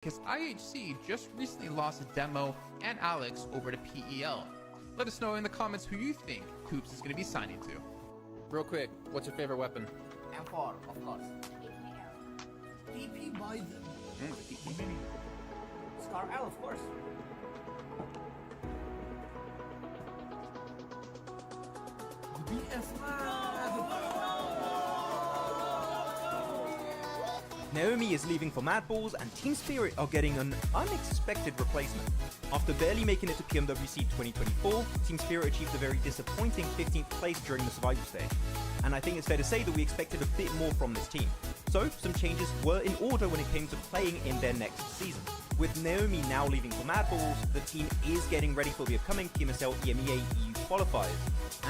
because IHC just recently lost Demo and Alex over to PEL. Let us know in the comments who you think KOOPS is going to be signing to. Real quick, what's your favorite weapon? M4, of course. PP by them. Scar L, of course. Naomi is leaving for Mad Balls, and Team Spirit are getting an unexpected replacement. After barely making it to PMWC 2024, Team Spirit achieved a very disappointing 15th place during the survival stage. And I think it's fair to say that we expected a bit more from this team. So, some changes were in order when it came to playing in their next season. With Naomi now leaving for Mad Balls, the team is getting ready for the upcoming PMSL EMEA EU qualifiers.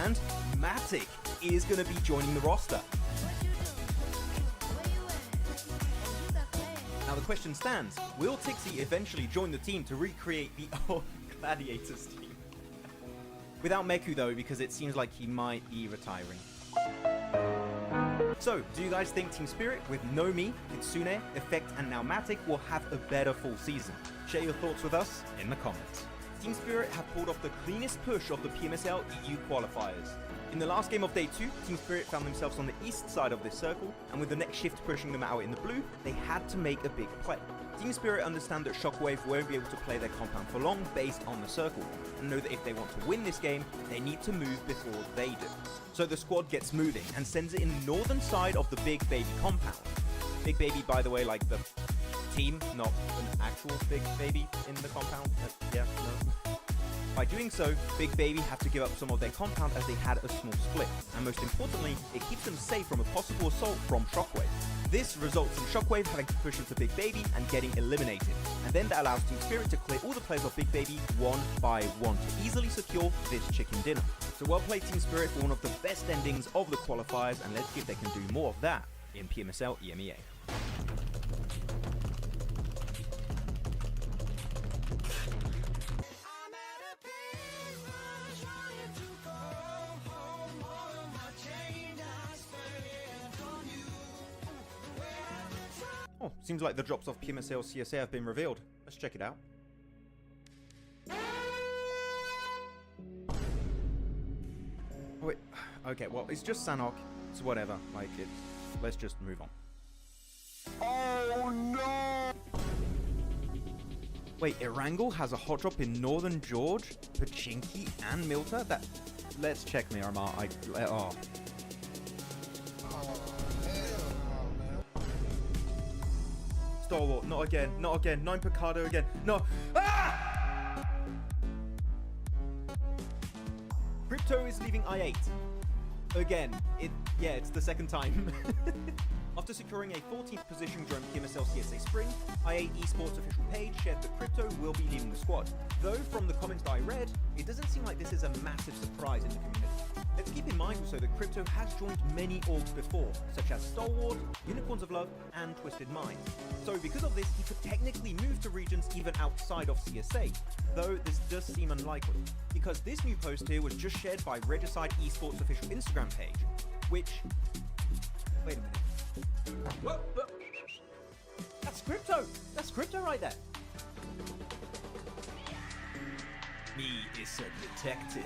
And Matic is going to be joining the roster. Now the question stands, will Tixie eventually join the team to recreate the old Gladiators team? Without Meku though, because it seems like he might be retiring. So, do you guys think Team Spirit with Nomi, Kitsune, Effect and now Matic will have a better full season? Share your thoughts with us in the comments. Team Spirit have pulled off the cleanest push of the PMSL EU qualifiers. In the last game of day 2, Team Spirit found themselves on the east side of this circle, and with the next shift pushing them out in the blue, they had to make a big play. Team Spirit understand that Shockwave won't be able to play their compound for long based on the circle, and know that if they want to win this game, they need to move before they do. So the squad gets moving and sends it in the northern side of the Big Baby compound. Big Baby, by the way, like the team, not an actual Big Baby in the compound. Yeah, no. By doing so, Big Baby have to give up some of their compound as they had a small split, and most importantly, it keeps them safe from a possible assault from Shockwave. This results in Shockwave having to push into Big Baby and getting eliminated, and then that allows Team Spirit to clear all the players of Big Baby one by one to easily secure this chicken dinner. So well played Team Spirit for one of the best endings of the qualifiers, and let's see if they can do more of that in PMSL EMEA. Oh, seems like the drops off PMSL CSA have been revealed. Let's check it out. Oh, wait, okay, well, it's just Sanhok, so whatever, like, let's just move on. Oh, no! Wait, Erangel has a hot drop in Northern George, Pachinki, and Milta? Let's check Miramar, oh. Stalwart, not again, not again, 9 Picado again, no, ah! Crypto is leaving I8. Again, it's the second time. After securing a 14th position during PMSL CSA Spring, I8 Esports official page shared that Crypto will be leaving the squad. Though, from the comments that I read, it doesn't seem like this is a massive surprise in the community. Let's keep in mind also that Crypto has joined many orgs before, such as Stalwart, Unicorns of Love, and Twisted Minds. So because of this, he could technically move to regions even outside of CSA, though this does seem unlikely, because this new post here was just shared by Regicide Esports official Instagram page, which... Wait a minute. Whoa. That's Crypto! That's Crypto right there! Me is a detective.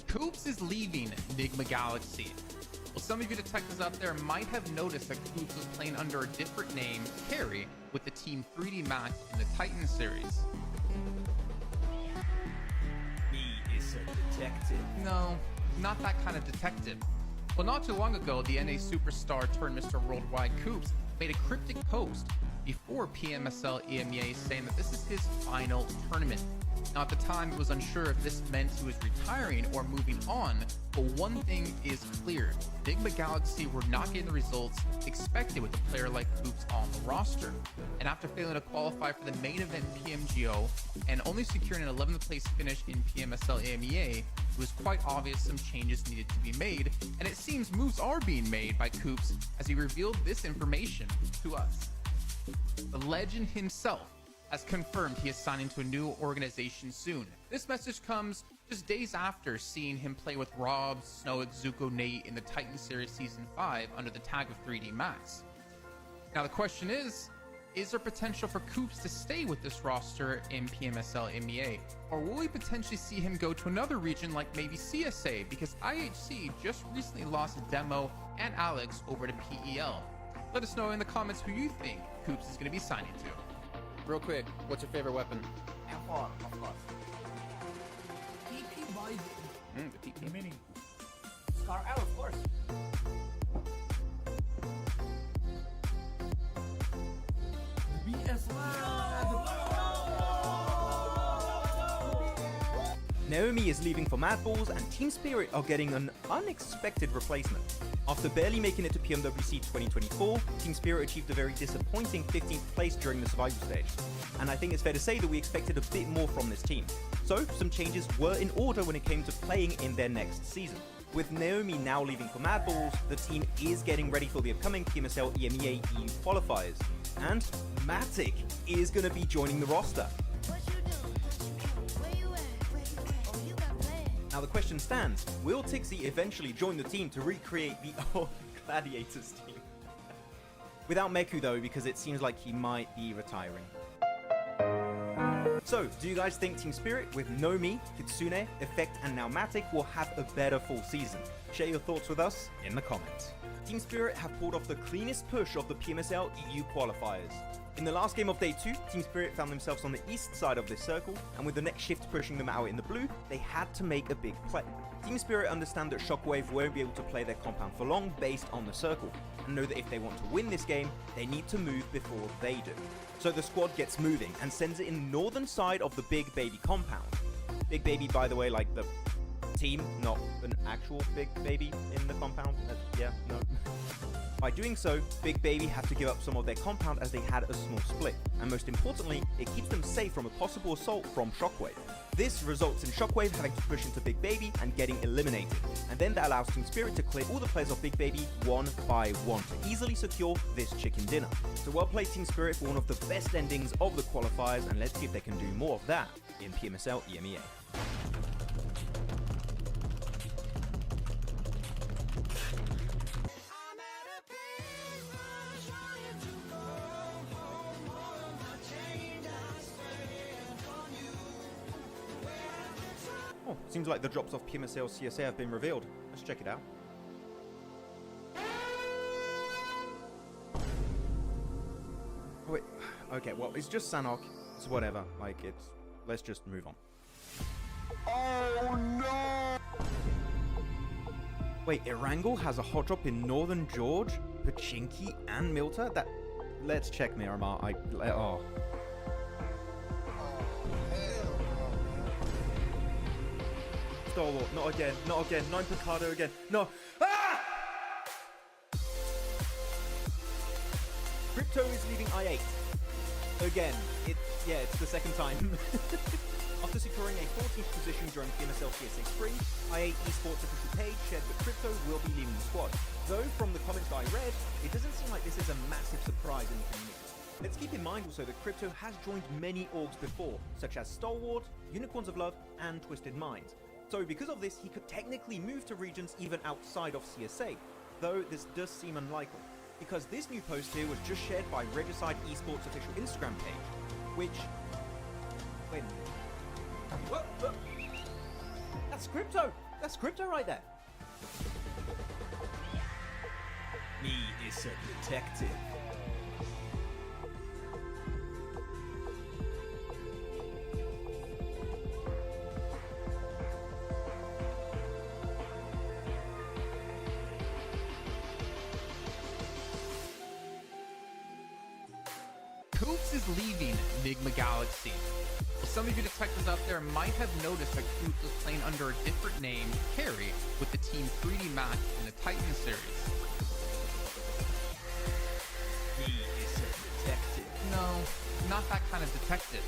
KOOPS is leaving Enigma Galaxy. Well, some of you detectives out there might have noticed that KOOPS was playing under a different name, Carry, with the team 3D Max in the Titan series. Me is a detective. No, not that kind of detective. Well, not too long ago, the NA superstar turned Mr. Worldwide KOOPS made a cryptic post before PMSL EMEA saying that this is his final tournament. Now, at the time, it was unsure if this meant he was retiring or moving on, but one thing is clear. Enigma Galaxy were not getting the results expected with a player like KOOPS on the roster. And after failing to qualify for the main event PMGO and only securing an 11th place finish in PMSL EMEA, it was quite obvious some changes needed to be made, and it seems moves are being made by KOOPS as he revealed this information to us. The legend himself has confirmed he is signing to a new organization soon. This message comes just days after seeing him play with Rob, Snow, Zuko, Nate in the Titan Series Season 5 under the tag of 3D Max. Now the question is there potential for KOOPS to stay with this roster in PMSL MEA? Or will we potentially see him go to another region like maybe CSA, because IHC just recently lost Demo and Alex over to PEL? Let us know in the comments who you think KOOPS is going to be signing to. Real quick, what's your favorite weapon? M4, of course. TP by The TP. Mini. Scar L, of course. BS Naomi is leaving for Mad Balls, and Team Spirit are getting an unexpected replacement. After barely making it to PMWC 2024, Team Spirit achieved a very disappointing 15th place during the survival stage. And I think it's fair to say that we expected a bit more from this team. So, some changes were in order when it came to playing in their next season. With Naomi now leaving for Mad Balls, the team is getting ready for the upcoming PMSL EMEA EU qualifiers. And Matic is going to be joining the roster. Now the question stands, will Tixie eventually join the team to recreate the old Gladiators team? Without Meku though, because it seems like he might be retiring. So, do you guys think Team Spirit with Nomi, Kitsune, Effect and now Matic will have a better full season? Share your thoughts with us in the comments. Team Spirit have pulled off the cleanest push of the PMSL EU qualifiers. In the last game of Day 2, Team Spirit found themselves on the east side of this circle, and with the next shift pushing them out in the blue, they had to make a big play. Team Spirit understand that Shockwave won't be able to play their compound for long based on the circle, and know that if they want to win this game, they need to move before they do. So the squad gets moving and sends it in the northern side of the Big Baby compound. Big Baby, by the way, like the team, not an actual Big Baby in the compound. Yeah, no. By doing so, Big Baby have to give up some of their compound as they had a small split, and most importantly, it keeps them safe from a possible assault from Shockwave. This results in Shockwave having to push into Big Baby and getting eliminated, and then that allows Team Spirit to clear all the players of Big Baby one by one to easily secure this chicken dinner. So well played Team Spirit for one of the best endings of the qualifiers, and let's see if they can do more of that in PMSL EMEA. Oh, seems like the drops of PMSL CSA have been revealed. Let's check it out. Oh, wait. Okay, well, it's just Sanhok. It's whatever. Like, it's... Let's just move on. Oh, no! Wait, Erangel has a hot drop in Northern George, Pachinki, and Milta? That... Let's check Miramar. Oh... Stalwart, not again, not again, 9 Picardo again, no! Ah! Crypto is leaving I8. Again, it's the second time. After securing a 14th position during PMSL CSA Spring, I8 Esports official page shared that Crypto will be leaving the squad. Though, from the comments that I read, it doesn't seem like this is a massive surprise in the community. Let's keep in mind also that Crypto has joined many orgs before, such as Stalwart, Unicorns of Love, and Twisted Minds. So because of this, he could technically move to regions even outside of CSA, though this does seem unlikely, because this new post here was just shared by Regicide Esports official Instagram page, which... Wait a minute. Whoa. That's Crypto! That's Crypto right there! Me is a detective. KOOPS is leaving Enigma Galaxy. Well, some of you detectives out there might have noticed that KOOPS was playing under a different name, Carry, with the team 3D Max in the Titan series. He is a detective. No, not that kind of detective.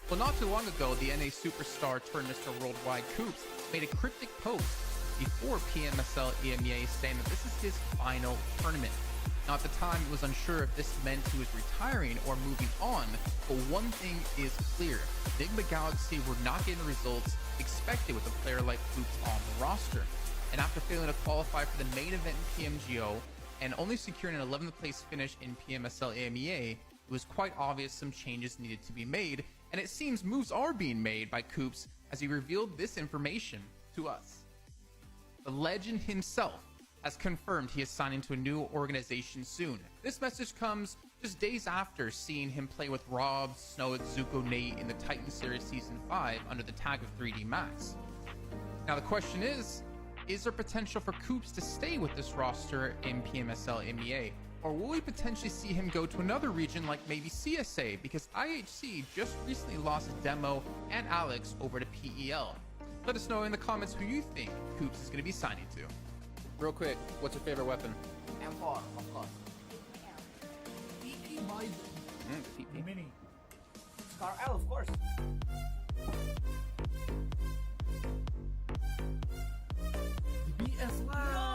Well, not too long ago, the NA superstar turned Mr. Worldwide KOOPS made a cryptic post before PMSL EMEA saying that this is his final tournament. Now, at the time, it was unsure if this meant he was retiring or moving on, but one thing is clear. Enigma Galaxy were not getting the results expected with a player like Hoops on the roster. And after failing to qualify for the main event in PMGO and only securing an 11th place finish in PMSL AMEA, it was quite obvious some changes needed to be made, and it seems moves are being made by Coops as he revealed this information to us. The legend himself has confirmed he is signing to a new organization soon. This message comes just days after seeing him play with Rob, Snow, Zuko, Nate in the Titan Series Season 5 under the tag of 3D Max. Now the question is there potential for Coops to stay with this roster in PMSL MEA? Or will we potentially see him go to another region like maybe CSA? Because IHC just recently lost Demo and Alex over to PEL. Let us know in the comments who you think Coops is going to be signing to. Real quick, what's your favorite weapon? M4, of course. PP by PP. Mini. Scar L, of course. The BS Lab.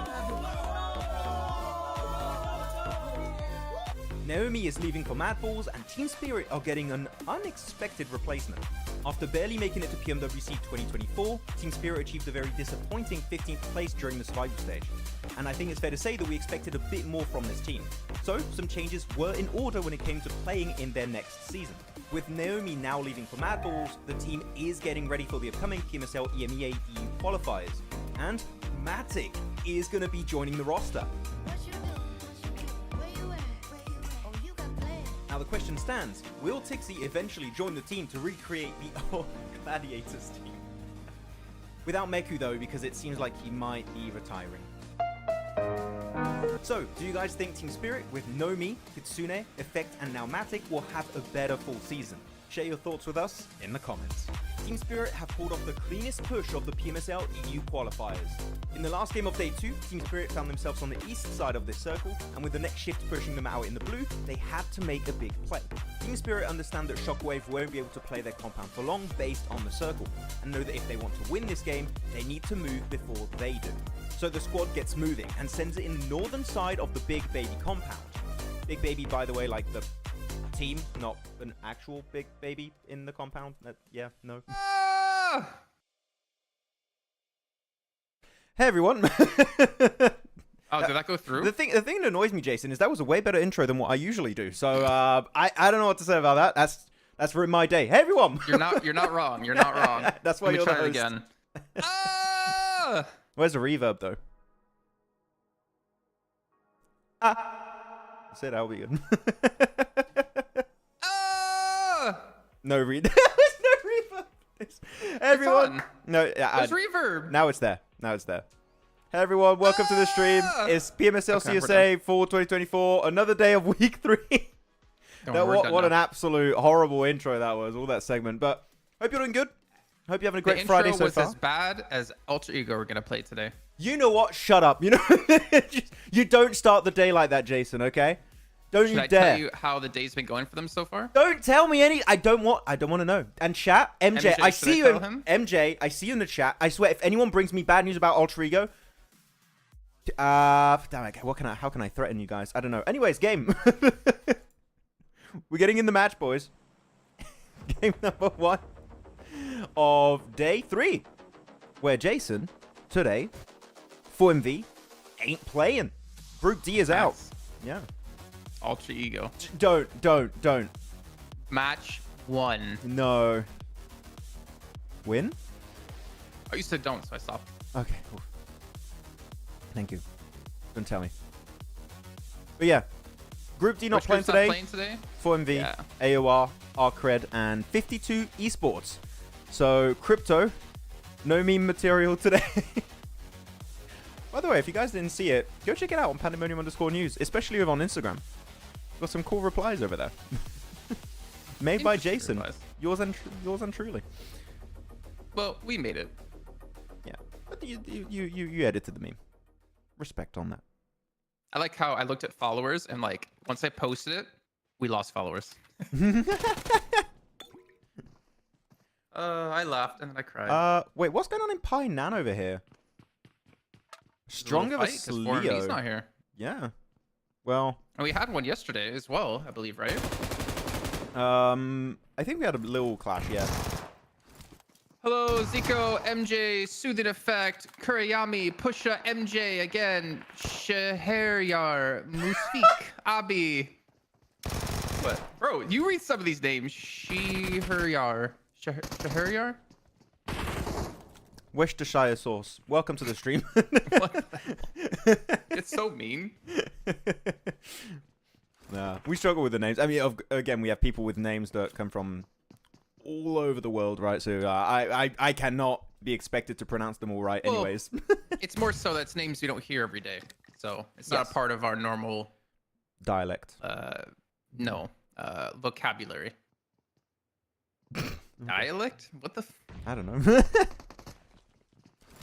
Naomi is leaving for Mad Balls, and Team Spirit are getting an unexpected replacement. After barely making it to PMWC 2024, Team Spirit achieved a very disappointing 15th place during the survival stage. And I think it's fair to say that we expected a bit more from this team. So, some changes were in order when it came to playing in their next season. With Naomi now leaving for Mad Balls, the team is getting ready for the upcoming PMSL EMEA EU qualifiers. And Matic is going to be joining the roster. Now the question stands, will Tixie eventually join the team to recreate the old Gladiators team? Without Meku though, because it seems like he might be retiring. So, do you guys think Team Spirit with Nomi, Kitsune, Effect and now Matic will have a better full season? Share your thoughts with us in the comments. Team Spirit have pulled off the cleanest push of the PMSL EU qualifiers. In the last game of day 2, Team Spirit found themselves on the east side of this circle, and with the next shift pushing them out in the blue, they had to make a big play. Team Spirit understand that Shockwave won't be able to play their compound for long based on the circle, and know that if they want to win this game, they need to move before they do. So the squad gets moving and sends it in the northern side of the Big Baby compound. Big Baby, by the way, like the team, not an actual big baby in the compound. Yeah, no. Hey everyone. Oh, did that go through? The thing that annoys me, Jason, is that was a way better intro than what I usually do. So I don't know what to say about that. That's ruined my day. Hey everyone. You're not wrong. You're not wrong. That's why you're the host. Again. Where's the reverb though? I said that'll be good. No reverb. Everyone. No, there's reverb. Now it's there. Hey everyone, welcome to the stream. It's PMSL CSA for 2024. Another day of week 3. What an absolute horrible intro that was, all that segment. But hope you're doing good. Hope you're having a great Friday so far. The intro was as bad as Ultra Ego we're gonna play today. You know what? Shut up. You know, you don't start the day like that, Jason. Okay? Don't you dare. Should I tell you how the day's been going for them so far? Don't tell me any. I don't want to know. And chat, MJ, I see you. MJ, I see you in the chat. I swear, if anyone brings me bad news about Alter Ego, damn it. How can I threaten you guys? I don't know. Anyways, game. We're getting in the match, boys. Game number 1 of day 3, where Jason today, 4MV, ain't playing. Group D is out. Yeah. Ultra Ego. Don't. Match 1. No. Win? Oh, you said don't, so I stopped. Okay, cool. Thank you. Don't tell me. But yeah. Group D not playing today. 4MV, yeah. AOR, RUKH, and 52 Esports. So, crypto, no meme material today. By the way, if you guys didn't see it, go check it out on Pandemonium_news, especially on Instagram. Got some cool replies over there. Made by Jason. Replies. Yours and truly. Well, we made it. Yeah. But you edited the meme. Respect on that. I like how I looked at followers and like once I posted it, we lost followers. I laughed and then I cried. Wait, what's going on in Pi Nan over here? Stronger vs Leo. He's not here. Yeah. Well, And we had one yesterday as well, I believe, right? I think we had a little clash, yeah. Hello, Zico, MJ, Soothing Effect, Kuriyami, Pusha, MJ again, Sheheryar, Musfik, Abi. What? Bro, you read some of these names. Sheheryar. Sheheryar? Worcestershire sauce. Welcome to the stream. It's so mean. Nah, we struggle with the names. I mean, again, we have people with names that come from all over the world, right? So I cannot be expected to pronounce them all right, anyways. It's more so that's names we don't hear every day, so it's not a part of our normal dialect. Vocabulary. Dialect? What the? I don't know.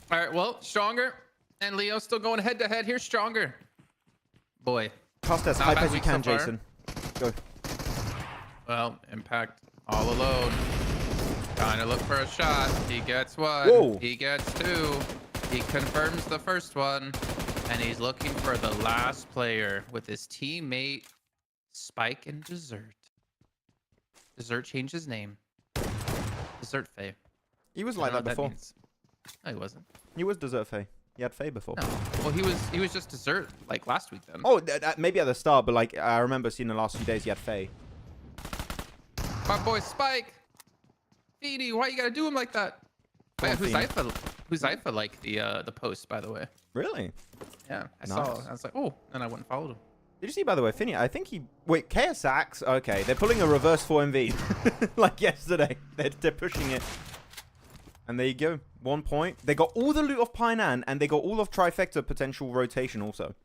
All right, well, Stronger and Leo still going head to head here. Stronger, boy. Cast as Not hype bad as you week can, so far. Jason. Go. Well, Impact all alone. Trying to look for a shot. He gets one. Whoa. He gets two. He confirms the first one. And he's looking for the last player with his teammate, Spike and Dessert. Dessert changed his name. Dessert Faye. He was I like don't that know what before. means. No, he wasn't. He was Dessert Faye. He had Faye before. No. Well, he was just Dessert like last week then. Oh, maybe at the start, but like I remember seeing the last few days he had Faye. My boy Spike. Feedy, why you gotta do him like that? Go on, Who's Feeny. Zypha like the post, by the way? Really? Yeah, I Nice. saw. I was like, oh, and I went and followed him. Did you see, by the way, Finny? I think he... Wait, KSX? Okay, they're pulling a reverse 4MV. Like yesterday. They're pushing it. And there you go. 1 point. They got all the loot of Painan, and they got all of Trifecta potential rotation also.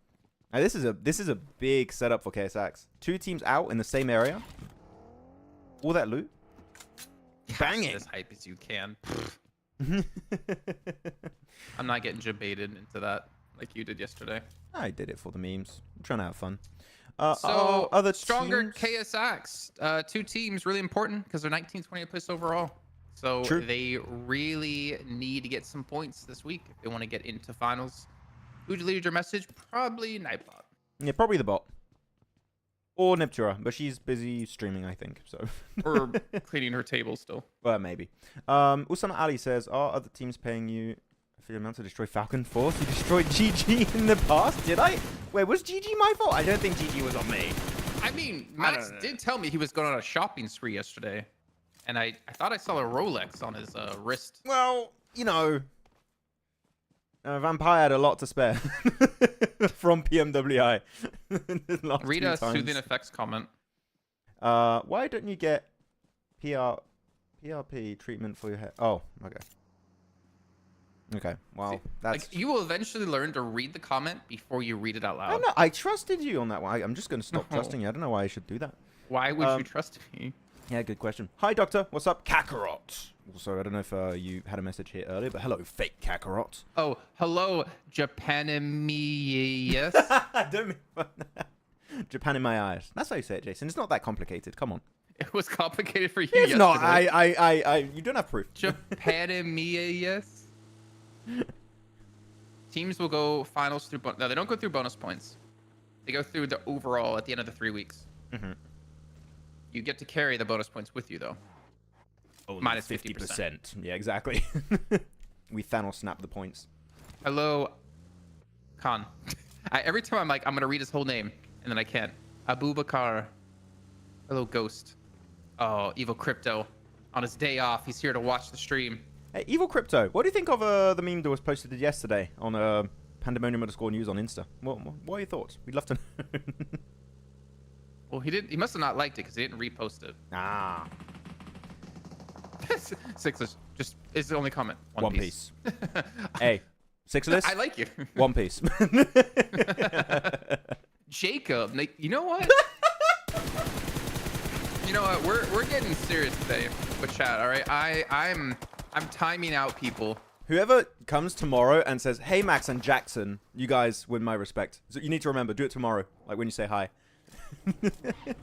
Now, this is a big setup for KSX. 2 teams out in the same area. All that loot. Bang it. As hype as you can. I'm not getting jebaited into that like you did yesterday. I did it for the memes. I'm trying to have fun. So other Stronger teams? KSX. 2 teams really important because they're 19th, 20th place overall. So True. they really need to get some points this week if they want to get into finals. Who deleted your message? Probably Nightbot. Yeah, probably the bot. Or Niptura, but she's busy streaming, I think. So. Or cleaning her table still. Well, maybe. Usama Ali says, are other teams paying you for the amount to destroy Falcons Force? You destroyed GG in the past? Did I? Wait, was GG my fault? I don't think GG was on me. I mean, Max did tell me he was going on a shopping spree yesterday. And I thought I saw a Rolex on his wrist. Well, you know, Vampire had a lot to spare from PMWI. Read a Soothing Effects comment. Why don't you get PRP treatment for your hair? Oh, okay. Okay, wow. That's... Like, you will eventually learn to read the comment before you read it out loud. I trusted you on that one. I'm just going to stop trusting you. I don't know why I should do that. Why would you trust me? Yeah, good question. Hi, Doctor. What's up? Kakarot. Also, I don't know if you had a message here earlier, but hello, fake Kakarot. Oh, hello, Japanimius. Don't mean Japan in my eyes. That's how you say it, Jason. It's not that complicated. Come on. It was complicated for you It's yesterday. not. You don't have proof. Japanimius. Teams will go finals through... No, they don't go through bonus points. They go through the overall at the end of the 3 weeks. Mm-hmm. You get to carry the bonus points with you, though. Minus 50%. Yeah, exactly. We Thanos snap the points. Hello, Khan. Every time I'm like, I'm going to read his whole name, and then I can't. Abubakar. Hello, Ghost. Oh, Evil Crypto. On his day off, he's here to watch the stream. Hey, Evil Crypto, what do you think of the meme that was posted yesterday on Pandemonium_News on Insta? What are your thoughts? We'd love to know. Well, he must have not liked it because he didn't repost it. Ah. Sixers. Just is the only comment. One Piece. Hey, Sixers. I like you. One Piece. Jacob, like, you know what? You know what? We're getting serious today with chat. All right, I'm timing out people. Whoever comes tomorrow and says, "Hey, Max and Jackson, you guys win my respect." So you need to remember, do it tomorrow, like when you say hi.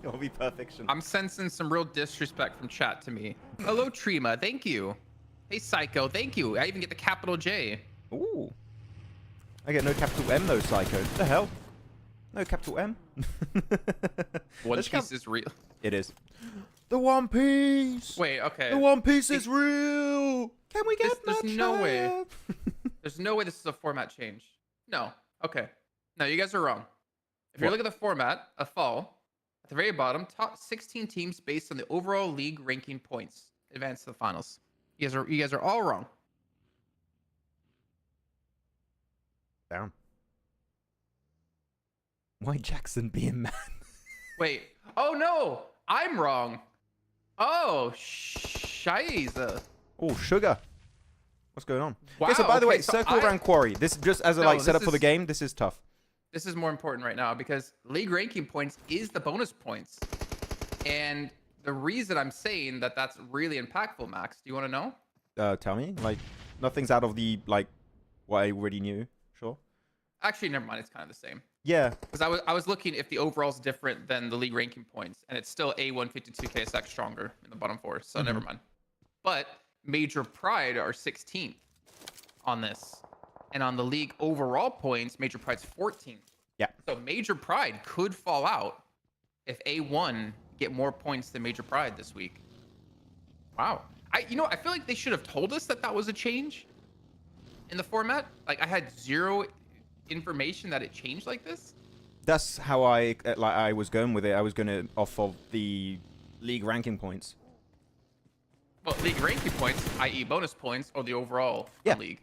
It'll be perfection. I'm sensing some real disrespect from chat to me. Hello, Trima. Thank you. Hey, Psycho. Thank you. I even get the capital J. Ooh. I get no capital M though, Psycho. The hell? No capital M? One Let's Piece is real. It is. The One Piece. Wait, okay. The One Piece is real. Can we get There's much no way. higher? There's no way this is a format change. No. Okay. No, you guys are wrong. If you look at the format of fall, at the very bottom, top 16 teams based on the overall league ranking points advance to the finals. You guys are all wrong. Down. Why Jackson being man? Wait. Oh no, I'm wrong. Oh, shiza. Oh, sugar. What's going on? Wow, Okay, so by the way, so circle around quarry. This just as a like setup for the is- game. This is tough. This is more important right now because league ranking points is the bonus points. And the reason I'm saying that that's really impactful, Max, do you want to know? Tell me. Like, nothing's out of the like what I already knew. Sure. Actually, never mind. It's kind of the same. Yeah. Because I was looking if the overall's different than the league ranking points, and it's still A152 KSX stronger in the bottom four. So never mind. But Major Pride are 16th on this. And on the league overall points, Major Pride's 14th. Yeah. So Major Pride could fall out if A1 get more points than Major Pride this week. Wow. I feel like they should have told us that was a change in the format. Like I had zero information that it changed like this. That's how I was going with it. I was going to off of the league ranking points. Well, league ranking points, i.e. bonus points, or the overall league.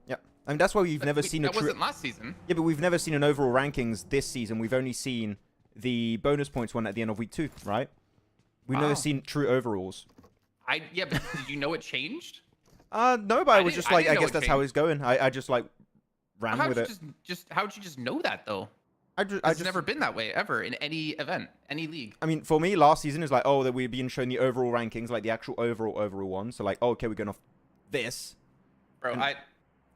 Yeah. I mean, that's why we've never seen a That wasn't last season. Yeah, but we've never seen an overall rankings this season. We've only seen the bonus points one at the end of week 2, right? We've never seen true overalls. Yeah, but did you know it changed? No, but I was just like, I guess that's how changed. it's going. I just like ran How'd with you it. how'd you just know that though? It's Never been that way ever in any event, any league. I mean, for me, last season is like, oh, that we're being shown the overall rankings, like the actual overall one. So like, oh, okay, we're going off this. Bro,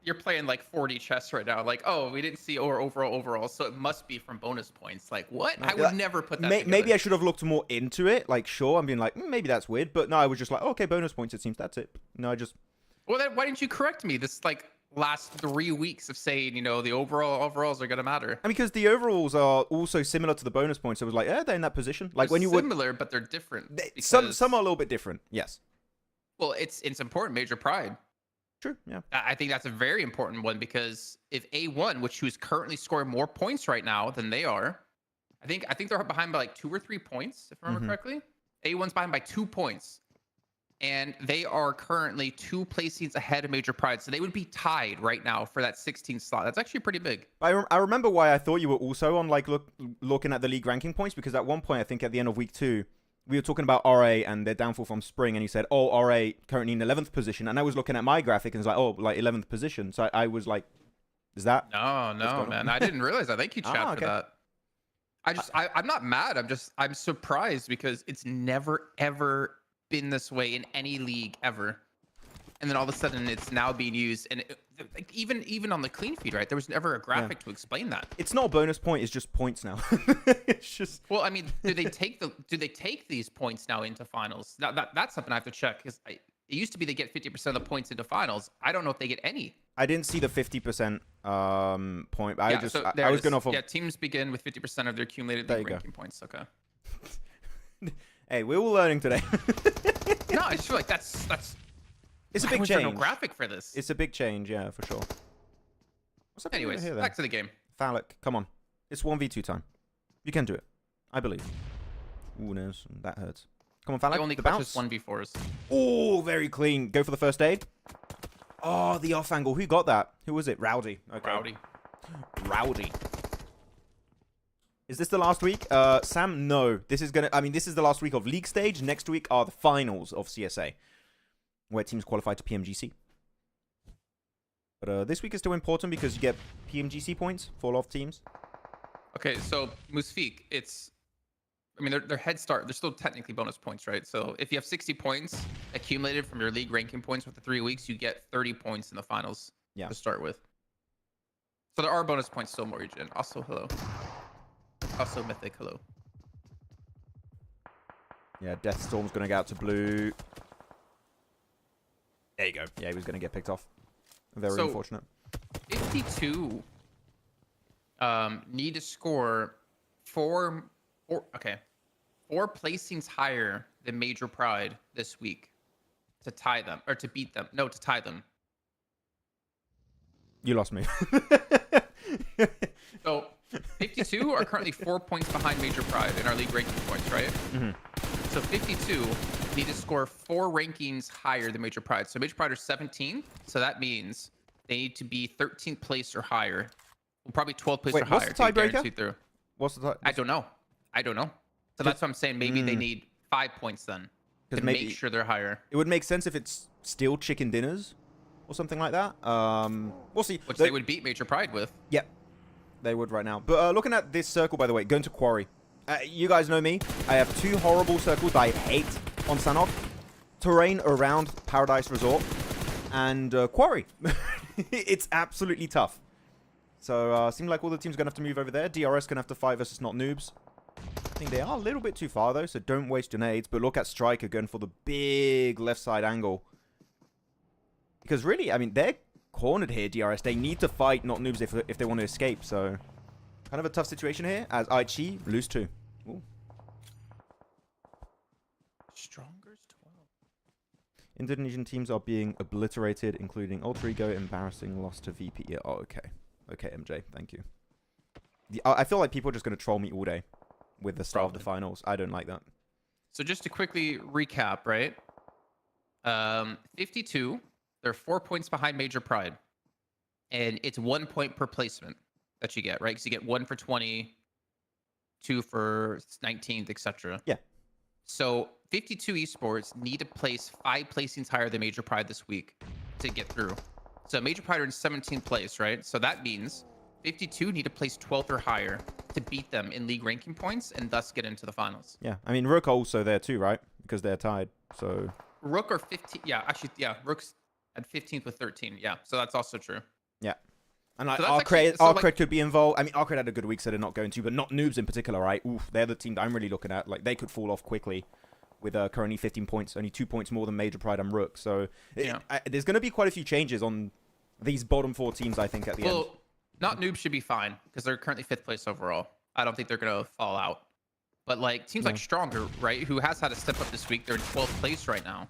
you're playing like 40 chess right now. Like, oh, we didn't see overall, so it must be from bonus points. Like, what? I would never put that together. Maybe I should have looked more into it. Like, sure, I'm being like, maybe that's weird. But no, I was just like, oh, okay, bonus points, it seems that's it. No, I just... Well, then why didn't you correct me this, like, last 3 weeks of saying, the overalls are going to matter? I mean, because the overalls are also similar to the bonus points. So it was like, they're in that position. Like, They're when you were... similar, but they're different. Some are a little bit different, yes. Well, it's important, Major Pride. True, yeah. I think that's a very important one because if A1, which is currently scoring more points right now than they are, I think they're behind by like 2 or 3 points, if I remember correctly. A1's behind by 2 points. And they are currently 2 placings ahead of Major Pride. So they would be tied right now for that 16th slot. That's actually pretty big. I remember why I thought you were also on like looking at the league ranking points, because at one point, I think at the end of week 2, we were talking about RA and their downfall from spring, and you said, oh, RA currently in 11th position. And I was looking at my graphic and it's like, oh, like 11th position. So I was like, is that? No, man. I didn't realize that. Thank you, chat, for that. I'm not mad. I'm surprised because it's never, ever been this way in any league ever. And then all of a sudden it's now being used. And like, even on the clean feed, right? There was never a graphic to explain that. It's not a bonus point. It's just points now. It's just... Well, I mean, do they take these points now into finals? Now, that's something I have to check, because it used to be they get 50% of the points into finals. I don't know if they get any. I didn't see the 50% point. I was going off of... Yeah, teams begin with 50% of their accumulated league ranking points. Okay. Hey, we're all learning today. No, I just feel like that's it's a why big was change. there no graphic for this? It's a big change, yeah, for sure. What's up? Anyways, here, back to the game. Falcons, come on. It's 1v2 time. You can do it. I believe. Ooh, no, that hurts. Come on, Falcons. The only clutches 1v4s. Oh, very clean. Go for the first aid. Oh, the off angle. Who got that? Who was it? Rowdy. Okay. Rowdy. Is this the last week? Sam, no. This is the last week of league stage. Next week are the finals of CSA, where teams qualify to PMGC. But this week is still important because you get PMGC points for a lot of teams. Okay, so Musfiq, their head start, they're still technically bonus points, right? So if you have 60 points accumulated from your league ranking points with the 3 weeks, you get 30 points in the finals to start with. So there are bonus points still, Morgan. Also, hello. Also, Mythic, hello. Yeah, Deathstorm's going to go out to blue. There you go. Yeah, he was going to get picked off. Very unfortunate. 52 need to score four placings higher than Major Pride this week to tie them or to beat them. No, to tie them. You lost me. So 52 are currently 4 points behind Major Pride in our league ranking points, right? So 52 need to score 4 rankings higher than Major Pride. So Major Pride are 17. So that means they need to be 13th place or higher. Well, probably 12th place or higher. What's the tiebreaker? Through. What's the I don't know. So that's what I'm saying. Maybe they need 5 points then to make sure they're higher. It would make sense if it's still chicken dinners or something like that. We'll see. Which they would beat Major Pride with. Yep. They would right now. But looking at this circle, by the way, going to Quarry. You guys know me. I have 2 horrible circles I hate on Sanhok. Terrain around Paradise Resort and Quarry. It's absolutely tough. So, seems like all the teams are going to have to move over there. DRS going to have to fight versus not noobs. I think they are a little bit too far, though, so don't waste your nades. But look at Striker going for the big left side angle. Because really, I mean, they're cornered here, DRS. They need to fight not noobs if they want to escape. So, kind of a tough situation here as IHC lose 2. Ooh. Stronger's 12. Indonesian teams are being obliterated, including Alter Ego, embarrassing loss to VP. Yeah, oh, okay. Okay, MJ, thank you. I feel like people are just going to troll me all day with the start of the finals. I don't like that. So just to quickly recap, right? 52, they're 4 points behind Major Pride. And it's 1 point per placement that you get, right? Because you get 1 for 20, 2 for 19th, etc. Yeah. So 52 Esports need to place 5 placings higher than Major Pride this week to get through. So Major Pride are in 17th place, right? So that means 52 need to place 12th or higher to beat them in league ranking points and thus get into the finals. Yeah, I mean, RUKH are also there too, right? Because they're tied, so... RUKH are 15... Yeah, actually, yeah, RUKH's at 15th with 13. Yeah, so that's also true. Yeah. And like, so RUKH could be involved. I mean, RUKH had a good week, so they're not going to, but not noobs in particular, right? Oof, they're the team that I'm really looking at. Like, they could fall off quickly with currently 15 points, only 2 points more than Major Pride and RUKH. So there's going to be quite a few changes on these bottom 4 teams, I think, at the end. Well, not noobs should be fine because they're currently 5th place overall. I don't think they're going to fall out. But like teams like Stronger, right, who has had to step up this week, they're in 12th place right now.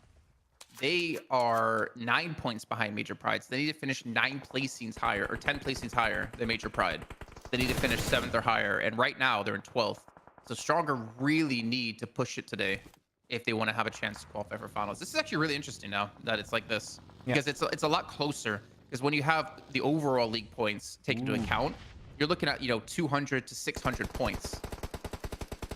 They are 9 points behind Major Pride. So they need to finish 9 placings higher or 10 placings higher than Major Pride. They need to finish 7th or higher. And right now they're in 12th. So Stronger really need to push it today if they want to have a chance to qualify for finals. This is actually really interesting now that it's like this because it's a lot closer. Because when you have the overall league points taken into account, you're looking at 200 to 600 points.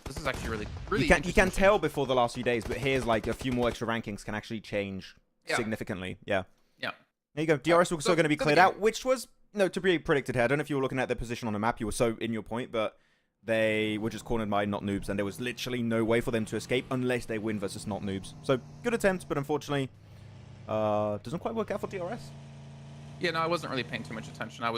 This is actually really you can tell before the last few days, but here's like a few more extra rankings can actually change significantly. Yeah. Yeah. There you go. DRS also going to be cleared out, which was to be predicted here. I don't know if you were looking at their position on the map. You were so in your point, but they were just cornered by not noobs, and there was literally no way for them to escape unless they win versus not noobs. So good attempt, but unfortunately, doesn't quite work out for DRS. Yeah, no, I wasn't really paying too much attention. I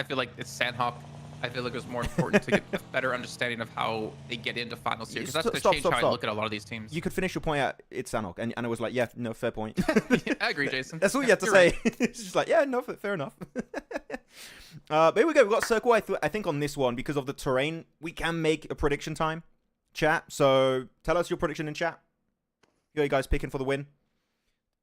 feel like it's Sanhok. I feel like it was more important to get a better understanding of how they get into finals here, because that's going to change how I look at a lot of these teams. You could finish your point at it's Sanhok, and I was like, yeah, no, fair point. Yeah, I agree, Jason. That's all you have to say. Right. It's just like, yeah, no, fair enough. But here we go. We've got Circle. I think on this one, because of the terrain, we can make a prediction time, chat. So tell us your prediction in chat. Who are you guys picking for the win?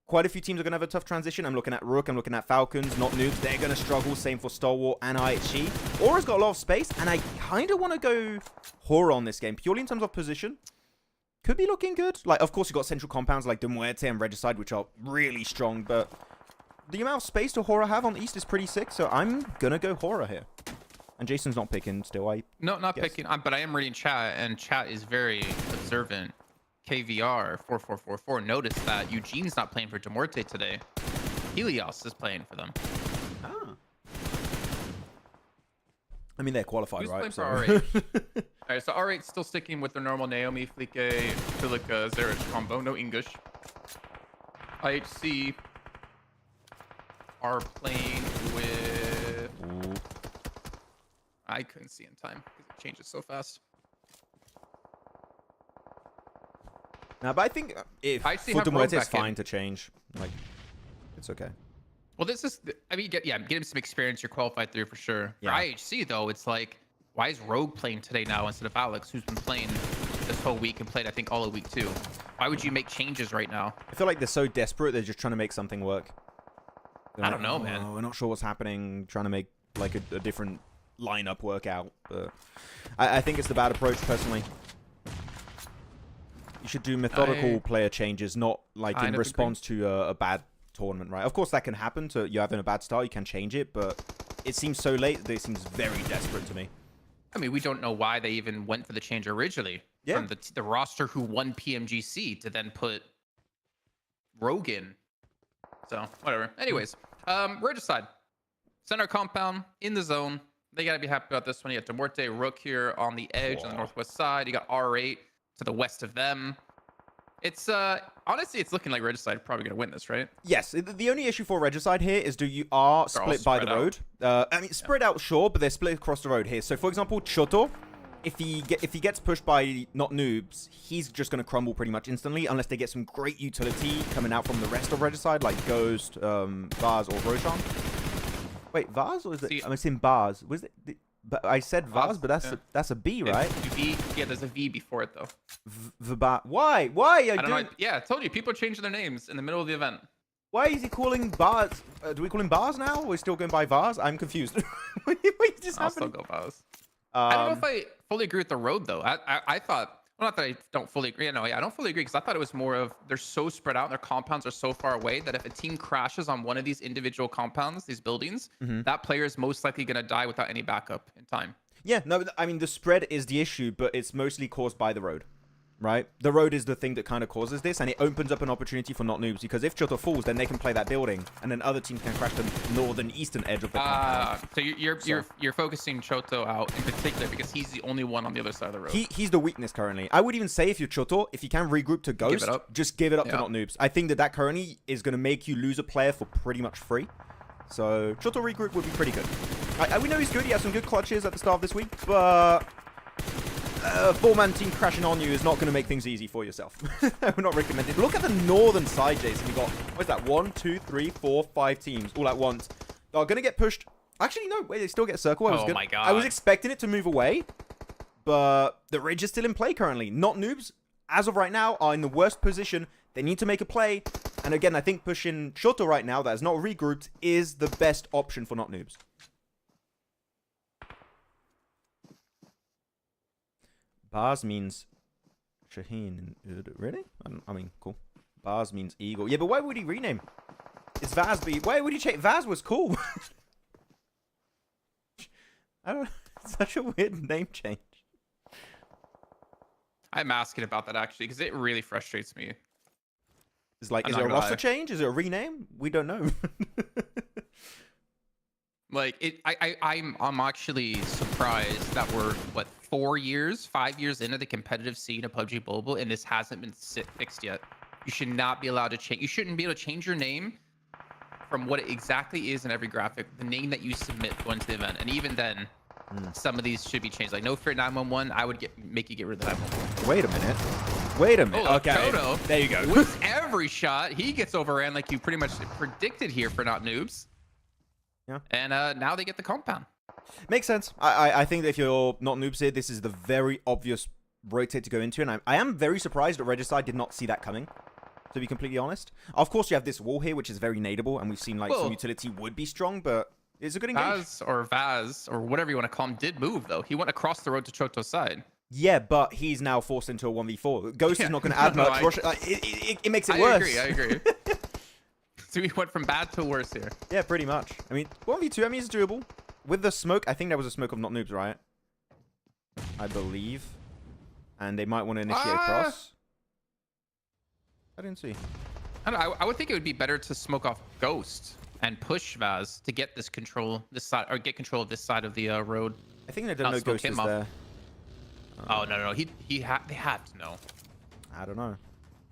Quite a few teams are going to have a tough transition. I'm looking at RUKH. I'm looking at Falcons, not noobs. They're going to struggle. Same for Stalwart and IHG. Aura's got a lot of space, and I kind of want to go Horror on this game, purely in terms of position. Could be looking good. Like, of course, you've got central compounds like De Muerte and Regicide, which are really strong, but the amount of space to Horror have on East is pretty sick, so I'm going to go Horror here. And Jason's not picking still, No, not picking, but I am reading chat, and chat is very observant. KVR 4444 noticed that Eugene's not playing for De Muerte today. Helios is playing for them. Ah. I mean, they're qualified, Who's right? Playing for R8? All right, so R8 still sticking with their normal Naomi, Flique, Filica, Zerich combo. No English. IHC are playing with... Ooh. I couldn't see in time because it changes so fast. No, but I think if for De Muerte, it's fine to change. Like, it's okay. Well, this is, I mean, get him some experience. You're qualified through for sure. Yeah. For IHC, though, it's like Why is RUKH playing today now instead of Alex, who's been playing this whole week and played, I think, all of week 2? Why would you make changes right now? I feel like they're so desperate, they're just trying to make something work. I don't know, man. We're not sure what's happening, trying to make like a different lineup work out. But I think it's the bad approach, personally. You should do methodical player changes, not like in response to a bad tournament, right? Of course, that can happen. So you having a bad start, you can change it, but it seems so late that it seems very desperate to me. I mean, we don't know why they even went for the change originally. Yeah. From the roster who won PMGC to then put RUKH in. So, whatever. Anyways, Regicide. Center compound, in the zone. They got to be happy about this one. You got Demorte, RUKH here on the edge on the northwest side. You got R8 to the west of them. It's, honestly, it's looking like Regicide probably going to win this, right? Yes. The only issue for Regicide here is you are split by the road. I mean, spread out, sure, but they're split across the road here. So, for example, Choto, if he gets pushed by not noobs, he's just going to crumble pretty much instantly unless they get some great utility coming out from the rest of Regicide, like Ghost, Vaz, or Roshan. Wait, Vaz, or is it? I'm saying Bars. Was it? But I said Vaz, but that's a B, right? V, yeah, there's a V before it though. Why? Why? I don't know. Yeah, I told you, people are changing their names in the middle of the event. Why is he calling Bars? Do we call him Bars now? Or are we still going by Vaz? I'm confused. What just I'll happened? still go Vaz. I don't know if I fully agree with the road though. I thought, well, not that I don't fully agree. No, yeah, I don't fully agree because I thought it was more of they're so spread out, their compounds are so far away that if a team crashes on one of these individual compounds, these buildings, that player is most likely going to die without any backup in time. Yeah, no, I mean, the spread is the issue, but it's mostly caused by the road, right? The road is the thing that kind of causes this, and it opens up an opportunity for not noobs, because if Choto falls, then they can play that building, and then other teams can crash the northern eastern edge of the compound. So you're focusing Choto out in particular because he's the only one on the other side of the road. He's the weakness currently. I would even say if you're Choto, if you can regroup to Ghost, just give it up to not noobs. I think that currently is going to make you lose a player for pretty much free. So Choto regroup would be pretty good. We know he's good. He has some good clutches at the start of this week, but a 4-man team crashing on you is not going to make things easy for yourself. We're not recommended. Look at the northern side, Jason. We got, what's that? 1, 2, 3, 4, 5 teams all at once. They're going to get pushed. Actually, no. Wait, they still get circle. Oh my god. I was expecting it to move away, but the ridge is still in play currently. Not noobs, as of right now, are in the worst position. They need to make a play. And again, I think pushing Shoto right now, that is not regrouped, is the best option for not noobs. Bars means Shaheen in Urdu. Really? I mean, cool. Bars means eagle. Yeah, but why would he rename? It's Vaz, but why would he change? Vaz was cool. I don't know. It's such a weird name change. I'm asking about that actually because it really frustrates me. It's like, is it a roster change? Is it a rename? We don't know. Like I'm actually surprised that we're 5 years into the competitive scene of PUBG Mobile, and this hasn't been fixed yet. You should not be allowed to change. You shouldn't be able to change your name from what it exactly is in every graphic, the name that you submit going to the event, and even then, some of these should be changed. Like No Fear 911, I would make you get rid of the 911. Wait a minute. Wait a minute. Oh, okay. Toto, there you go. With every shot, he gets overran like you pretty much predicted here for not noobs. Yeah. And now they get the compound. Makes sense. I think that if you're not noobs here, this is the very obvious rotate to go into, and I am very surprised that Regicide did not see that coming, to be completely honest. Of course, you have this wall here, which is very nadeable, and we've seen like some utility would be strong, but it's a good engage. Vaz, or whatever you want to call him, did move, though. He went across the road to Choto's side. Yeah, but he's now forced into a 1v4. Ghost is not going to add much. It makes it worse. I agree. So we went from bad to worse here. Yeah, pretty much. I mean, 1v2, I mean, it's doable. With the smoke, I think there was a smoke of not noobs, right? I believe. And they might want to initiate cross. I didn't see. I don't know. I would think it would be better to smoke off Ghost and push Vaz to get this side, or get control of this side of the road. I think they don't know Ghost is there. Oh no. They have to know. I don't know. All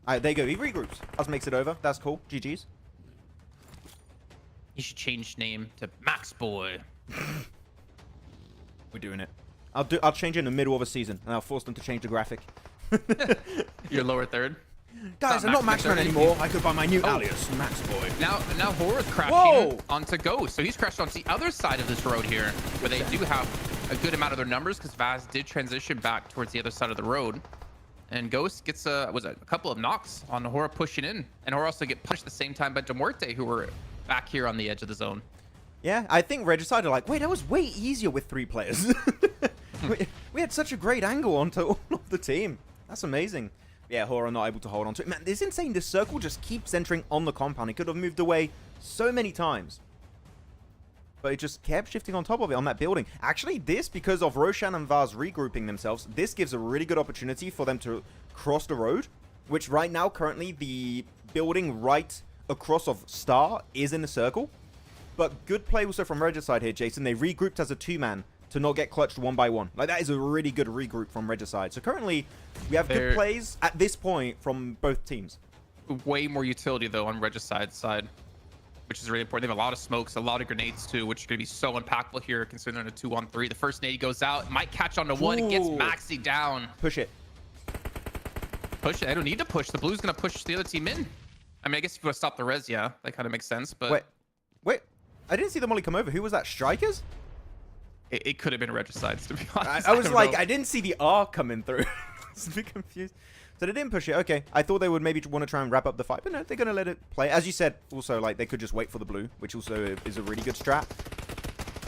right, there you go. He regroups. Us makes it over. That's cool. GG's. He should change name to Max Boy. We're doing it. I'll change it in the middle of a season, and I'll force them to change the graphic. Your lower third. Guys, I'm not Maxman anymore. I go by my new alias, Max Boy. Now Horror's crashing onto Ghost, so he's crashed onto the other side of this road here, where they do have a good amount of their numbers because Vaz did transition back towards the other side of the road. And Ghost gets a couple of knocks on Hora pushing in. And Hora also get pushed at the same time by Demorte, who were back here on the edge of the zone. Yeah, I think Regicide are like, wait, that was way easier with 3 players. we had such a great angle onto all of the team. That's amazing. Yeah, Hora not able to hold on to it. Man, this is insane. This circle just keeps entering on the compound. It could have moved away so many times. But it just kept shifting on top of it on that building. Actually, this, because of Roshan and Vaz regrouping themselves, this gives a really good opportunity for them to cross the road, which right now, currently, the building right across of Star is in the circle. But good play also from Regicide here, Jason. They regrouped as a 2-man to not get clutched 1 by 1. Like, that is a really good regroup from Regicide. So currently, we have good plays at this point from both teams. Way more utility, though, on Regicide's side, which is really important. They have a lot of smokes, a lot of grenades, too, which are going to be so impactful here, considering they're in a 2-on-3. The first nade goes out. Might catch on to 1. It gets Maxi down. Push it. Push it. I don't need to push. The blue's going to push the other team in. I mean, I guess if you want to stop the res, yeah, that kind of makes sense. But Wait. I didn't see the molly come over. Who was that? Strikers? It could have been Regicides, to be honest. I was like, I didn't see the R coming through. I was a bit confused. So they didn't push it. Okay. I thought they would maybe want to try and wrap up the fight, but no, they're going to let it play. As you said, also, like, they could just wait for the blue, which also is a really good strat.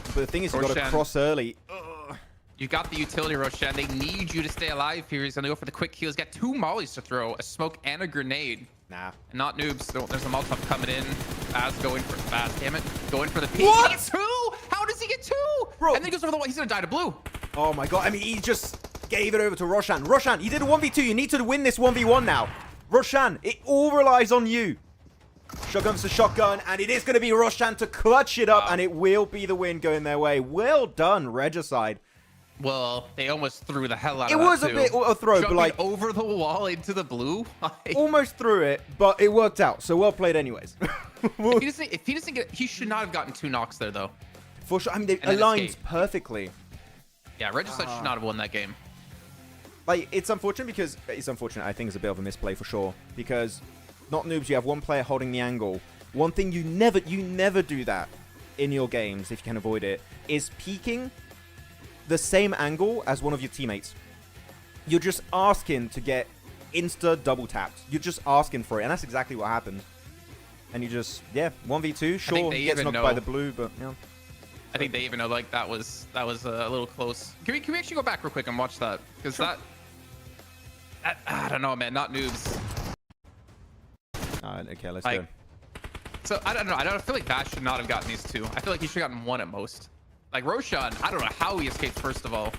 But the thing is, you got to cross early. Ugh. You got the utility, Roshan. They need you to stay alive here. He's going to go for the quick heal. He's got 2 mollies to throw, a smoke and a grenade. Nah. And not noobs. There's a Molotov coming in. Baz going for Baz. Damn it. Going for the peak. What? He gets 2. How does he get 2? Bro. And then he goes over the wall. He's going to die to blue. Oh my god. I mean, he just gave it over to Roshan. Roshan, you did a 1v2. You need to win this 1v1 now. Roshan, it all relies on you. Shotgun to shotgun, and it is going to be Roshan to clutch it up, and it will be the win going their way. Well done, Regicide. Well, they almost threw the hell out of it. It was a bit of a throw, but like over the wall into the blue. Almost threw it, but it worked out. So well played, anyways. if he doesn't get, he should not have gotten 2 knocks there, though. For sure. I mean, they aligned perfectly. Yeah, Regicide should not have won that game. Like, it's unfortunate because it's unfortunate. I think it's a bit of a misplay for sure. Because not noobs, you have one player holding the angle. One thing you never do that in your games if you can avoid it is peeking the same angle as one of your teammates. You're just asking to get insta double tapped. You're just asking for it, and that's exactly what happened. And you just 1v2. Sure, he gets knocked by the blue, but yeah. I think they even know like that was a little close. Can we actually go back real quick and watch that? Because that I don't know, man. Not noobs. Okay, let's go. So I don't know. I feel like Bash should not have gotten these 2. I feel like he should have gotten 1 at most. Like Roshan, I don't know how he escaped first of all.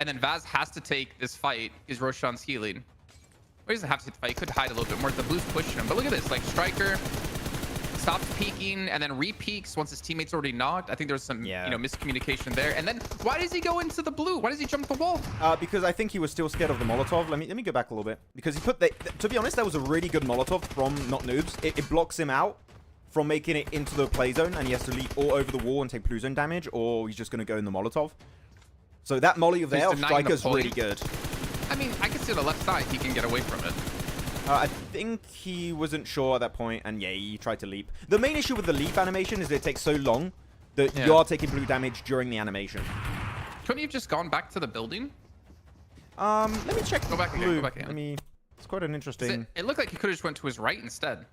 And then Vaz has to take this fight because Roshan's healing. Well, he doesn't have to take the fight. He could hide a little bit more. The blue's pushing him. But look at this. Like Striker stops peeking and then re-peeks once his teammate's already knocked. I think there's some miscommunication there. And then why does he go into the blue? Why does he jump the wall? Because I think he was still scared of the Molotov. Let me go back a little bit. Because he put to be honest, that was a really good Molotov from Not Noobs. It blocks him out from making it into the play zone, and he has to leap all over the wall and take blue zone damage, or he's just going to go in the Molotov. So that molly of there, Striker's really good. I mean, I can see on the left side he can get away from it. I think he wasn't sure at that point, and yeah, he tried to leap. The main issue with the leap animation is that it takes so long that you are taking blue damage during the animation. Couldn't you have just gone back to the building? Let me check. Go back again. Go back again. I mean, it's quite an interesting. It looked like he could have just went to his right instead,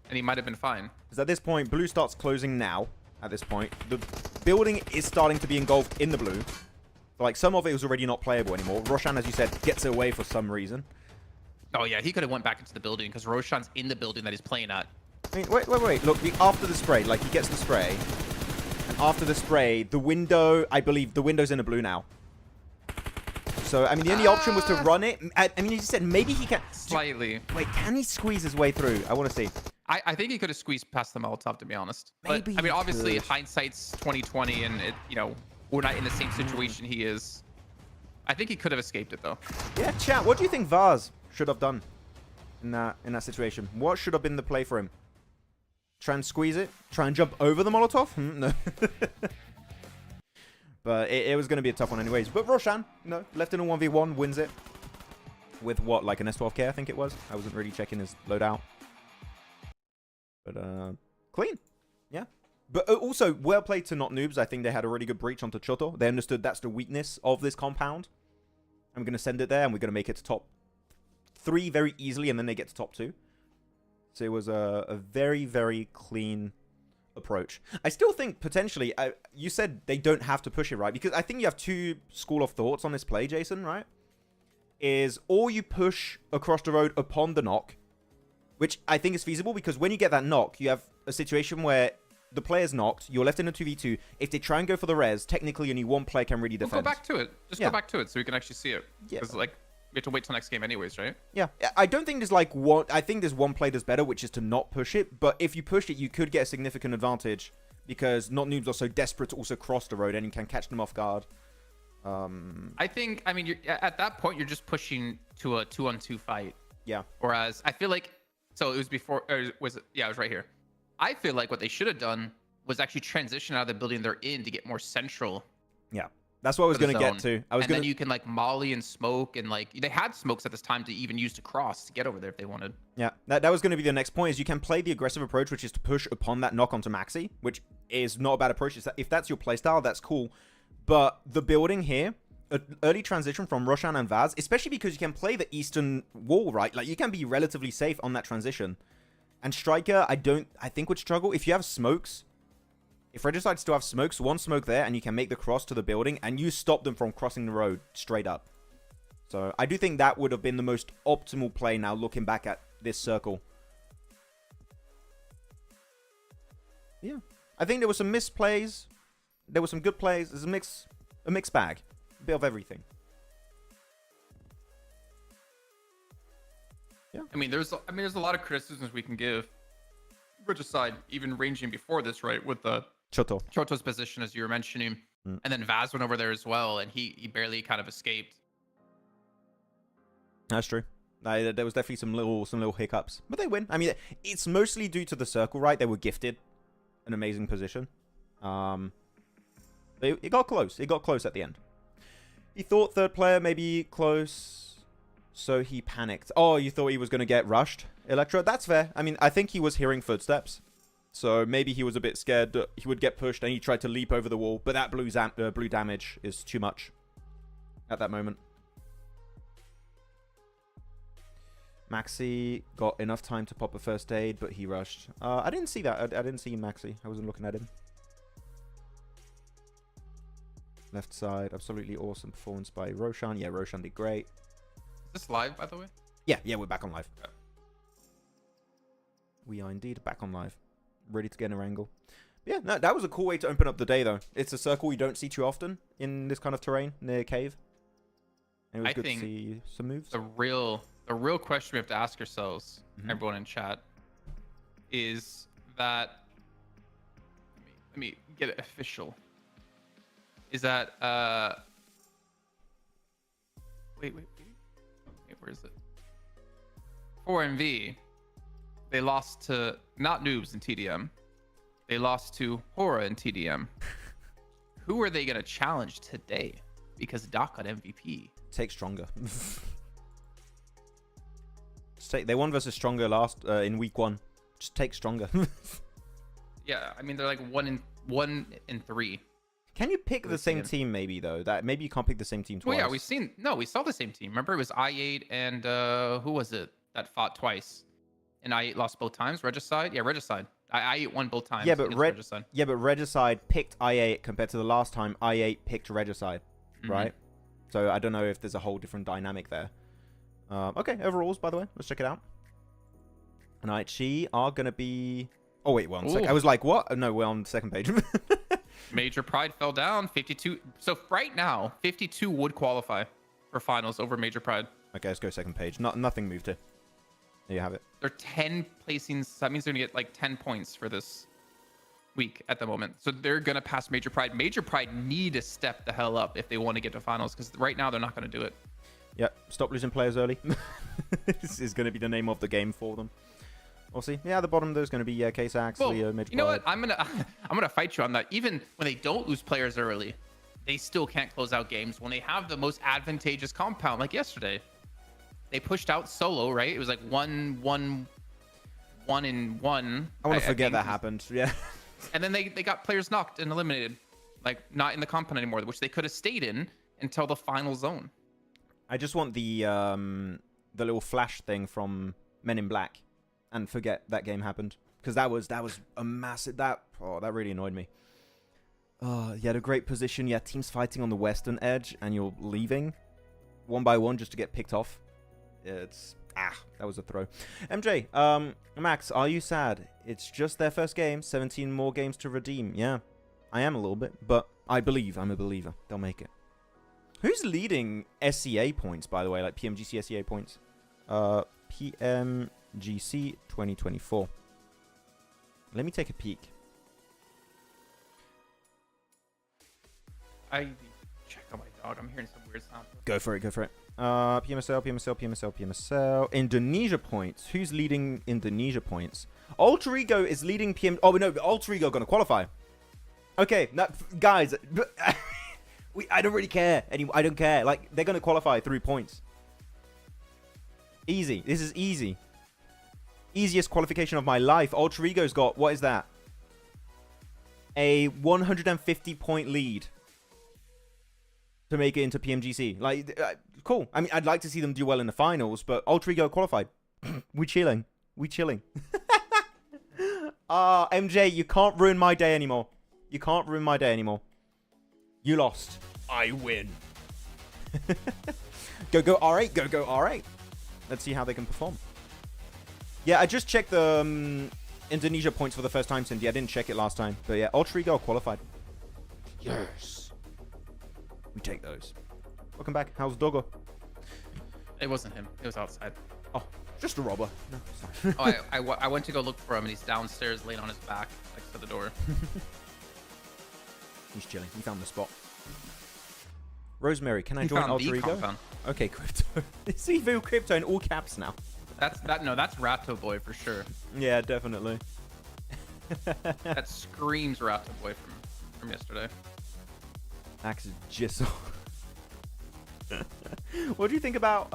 and he might have been fine. Because at this point, blue starts closing now. At this point, the building is starting to be engulfed in the blue. Like, some of it was already not playable anymore. Roshan, as you said, gets away for some reason. Oh, yeah, he could have went back into the building because Roshan's in the building that he's playing at. I mean, wait. Look, after the spray, like, he gets the spray. And after the spray, the window, I believe, the window's in the blue now. So, I mean, the only option was to run it. I mean, you said maybe he can... Slightly. Wait, can he squeeze his way through? I want to see. I think he could have squeezed past the Molotov, to be honest. Maybe but, I mean, obviously, hindsight's 2020, and, we're not in the same situation he is. I think he could have escaped it, though. Yeah, chat, what do you think Vaz should have done in that situation? What should have been the play for him? Try and squeeze it? Try and jump over the Molotov? No. But it was going to be a tough one anyways. But Roshan, left in a 1v1, wins it. With what, like an S12K, I think it was. I wasn't really checking his loadout. But, clean. Yeah. But also, well played to not noobs. I think they had a really good breach onto Choto. They understood that's the weakness of this compound. I'm going to send it there, and we're going to make it to top 3 very easily, and then they get to top 2. So it was a very, very clean approach. I still think, potentially, you said they don't have to push it, right? Because I think you have 2 school of thoughts on this play, Jason, right? Is, or you push across the road upon the knock, which I think is feasible, because when you get that knock, you have a situation where the player's knocked, you're left in a 2v2. If they try and go for the res, technically only one player can really defend. We'll go back to it. Just go back to it so we can actually see it. Yeah. Because, like, we have to wait till next game anyways, right? Yeah. I don't think there's, like, one... I think there's one play that's better, which is to not push it. But if you push it, you could get a significant advantage, because not noobs are so desperate to also cross the road, and you can catch them off guard. I think, I mean, at that point, you're just pushing to a 2-on-2 fight. Yeah. Whereas, I feel like... So, it was before... Or was it? Yeah, it was right here. I feel like what they should have done was actually transition out of the building they're in to get more central. Yeah, that's what I was going to get to. Then you can like molly and smoke, and like they had smokes at this time to even use to cross to get over there if they wanted. Yeah, that was going to be the next point, is you can play the aggressive approach, which is to push upon that knock onto Maxi, which is not a bad approach. If that's your playstyle, that's cool. But the building here, an early transition from Roshan and Vaz, especially because you can play the eastern wall, right? Like you can be relatively safe on that transition. And Striker, I think would struggle. If you have smokes, if Regicide still have smokes, one smoke there, and you can make the cross to the building, and you stop them from crossing the road straight up. So I do think that would have been the most optimal play now, looking back at this circle. Yeah. I think there were some missed plays. There were some good plays. There's a mixed bag. A bit of everything. Yeah. I mean, there's a lot of criticisms we can give Regicide, even ranging before this, right? With the Choto's position, as you were mentioning. And then Vaz went over there as well, and he barely kind of escaped. That's true. There was definitely some little hiccups, but they win. I mean, it's mostly due to the circle, right? They were gifted an amazing position. It got close. It got close at the end. He thought third player maybe close, so he panicked. Oh, you thought he was going to get rushed, Electro? That's fair. I mean, I think he was hearing footsteps, so maybe he was a bit scared that he would get pushed, and he tried to leap over the wall, but that blue damage is too much at that moment. Maxi got enough time to pop a first aid, but he rushed. I didn't see that. I didn't see Maxi. I wasn't looking at him. Left side, absolutely awesome performance by Roshan. Yeah, Roshan did great. Is this live, by the way? Yeah, we're back on live. Yeah. We are indeed back on live. Ready to get an Erangel. Yeah, no, that was a cool way to open up the day, though. It's a circle you don't see too often in this kind of terrain near a cave. And it was good to see some moves. The real question we have to ask ourselves, everyone in chat, is that... Let me get it official. Is that... Wait, where is it? 4MV, they lost to not noobs in TDM. They lost to Hora in TDM. Who are they going to challenge today? Because Doc got MVP. Take Stronger. They won versus Stronger last in week 1. Just take Stronger. Yeah, I mean, they're like 1 in 3. Can you pick the same team maybe, though? That maybe you can't pick the same team twice. Well, yeah, we saw the same team. Remember, it was I8 and who was it that fought twice? And I8 lost both times. Regicide? Yeah, Regicide. I8 won both times. Yeah, but Regicide picked I8 compared to the last time I8 picked Regicide, right? So I don't know if there's a whole different dynamic there. Okay, overalls, by the way. Let's check it out. And IHG are going to be... Oh, wait, one second. I was like, what? No, we're on the second page. Major Pride fell down. 52. So right now, 52 would qualify for finals over Major Pride. Okay, let's go second page. Nothing moved here. There you have it. They're 10 placings. That means they're going to get like 10 points for this week at the moment. So they're going to pass Major Pride. Major Pride need to step the hell up if they want to get to finals, because right now they're not going to do it. Yep, stop losing players early. This is going to be the name of the game for them. We'll see. Yeah, at the bottom there's going to be K-Sax, Leo, Major Pride. You know what? I'm gonna fight you on that. Even when they don't lose players early, they still can't close out games when they have the most advantageous compound, like yesterday. They pushed out solo, right? It was like 1-1-1 in 1. I want to forget that happened. Yeah. And then they got players knocked and eliminated, like not in the compound anymore, which they could have stayed in until the final zone. I just want the little flash thing from Men in Black, and forget that game happened, because that was a massive that really annoyed me. You had a great position. Yeah, teams fighting on the western edge, and you're leaving one by one just to get picked off. It's that was a throw. MJ, Max, are you sad? It's just their first game. 17 more games to redeem. Yeah, I am a little bit, but I believe. I'm a believer. They'll make it. Who's leading SCA points, by the way? Like PMG CSA points? PMGC 2024. Let me take a peek. I check on my dog. I'm hearing some weird sound. Go for it. Go for it. PMSL. Indonesia points. Who's leading Indonesia points? Alter Ego is leading PM. Oh no, Alter Ego gonna qualify. Okay, guys. I don't really care anymore. I don't care. Like, they're gonna qualify 3 points. Easy. This is easy. Easiest qualification of my life. Alter Ego's got, what is that? A 150 point lead to make it into PMGC. Like, cool. I mean, I'd like to see them do well in the finals, but Alter Ego qualified. We chilling. MJ, you can't ruin my day anymore. You can't ruin my day anymore. You lost. I win. Go R8. Go R8. Let's see how they can perform. Yeah, I just checked the Indonesia points for the first time, Cindy. I didn't check it last time. But yeah, Alter Ego qualified. Yes. We take those. Welcome back. How's Doggo? It wasn't him. It was outside. Oh, just a robber. No, sorry. I went to go look for him, and he's downstairs laying on his back next to the door. He's chilling. He found the spot. Rosemary, can I join Alter Ego? Compound. Okay, Crypto. See View Crypto in all caps now. That's Ratto Boy for sure. Yeah, definitely. That screams Ratto Boy from yesterday. Max is jizzle. What do you think about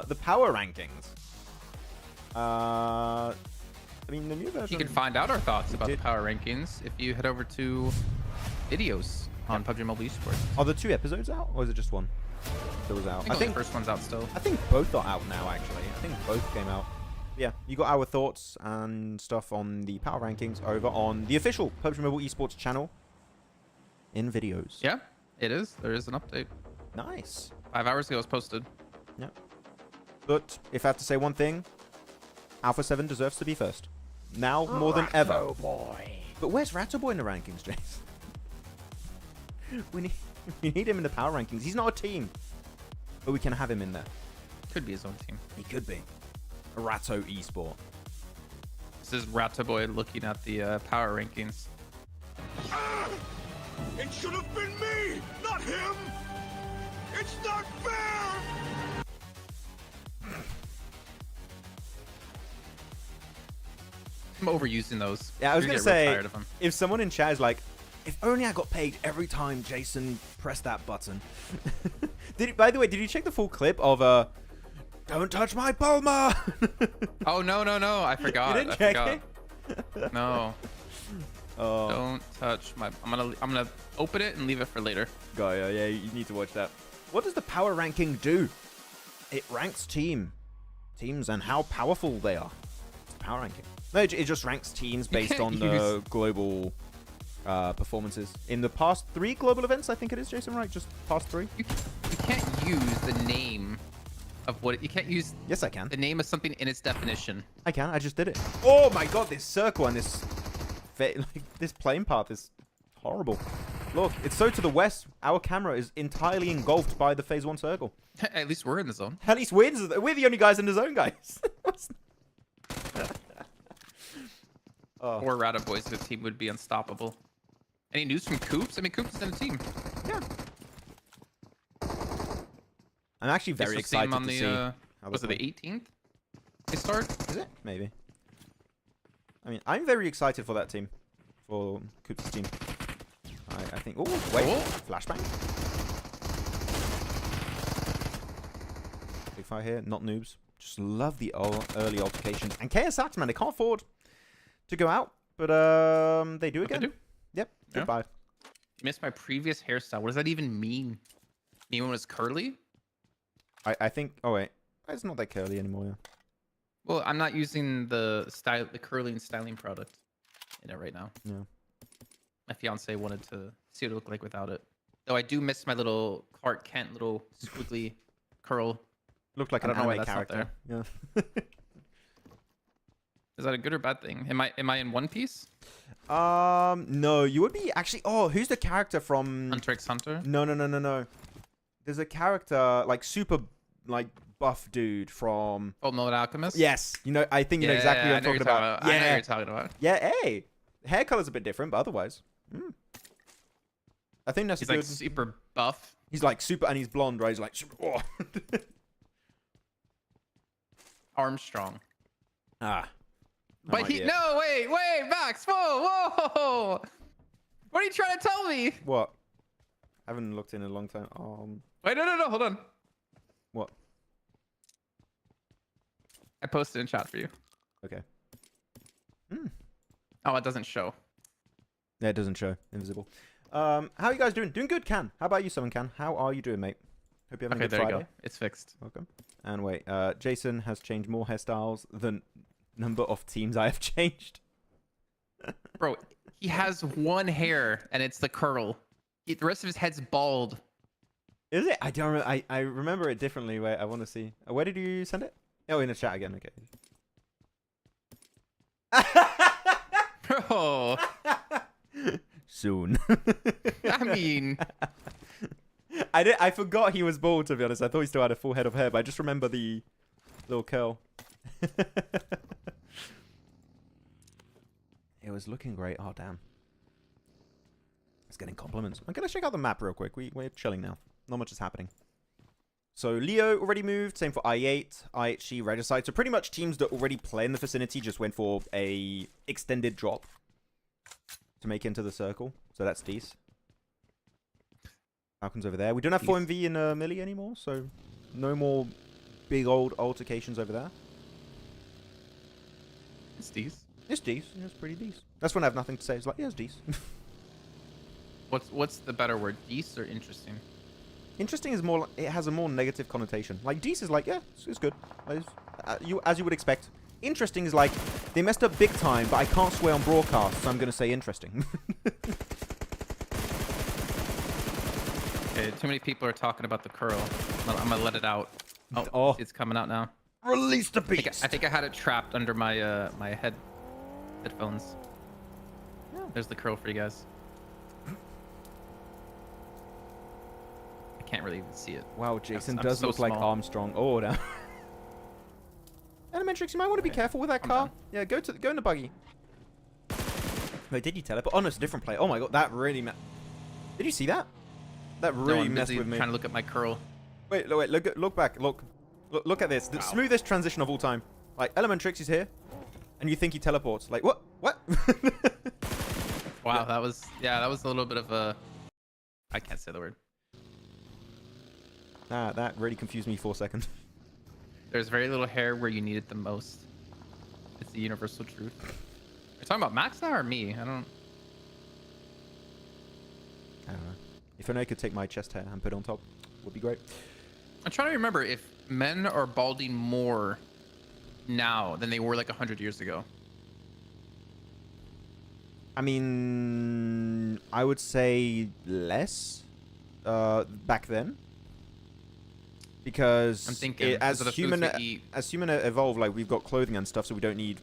the power rankings? I mean, the new version. You can find out our thoughts about the power rankings if you head over to videos on PUBG Mobile Esports. Are the 2 episodes out, or is it just one that was out? I think the first one's out still. I think both are out now, actually. I think both came out. Yeah, you got our thoughts and stuff on the power rankings over on the official PUBG Mobile Esports channel in videos. Yeah, it is. There is an update. Nice. 5 hours ago it was posted. Yeah. But if I have to say one thing, Alpha 7 deserves to be first. Now more than ever. Ratto Boy. But where's Ratto Boy in the rankings, Jace? We need him in the power rankings. He's not a team. But we can have him in there. Could be his own team. He could be. A Ratto Esport. This is Ratto Boy looking at the power rankings. It should have been me, not him! It's not fair! I'm overusing those. Yeah, I was You're going to gonna get real say, tired of them. if someone in chat is like, if only I got paid every time Jason pressed that button. By the way, did you check the full clip of, don't touch my Palmer? Oh, no. I forgot. You didn't check it? No. Don't touch my... I'm gonna open it and leave it for later. Yeah, you need to watch that. What does the power ranking do? It ranks teams and how powerful they are. It's power ranking. No, it just ranks teams based on the global performances. In the past 3 global events, I think it is, Jason, right? Just past 3? You can't use the name of what... You can't use... Yes, I can. The name of something in its definition. I can. I just did it. Oh my god, this circle and this... this plane path is horrible. Look, it's so to the west. Our camera is entirely engulfed by the phase 1 circle. At least we're in the zone. At least we're the only guys in the zone, guys. Or Ratto Boys, the team would be unstoppable. Any news from Coops? I mean, Coops is in the team. Yeah. I'm actually very excited to see. Was it the 18th? They start? Is it? Maybe. I mean, I'm very excited for that team. For Coops' team. I think... Oh, wait. Flashbang. Big fire here. Not noobs. Just love the early altercations. And KSX, man, they can't afford to go out. But they do again. They do? Yep. Yeah. Goodbye. Missed my previous hairstyle. What does that even mean? Mean when it was curly? I think. Oh wait, it's not that curly anymore. Yeah. Well, I'm not using the curly and styling product in it right now. Yeah. My fiance wanted to see what it looked like without it. Though I do miss my little Clark Kent little squiggly curl. Looked like I an don't know why anime that's not character. Yeah. Is that a good or bad thing? Am I in One Piece? No, you would be actually. Oh, who's the character from Hunter x Hunter? No. There's a character like super like buff dude from Full Metal Alchemist? Yes, you know, I think you know exactly what I'm talking about. I know what you're talking about. Yeah, hey. Hair color's a bit different, but otherwise. I think that's He's good. like super buff. He's like super and he's blonde, right? He's like super Armstrong. Ah. But no, wait, Max, whoa. What are you trying to tell me? What? I haven't looked in a long time. Wait, no, hold on. What? I posted in chat for you. Okay. Oh, it doesn't show. Yeah, it doesn't show. Invisible. How are you guys doing? Doing good, Can. How about you, Summon Can? How are you doing, mate? Hope you're having a good there Friday. you go. It's fixed. Welcome. And wait, Jason has changed more hairstyles than number of teams I have changed. Bro, he has one hair and it's the curl. The rest of his head's bald. Is it? I don't remember. I remember it differently. Wait, I want to see. Where did you send it? Oh, in the chat again. Okay. Bro. Soon. I mean, I forgot he was bald, to be honest. I thought he still had a full head of hair, but I just remember the little curl. It was looking great. Oh, damn. It's getting compliments. I'm going to check out the map real quick. We're chilling now. Not much is happening. So, Leo already moved. Same for I8, IHG, Regicide. So, pretty much teams that already play in the vicinity just went for a extended drop to make into the circle. So, that's decent. Falcons over there. We don't have 4MV in Millie anymore, so no more big old altercations over there. it's these. It's decent. It's pretty decent. That's when I have nothing to say. It's like, yeah, it's decent. What's the better word? Decent or interesting? Interesting is more. It has a more negative connotation. Like decent is like, yeah, it's good. As you would expect. Interesting is like they messed up big time, but I can't swear on broadcast, so I'm gonna say interesting. Okay, too many people are talking about the curl. I'm gonna let it out. Oh. It's coming out now. Release the beast. I think I had it trapped under my my headphones. Yeah. There's the curl for you guys. I can't really even see it. Wow, Jason I'm does so look like small. Armstrong. Oh, no. Elementrix, you might want to be careful with that car. done. Yeah, go in the buggy. Wait, did you teleport? Oh no, it's a different play. Oh my god, that really Did you see that? That really I'm messed busy with me. trying to look at my curl. Wait, look back. Look at this. The smoothest transition of all time. Like, Elementrix is here, and you think he teleports. Like, what? What? Wow, that was a little bit of a. I can't say the word. That really confused me for a second. There's very little hair where you need it the most. It's the universal truth. You're talking about Max now or me? I don't know. If only I could take my chest hair and put it on top, would be great. I'm trying to remember if men are balding more now than they were like 100 years ago. I mean, I would say less back then. Because I'm thinking as human evolve, like we've got clothing and stuff, so we don't need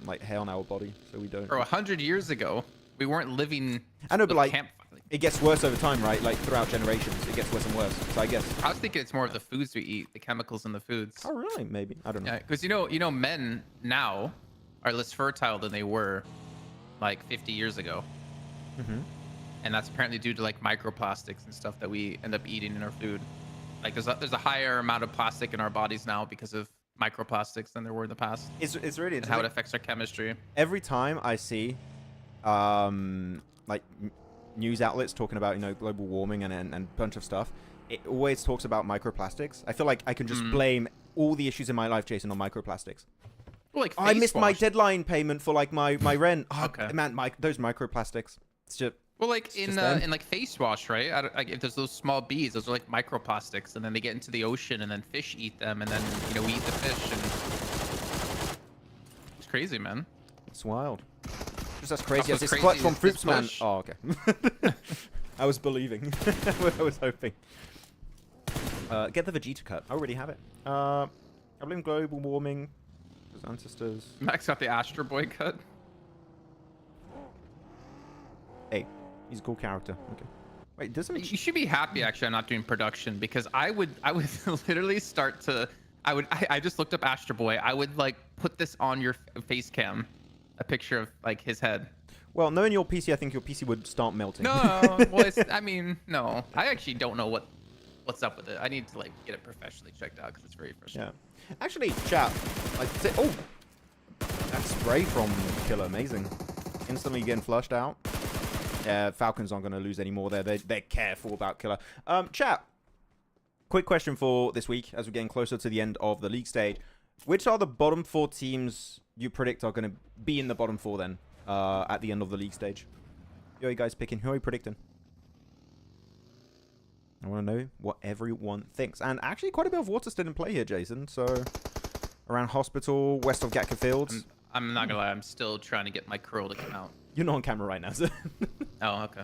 like hair on our body, so we don't. Bro, 100 years ago, we weren't living. I know, but like camp. it gets worse over time, right? Like throughout generations, it gets worse and worse. So I guess. I was thinking it's more of the foods we eat, the chemicals in the foods. Oh really? Maybe I don't know. Yeah, because you know, men now are less fertile than they were like 50 years ago. Mm-hmm. And that's apparently due to like microplastics and stuff that we end up eating in our food. Like there's a higher amount of plastic in our bodies now because of microplastics than there were in the past. It's really and how it affects our chemistry. Every time I see like news outlets talking about global warming and a bunch of stuff, it always talks about microplastics. I feel like I can just blame all the issues in my life, Jason, on microplastics. Well, like I face missed my wash. deadline payment for like my rent. Oh, Okay. man, those microplastics. It's just Well, like in just them. in like face wash, right? Like if there's those small beads, those are like microplastics, and then they get into the ocean, and then fish eat them, and then we eat the fish, and it's crazy, man. it's wild. Just as crazy Also as this crazy clutch from is this Fruitsman. bush. Oh, okay. I was believing. I was hoping. Get the Vegeta cut. I already have it. I blame global warming. His ancestors. Max got the Astro Boy cut. Hey, he's a cool character. Okay. Wait, doesn't You should be happy actually. I'm not doing production because I would literally start to. I just looked up Astro Boy. I would like put this on your face cam, a picture of like his head. Well, knowing your PC, I think your PC would start melting. No, well, I mean, no. I actually don't know what's up with it. I need to like get it professionally checked out because it's very frustrating. Yeah. Actually, chat. Oh, that spray from Killer, amazing. Instantly getting flushed out. Yeah, Falcons aren't going to lose anymore. They're careful about Killer. Chat. Quick question for this week as we're getting closer to the end of the league stage. Which are the bottom 4 teams you predict are going to be in the bottom 4 then at the end of the league stage? Who are you guys picking? Who are you predicting? I want to know what everyone thinks. And actually, quite a bit of water still in play here, Jason. So, around Hospital, west of Gatka Fields. I'm not gonna lie. I'm still trying to get my curl to come out. You're not on camera right now, so. Oh, okay.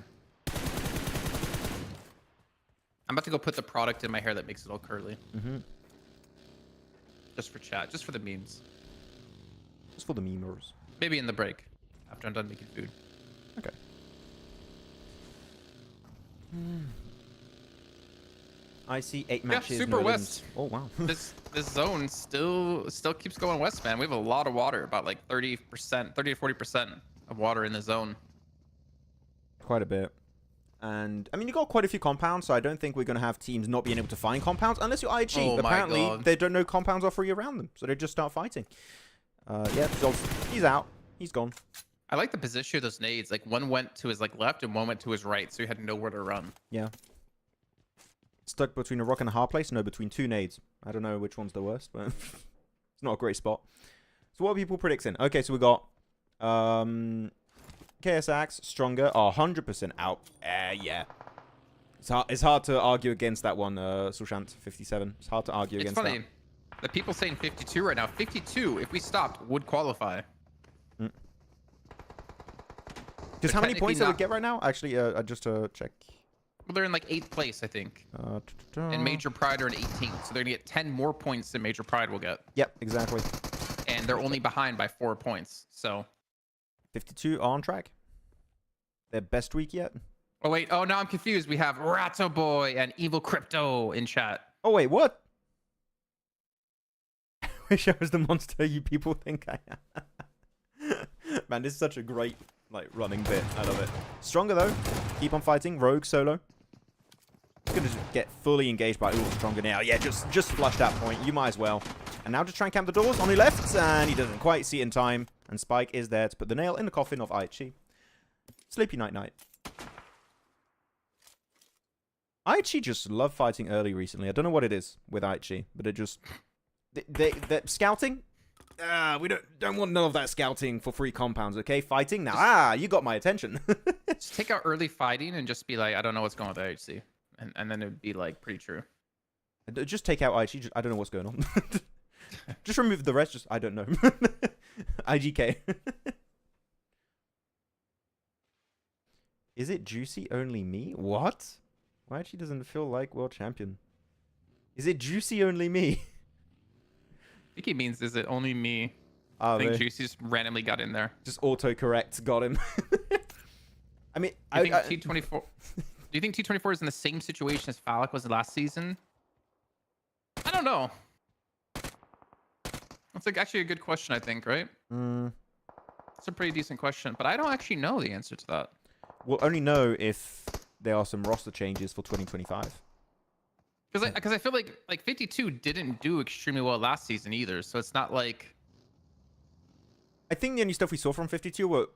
I'm about to go put the product in my hair that makes it all curly. Mm-hmm. Just for chat, just for the memes. Just for the memers. Maybe in the break after I'm done making food. Okay. I see 8 matches. Super no west. wins. Oh wow. this zone still keeps going west, man. We have a lot of water, about like 30%, 30 to 40% of water in the zone. Quite a bit. And I mean, you got quite a few compounds, so I don't think we're going to have teams not being able to find compounds unless you're IG. Oh my Apparently, God. they don't know compounds are free around them, so they just start fighting. Yeah, Zolz, he's out. He's gone. I like the position of those nades. Like one went to his like left and one went to his right, so he had nowhere to run. Yeah. Stuck between a rock and a hard place? No, between 2 nades. I don't know which one's the worst, but it's not a great spot. So what are people predicting? Okay, so we got KSX, Stronger, 100% out. Yeah. It's hard to argue against that one, Sushant, 57. It's hard to argue It's against funny. The people saying 52 right now. 52, if we stopped, would qualify. that. Because how many technically points they would not- get right now? Actually, just to check. Well, they're in like 8th place, I think. And And Major Pride are in 18th, so they're gonna get 10 more points than Major Pride will get. Yep, exactly. And they're only behind by 4 points. So. 52 are on track. Their best week yet? Oh wait. Oh, now I'm confused. We have Ratto Boy and Evil Crypto in chat. Oh, wait, what? I wish I was the monster you people think I am. Man, this is such a great running bit. I love it. Stronger, though. Keep on fighting. Rogue solo. He's going to just get fully engaged by... Ooh, Stronger now. Yeah, just flush that point. You might as well. And now just try and camp the doors on the left. And he doesn't quite see it in time. And Spike is there to put the nail in the coffin of Aichi. Sleepy night-night. Aichi just love fighting early recently. I don't know what it is with Aichi, but it just... They're scouting? We don't want none of that scouting for free compounds, okay? Fighting now. You got my attention. Just take out early fighting and just be like, I don't know what's going on with HC. And then it would be like pretty true. Just take out Aichi. I don't know what's going on. Just remove the rest. I don't know. IGK. Is it juicy only me? What? Why actually doesn't feel like world champion? Is it juicy only me? I think he means, is it only me? Oh, I think really? Juicy just randomly got in there. Just autocorrect got him. I mean, Do you think T24? Do you think T24 is in the same situation as Falcon was last season? I don't know. That's like actually a good question, I think, right? It's a pretty decent question, but I don't actually know the answer to that. We'll only know if there are some roster changes for 2025. Because I feel like 52 didn't do extremely well last season either, so it's not like. I think the only stuff we saw from 52 were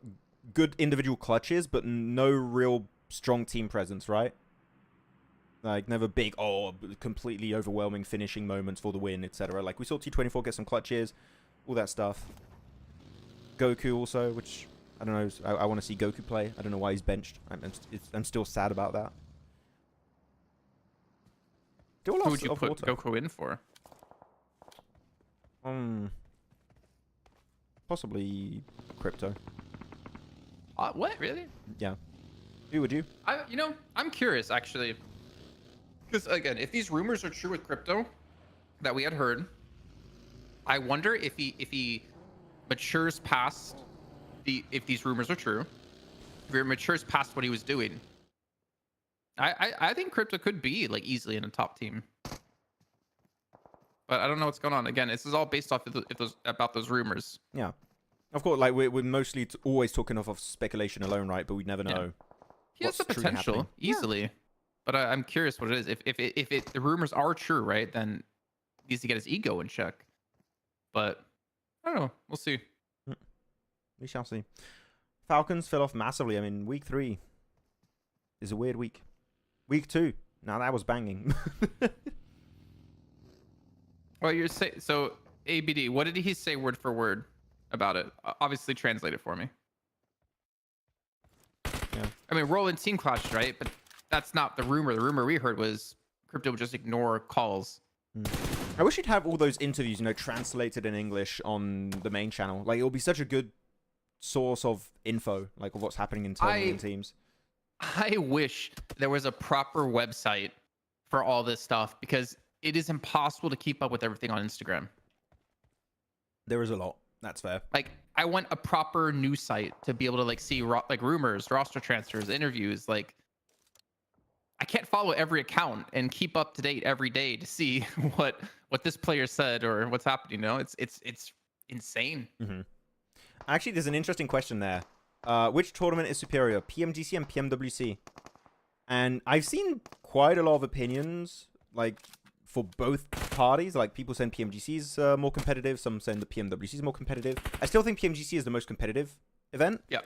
good individual clutches, but no real strong team presence, right? Like, never big, completely overwhelming finishing moments for the win, etc. Like, we saw T24 get some clutches. all that stuff. Goku also, which I don't know. I want to see Goku play. I don't know why he's benched. I'm still sad about that. Who would you put Goku in for? Possibly Crypto. What, really? Yeah. Who would you? I'm curious actually, because again, if these rumors are true with Crypto that we had heard, I wonder if he matures past if these rumors are true, if he matures past what he was doing. I think Crypto could be like easily in a top team, but I don't know what's going on. Again, this is all based off of about those rumors. Yeah, of course. Like we're mostly always talking off of speculation alone, right? But we never know. Yeah. He has the potential easily, but I'm curious what it is. If the rumors are true, right, then he needs to get his ego in check. But I don't know. We'll see. We shall see. Falcons fell off massively. I mean, week 3 is a weird week. Week 2. Now that was banging. Well, you're saying so. ABD. What did he say word for word about it? Obviously, translate it for me. Yeah. I mean, rolling team clash, right? But that's not the rumor. The rumor we heard was Crypto would just ignore calls. I wish you'd have all those interviews, translated in English on the main channel. Like, it'll be such a good source of info, like, of what's happening internally in teams. I wish there was a proper website for all this stuff, because it is impossible to keep up with everything on Instagram. There is a lot. That's fair. Like, I want a proper news site to be able to, like, see, like, rumors, roster transfers, interviews. Like, I can't follow every account and keep up to date every day to see what this player said or what's happening. It's insane. Actually, there's an interesting question there. Which tournament is superior, PMGC and PMWC? And I've seen quite a lot of opinions, like, for both parties. Like, people saying PMGC is more competitive, some saying the PMWC is more competitive. I still think PMGC is the most competitive event. Yeah,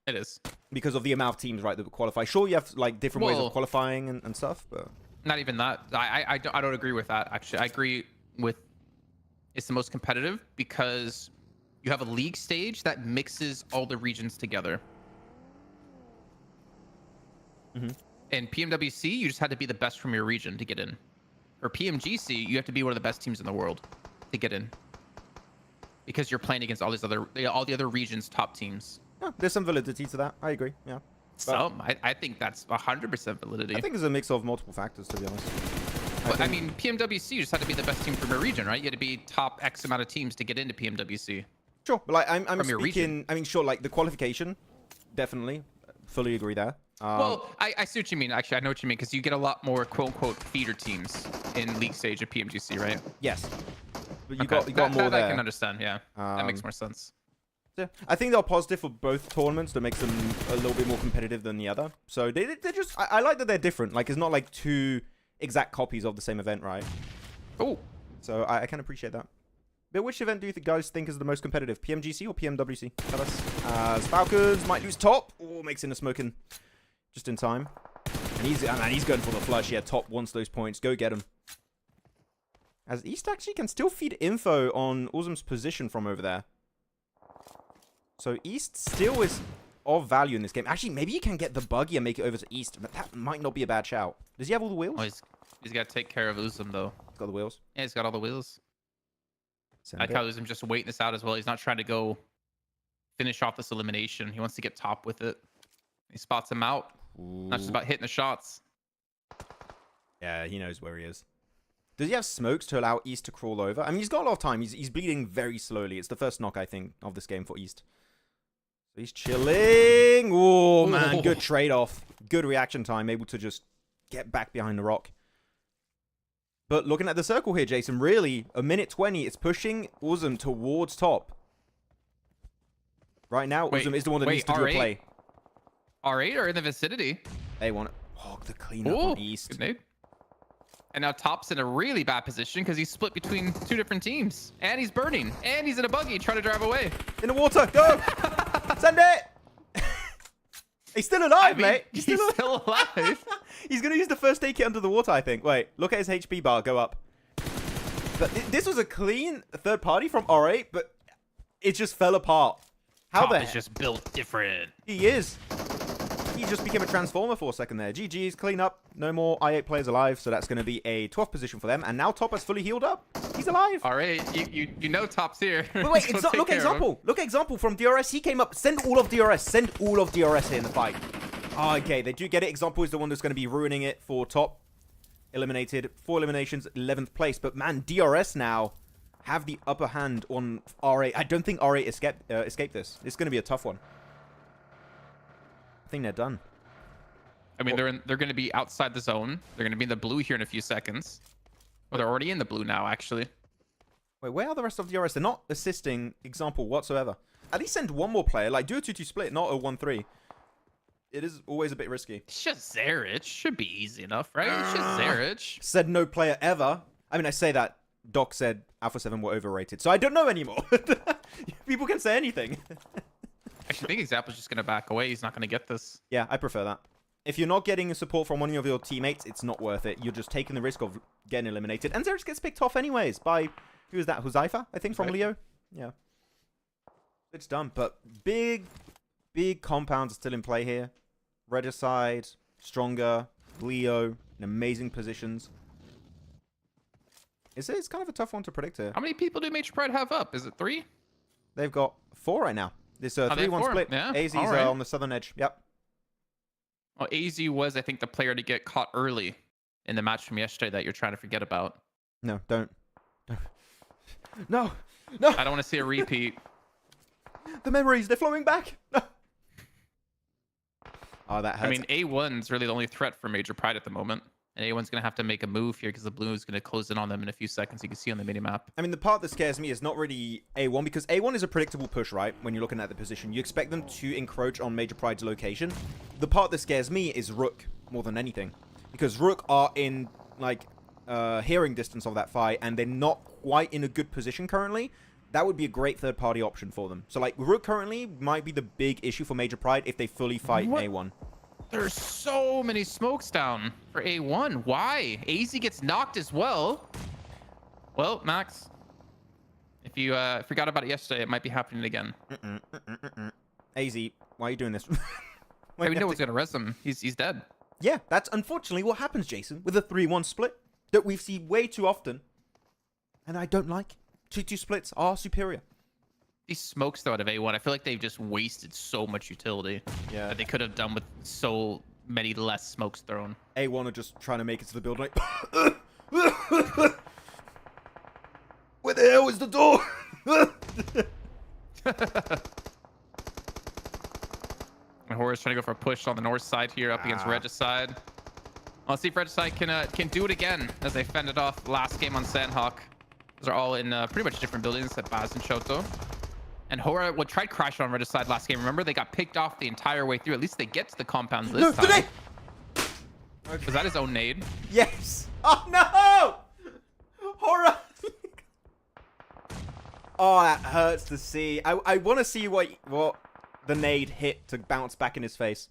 it is. Because of the amount of teams, right, that qualify. Sure, you have, like, different ways of qualifying and stuff, but... Not even that. I don't agree with that, actually. I agree with it's the most competitive because you have a league stage that mixes all the regions together. In PMWC, you just had to be the best from your region to get in. For PMGC, you have to be one of the best teams in the world to get in, because you're playing against all the other regions' top teams. Yeah, there's some validity to that. I agree. Yeah. So I think that's 100% validity. I think it's a mix of multiple factors, to be honest. I mean, PMWC, you just had to be the best team from your region, right? You had to be top X amount of teams to get into PMWC. Sure, but like I'm speaking. I mean, sure, like the qualification, definitely, fully agree there. Well, I see what you mean. Actually, I know what you mean, because you get a lot more quote-unquote feeder teams in league stage of PMGC, right? Yes, but you got more there. I can understand. Yeah, that makes more sense. Yeah, I think they're positive for both tournaments. That makes them a little bit more competitive than the other. So they're just. I like that they're different. Like, it's not like two exact copies of the same event, right? Oh, so I can appreciate that. But which event do you guys think is the most competitive, PMGC or PMWC? Tell us. Falcons might lose top. Oh, makes in a smoking just in time. And he's going for the flush. Yeah, top wants those points. Go get him. As East actually can still feed info on Uzum's position from over there. So East still is of value in this game. Actually, maybe you can get the buggy and make it over to East. But that might not be a bad shout. Does he have all the wheels? Oh, he's got to take care of Uzum, though. He's got the wheels? Yeah, he's got all the wheels. I like how Uzum just waiting this out as well. He's not trying to go finish off this elimination. He wants to get top with it. He spots him out. Ooh. Not just about hitting the shots. Yeah, he knows where he is. Does he have smokes to allow East to crawl over? I mean, he's got a lot of time. He's bleeding very slowly. It's the first knock, I think, of this game for East. So he's chilling. Oh, man. Good trade-off. Good reaction time. Able to just get back behind the rock. But looking at the circle here, Jason, really, a minute 20, it's pushing Uzum towards top. Right now, Uzum is the one that needs to do a play. R8 are in the vicinity. They want it. Oh, the cleanup on East. Good nade. And now Top's in a really bad position because he's split between two different teams. And he's burning. And he's in a buggy trying to drive away. In the water. Go! Send it! He's still alive, mate. He's still alive. He's going to use the first aid kit under the water, I think. Wait, look at his HP bar go up. But this was a clean third party from R8, but it just fell apart. How Top the is just built different. He is. He just became a transformer for a second there. GG's, clean up. No more I8 players alive, so that's going to be a 12th position for them. And now Top has fully healed up. He's alive. All right, you know Top's here. But wait, Go take look care of him. example. Look example from DRS. He came up. Send all of DRS. Send all of DRS here in the fight. Oh, okay, they do get it. Example is the one that's going to be ruining it for Top. Eliminated. 4 eliminations, 11th place. But man, DRS now have the upper hand on R8. I don't think R8 escape this. It's going to be a tough one. I think they're done. I mean, they're going to be outside the zone. They're going to be in the blue here in a few seconds. Well, they're already in the blue now, actually. Wait, where are the rest of DRS? They're not assisting example whatsoever. At least send one more player. Like, do a 2-2 split, not a 1-3. It is always a bit risky. It's just Zarich. Should be easy enough, right? It's just Zarich. Said no player ever. I mean, I say that. Doc said Alpha 7 were overrated. So I don't know anymore. People can say anything. Actually, I think Example's just going to back away. He's not going to get this. Yeah, I prefer that. If you're not getting support from one of your teammates, it's not worth it. You're just taking the risk of getting eliminated. And Zarich gets picked off anyways by, who is that? Huzaifa, I think, from Right. Leo. Yeah. It's done. But big compounds are still in play here. Regicide, Stronger, Leo, in amazing positions. It's kind of a tough one to predict here. How many people do Major Pride have up? Is it 3? They've got 4 right now. This they have 3-1 4? split. Yeah, AZ's all right. on the southern edge. Yep. Well, AZ was, I think, the player to get caught early in the match from yesterday that you're trying to forget about. No, don't. No. I don't want to see a repeat. The memories, they're flowing back. No. Oh, that hurts. I mean, A1's really the only threat for Major Pride at the moment. And A1's going to have to make a move here because the blue is going to close in on them in a few seconds. You can see on the minimap. I mean, the part that scares me is not really A1, because A1 is a predictable push, right? When you're looking at the position. You expect them to encroach on Major Pride's location. The part that scares me is RUKH more than anything. Because RUKH are in, like, hearing distance of that fight, and they're not quite in a good position currently. That would be a great third-party option for them. So, like, RUKH currently might be the big issue for Major Pride if they fully fight A1. There's so many smokes down for A1. Why? AZ gets knocked as well. Well, Max, if you forgot about it yesterday, it might be happening again. AZ, why are you doing this? We know what's going to res him. He's dead. Yeah, that's unfortunately what happens, Jason, with a 3-1 split that we see way too often. And I don't like. 2-2 splits are superior. These smokes, though, out of A1, I feel like they've just wasted so much utility that they could have done with so many less smokes thrown. A1 are just trying to make it to the building. Where the hell is the door? And Horror's trying to go for a push on the north side here up against Regicide. Let's see if Regicide can do it again as they fended off last game on Sanhok. Those are all in pretty much different buildings at Baz and Shoto. And Horror tried crashing on Regicide last game. Remember, they got picked off the entire way through. At least they get to the compounds this time. Today! Was that his own nade? Yes. Oh, no! Horror! Oh, that hurts to see. I want to see what the nade hit to bounce back in his face.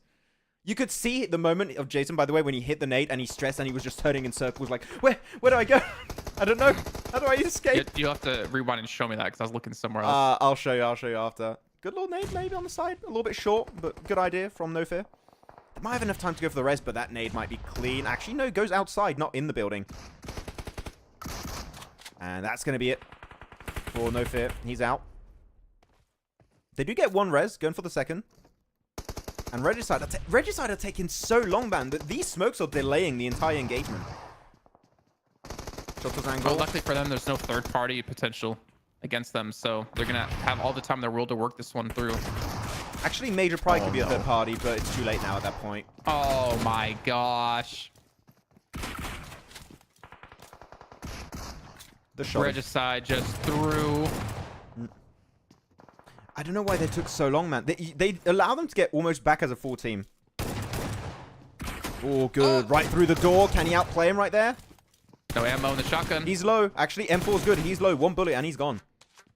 You could see the moment of Jason, by the way, when he hit the nade and he stressed and he was just turning in circles like, where do I go? I don't know. How do I escape? You'll have to rewind and show me that because I was looking somewhere else. I'll show you after. Good little nade maybe on the side. A little bit short, but good idea from No Fear. They might have enough time to go for the res, but that nade might be clean. Actually, no, goes outside, not in the building. And that's going to be it for No Fear. He's out. They do get one res, going for the second. And Regicide are taking so long, man, that these smokes are delaying the entire engagement. Shoto's angle. Well, luckily for them, there's no third-party potential against them, so they're going to have all the time in their world to work this one through. Actually, Major Pride could be a third party, but it's too late now at that point. Oh my gosh. The shot. Regicide just threw. I don't know why they took so long, man. They allow them to get almost back as a full team. Oh, good. Right through the door. Can he outplay him right there? No ammo in the shotgun. He's low. Actually, M4's good. He's low. One bullet and he's gone.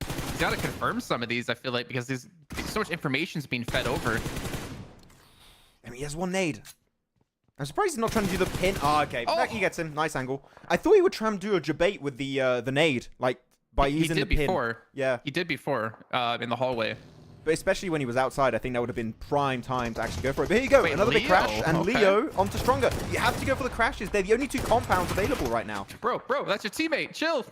He's got to confirm some of these, I feel like, because there's so much information's being fed over. I mean, he has one nade. I'm surprised he's not trying to do the pin. Ah, okay. Oh. He gets him. Nice angle. I thought he would try and do a debate with the nade. Like, by He using did the pin. before. Yeah. He did before in the hallway. But especially when he was outside, I think that would have been prime time to actually go for it. But here you go, Wait, another big Leo? crash, and Okay. Leo onto Stronger. You have to go for the crashes. They're the only 2 compounds available right now. Bro, that's your teammate. Chill.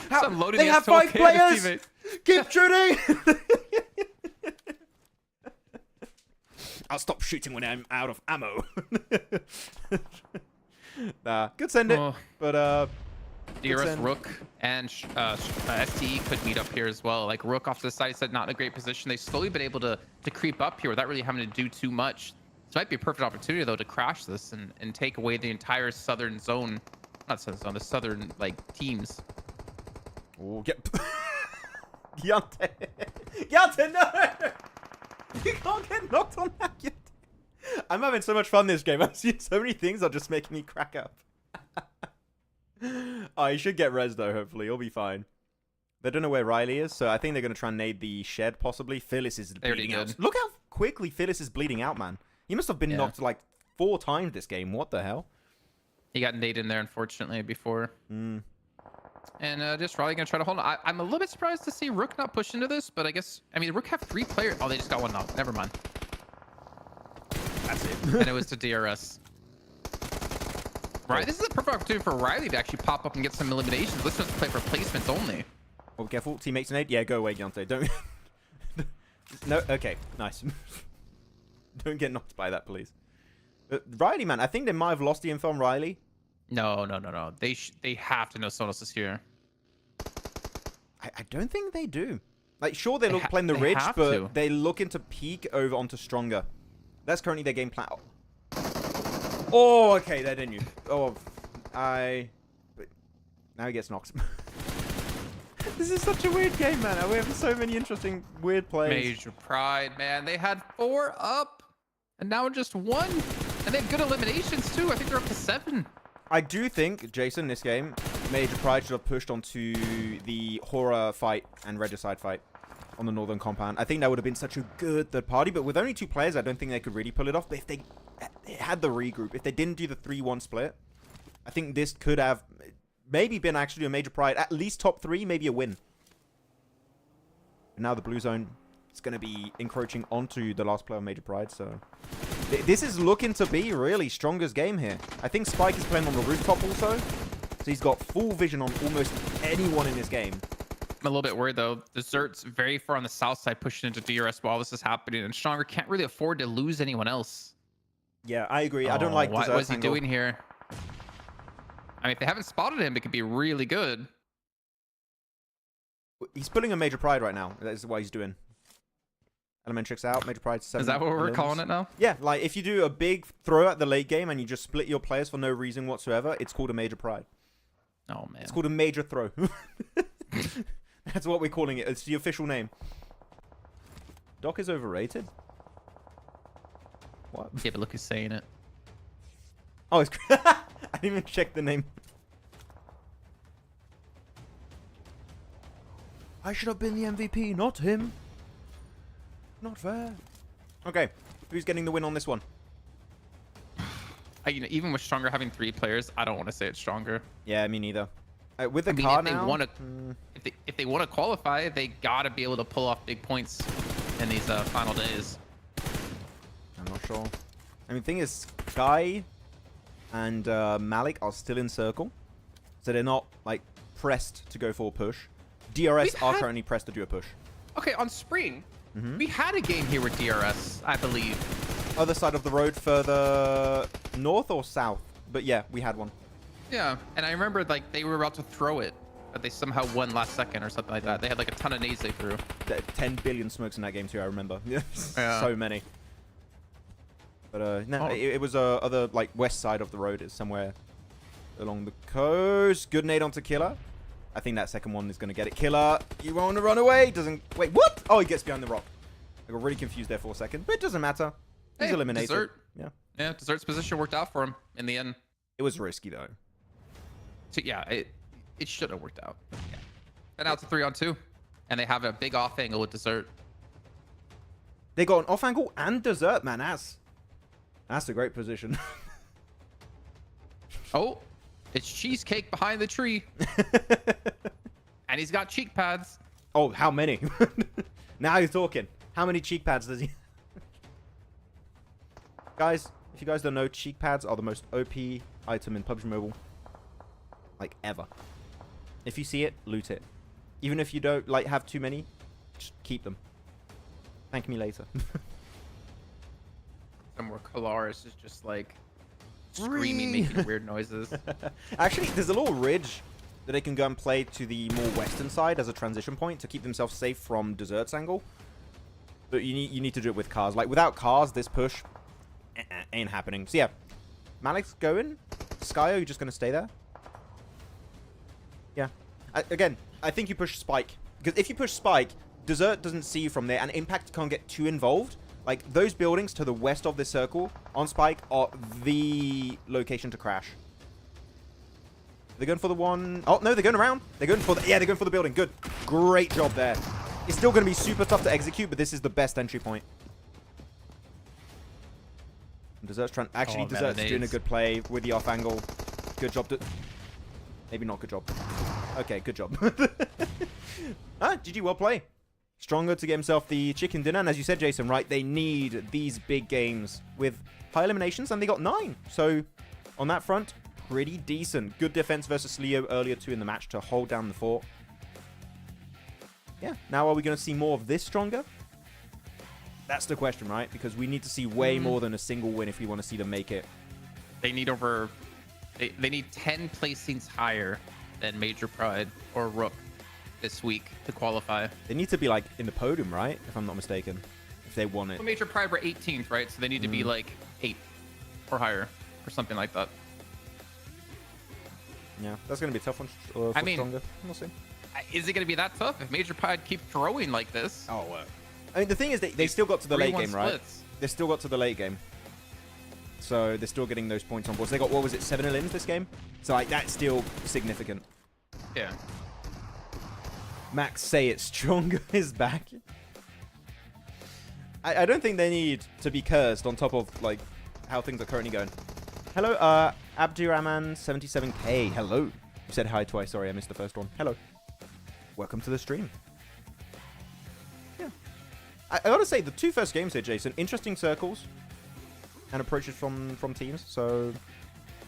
How? Stop loading They the have SOK 5 at his players! teammate. Keep shooting! I'll stop shooting when I'm out of ammo. Nah, good send it. Oh. But, DRS, send. RUKH, and STE could meet up here as well. Like, RUKH off to the side said not in a great position. They've slowly been able to creep up here without really having to do too much. This might be a perfect opportunity, though, to crash this and take away the entire southern zone. Not southern zone, the southern, like, teams. oh, get... Yante. Yante, no! You can't get knocked on that yet. I'm having so much fun this game. I'm seeing so many things that are just making me crack up. Oh, he should get res though, hopefully. He'll be fine. They don't know where Riley is, so I think they're going to try and nade the shed, possibly. Phyllis is bleeding out. Look how quickly Phyllis is bleeding out, man. He must have been knocked like 4 times this game. What the hell? He got naded in there, unfortunately, before. And just Riley going to try to hold on. I'm a little bit surprised to see RUKH not push into this, but I guess... I mean, RUKH have 3 players. Oh, they just got 1 knock. Never mind. That's it. And it was to DRS. Right, this is a perfect opportunity for Riley to actually pop up and get some eliminations. Let's just play for placements only. Oh, careful. Teammates nade. Yeah, go away, Yante. Don't... No, okay. Nice. Don't get knocked by that, please. Riley, man, I think they might have lost the info on Riley. No. They have to know someone else is here. I don't think they do. Like, sure, they look playing the they ridge, have but to. they looking to peek over onto Stronger. That's currently their game plan. Oh, okay, they didn't you. Oh, but now he gets knocked. This is such a weird game, man. We have so many interesting, weird plays. Major pride, man. They had 4 up, and now just 1. And they have good eliminations, too. I think they're up to 7. I do think, Jason, this game, Major Pride should have pushed onto the horror fight and regicide fight on the northern compound. I think that would have been such a good third party, but with only 2 players, I don't think they could really pull it off. But if they had the regroup, if they didn't do the 3-1 split, I think this could have maybe been actually a Major Pride, at least top 3, maybe a win. And now the blue zone is going to be encroaching onto the last player of Major Pride, so... This is looking to be really Stronger's game here. I think Spike is playing on the rooftop also. So he's got full vision on almost anyone in this game. I'm a little bit worried, though. Desert's very far on the south side, pushing into DRS while this is happening. And Stronger can't really afford to lose anyone else. Yeah, I agree. I don't like Desert's what is he angle. doing here? I mean, if they haven't spotted him, it could be really good. He's pulling a Major Pride right now. That is what he's doing. Elementrix out, Major Pride 7. Is that what we're millions. calling it now? Yeah, like if you do a big throw at the late game and you just split your players for no reason whatsoever, it's called a Major Pride. Oh, man. It's called a Major Throw. That's what we're calling it. It's the official name. Doc is overrated? What? Yeah, but look who's saying it. Oh, it's... I didn't even check the name. I should have been the MVP, not him. Not fair. Okay, who's getting the win on this one? You know, even with Stronger having 3 players, I don't want to say it's Stronger. Yeah, me neither. With the I mean, car if they now... want to, if they want to qualify, they gotta be able to pull off big points in these final days. I'm not sure. I mean, the thing is, Sky and Malik are still in circle, so they're not like pressed to go for a push. DRS are currently pressed to do a push. Okay, on Spring, we had a game here with DRS, I believe. Other side of the road, further north or south? But yeah, we had one. Yeah, and I remember like they were about to throw it, but they somehow won last second or something like that. They had like a ton of nades they threw. 10 billion smokes in that game too, I remember. Yeah. So many. But no, it was other like west side of the road. Is somewhere along the coast. Good nade onto Killer. I think that second one is going to get it. Killer, you want to run away? Doesn't... Wait, what? Oh, he gets behind the rock. I got really confused there for a second, but it doesn't matter. He's eliminated. Desert. Yeah. Yeah, Desert's position worked out for him in the end. It was risky, though. So, yeah, it should have worked out. Yeah. And now it's a 3-on-2, and they have a big off angle with Desert. They got an off angle and Desert, man. That's a great position. Oh, It's cheesecake behind the tree. And he's got cheek pads. Oh, how many? Now you're talking. How many cheek pads does he... Guys, if you guys don't know, cheek pads are the most OP item in PUBG Mobile. Like, ever. If you see it, loot it. Even if you don't, like, have too many, just keep them. Thank me later. Somewhere Kalaris is just, like, screaming, making weird noises. Actually, there's a little ridge that they can go and play to the more western side as a transition point to keep themselves safe from Desert's angle. But you need to do it with cars. Like, without cars, this push ain't happening. So, yeah. Malik's going. Sky, are you just going to stay there? Yeah. Again, I think you push Spike. Because if you push Spike, Desert doesn't see you from there, and Impact can't get too involved. Like, those buildings to the west of this circle on Spike are the location to crash. They're going for the one... Oh, no, they're going around. They're going for the... Yeah, they're going for the building. Good. Great job there. It's still going to be super tough to execute, but this is the best entry point. Desert's trying... Actually, Desert's doing a good play with the off angle. Good job. Maybe not good job. Okay, good job. GG, well play. Stronger to get himself the chicken dinner. And as you said, Jason, right, they need these big games with high eliminations, and they got 9. So, on that front, pretty decent. Good defense versus Leo earlier, too, in the match to hold down the fort. Yeah, now are we going to see more of this stronger? That's the question, right? Because we need to see way more than a single win if we want to see them make it. They need over... They need 10 placings higher than Major Pride or RUKH this week to qualify. They need to be, like, in the podium, right? If I'm not mistaken. If they want it. Well, Major Pride were 18th, right? So they need to be, like, 8th or higher or something like that. Yeah, that's going to be a tough one for stronger. We'll see. Is it going to be that tough if Major Pride keeps throwing like this? Oh, well. I mean, the thing is, they still got to the late game, right? They still got to the late game. So they're still getting those points on board. So they got, what was it, 7 elims this game? So, like, that's still significant. Yeah. Max say it stronger is back. I don't think they need to be cursed on top of, like, how things are currently going. Hello, Abdurrahman77K. Hello. You said hi twice. Sorry, I missed the first one. Hello. Welcome to the stream. Yeah. I gotta say, the 2 first games here, Jason, interesting circles and approaches from teams, so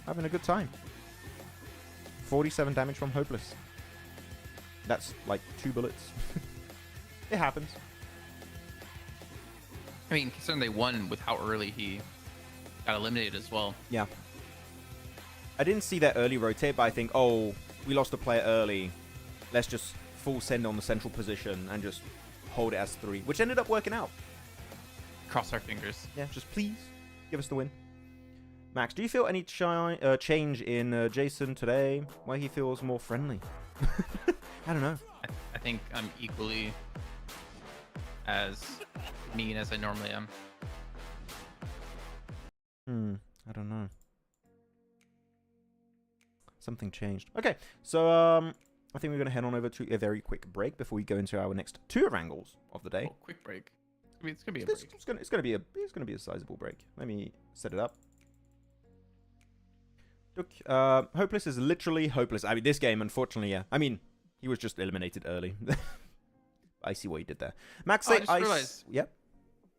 having a good time. 47 damage from Hopeless. That's like 2 bullets. It happens. I mean, considering they won with how early he got eliminated as well. Yeah. I didn't see that early rotate, but I think, oh, we lost a player early. Let's just full send on the central position and just hold it as 3, which ended up working out. Cross our fingers. Yeah, just please give us the win. Max, do you feel any change in Jason today? Why he feels more friendly? I don't know. I think I'm equally as mean as I normally am. I don't know. Something changed. Okay, so I think we're going to head on over to a very quick break before we go into our next 2 Erangels of the day. Oh, quick break. I mean, it's gonna be a break. It's gonna be a sizable break. Let me set it up. Look, Hopeless is literally hopeless. I mean, this game, unfortunately, yeah. I mean, he was just eliminated early. I see what you did there. Max, say I just realized. Yep.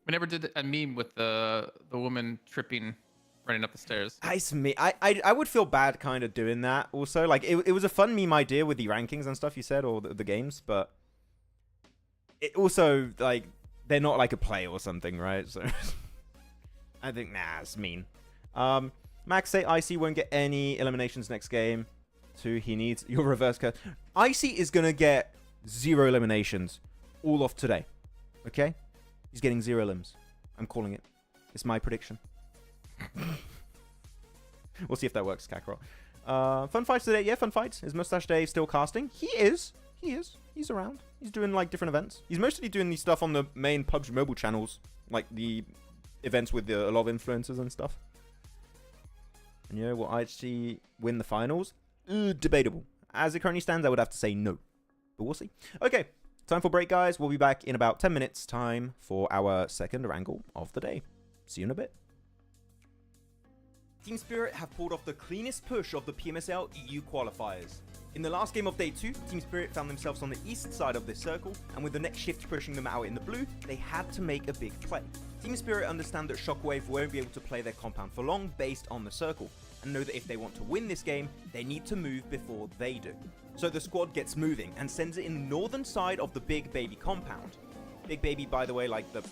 We never did a meme with the woman tripping, running up the stairs. Ice me. I would feel bad kind of doing that. Also, like it was a fun meme idea with the rankings and stuff you said, or the games, but it also like they're not like a play or something, right? So I think it's mean. Max say Icy won't get any eliminations next game. 2, he needs your reverse curse. Icy is gonna get 0 eliminations all off today. Okay? He's getting 0 limbs. I'm calling it. It's my prediction. We'll see if that works, Kakarot. Fun fights today. Yeah, fun fights. Is Mustache Dave still casting? He is. He's around. He's doing, like, different events. He's mostly doing the stuff on the main PUBG Mobile channels. Like, the events with a lot of influencers and stuff. And, you know, will IHC win the finals? Debatable. As it currently stands, I would have to say no. But we'll see. Okay, time for break, guys. We'll be back in about 10 minutes' time for our second Erangel of the day. See you in a bit. Team Spirit have pulled off the cleanest push of the PMSL EU qualifiers. In the last game of day 2, Team Spirit found themselves on the east side of this circle, and with the next shift pushing them out in the blue, they had to make a big play. Team Spirit understand that Shockwave won't be able to play their compound for long based on the circle, and know that if they want to win this game, they need to move before they do. So the squad gets moving and sends it in the northern side of the Big Baby compound. Big Baby, by the way, like the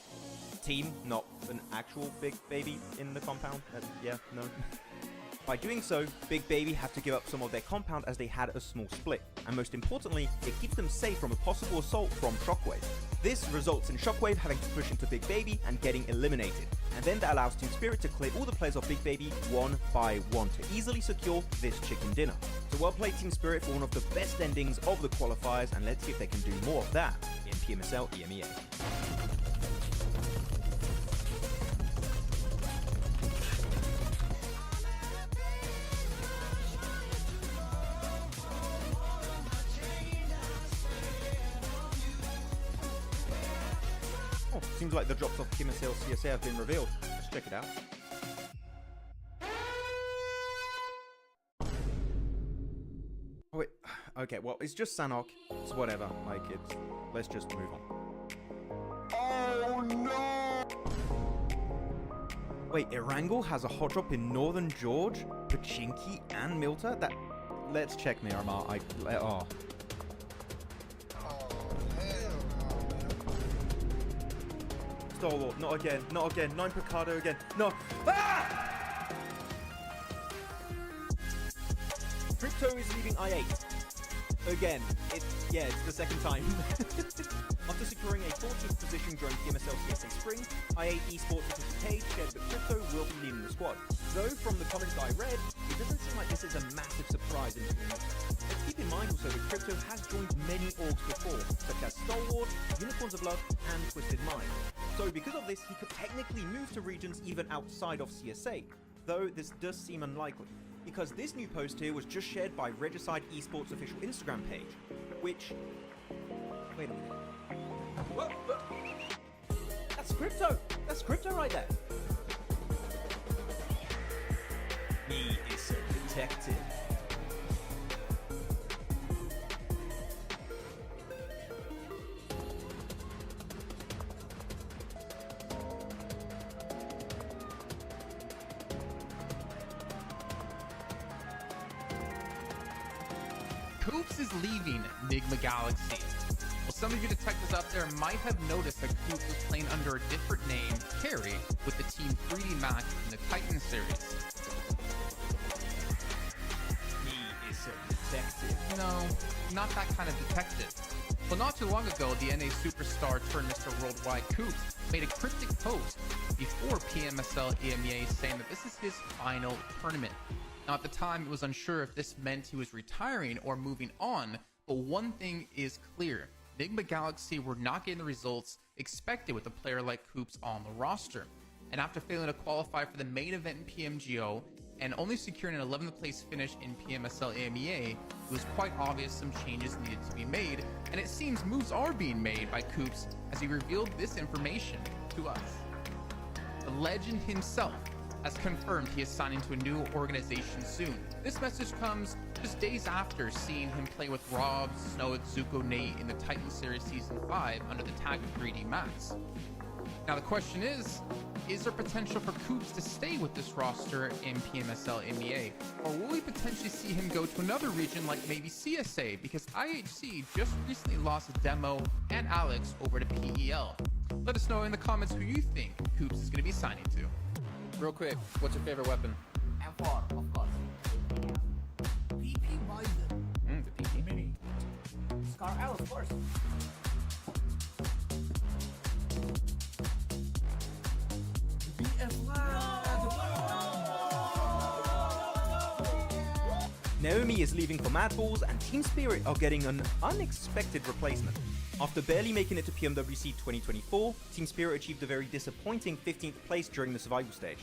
team, not an actual Big Baby in the compound. Yeah, no. By doing so, Big Baby have to give up some of their compound as they had a small split, and most importantly, it keeps them safe from a possible assault from Shockwave. This results in Shockwave having to push into Big Baby and getting eliminated, and then that allows Team Spirit to clear all the players of Big Baby one by one to easily secure this chicken dinner. So well played Team Spirit for one of the best endings of the qualifiers, and let's see if they can do more of that in PMSL EMEA. Seems like the drops off PMSL CSA have been revealed. Let's check it out. Oh, wait. Okay, well, it's just Sanhok. It's whatever. Like, it's... Let's just move on. Oh no! Wait, Erangel has a hot drop in Northern George, Pachinki, and Milta? That... Let's check Miramar. Oh. Star-Lord, not again, not again. 9 Picado again. No. Ah! Crypto is leaving I8. Again. It's the second time. After securing a 14th position during PMSL CSA Spring, I8 Esports official page shared that Crypto will be leading the squad. Though, from the comments I read, it doesn't seem like this is a massive surprise in the community. Let's keep in mind also that Crypto has joined many orgs before, such as Stalwart, Unicorns of Love, and Twisted Mind. So because of this, he could technically move to regions even outside of CSA, though this does seem unlikely, because this new post here was just shared by Regicide Esports official Instagram page, which... Wait a minute. Whoa. That's Crypto! That's Crypto right there! He is a detective. Koops is leaving Enigma Galaxy. Well, some of you detectives out there might have noticed that Koops was playing under a different name, Carry, with the team 3D Max in the Titan series. He is a detective. No, not that kind of detective. Well, not too long ago, the NA superstar turned Mr. Worldwide Koops made a cryptic post before PMSL EMEA saying that this is his final tournament. Now, at the time, it was unsure if this meant he was retiring or moving on, but one thing is clear. Enigma Galaxy were not getting the results expected with a player like Koops on the roster. And after failing to qualify for the main event in PMGO and only securing an 11th place finish in PMSL EMEA, it was quite obvious some changes needed to be made, and it seems moves are being made by Koops as he revealed this information to us. The legend himself has confirmed he is signing to a new organization soon. This message comes just days after seeing him play with Rob, Snow, Zuko, Nate in the Titan Series Season 5 under the tag of 3D Max. Now the question is there potential for Koops to stay with this roster in PMSL EMEA? Or will we potentially see him go to another region like maybe CSA? Because IHC just recently lost Demo and Alex over to PEL. Let us know in the comments who you think Koops is going to be signing to. Real quick, what's your favorite weapon? M4, of course. PP Bison. The PP Mini. Scar L, of course. BF Live. Naomi is leaving for Mad Balls, and Team Spirit are getting an unexpected replacement. After barely making it to PMWC 2024, Team Spirit achieved a very disappointing 15th place during the survival stage.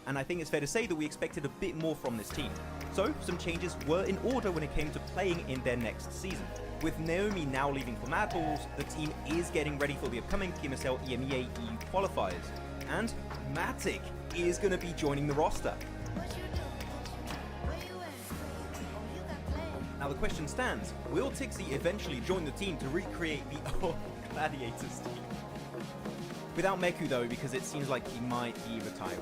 And I think it's fair to say that we expected a bit more from this team. So, some changes were in order when it came to playing in their next season. With Naomi now leaving for Mad Balls, the team is getting ready for the upcoming PMSL EMEA EU qualifiers. And Matic is going to be joining the roster. What you doing? Now the question stands, will Tixie eventually join the team to recreate the old Gladiators team? Without Meku though, because it seems like he might be retiring.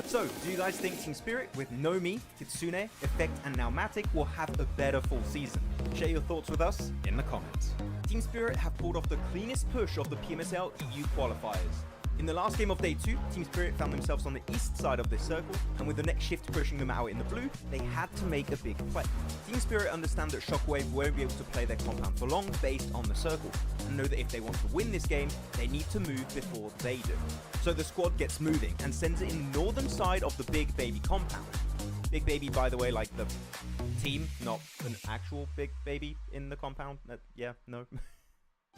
So, do you guys think Team Spirit with Nomi, Kitsune, Effect and now Matic will have a better full season? Share your thoughts with us in the comments. Team Spirit have pulled off the cleanest push of the PMSL EU qualifiers. In the last game of Day 2, Team Spirit found themselves on the east side of this circle, and with the next shift pushing them out in the blue, they had to make a big play. Team Spirit understand that Shockwave won't be able to play their compound for long based on the circle, and know that if they want to win this game, they need to move before they do. So the squad gets moving and sends it in the northern side of the Big Baby compound. Big Baby, by the way, like the team, not an actual Big Baby in the compound. Yeah, no.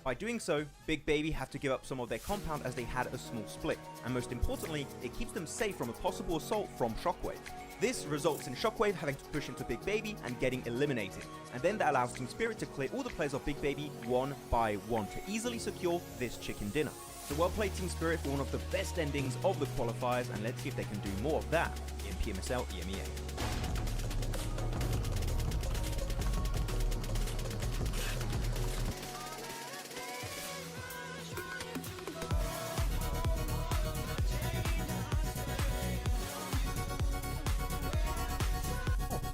By doing so, Big Baby have to give up some of their compound as they had a small split, and most importantly, it keeps them safe from a possible assault from Shockwave. This results in Shockwave having to push into Big Baby and getting eliminated, and then that allows Team Spirit to clear all the players of Big Baby one by one to easily secure this chicken dinner. So well played Team Spirit for one of the best endings of the qualifiers, and let's see if they can do more of that in PMSL EMEA.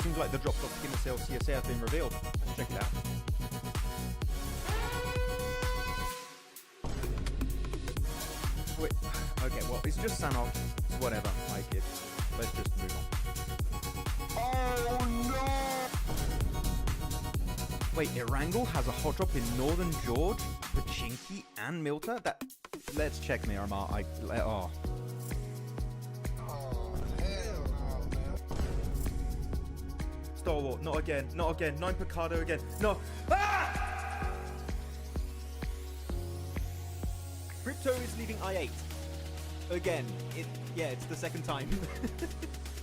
Seems like the drops of PMSL CSA have been revealed. Let's check it out. Wait, okay, well, it's just Sanhok. It's whatever, like it. Let's just move on. Oh no! Wait, Erangel has a hot drop in Northern George, Pachinki, and Milta? Let's check Miramar. Oh. Stalwart, not again, not again. 9 Picardo again. No. Ah! Crypto is leaving I8. Again. It's the second time.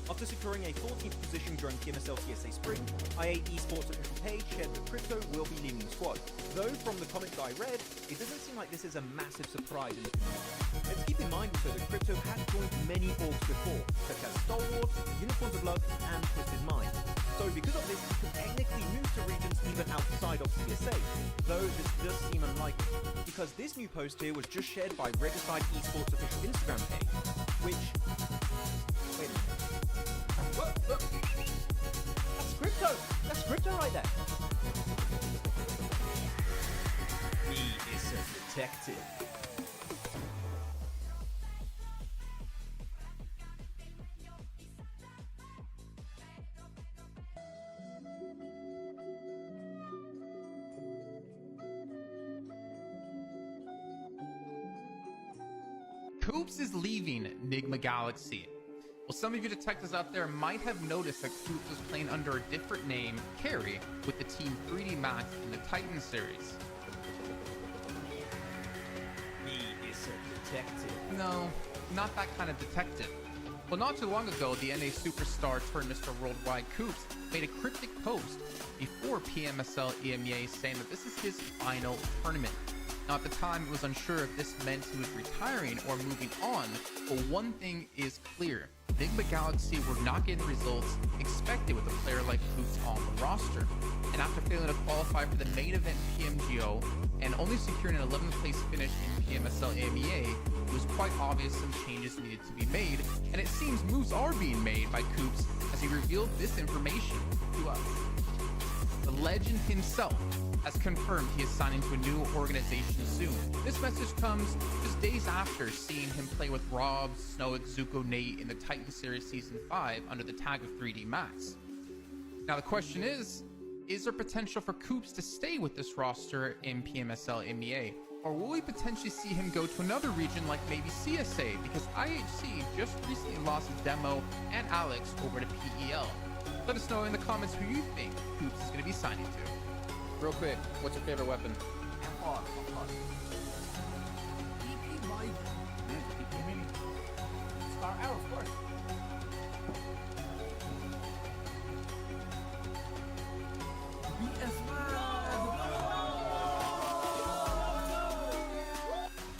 After securing a 14th position during PMSL CSA Spring, I8 Esports official page shared that Crypto will be leaving the squad. Though from the comments I read, it doesn't seem like this is a massive surprise in the community. Let's keep in mind also that Crypto has joined many orgs before, such as Stalwart, Unicorns of Love, and Twisted Mind. So because of this, he could technically move to regions even outside of CSA, though this does seem unlikely, because this new post here was just shared by Regicide Esports official Instagram page, which... Wait a minute. Whoa. That's Crypto! That's Crypto right there! He is a detective. Koops is leaving Enigma Galaxy. Well, some of you detectives out there might have noticed that Koops was playing under a different name, Carry, with the Team 3D Max in the Titan series. He is a detective. No, not that kind of detective. Well, not too long ago, the NA superstar turned Mr. Worldwide Koops made a cryptic post before PMSL EMEA saying that this is his final tournament. Now, at the time, it was unsure if this meant he was retiring or moving on, but one thing is clear. Enigma Galaxy were not getting the results expected with a player like Koops on the roster. And after failing to qualify for the main event PMGO and only securing an 11th place finish in PMSL EMEA, it was quite obvious some changes needed to be made, and it seems moves are being made by Koops as he revealed this information to us. The legend himself has confirmed he is signing to a new organization soon. This message comes just days after seeing him play with Rob, Snowick, Zuko, Nate in the Titan Series Season 5 under the tag of 3D Max. Now the question is there potential for Koops to stay with this roster in PMSL EMEA? Or will we potentially see him go to another region like maybe CSA, because IHC just recently lost Demo and Alex over to PEL? Let us know in the comments who you think Koops is going to be signing to. Real quick, what's your favorite weapon? FR, of course. PP Biden. Scar Arrow, of course.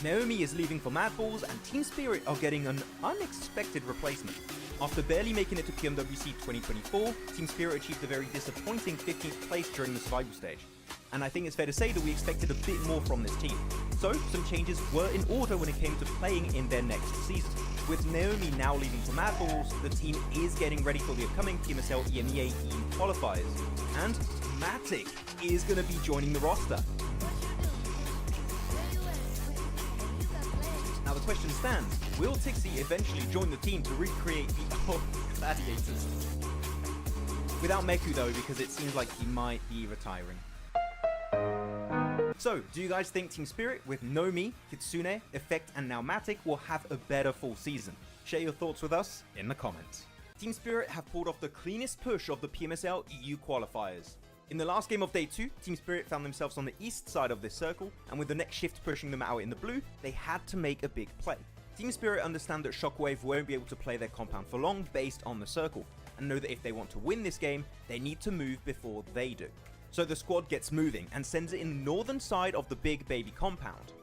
Naomi is leaving for Mad Balls, and Team Spirit are getting an unexpected replacement. After barely making it to PMWC 2024, Team Spirit achieved a very disappointing 15th place during the survival stage. And I think it's fair to say that we expected a bit more from this team. So, some changes were in order when it came to playing in their next season. With Naomi now leaving for Mad Balls, the team is getting ready for the upcoming PMSL EMEA team qualifiers. And Matic is going to be joining the roster. Now the question stands, will Tixie eventually join the team to recreate the old Gladiators? Without Meku though, because it seems like he might be retiring. So, do you guys think Team Spirit with Nomi, Kitsune, Effect and now Matic will have a better full season? Share your thoughts with us in the comments. Team Spirit have pulled off the cleanest push of the PMSL EU qualifiers. In the last game of Day 2, Team Spirit found themselves on the east side of this circle, and with the next shift pushing them out in the blue, they had to make a big play. Team Spirit understand that Shockwave won't be able to play their compound for long based on the circle, and know that if they want to win this game, they need to move before they do. So the squad gets moving and sends it in the northern side of the Big Baby compound.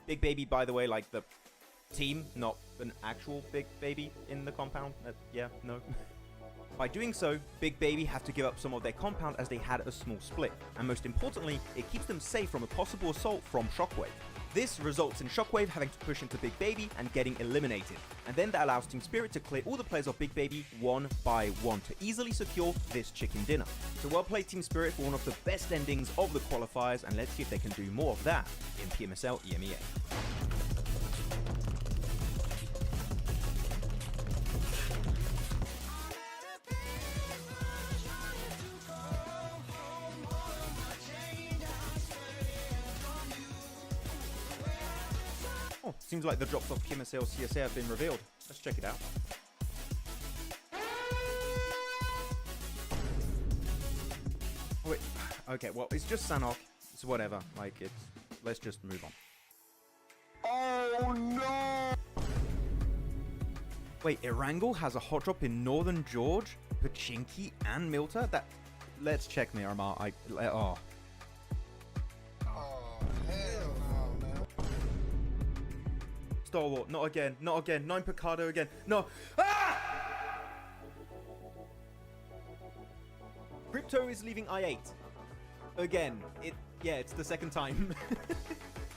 Big Baby, by the way, like the team, not an actual Big Baby in the compound. Yeah, no. By doing so, Big Baby have to give up some of their compound as they had a small split, and most importantly, it keeps them safe from a possible assault from Shockwave. This results in Shockwave having to push into Big Baby and getting eliminated, and then that allows Team Spirit to clear all the players of Big Baby one by one to easily secure this chicken dinner. So well played Team Spirit for one of the best endings of the qualifiers, and let's see if they can do more of that in PMSL EMEA. Oh, seems like the drops of PMSL CSA have been revealed. Let's check it out. Oh, wait. Okay, well, it's just Sanhok. It's whatever. Like, it's... Let's just move on. Oh no! Wait, Erangel has a hot drop in Northern George, Pachinki, and Milta? That... Let's check Miramar. Oh. Stalwart, not again, not again. 9 Picado again. No. Ah! Crypto is leaving I8. Again. It's the second time.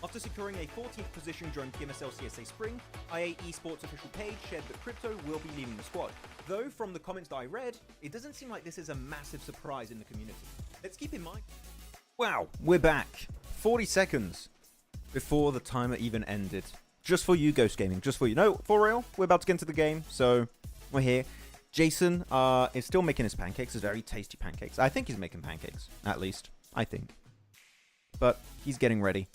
After securing a 14th position during PMSL CSA Spring, I8 Esports official page shared that Crypto will be leaving the squad. Though, from the comments that I read, it doesn't seem like this is a massive surprise in the community. Let's keep in mind. Wow, we're back. 40 seconds before the timer even ended. Just for you, Ghost Gaming. Just for you. No, for real. We're about to get into the game, so we're here. Jason is still making his pancakes. His very tasty pancakes. I think he's making pancakes, at least. I think. But he's getting ready.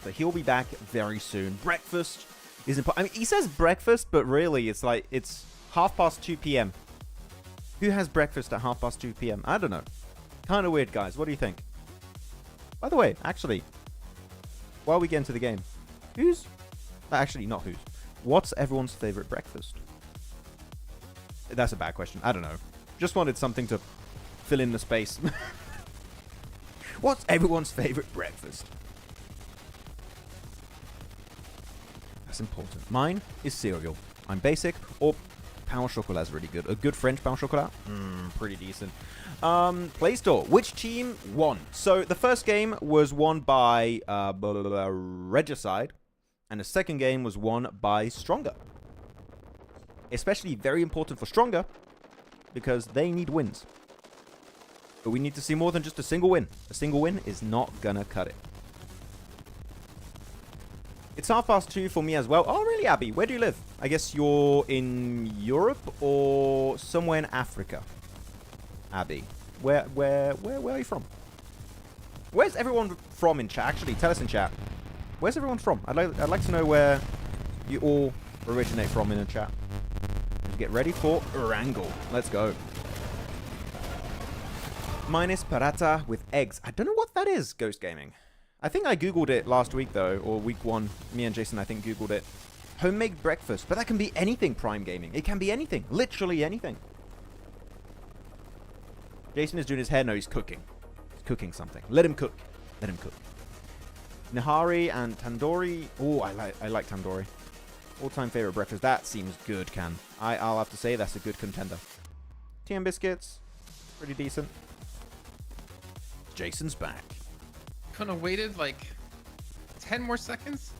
So he'll be back very soon. Breakfast is important. I mean, he says breakfast, but really, it's like, it's 2:30 p.m. Who has breakfast at 2:30 p.m.? I don't know. Kind of weird, guys. What do you think? By the way, actually, while we get into the game, who's... Actually, not who's. What's everyone's favorite breakfast? That's a bad question. I don't know. Just wanted something to fill in the space. What's everyone's favorite breakfast? That's important. Mine is cereal. I'm basic, or pain au chocolat is really good. A good French pain au chocolat? Pretty decent. Play Store. Which team won? So the first game was won by Regicide. And the second game was won by Stronger. Especially very important for Stronger, because they need wins. But we need to see more than just a single win. A single win is not gonna cut it. It's 2:30 for me as well. Oh, really, Abby? Where do you live? I guess you're in Europe or somewhere in Africa. Abby, where are you from? Where's everyone from in chat? Actually, tell us in chat. Where's everyone from? I'd like to know where you all originate from in the chat. Get ready for Erangel. Let's go. Minus paratha with eggs. I don't know what that is, Ghost Gaming. I think I googled it last week though, or week 1. Me and Jason, I think, googled it. Homemade breakfast, but that can be anything, Prime Gaming. It can be anything, literally anything. Jason is doing his hair. No, he's cooking. He's cooking something. Let him cook. Let him cook. Nihari and Tandoori. Oh, I like Tandoori. All-time favorite breakfast. That seems good, Can. I'll have to say that's a good contender. Tea and biscuits. Pretty decent. Jason's back. Couldn't have waited like 10 more seconds?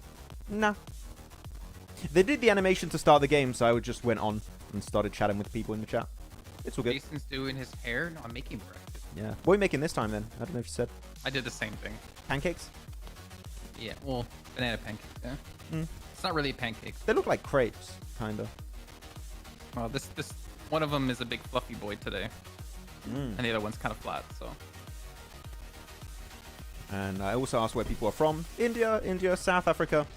Nah. They did the animation to start the game, so I just went on and started chatting with people in the chat. It's all good. Jason's doing his hair. No, I'm making breakfast. Yeah. What are you making this time, then? I don't know if you said. I did the same thing. Pancakes? Yeah, well, banana pancakes, yeah. Mm. It's not really pancakes. They look like crepes, kind of. Well, this one of them is a big fluffy boy today. Mm. And the other one's kind of flat, so. And I also asked where people are from. India, South Africa.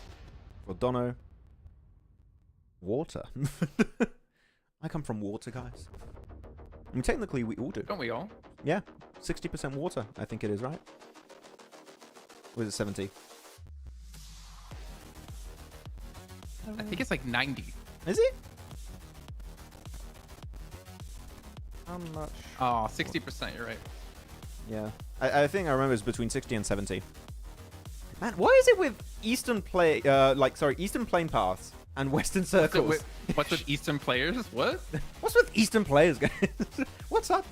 Rodono. Water. I come from water, guys. I mean, technically, we all do. Don't we all? Yeah. 60% water, I think it is, right? Or is it 70? I think it's like 90. Is it? How much? Oh, 60%, you're right. Yeah. I think I remember it's between 60 and 70. Man, why is it with Eastern Eastern plane paths and Western circles? What's with Eastern players? What? What's with Eastern players, guys? What's up?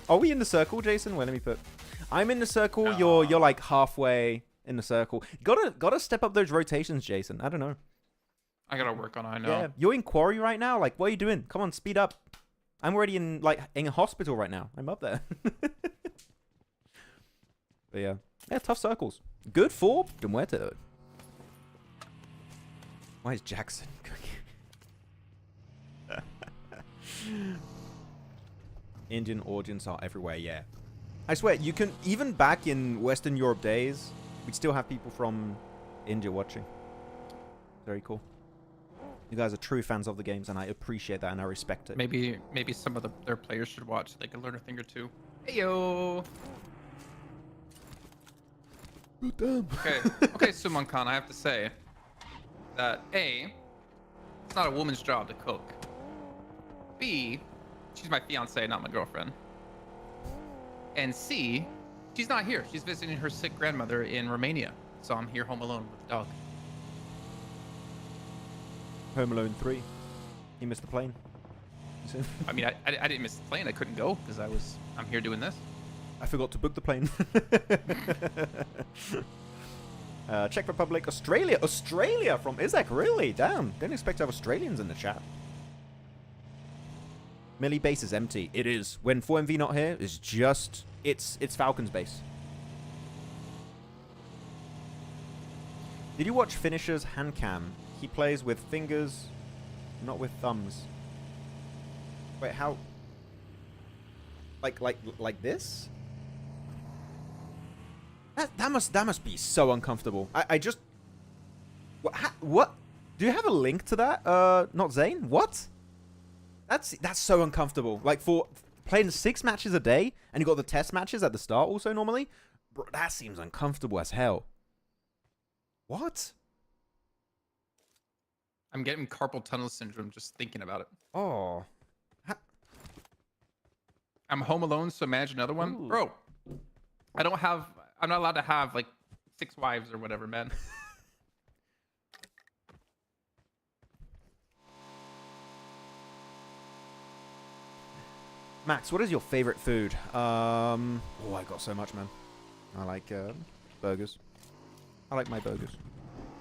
Are we in the circle, Jason? Wait, let me put. I'm in the circle. No. You're like halfway in the circle. Gotta step up those rotations, Jason. I don't know. I gotta work on it, I know. Yeah, you're in quarry right now. Like, what are you doing? Come on, speed up. I'm already in a hospital right now. I'm up there. But yeah, tough circles. Good for De Muerto. Why is Jackson cooking? Indian audience are everywhere, yeah. I swear, you can, even back in Western Europe days, we'd still have people from India watching. Very cool. You guys are true fans of the games, and I appreciate that, and I respect it. Maybe some of their players should watch so they can learn a thing or two. Heyo! Okay, Suman Khan, I have to say that A, it's not a woman's job to cook. B, she's my fiance, not my girlfriend. And C, she's not here. She's visiting her sick grandmother in Romania. So I'm here home alone with the dog. Home Alone 3. He missed the plane. I mean, I didn't miss the plane. I couldn't go because I'm here doing this. I forgot to book the plane. Czech Republic, Australia. Australia from Isaac, really? Damn. Didn't expect to have Australians in the chat. Millie base is empty. It is. When 4MV not here, it's just... It's Falcons base. Did you watch Finisher's hand cam? He plays with fingers, not with thumbs. Wait, how? Like this? That must be so uncomfortable. I just... What? Do you have a link to that? Not Zane? What? That's so uncomfortable. Like, for playing 6 matches a day, and you got the test matches at the start also normally? Bro, that seems uncomfortable as hell. What? I'm getting carpal tunnel syndrome just thinking about it. Oh. I'm home alone, so imagine another one. Ooh. Bro, I'm not allowed to have like 6 wives or whatever, man. Max, what is your favorite food? Oh, I got so much, man. I like burgers. I like my burgers.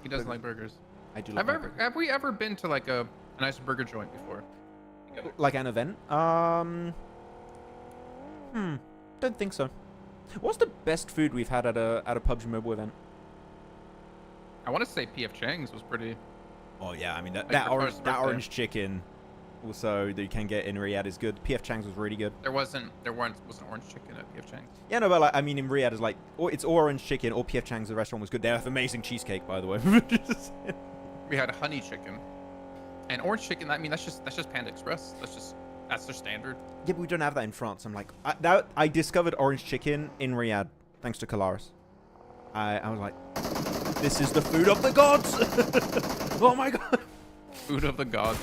He doesn't like burgers. I do like my burgers. Have we ever been to like a nice burger joint before? Like an event? Don't think so. What's the best food we've had at a PUBG Mobile event? I want to say PF Chang's was pretty. Oh yeah, I mean that Like orange chicken, also that you can get in Riyadh is good. PF Chang's was really good. There wasn't orange chicken at PF Chang's. Yeah, no, but like, I mean in Riyadh is like, it's orange chicken or PF Chang's. The restaurant was good. They have amazing cheesecake, by the way. We had honey chicken, and orange chicken. I mean that's just Panda Express. That's their standard. Yeah, but we don't have that in France. I'm like, I discovered orange chicken in Riyadh thanks to Calaris. I was like, this is the food of the gods. Oh my god. Food of the gods.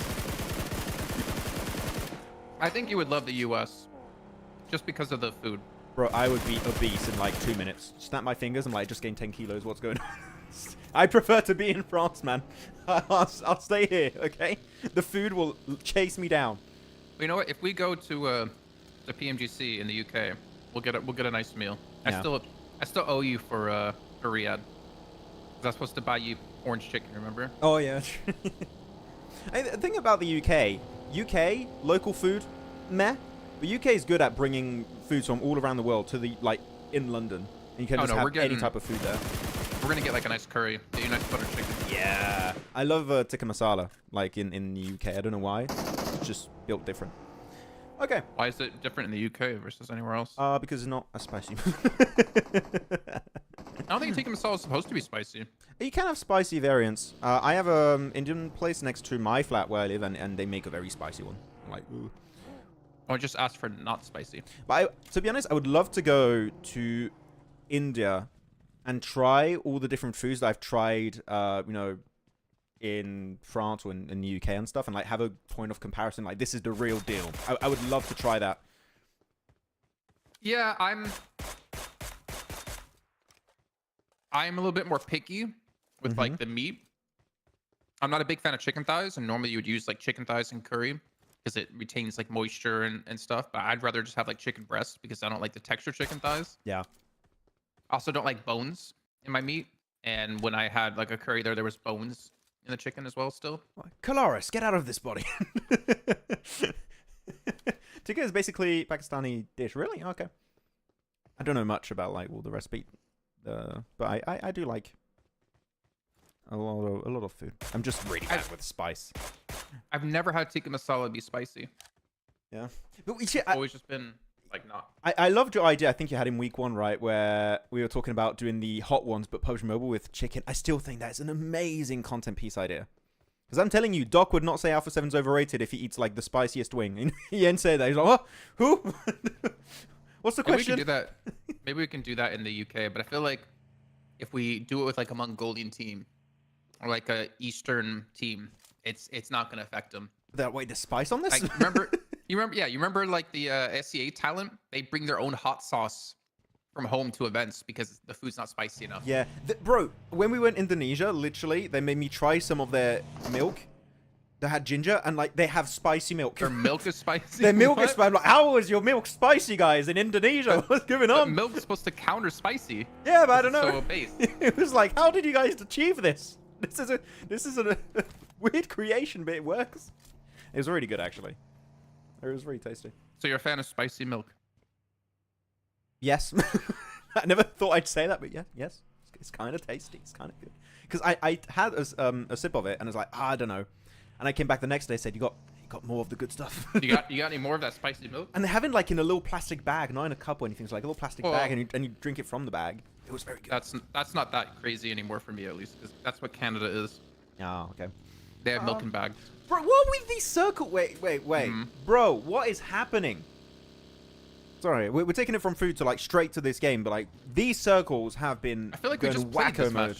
I think you would love the US just because of the food. Bro, I would be obese in like 2 minutes. Snap my fingers. I'm like, just gained 10 kilos. What's going on? I prefer to be in France, man. I'll stay here, okay? The food will chase me down. You know what? If we go to the PMGC in the UK, we'll get a nice meal. Yeah. I still owe you for Riyadh. 'Cause I was supposed to buy you orange chicken, remember? Oh yeah. The thing about the UK local food, meh. But UK is good at bringing foods from all around the world to the in London. And you can just have any type of food there. We're gonna get like a nice curry, a nice butter chicken. Yeah. I love tikka masala, like in the UK. I don't know why. It's just built different. Okay. Why is it different in the UK versus anywhere else? Because it's not as spicy. I don't think tikka masala is supposed to be spicy. You can have spicy variants. I have an Indian place next to my flat where I live, and they make a very spicy one. I'm like, ooh. I just asked for not spicy. But to be honest, I would love to go to India and try all the different foods that I've tried, in France or in the UK and stuff, and like have a point of comparison. Like, this is the real deal. I would love to try that. Yeah, I'm a little bit more picky with like the meat. I'm not a big fan of chicken thighs, and normally you would use like chicken thighs and curry because it retains like moisture and stuff. But I'd rather just have like chicken breast because I don't like the texture chicken thighs. Yeah. I also don't like bones in my meat. And when I had like a curry there was bones in the chicken as well still. Kalaris, get out of this body. Tikka is basically Pakistani dish. Really? Okay. I don't know much about like all the recipe, but I do like a lot of food. I'm just really bad with spice. I've never had tikka masala be spicy. Yeah, but It's always just been like not. I loved your idea. I think you had in week 1, right, where we were talking about doing the hot ones, but PUBG Mobile with chicken. I still think that's an amazing content piece idea. Because I'm telling you, Doc would not say Alpha 7's overrated if he eats like the spiciest wing. And he ain't say that. He's like, oh, who? What's the question? Maybe we can do that. Maybe we can do that in the UK. But I feel like if we do it with like a Mongolian team or like a Eastern team, it's not gonna affect them. That way, the spice on this. Like, you remember like the SCA talent? They bring their own hot sauce from home to events because the food's not spicy enough. Yeah, bro. When we went Indonesia, literally, they made me try some of their milk. They had ginger, and like they have spicy milk. Their milk is spicy. Their milk is spicy. I'm like, how is your milk spicy, guys, in Indonesia? What's going on? Milk's supposed to counter spicy. Yeah, but I don't know. So base. It was like, how did you guys achieve this? This is a weird creation, but it works. It was really good, actually. It was really tasty. So you're a fan of spicy milk? Yes. I never thought I'd say that, but yeah, yes. It's kind of tasty. It's kind of good. Because I had a sip of it, and I was like, I don't know. And I came back the next day and said, you got more of the good stuff. you got any more of that spicy milk? And they have it like in a little plastic bag, not in a cup or anything. It's like a little plastic bag, and you drink it from the bag. It was very good. That's not that crazy anymore for me, at least, because that's what Canada is. Oh, okay. They have milk in bags. Bro, what with these circle? Wait. Bro, what is happening? Sorry, we're taking it from food to like straight to this game, but like these circles have been I feel like we just played wacko this mode.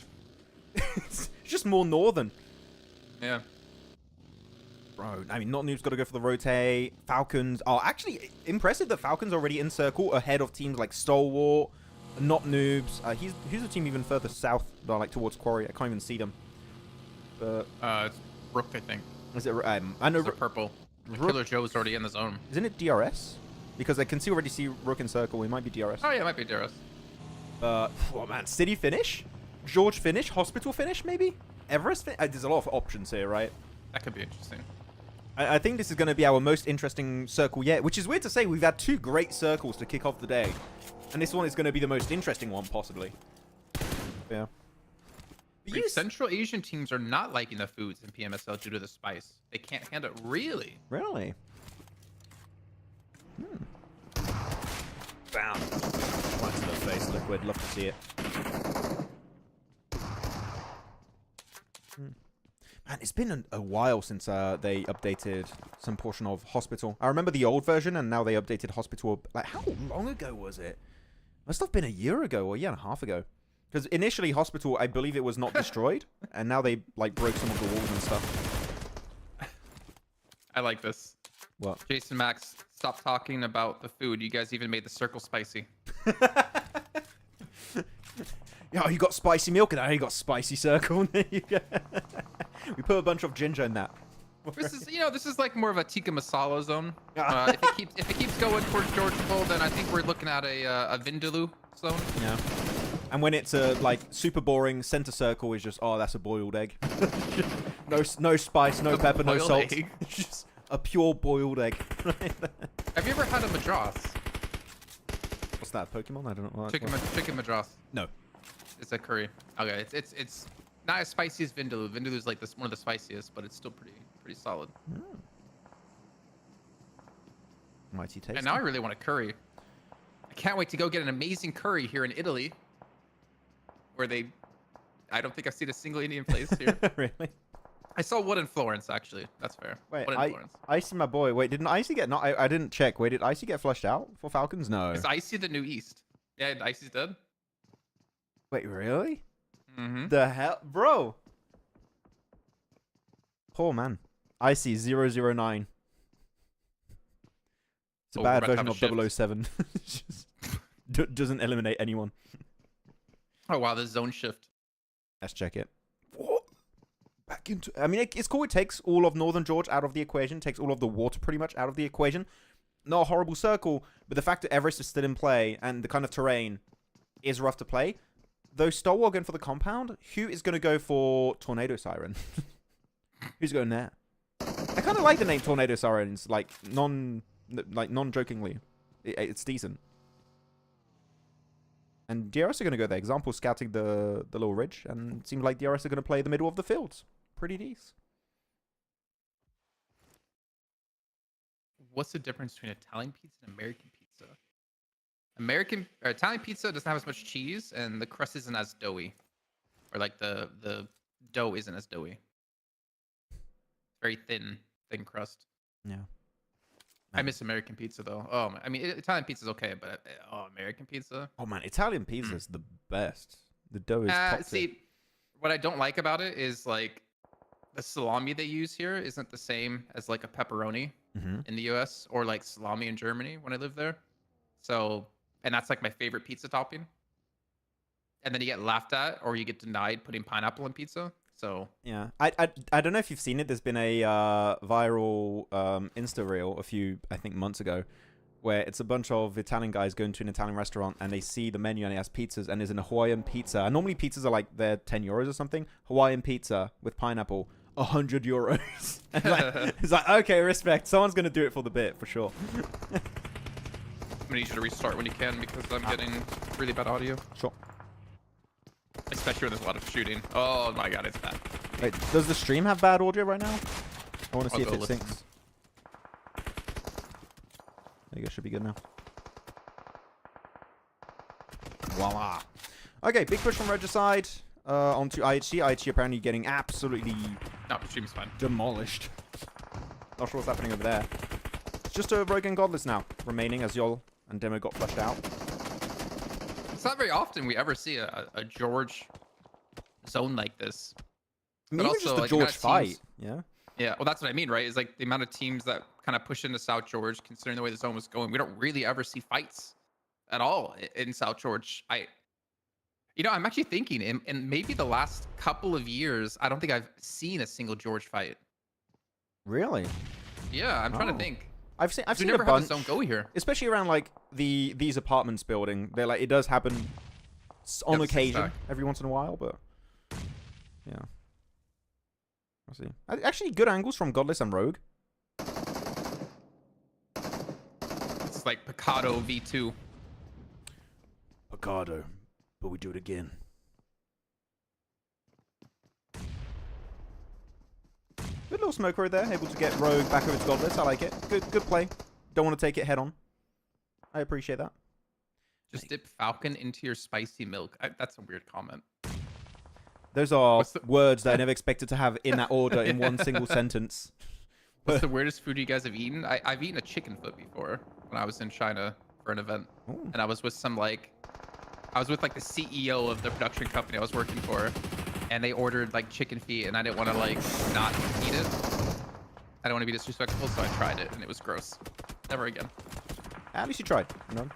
match. It's just more northern. Yeah. Bro, I mean, not Noob's got to go for the rotate. Falcons are actually impressive that Falcons are already in circle ahead of teams like Stalwart, not Noobs. Who's a team even further south, like towards Quarry? I can't even see them. But It's RUKH, I think. is it? I know. It's purple. Killer Joe's already in the zone. Isn't it DRS? Because I can already see RUKH in circle. It might be DRS. Oh yeah, it might be DRS. Oh man, City finish, George finish, Hospital finish, maybe Everest. There's a lot of options here, right? That could be interesting. I think this is going to be our most interesting circle yet, which is weird to say. We've had 2 great circles to kick off the day, and this one is going to be the most interesting one, possibly. Yeah. Wait, Central Asian teams are not liking the foods in PMSL due to the spice. They can't handle it. Really? Really? Bam. Right to the face, Liquid. Love to see it. Man, it's been a while since they updated some portion of Hospital. I remember the old version, and now they updated Hospital. Like, how long ago was it? Must have been a year ago or a year and a half ago. Because initially, Hospital, I believe it was not destroyed, and now they like broke some of the walls and stuff. I like this. What? Jason Max, stop talking about the food. You guys even made the circle spicy. Yeah, you got spicy milk, and I got spicy circle. There you go. We put a bunch of ginger in that. This is, this is like more of a tikka masala zone. If it keeps going towards George Bull, then I think we're looking at a Vindaloo zone. Yeah. And when it's like super boring, center circle is just, oh, that's a boiled egg. no spice, no pepper, no salt. It's just a pure boiled egg. Have you ever had a Madras? What's that, Pokemon? I don't know. Chicken Madras. No. It's a curry. Okay, it's not as spicy as Vindaloo. Vindaloo is like one of the spiciest, but it's still pretty solid. Mighty tasty. And now I really want a curry. I can't wait to go get an amazing curry here in Italy, where I don't think I've seen a single Indian place here. Really? I saw one in Florence, actually. That's fair. Wait, one in Florence. Icy, my boy. Wait, didn't Icy get... No, I didn't check. Wait, did Icy get flushed out for Falcons? No. Is Icy the new East? Yeah, Icy's dead. Wait, really? Mm-hmm. The hell? Bro! Poor man. Icy 009. It's a bad version of 007. Just doesn't eliminate anyone. Oh, wow, the zone shift. Let's check it. What? Back into... I mean, it's cool. It takes all of Northern George out of the equation. Takes all of the water pretty much out of the equation. Not a horrible circle, but the fact that Everest is still in play and the kind of terrain is rough to play. Though Stalwart going for the compound, who is going to go for Tornado Siren? Who's going there? I kind of like the name Tornado Sirens, like non-jokingly. It's decent. And DRS are going to go there. Example scouting the little ridge, and it seems like DRS are going to play the middle of the fields. Pretty decent. What's the difference between Italian pizza and American pizza? Italian pizza doesn't have as much cheese, and the crust isn't as doughy, or like the dough isn't as doughy. Very thin crust. Yeah. I miss American pizza though. Oh, I mean, Italian pizza's okay, but American pizza. Oh man, Italian pizza is the best. The dough is top tier. See, what I don't like about it is like the salami they use here isn't the same as like a pepperoni in the US or like salami in Germany when I lived there. So, and that's like my favorite pizza topping. And then you get laughed at or you get denied putting pineapple in pizza. So yeah, I don't know if you've seen it. There's been a viral Insta reel a few, I think, months ago, where it's a bunch of Italian guys going to an Italian restaurant and they see the menu and it has pizzas and there's an Hawaiian pizza. And normally pizzas are like they're 10 euros or something. Hawaiian pizza with pineapple, 100 euros. And it's like, okay, respect. Someone's gonna do it for the bit for sure. I'm gonna need you to restart when you can because I'm getting really bad audio. Sure. Especially when there's a lot of shooting. Oh my god, it's bad. Wait, does the stream have bad audio right now? I want to see if it listen. syncs. There you go, should be good now. Voila. Okay, big push from Regicide onto IHG. IHG apparently getting absolutely No, the stream's fine. demolished. Not sure what's happening over there. It's just a Rogue and Godless now remaining as Yol and Demo got flushed out. It's not very often we ever see a George zone like this. I mean, even just the George fight. Yeah. Yeah, well, that's what I mean, right? It's like the amount of teams that kind of push into South George, considering the way the zone was going. We don't really ever see fights at all in South George. I'm actually thinking, in maybe the last couple of years, I don't think I've seen a single George fight. Really? Yeah, I'm trying to think. I've seen never a bunch, had a zone go here, especially around like these apartments building. They're like, it does happen on occasion, every once in a while, but yeah. I'll see. Actually, good angles from Godless and Rogue. It's like Picado V2. Picado, but we do it again. Good little smoker there, able to get Rogue back over to Godless. I like it. Good play. Don't want to take it head on. I appreciate that. Just dip Falcon into your spicy milk. That's a weird comment. Those are words that I never expected to have in that order in one single sentence. What's the weirdest food you guys have eaten? I've eaten a chicken foot before when I was in China for an event. Ooh. And I was with the CEO of the production company I was working for. And they ordered like chicken feet, and I didn't want to like not eat it. I don't want to be disrespectful, so I tried it, and it was gross. Never again. At least you tried. No.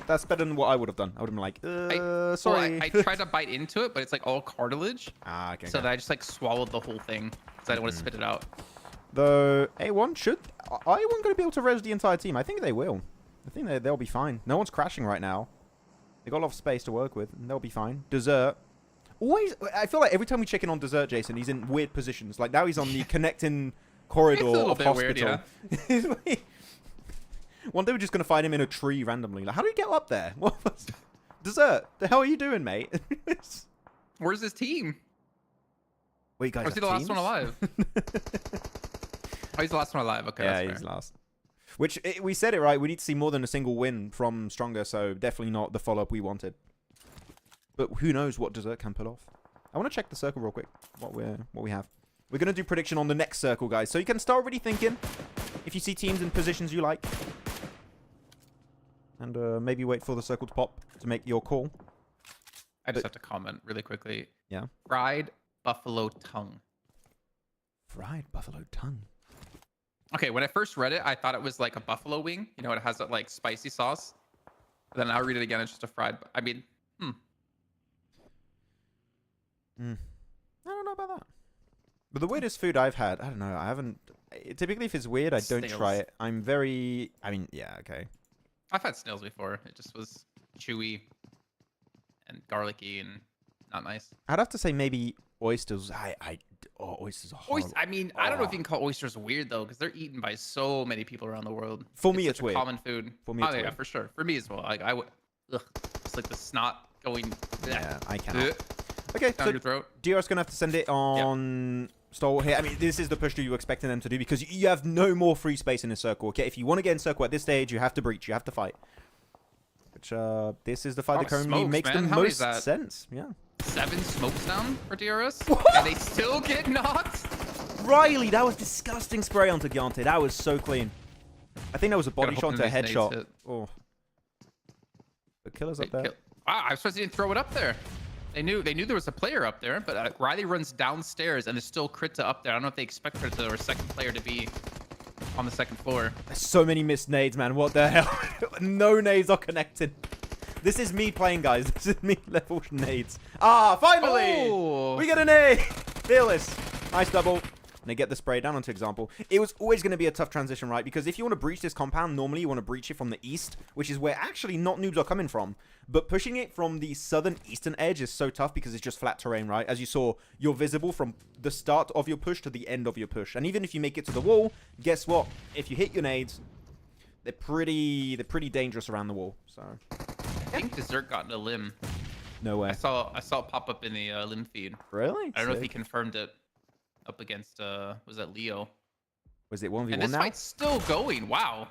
That's better than what I would have done. I would have been like, sorry. Well, I tried to bite into it, but it's like all cartilage. Ah, okay. So that I just like swallowed the whole thing because I didn't want to spit it out. Though A1 should... Are A1 going to be able to res the entire team? I think they will. I think they'll be fine. No one's crashing right now. They got a lot of space to work with, and they'll be fine. Desert. Always... I feel like every time we check in on Desert, Jason, he's in weird positions. Like now he's on the connecting corridor of hospital. Weird, yeah. One day we're just going to find him in a tree randomly. Like, how did he get up there? What was... Desert, the hell are you doing, mate? Where's his team? Wait, guys, or is he the last one alive? Oh, he's the last one alive. Okay, yeah, that's he's fair. last. Which, we said it right. We need to see more than a single win from Stronger, so definitely not the follow-up we wanted. But who knows what Desert can pull off. I want to check the circle real quick, what we have. We're going to do prediction on the next circle, guys. So you can start already thinking if you see teams in positions you like. And maybe wait for the circle to pop to make your call. I just have to comment really quickly. Yeah. Fried buffalo tongue. Fried buffalo tongue. Okay, when I first read it, I thought it was like a buffalo wing. You know, it has that like spicy sauce. But then I'll read it again. It's just a fried. I mean, I don't know about that. But the weirdest food I've had, I don't know. I haven't. Typically, if it's weird, I don't try it. I'm very. I mean, yeah, okay. I've had snails before. It just was chewy and garlicky and not nice. I'd have to say maybe oysters. Oysters are horrible. I mean, I don't know if you can call oysters weird though, because they're eaten by so many people around the world. For me, it's weird. Common food. For me, it's weird. Yeah, for sure. For me as well. Like I would. Ugh, it's like the snot going. Yeah, I cannot. Okay, down so your throat. DR's gonna have to send it on Stalwart here. I mean, this is the push that you were expecting them to do because you have no more free space in the circle. Okay, if you want to get in circle at this stage, you have to breach. You have to fight. Which this is the fight that currently makes the most sense. Yeah. 7 smokes down for DRS, and they still get knocked. Riley, that was disgusting spray onto Giante. That was so clean. I think that was a body shot to a headshot. Oh. The killer's up there. Wow, I was surprised he didn't throw it up there. They knew there was a player up there, but Riley runs downstairs and there's still Krita up there. I don't know if they expect Krita or second player to be on the second floor. There's so many missed nades, man. What the hell? No nades are connected. This is me playing, guys. This is me level nades. Ah, finally! Oh. We get an A! Fearless. Nice double. And they get the spray down onto example. It was always going to be a tough transition, right? Because if you want to breach this compound, normally you want to breach it from the east, which is where actually not noobs are coming from. But pushing it from the southern eastern edge is so tough because it's just flat terrain, right? As you saw, you're visible from the start of your push to the end of your push. And even if you make it to the wall, guess what? If you hit your nades, they're pretty dangerous around the wall. So I think Desert got in a limb. No way. I saw it pop up in the limb feed. Really? I don't know if he confirmed it up against was that Leo? Was it 1v1 and this now? fight's still going. Wow.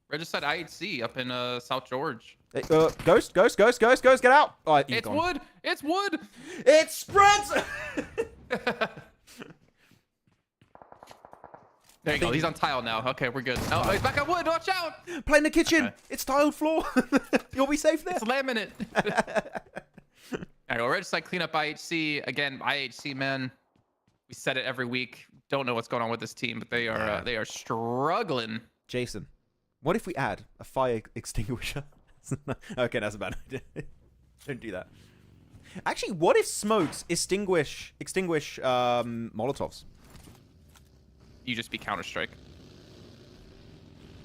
Regicide IHC up in South George. Hey, Ghost, get out! Oh, it's gone. Wood! It's wood! It spreads! There you go. He's on tile now. Okay, we're good. Oh, he's back on wood. Watch out! Play in the kitchen. Okay. It's tiled floor. You'll be safe there. It's laminate. All right, well, Regicide clean up IHC. Again, IHC, man. We said it every week. Don't know what's going on with this team, but they are struggling. Jason, what if we add a fire extinguisher? Okay, that's a bad idea. Don't do that. Actually, what if smokes extinguish Molotovs? You just be Counter-Strike.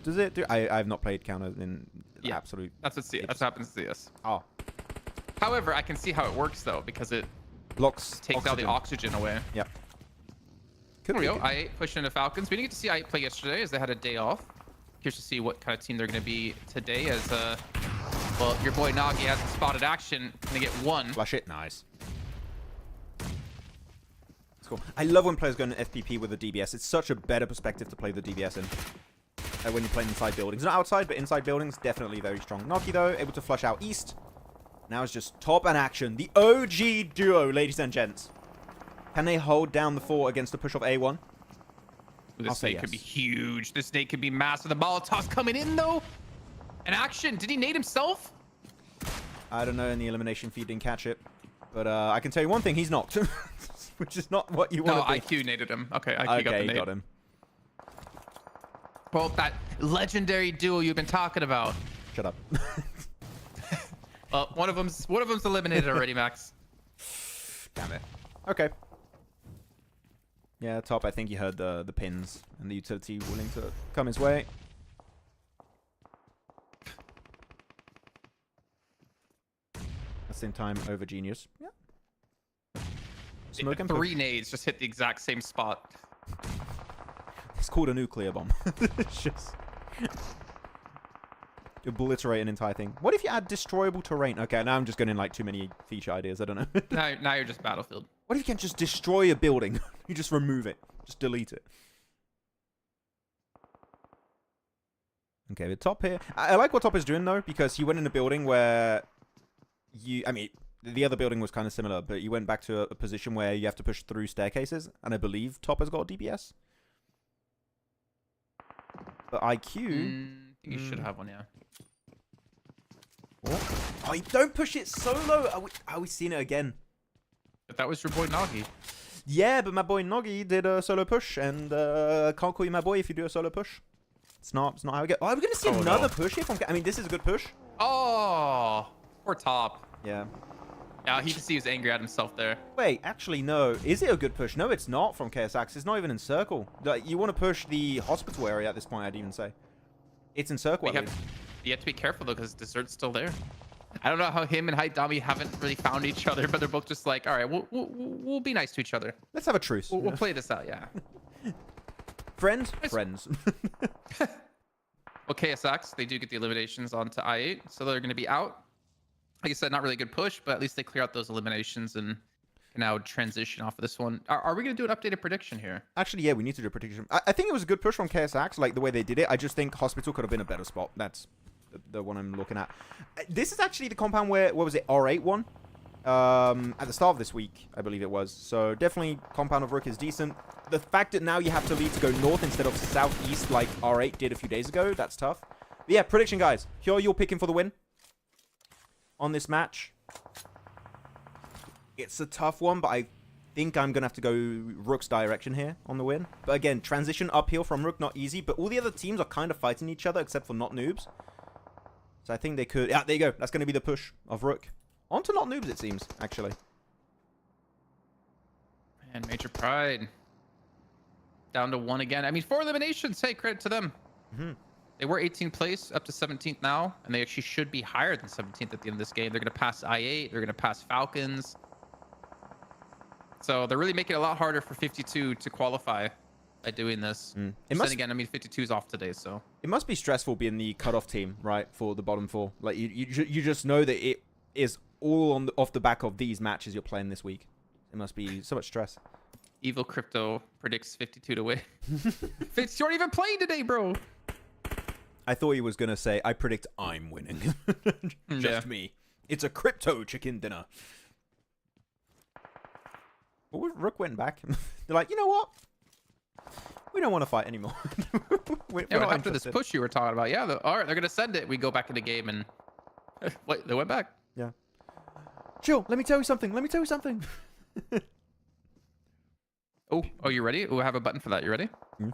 Does it do? I've not played Counter in absolute. That's what happens to CS. Oh. However, I can see how it works though because it blocks takes all the oxygen away. Yep. There we go. I8 pushing into Falcons. We didn't get to see I8 play yesterday as they had a day off. Curious to see what kind of team they're going to be today as well, your boy Nagi hasn't spotted action. Gonna get one. Flush it. Nice. That's cool. I love when players go into FPP with a DBS. It's such a better perspective to play the DBS in. When you're playing inside buildings. Not outside, but inside buildings, definitely very strong. Nagi, though, able to flush out east. Now it's just top and action. The OG duo, ladies and gents. Can they hold down the fort against the push of A1? This snake could be huge. This snake could be massive. The Molotov's coming in, though. An action. Did he nade himself? I don't know. In the elimination feed, didn't catch it. But I can tell you one thing. He's knocked. Which is not what you want to do. No, IQ naded him. Okay, IQ got the nade. Got him. Well, that legendary duo you've been talking about. Shut up. Well, one of them's eliminated already, Max. Damn it. Okay. Yeah, top. I think you heard the pins and the utility willing to come his way. At the same time, over genius. Yeah. Smoke and 3 nades just hit the exact same spot. It's called a nuclear bomb. It's just obliterate an entire thing. What if you add destroyable terrain? Okay, now I'm just getting like too many feature ideas. I don't know. now you're just Battlefield. What if you can just destroy a building? You just remove it. Just delete it. Okay, the top here. I like what top is doing though, because he went in a building where I mean, the other building was kind of similar, but you went back to a position where you have to push through staircases, and I believe top has got a DPS. But IQ... I think you should have one, yeah. Oh, you don't push it solo! Are we seeing it again? But that was your boy Nagi. Yeah, but my boy Noggy did a solo push, and can't call you my boy if you do a solo push. It's not how we get. Oh, are we going to see another push here from... I mean, this is a good push. Oh, poor top. Yeah. Yeah, he just was angry at himself there. Wait, actually, no. Is it a good push? No, it's not from KSX. It's not even in circle. Like, you want to push the hospital area at this point, I'd even say. It's in circle. You have to be careful, though, because Dessert's still there. I don't know how him and Hyde Dami haven't really found each other, but they're both just like, all right, we'll be nice to each other. Let's have a truce. We'll play this out, yeah. Friends? Friends. Well, KSX, they do get the eliminations onto I8, so they're going to be out. Like I said, not really a good push, but at least they clear out those eliminations and can now transition off of this one. Are we going to do an updated prediction here? Actually, yeah, we need to do a prediction. I think it was a good push from KSX, like the way they did it. I just think Hospital could have been a better spot. That's the one I'm looking at. This is actually the compound where, what was it, R8 won? At the start of this week, I believe it was. So definitely compound of RUKH is decent. The fact that now you have to lead to go north instead of southeast like R8 did a few days ago, that's tough. But yeah, prediction, guys. Here you're picking for the win on this match. It's a tough one, but I think I'm going to have to go RUKH's direction here on the win. But again, transition uphill from RUKH, not easy. But all the other teams are kind of fighting each other, except for not noobs. So I think they could... Yeah, there you go. That's going to be the push of RUKH. On to not noobs, it seems, actually. Man, Major Pride. Down to 1 again. I mean, 4 eliminations. Hey, credit to them. Mm-hmm. They were 18th place, up to 17th now, and they actually should be higher than 17th at the end of this game. They're going to pass I8. They're going to pass Falcons. So they're really making it a lot harder for 52 to qualify by doing this. Then again, I mean, 52 is off today, so... It must be stressful being the cutoff team, right, for the bottom 4. Like, you just know that it is all off the back of these matches you're playing this week. It must be so much stress. Evil Crypto predicts 52 to win. Fitz, you aren't even playing today, bro. I thought he was going to say, I predict I'm winning. Just me. It's a crypto chicken dinner. Well, RUKH went back. They're like, you know what? We don't want to fight anymore. We're not after this push you were talking about. Yeah, all right, they're going to send it. We go back in the game and... Wait, they went back. Yeah. Chill, let me tell you something. Let me tell you something. Oh, you ready? Oh, I have a button for that. You ready? Mm.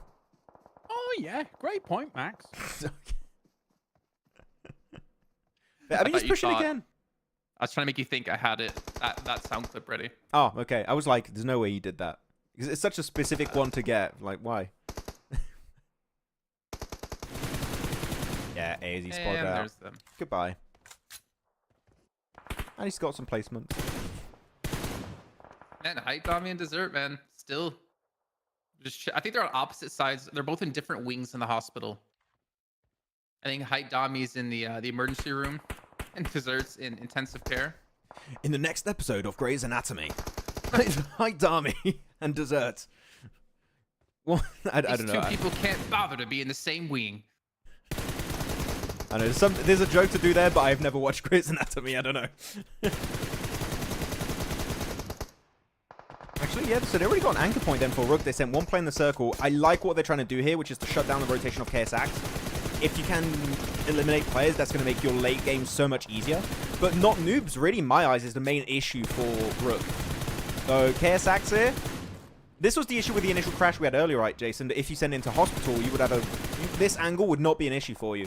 Oh, yeah. Great point, Max. I mean, he's pushing again. I was trying to make you think I had it, that sound clip ready. Oh, okay. I was like, there's no way you did that. Because it's such a specific one to get. Like, why? Yeah, AZ spot out. There's them. Goodbye. And he's got some placement. Man, Hype, Dami, and Dessert, man. Still. I think they're on opposite sides. They're both in different wings in the hospital. I think Hype Dami's in the emergency room and Dessert's in intensive care. In the next episode of Grey's Anatomy, Hype Dami and Dessert. Well, I don't know. These two people can't bother to be in the same wing. I know there's a joke to do there, but I've never watched Grey's Anatomy. I don't know. Actually, yeah, so they already got an anchor point then for RUKH. They sent one play in the circle. I like what they're trying to do here, which is to shut down the rotation of KSX. If you can eliminate players, that's going to make your late game so much easier. But not noobs, really, in my eyes, is the main issue for RUKH. So KSX here. This was the issue with the initial crash we had earlier, right, Jason? That if you send into hospital, you would have this angle would not be an issue for you.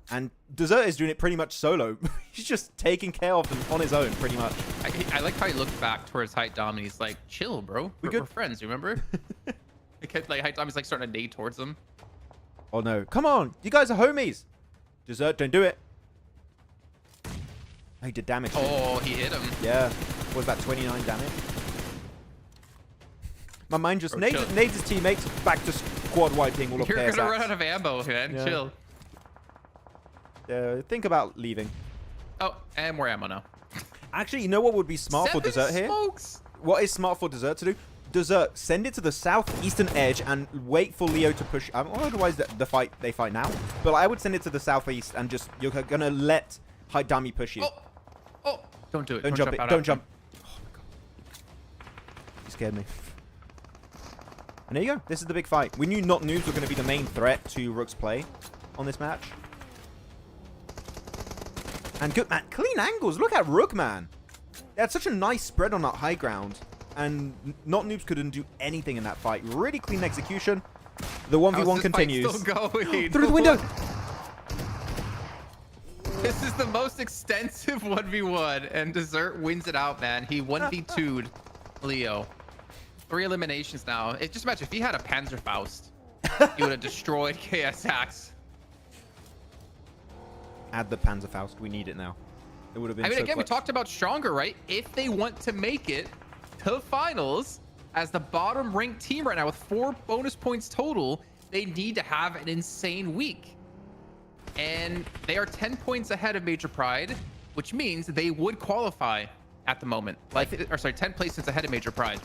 And Dessert is doing it pretty much solo. He's just taking care of them on his own, pretty much. I like how he looked back towards Height Dom and he's like, chill, bro. We're friends, you remember? Like Height Dom is like starting to nade towards him. Oh no. Come on. You guys are homies. Desert, don't do it. Oh, he did damage. Oh, he hit him. Yeah. What was that, 29 damage? My mind just nades his teammates back to squad wiping all of You're KSX. gonna run out of ammo, man. Yeah. Chill. Think about leaving. Oh, and more ammo now. Actually, you know what would be smart for Desert here? Smokes. What is smart for Desert to do? Desert, send it to the southeastern edge and wait for Leo to push. Otherwise, they fight now. But I would send it to the southeast and just, you're gonna let Haidami push you. Oh, don't do it. Don't jump it. out Don't after jump. him. Oh my god. You scared me. And there you go. This is the big fight. We knew not noobs were going to be the main threat to RUKH's play on this match. And good, man. Clean angles. Look at RUKH, man. They had such a nice spread on that high ground. And not noobs couldn't do anything in that fight. Really clean execution. The 1v1 continues. Still going. Through the window. This is the most extensive 1v1, and Desert wins it out, man. He 1v2'd Leo. 3 eliminations now. Just imagine if he had a Panzerfaust, he would have destroyed KSX. Add the Panzerfaust. We need it now. It would have been. I mean, so again, clutch. we talked about Stronger, right? If they want to make it to finals as the bottom ranked team right now with 4 bonus points total, they need to have an insane week. And they are 10 points ahead of Major Pride, which means they would qualify at the moment. Or sorry, 10 places ahead of Major Pride.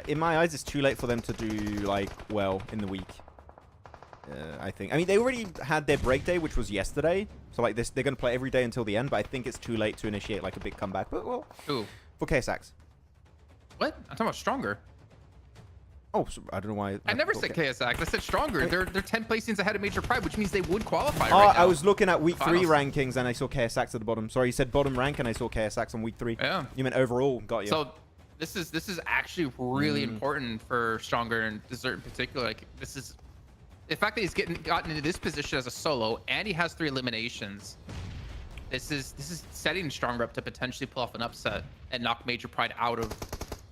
In my eyes, it's too late for them to do, like, well in the week. I think. I mean, they already had their break day, which was yesterday. So, like, this, they're going to play every day until the end. But I think it's too late to initiate, like, a big comeback. But, well, Ooh. for KSX. What? I'm talking about Stronger. Oh, so I don't know why. I never said KSX. I said Stronger. They're 10 placings ahead of Major Pride, which means they would qualify Oh, right now. I was looking at week 3 Finals. rankings, and I saw KSX at the bottom. Sorry, you said bottom rank, and I saw KSX on week 3. Yeah. You meant overall. Got you. So this is actually really important for Stronger and Desert in particular. Like, this is the fact that he's gotten into this position as a solo, and he has 3 eliminations. This is setting Stronger up to potentially pull off an upset and knock Major Pride out of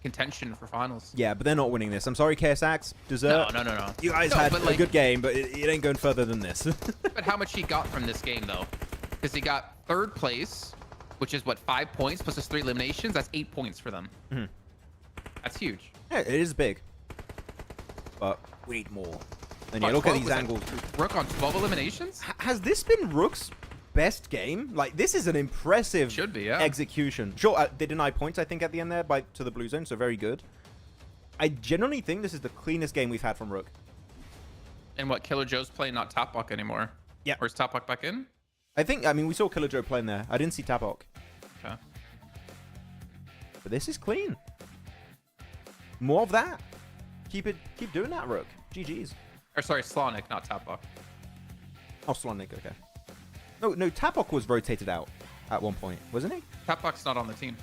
contention for finals. Yeah, but they're not winning this. I'm sorry, KSX. Desert. No. You guys had a good game, but it ain't going further than this. But how much he got from this game, though? Because he got 3rd place, which is what, 5 points plus his 3 eliminations. That's 8 points for them. Mm-hmm. That's huge. Yeah, it is big. But we need more. And yeah, look at these angles. RUKH on 12 eliminations? Has this been RUKH's best game? Like, this is an impressive Should be, yeah. execution. Sure, they deny points, I think, at the end there to the blue zone, so very good. I genuinely think this is the cleanest game we've had from RUKH. And what, Killer Joe's playing not Tapok anymore? Yeah. Or is Tapok back in? I mean, we saw Killer Joe playing there. I didn't see Tapok. Okay. But this is clean. More of that. Keep doing that, RUKH. GG's. Or sorry, Slonic, not Tapok. Oh, Slonic, okay. No, Tapok was rotated out at one point, wasn't he? Tapok's not on the team.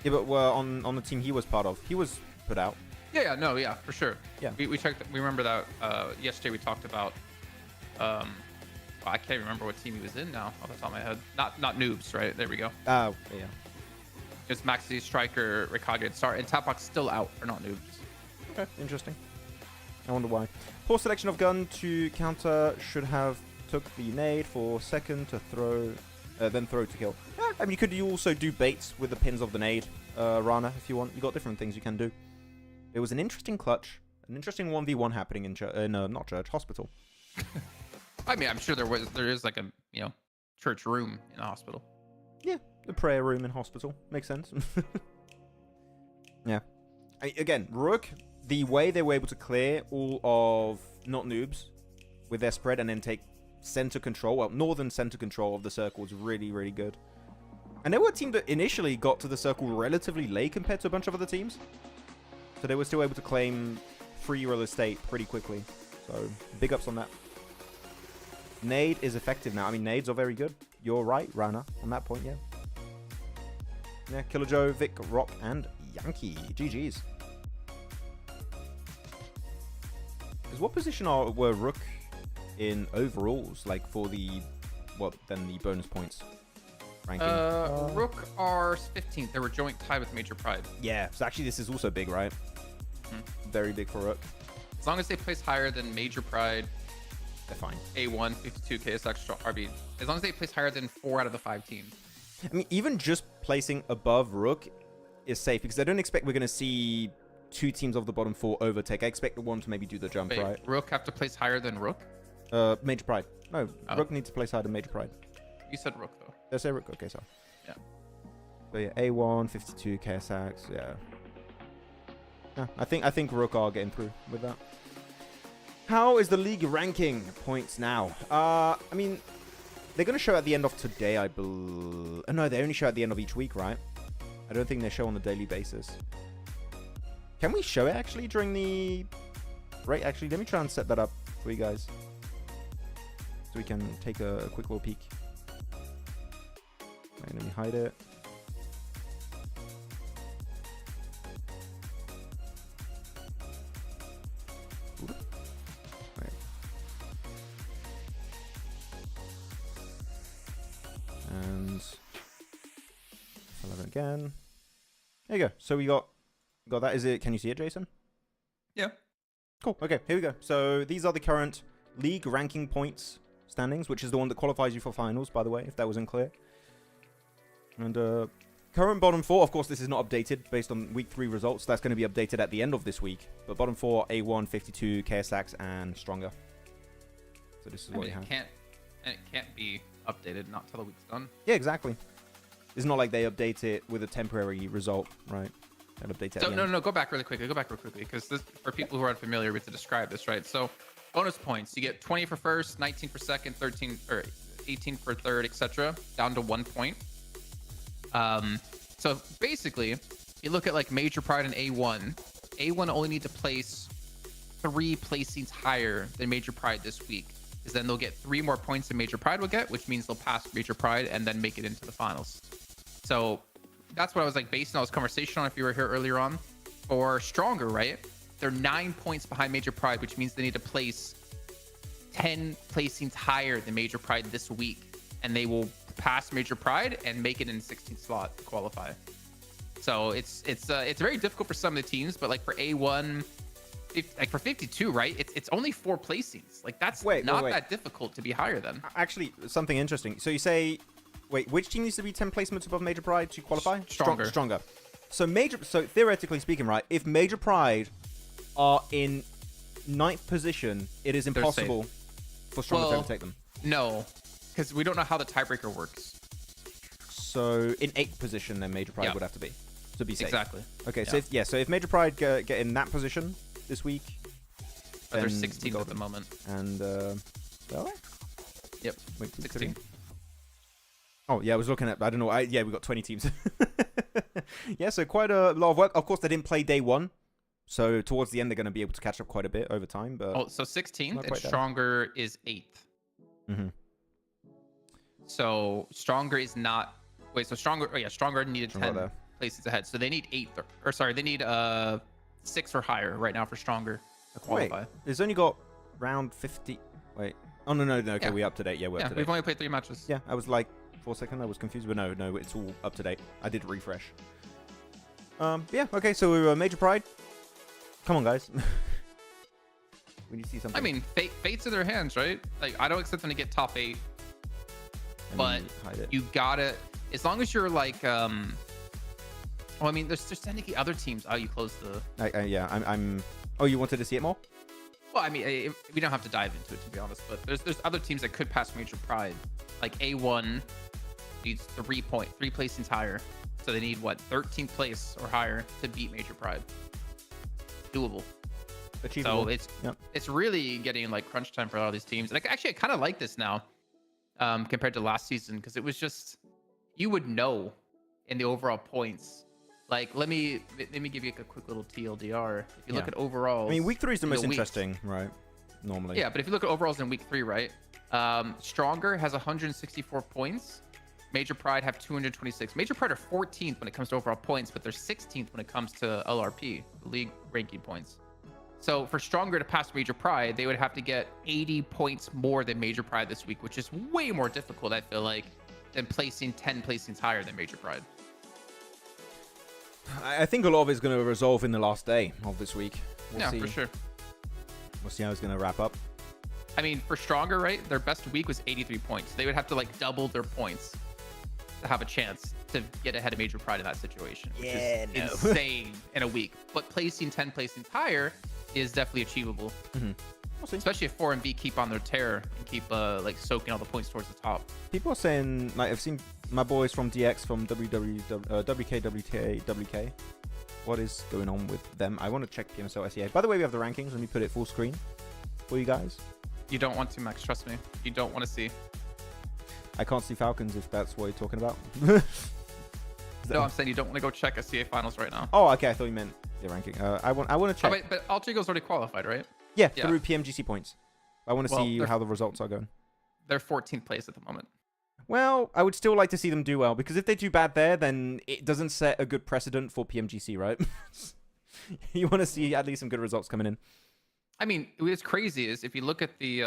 Yeah, but on the team he was part of. He was put out. Yeah, for sure. Yeah. We checked. We remember that yesterday. We talked about. I can't remember what team he was in now off the top of my head. Not noobs, right? There we go. Oh, yeah. Just Maxi, Striker, RUKH at start, and Tapok's still out for not noobs. Okay, interesting. I wonder why. Poor selection of gun to counter. Should have took the nade for second to throw, then throw to kill. Yeah, I mean, you also do baits with the pins of the nade, Rana, if you want. You got different things you can do. It was an interesting clutch, an interesting 1v1 happening in not church, hospital. I mean, I'm sure there is like a church room in a hospital. Yeah, the prayer room in hospital makes sense. Yeah. Again, RUKH, the way they were able to clear all of not noobs with their spread and then take center control, well, northern center control of the circle was really, really good. And they were a team that initially got to the circle relatively late compared to a bunch of other teams. So they were still able to claim free real estate pretty quickly. So big ups on that. Nade is effective now. I mean, nades are very good. You're right, Rana, on that point, yeah. Yeah, Killer Joe, Vic, Rock, and Yankee. GG's. Because what position were RUKH in overalls, like for the, then the bonus points? ranking? RUKH are 15th. They were joint tied with Major Pride. Yeah, so actually this is also big, right? Very big for RUKH. As long as they place higher than Major Pride, They're fine. A1, 52, KSX, RB. As long as they place higher than 4 out of the 5 teams. I mean, even just placing above RUKH is safe because I don't expect we're going to see 2 teams of the bottom 4 overtake. I expect one to maybe do the jump, Wait, right? RUKH have to place higher than RUKH? Major Pride. No, Oh. RUKH needs to place higher than Major Pride. You said RUKH though. Did I say RUKH? Okay, sorry. Yeah. So yeah, A1, 52, KSX, yeah. Yeah, I think RUKH are getting through with that. How is the league ranking points now? I mean, they're going to show at the end of today, I believe. No, they only show at the end of each week, right? I don't think they show on a daily basis. Can we show it actually during the... Right, actually, let me try and set that up for you guys. So we can take a quick little peek. Right, let me hide it. Ooh. Right. And 11 again. There you go. So we got that. Is it? Can you see it, Jason? Yeah. Cool. Okay, here we go. So these are the current league ranking points standings, which is the one that qualifies you for finals, by the way, if that wasn't clear. And current bottom 4, of course, this is not updated based on week 3 results. That's going to be updated at the end of this week. But bottom 4, A1, 52, KSX, and Stronger. So this is what you have. It can't be updated not till the week's done. Yeah, exactly. It's not like they update it with a temporary result, right? They'll update it. So no, go back really quickly. Because this, for people who are unfamiliar, we have to describe this, right? So bonus points, you get 20 for first, 19 for second, 13 or 18 for third, etc. Down to 1 point. So basically, you look at like Major Pride and A1. A1 only need to place 3 placings higher than Major Pride this week, because then they'll get 3 more points than Major Pride will get, which means they'll pass Major Pride and then make it into the finals. So that's what I was like basing all this conversation on. If you were here earlier on, for Stronger, right? They're 9 points behind Major Pride, which means they need to place 10 placings higher than Major Pride this week, and they will pass Major Pride and make it in the 16th slot to qualify. So it's very difficult for some of the teams, but like for A1, like for 52, right? It's only 4 placings. Like that's not that difficult to be higher than. Actually, something interesting. So you say, wait, which team needs to be 10 placements above Major Pride to qualify? Stronger. Stronger. So theoretically speaking, right? If Major Pride are in 9th position, it is impossible for Stronger to overtake them. No, because we don't know how the tiebreaker works. So in 8th position, then Major Pride would have to be be safe. Exactly. Okay, so if Major Pride get in that position this week, they're 16th at the moment. And well, yep, wait, 16. Oh yeah, I was looking at. I don't know. We got 20 teams. Yeah, so quite a lot of work. Of course, they didn't play day 1, so towards the end they're going to be able to catch up quite a bit over time. But so 16th and Stronger is 8th. Mm-hmm. So Stronger is not. Wait, so Stronger. Oh yeah, Stronger needed 10 places ahead. So they need 8, or sorry, they need 6 or higher right now for Stronger to qualify. Wait, it's only got round 50. Wait. Oh no. Okay, we're up to date. Yeah, we're up to date. We've only played 3 matches. Yeah, I was like for a second I was confused, but no, it's all up to date. I did refresh. Yeah. Okay, so we were Major Pride. Come on, guys. We need to see something. I mean, fate's in their hands, right? Like I don't expect them to get top 8, but you gotta. As long as you're like, well, I mean, there's technically other teams. Oh, you closed the. Yeah, I'm. Oh, you wanted to see it more? Well, I mean, we don't have to dive into it to be honest, but there's other teams that could pass Major Pride. Like A1 needs 3 placings higher, so they need what 13th place or higher to beat Major Pride. Doable. Achievable. So it's really getting like crunch time for a lot of these teams. And actually, I kind of like this now, compared to last season, because it was just you would know in the overall points. Like let me give you a quick little TLDR. If you look at overalls, I mean week 3 is the most interesting, right? Normally. Yeah, but if you look at overalls in week 3, right? Stronger has 164 points. Major Pride have 226. Major Pride are 14th when it comes to overall points, but they're 16th when it comes to LRP, league ranking points. So for Stronger to pass Major Pride, they would have to get 80 points more than Major Pride this week, which is way more difficult, I feel like, than placing 10 placings higher than Major Pride. I think a lot of it's going to resolve in the last day of this week. We'll see. For sure. We'll see how it's going to wrap up. I mean, for Stronger, right? Their best week was 83 points. They would have to like double their points to have a chance to get ahead of Major Pride in that situation. Which is insane in a week. But placing 10 placings higher is definitely achievable. We'll see. Especially if 4 and B keep on their tear and keep like soaking all the points towards the top. People are saying, like, I've seen my boys from DX, from WK, WTA, WK. What is going on with them? I want to check PMSL CSA. By the way, we have the rankings. Let me put it full screen for you guys. You don't want to, Max. Trust me. You don't want to see. I can't see Falcons if that's what you're talking about. No, I'm saying you don't want to go check SCA finals right now. Oh, okay. I thought you meant the ranking. I want to check. Oh, wait, but Alter Ego's already qualified, right? Yeah, through PMGC points. I want to see they're- how the results are going. They're 14th place at the moment. Well, I would still like to see them do well, because if they do bad there, then it doesn't set a good precedent for PMGC, right? You want to see at least some good results coming in. I mean, what's crazy is if you look at the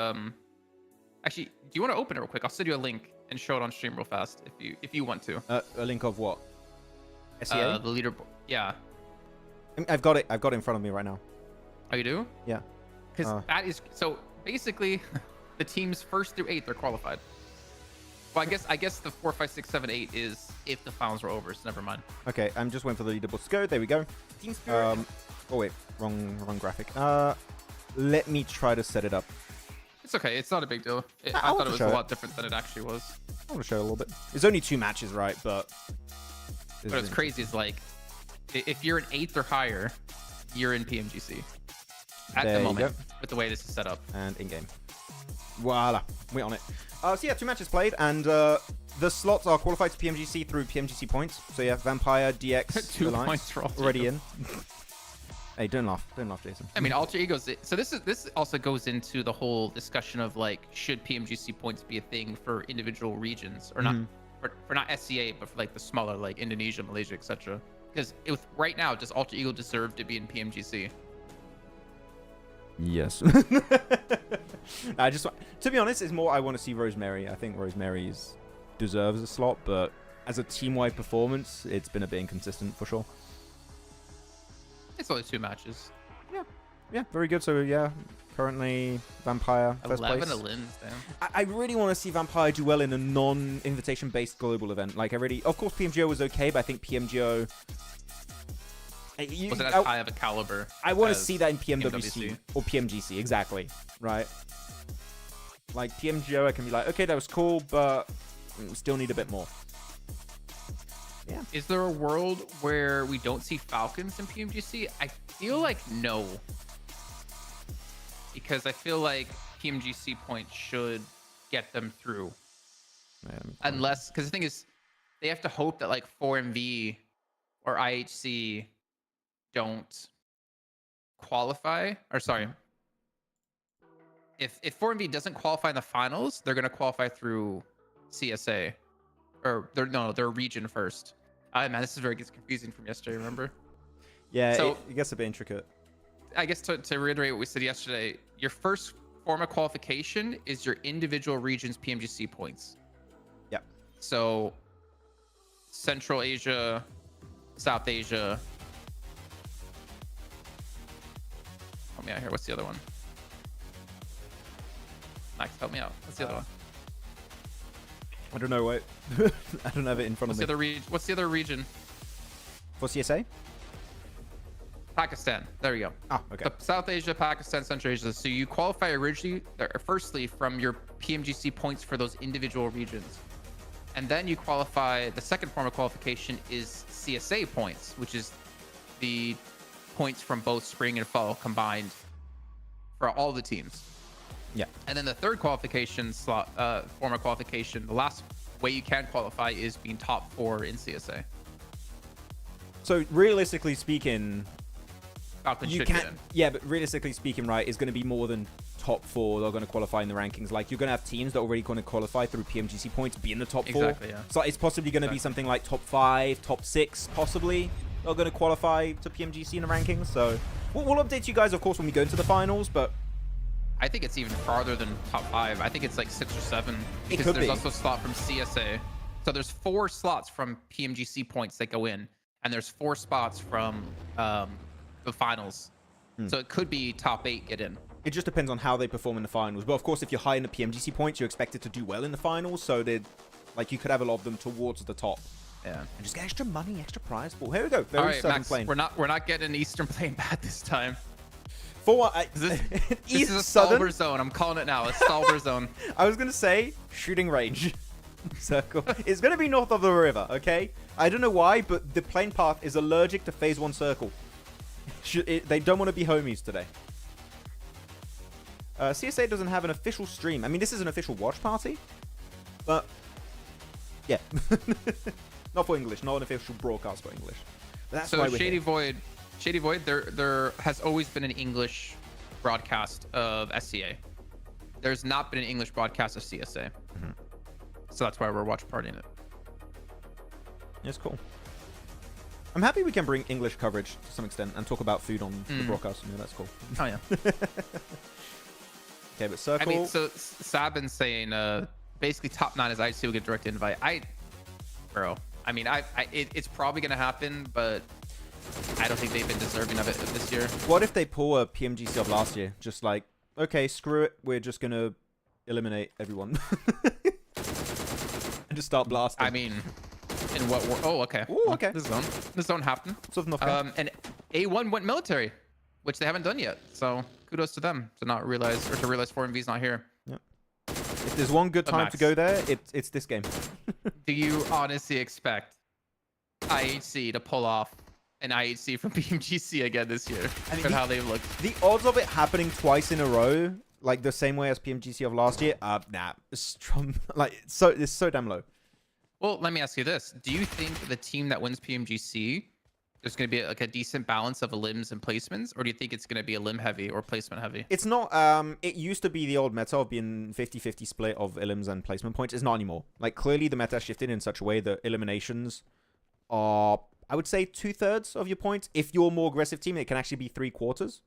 actually, do you want to open it real quick? I'll send you a link and show it on stream real fast if you want to. A link of what? SEA? The leaderboard. Yeah. I've got it. I've got it in front of me right now. Oh, you do? Yeah. Because that is so basically the teams 1st through 8th are qualified. Well, I guess the 4, 5, 6, 7, 8 is if the finals were over. So never mind. Okay, I'm just waiting for the leaderboard to go. There we go. Team Spirit. Oh wait, wrong graphic. Let me try to set it up. It's okay. It's not a big deal. I I want thought to it was show a it. lot different than it actually was. I want to show a little bit. It's only 2 matches, right? But What's crazy is like, if you're an 8th or higher, you're in PMGC at There the you moment go. with the way this is set up. And in game. Voila, we're on it. So yeah, 2 matches played, and the slots are qualified to PMGC through PMGC points. So yeah, Vampire, DX, 2 Alliance, points for Alter already Ego. in. Hey, don't laugh, Jason. I mean, Alter Ego's. So this also goes into the whole discussion of like, should PMGC points be a thing for individual regions or not? For not SCA, but for like the smaller, like Indonesia, Malaysia, etc. Because right now, does Alter Ego deserve to be in PMGC? Yes. I just, to be honest, it's more I want to see Rosemary. I think Rosemary deserves a slot, but as a team-wide performance, it's been a bit inconsistent for sure. It's only 2 matches. Yeah, very good. So yeah, currently Vampire first 11 place. elims, damn. I really want to see Vampire do well in a non-invitation based global event. Like of course PMGO was okay, but I think PMGO Was it as high of a caliber? I want to as see that in PMWC PMWC? or PMGC, exactly, right? Like PMGO, I can be like, okay, that was cool, but still need a bit more. Yeah. Is there a world where we don't see Falcons in PMGC? I feel like no. Because I feel like PMGC points should get them through. Unless, because the thing is, they have to hope that like 4MV or IHC don't qualify. Or sorry. If 4MV doesn't qualify in the finals, they're going to qualify through CSA. Or their region first. Man, this is very confusing from yesterday, remember? Yeah, So- it gets a bit intricate. I guess to reiterate what we said yesterday, your first form of qualification is your individual region's PMGC points. Yep. So Central Asia, South Asia. Help me out here. What's the other one? Max, help me out. What's the other one? I don't know, wait. I don't have it in front What's of the me. What's the other region? For CSA? Pakistan. There you go. Ah, okay. South Asia, Pakistan, Central Asia. So you qualify originally, firstly, from your PMGC points for those individual regions. And then you qualify, the second form of qualification is CSA points, which is the points from both spring and fall combined for all the teams. Yeah. And then the third qualification slot, form of qualification, the last way you can qualify is being top 4 in CSA. So realistically speaking, Falcons you should can't. get in. Yeah, but realistically speaking, right, it's going to be more than top 4 that are going to qualify in the rankings. Like you're going to have teams that are already going to qualify through PMGC points, be in the top 4. Exactly, yeah. So it's possibly going to be something like top 5, top 6, possibly. That are going to qualify to PMGC in the rankings. So we'll update you guys, of course, when we go into the finals. But I think it's even farther than top 5. I think it's like 6 or 7 It because could there's be. also a slot from CSA. So there's 4 slots from PMGC points that go in, and there's 4 spots from the finals. So it could be top 8 get in. It just depends on how they perform in the finals. But of course, if you're high in the PMGC points, you're expected to do well in the finals. So like you could have a lot of them towards the top. Yeah. And just get extra money, extra prize pool. Here we go. All right, Max, we're not getting an Eastern plane bat this time. For this East is a Southern Stalber zone. I'm calling it now. A Stalber zone. I was gonna say shooting range. Circle. It's gonna be north of the river. Okay. I don't know why, but the plane path is allergic to phase 1 circle. They don't want to be homies today. CSA doesn't have an official stream. I mean, this is an official watch party, but yeah, not for English, not an official broadcast for English. But that's why we're Shady here. Void. There has always been an English broadcast of SCA. There's not been an English broadcast of CSA, so that's why we're watch partying it. It's cool. I'm happy we can bring English coverage to some extent and talk about food on the broadcast. Yeah, that's cool. Oh yeah. Okay, but circle. I mean, so Sabin's saying basically top 9 is IHC will get direct invite. Bro, I mean, it's probably gonna happen, but I don't think they've been deserving of it this year. What if they pull a PMGC of last year? Just like, okay, screw it, we're just gonna eliminate everyone and just start blasting. I mean, in what? Oh, okay. Ooh, okay. This zone happened. Sort of And A1 went military, which they haven't done yet. So kudos to them to not realize, or to realize 4MV's not here. Yep. If there's one good time to go there, it's this game. Do you honestly expect IHC to pull off an IHC from PMGC again this year? I mean, how they've looked. The odds of it happening twice in a row, like the same way as PMGC of last year, nah, it's so damn low. Well, let me ask you this: do you think the team that wins PMGC, there's going to be like a decent balance of limbs and placements, or do you think it's going to be a limb heavy or placement heavy? It's not. It used to be the old meta of being 50-50 split of elims and placement points. It's not anymore. Like, clearly the meta shifted in such a way that eliminations are, I would say, 2/3 of your points. If you're a more aggressive team, it can actually be 3/4.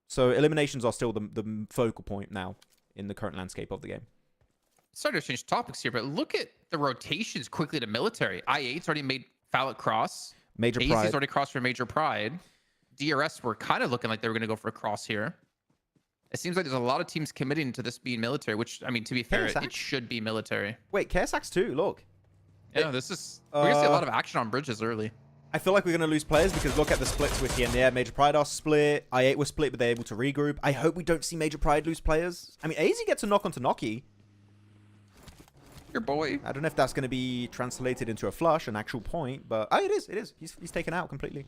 So eliminations are still the focal point now in the current landscape of the game. Sorry to change topics here, but look at the rotations quickly to military. I8's already made Falcons Cross. Major AZ's Pride. already crossed for Major Pride. DRS were kind of looking like they were going to go for a cross here. It seems like there's a lot of teams committing to this being military, which, I mean, to be fair, it should be military. Wait, KSX too, look. Yeah, this is... We're going to see a lot of action on bridges early. I feel like we're going to lose players because look at the splits with here and there. Major Pride are split. I8 was split, but they're able to regroup. I hope we don't see Major Pride lose players. I mean, AZ gets a knock onto Noki. Your boy. I don't know if that's going to be translated into a flush, an actual point, but it is. It is. He's taken out completely.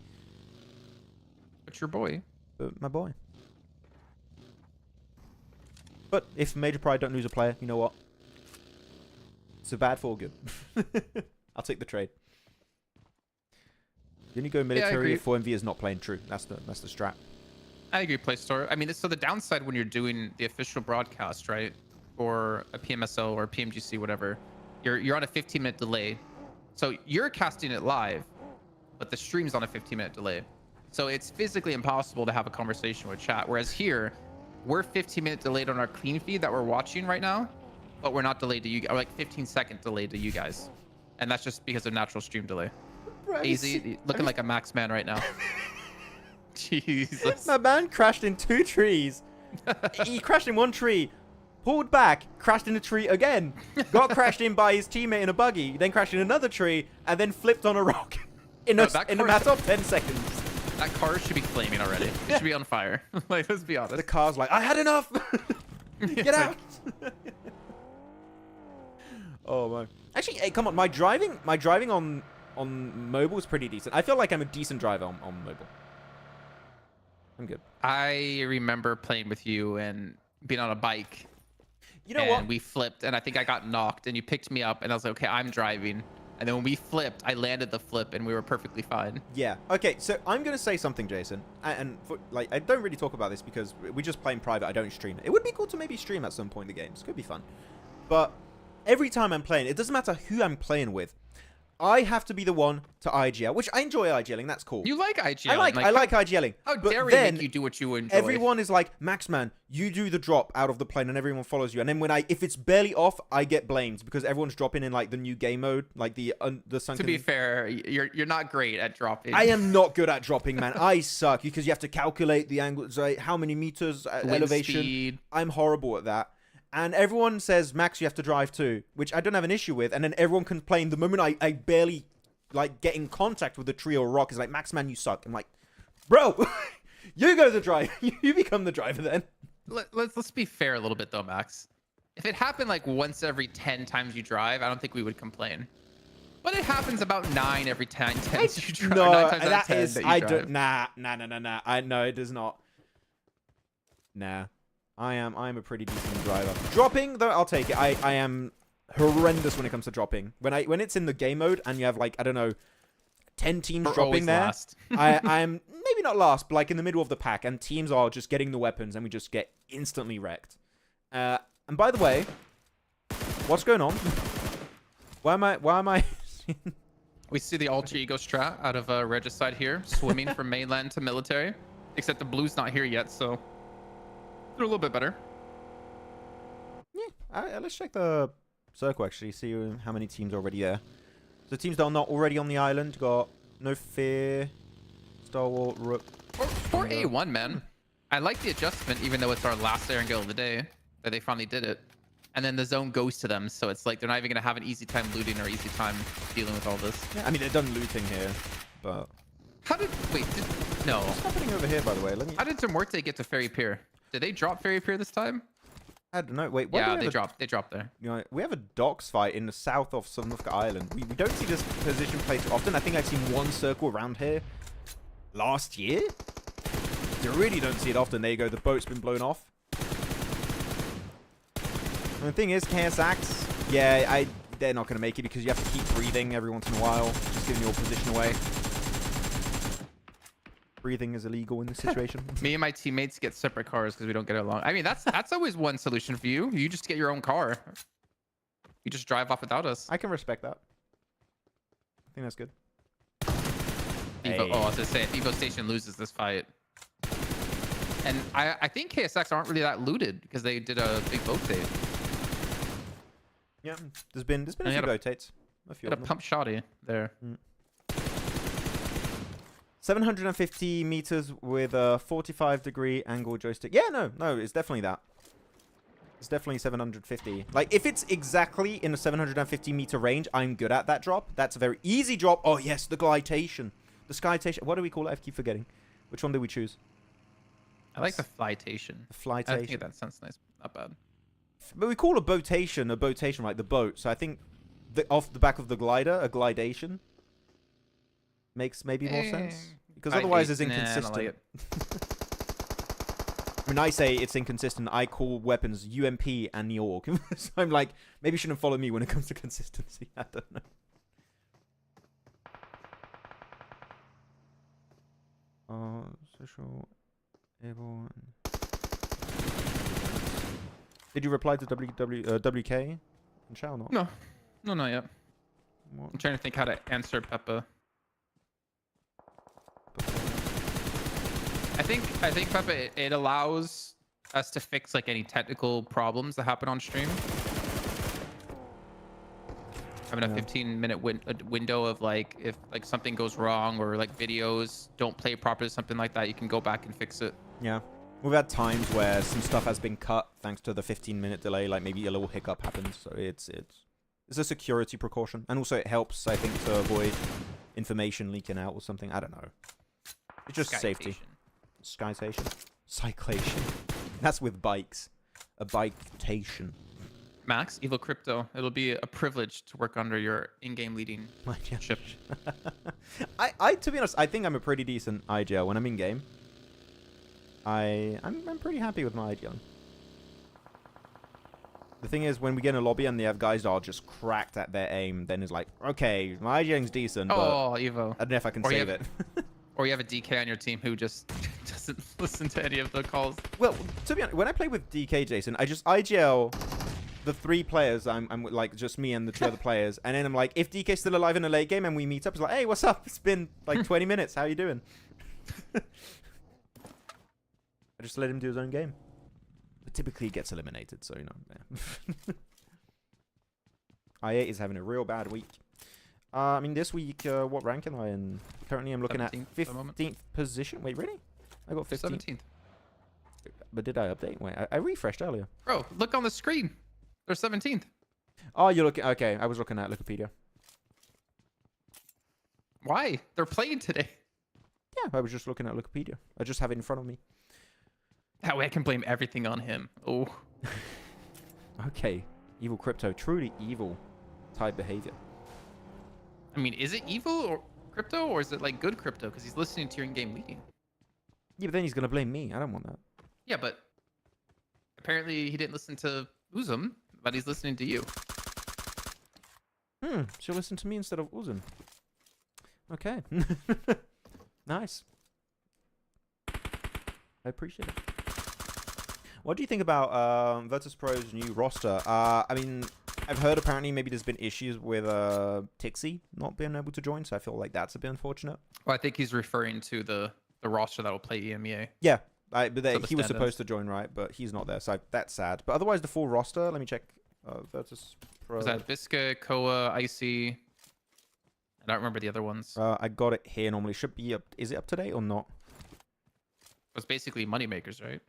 But your boy. But my boy. But if Major Pride don't lose a player, you know what? It's a bad for good. I'll take the trade. You only go military if 4MV is not playing true. That's the strat. I agree, Play Store. I mean, so the downside when you're doing the official broadcast, right? Or a PMSL or PMGC, whatever, you're on a 15-minute delay. So you're casting it live, but the stream's on a 15-minute delay. So it's physically impossible to have a conversation with chat. Whereas here, we're 15-minute delayed on our clean feed that we're watching right now, but we're not delayed to you, or like 15-second delayed to you guys. And that's just because of natural stream delay. Easy, looking like a Maxman right now. Jesus. My man crashed in 2 trees. He crashed in 1 tree. Pulled back, crashed in a tree again, got crashed in by his teammate in a buggy, then crashed in another tree, and then flipped on a rock in a matter of 10 seconds. That car should be flaming already. It should be on fire. Like, let's be honest. The car's like, I had enough. Get out. Oh man. Actually, hey, come on. My driving on mobile is pretty decent. I feel like I'm a decent driver on mobile. I'm good. I remember playing with you and being on a bike. You know what? And we flipped, and I think I got knocked, and you picked me up, and I was like, okay, I'm driving. And then when we flipped, I landed the flip, and we were perfectly fine. Yeah. Okay, so I'm going to say something, Jason. And I don't really talk about this because we just play in private. I don't stream it. It would be cool to maybe stream at some point in the games. Could be fun. But every time I'm playing, it doesn't matter who I'm playing with. I have to be the one to IGL, which I enjoy IGLing. That's cool. You like IGL? I like IGLing. How but dare we then make you do what you enjoy? everyone is like, Maxman, you do the drop out of the plane, and everyone follows you. And then if it's barely off, I get blamed because everyone's dropping in like the new game mode, like the sunken. To be fair, you're not great at dropping. I am not good at dropping, man. I suck because you have to calculate the angle, right? How many meters elevation. Speed. I'm horrible at that. And everyone says, Max, you have to drive too, which I don't have an issue with. And then everyone complain the moment I barely like get in contact with the tree or rock is like, Maxman, you suck. I'm like, bro, you go to the drive. You become the driver then. Let's be fair a little bit though, Max. If it happened like once every 10 times you drive, I don't think we would complain. But it happens about 9 every 10 times you drive. No, 9 times out of that 10 is, that you I drive. don't, nah. No, it does not. Nah. I am a pretty decent driver. Dropping, though, I'll take it. I am horrendous when it comes to dropping. When it's in the game mode and you have like, I don't know, 10 teams We're dropping there. last. I'm maybe not last, but like in the middle of the pack, and teams are just getting the weapons and we just get instantly wrecked. And by the way, what's going on? Why am I We see the alter ego strat out of Regicide here, swimming from mainland to military. Except the blue's not here yet, so they're a little bit better. Yeah, let's check the circle actually, see how many teams are already there. So teams that are not already on the island got No Fear, Star Wars, RUKH. For A1, man. I like the adjustment, even though it's our last Erangel of the day, that they finally did it. And then the zone goes to them, so it's like they're not even going to have an easy time looting or easy time dealing with all this. Yeah, I mean, they're done looting here, but... How did... Wait, no. What's happening over here, by the way? How did Zamorte get to Ferry Pier? Did they drop Ferry Pier this time? I don't know. Wait, yeah, they dropped there. You know, we have a docks fight in the south of Sanhok Island. We don't see this position played too often. I think I've seen one circle around here last year. You really don't see it often. There you go. The boat's been blown off. And the thing is, KSX, yeah, they're not going to make it because you have to keep breathing every once in a while, just giving your position away. Breathing is illegal in this situation. Me and my teammates get separate cars because we don't get along. I mean, that's always one solution for you. You just get your own car. You just drive off without us. I can respect that. I think that's good. Evo, oh, I was going to say, if Evo Station loses this fight. And I think KSX aren't really that looted because they did a big boat tape. Yeah, there's been a few boat tapes. A few Got a pump shotty there. 750 meters with a 45-degree angle joystick. Yeah, no, it's definitely that. It's definitely 750. Like, if it's exactly in a 750-meter range, I'm good at that drop. That's a very easy drop. Oh, yes, the glitation. The skytation. What do we call it? I keep forgetting. Which one did we choose? I like the flytation. The flytation. I think that sounds nice. Not bad. But we call a botation, right? The boat. So I think off the back of the glider, a glidation makes maybe more sense. Because otherwise it's inconsistent. Nah, I like it. When I say it's inconsistent, I call weapons UMP and York. So I'm like, maybe you shouldn't follow me when it comes to consistency. I don't know. Social able. Did you reply to WK in chat or not? No, not yet. What? I'm trying to think how to answer Peppa. I think Peppa, it allows us to fix like any technical problems that happen on stream. Having a 15-minute window of like if like something goes wrong or like videos don't play properly, something like that, you can go back and fix it. Yeah. We've had times where some stuff has been cut thanks to the 15-minute delay, like maybe a little hiccup happens. So it's a security precaution. And also it helps, I think, to avoid information leaking out or something. I don't know. It's just safety. Skytation. Cyclation. That's with bikes. A bike-tation. Max, Evo Crypto, it'll be a privilege to work under your in-game leading ship. To be honest, I think I'm a pretty decent IGL when I'm in-game. I'm pretty happy with my IGL. The thing is, when we get in a lobby and they have guys that are just cracked at their aim, then it's like, okay, my IGLing's decent, but Evo. I don't know if I can save it. Or you have a DK on your team who just doesn't listen to any of the calls. Well, to be honest, when I play with DK, Jason, I just IGL the 3 players. I'm like just me and the 2 other players, and then I'm like, if DK's still alive in a late game and we meet up, it's like, hey, what's up? It's been like 20 minutes. How you doing? I just let him do his own game. But typically he gets eliminated, so you know. Yeah. I8 is having a real bad week. I mean, this week, what rank am I in? Currently, I'm looking at 15th position. Wait, really? I got 15th. 17th. But did I update? Wait, I refreshed earlier. Bro, look on the screen. They're 17th. Oh, you're looking... Okay, I was looking at Wikipedia. Why? They're playing today. Yeah, I was just looking at Wikipedia. I just have it in front of me. That way I can blame everything on him. Oh. Okay. Evil crypto. Truly evil type behavior. I mean, is it evil or crypto, or is it like good crypto? Because he's listening to your in-game meeting. Yeah, but then he's going to blame me. I don't want that. Yeah, but apparently he didn't listen to Uzum, but he's listening to you. She'll listen to me instead of Uzum. Okay. Nice. I appreciate it. What do you think about Virtus Pro's new roster? I mean, I've heard apparently maybe there's been issues with Tixie not being able to join, so I feel like that's a bit unfortunate. Well, I think he's referring to the roster that will play EMEA. Yeah, but he was stand-ins. supposed to join, right? But he's not there, so that's sad. But otherwise, the full roster, let me check. Virtus Pro. Was that Visca, Koa, Icy? I don't remember the other ones. I got it here normally. Should be up. Is it up to date or not? It was basically moneymakers, right?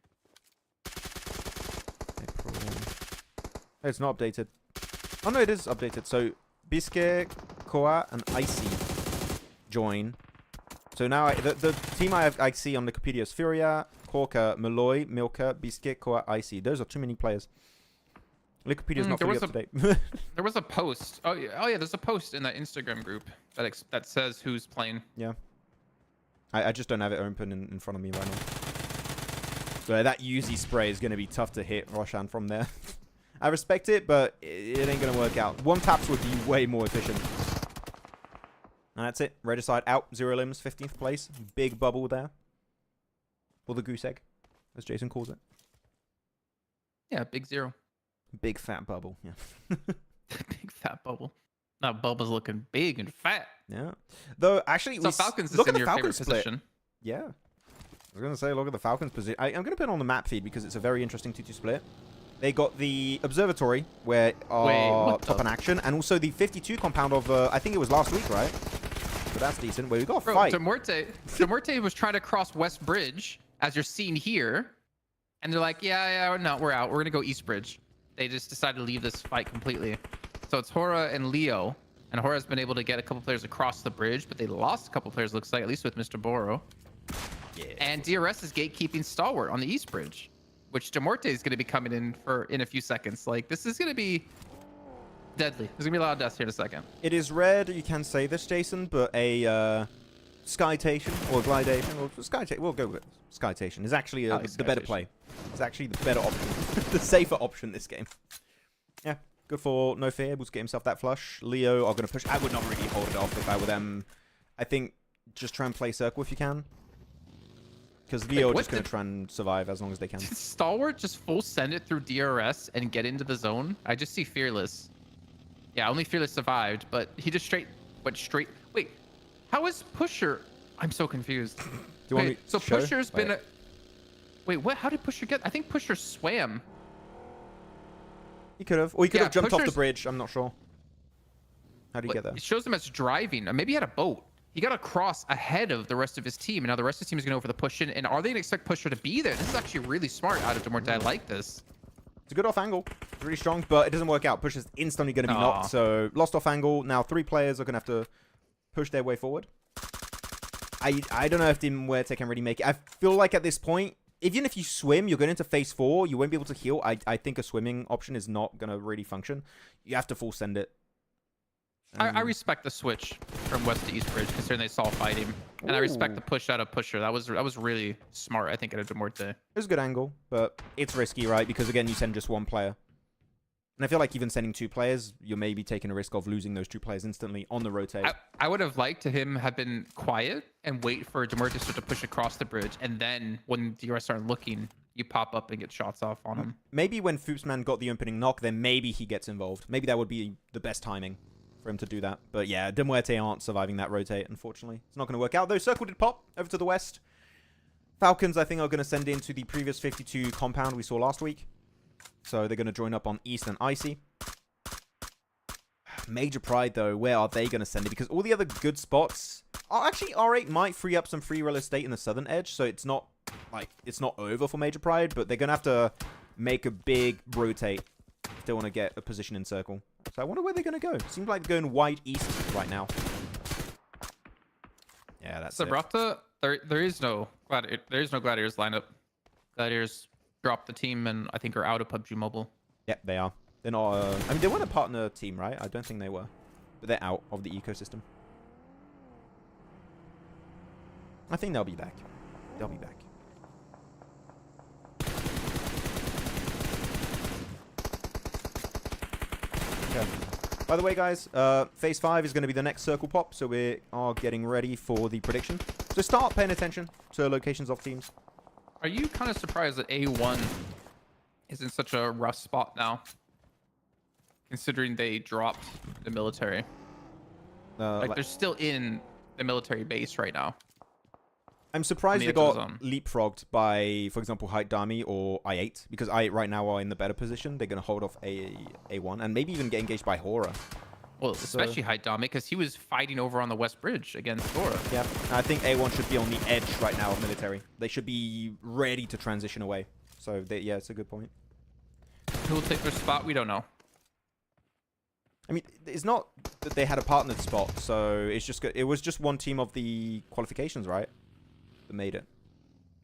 April. Oh, it's not updated. Oh no, it is updated. So Bisque, Koa, and Icy join. So now the team I see on Wikipedia is Furia, Korka, Malloy, Milka, Bisque, Koa, Icy. Those are too many players. Wikipedia's not fully up to date. There was a post. Oh yeah, there's a post in that Instagram group that says who's playing. Yeah. I just don't have it open in front of me right now. So that Uzi spray is going to be tough to hit Roshan from there. I respect it, but it ain't going to work out. 1 taps would be way more efficient. And that's it. Regicide out. 0 limbs, 15th place. Big bubble there. Or the goose egg, as Jason calls it. Yeah, big 0. Big fat bubble. Yeah. Big fat bubble. That bubble's looking big and fat. Yeah. Though, actually, So Falcons look is at in the your Falcons favorite split. position. Yeah. I was going to say, look at the Falcons position. I'm going to put it on the map feed because it's a very interesting 2-2 split. They got the observatory where top in action, and also the 52 compound of, I think it was last week, right? So that's decent. Where we got a fight. Demorte was trying to cross West Bridge, as you're seeing here, and they're like, yeah, no, we're out. We're going to go East Bridge. They just decided to leave this fight completely. So it's Hora and Leo, and Hora's been able to get a couple players across the bridge, but they lost a couple players, looks like, at least with Mr. Barraud. Yeah. And DRS is gatekeeping stalwart on the East Bridge, which Demorte is going to be coming in a few seconds. Like, this is going to be deadly. There's going to be a lot of deaths here in a second. It is rare that you can say this, Jason, but a Skytation or Glidation, or Skytation, we'll go with Skytation, is actually the better play. It's actually the better option. The safer option this game. Yeah, good for No Fear, able to get himself that flush. Leo are going to push. I would not really hold it off if I were them. I think just try and play circle if you can. Because Leo are just going to try and survive as long as they can. Did Stalwart just full send it through DRS and get into the zone? I just see Fearless. Yeah, only Fearless survived, but he just went straight. Wait, how is Pusher? I'm so confused. Do you want me so to show? Pusher's been a... Wait, what? How did Pusher get? I think Pusher swam. He could have. Or he could have jumped off the bridge. I'm not sure. How did he get there? It shows him as driving. Or maybe he had a boat. He got across ahead of the rest of his team, and now the rest of his team is going to go for the push in. And are they going to expect Pusher to be there? This is actually really smart out of Demorte. I like this. It's a good off angle. It's really strong, but it doesn't work out. Pusher's instantly going to be knocked. So lost off angle. Now 3 players are going to have to push their way forward. I don't know if Team Muerte can really make it. I feel like at this point, even if you swim, you're going into phase 4. You won't be able to heal. I think a swimming option is not going to really function. You have to full send it. I respect the switch from West to East Bridge, considering they saw fighting, and I respect the push out of Pusher. That was really smart, I think, out of Demorte. It was a good angle, but it's risky, right? Because again, you send just 1 player, and I feel like even sending 2 players, you're maybe taking a risk of losing those 2 players instantly on the rotate. I would have liked to him have been quiet and wait for Demorte to push across the bridge, and then when DRS started looking, you pop up and get shots off on him. Maybe when Foopsman got the opening knock, then maybe he gets involved. Maybe that would be the best timing for him to do that. But yeah, De Muerte aren't surviving that rotate, unfortunately. It's not going to work out, though. Circle did pop over to the west. Falcons, I think, are going to send into the previous 52 compound we saw last week. So they're going to join up on East and Icy. Major Pride, though, where are they going to send it? Because all the other good spots... Oh, actually, R8 might free up some free real estate in the southern edge, so it's not, like, it's not over for Major Pride, but they're going to have to make a big rotate if they want to get a position in circle. So I wonder where they're going to go. Seems like they're going wide east right now. Yeah, that's it. Sabrata, there is no Gladiators lineup. Gladiators dropped the team and I think are out of PUBG Mobile. Yep, they are. They're not... I mean, they weren't a partner team, right? I don't think they were. But they're out of the ecosystem. I think they'll be back. They'll be back. Okay. By the way, guys, Phase 5 is going to be the next circle pop, so we are getting ready for the prediction. So start paying attention to locations of teams. Are you kind of surprised that A1 is in such a rough spot now? Considering they dropped the military. Like, they're still in the military base right now. I'm surprised they got leapfrogged by, for example, Height Dami or I8, because I8 right now are in the better position. They're going to hold off A1 and maybe even get engaged by Hora. Well, especially Height Dami, because he was fighting over on the West Bridge against Hora. Yeah, I think A1 should be on the edge right now of military. They should be ready to transition away. So, yeah, it's a good point. Who will take their spot? We don't know. I mean, it's not that they had a partnered spot, so it's just it was just one team of the qualifications, right? That made it,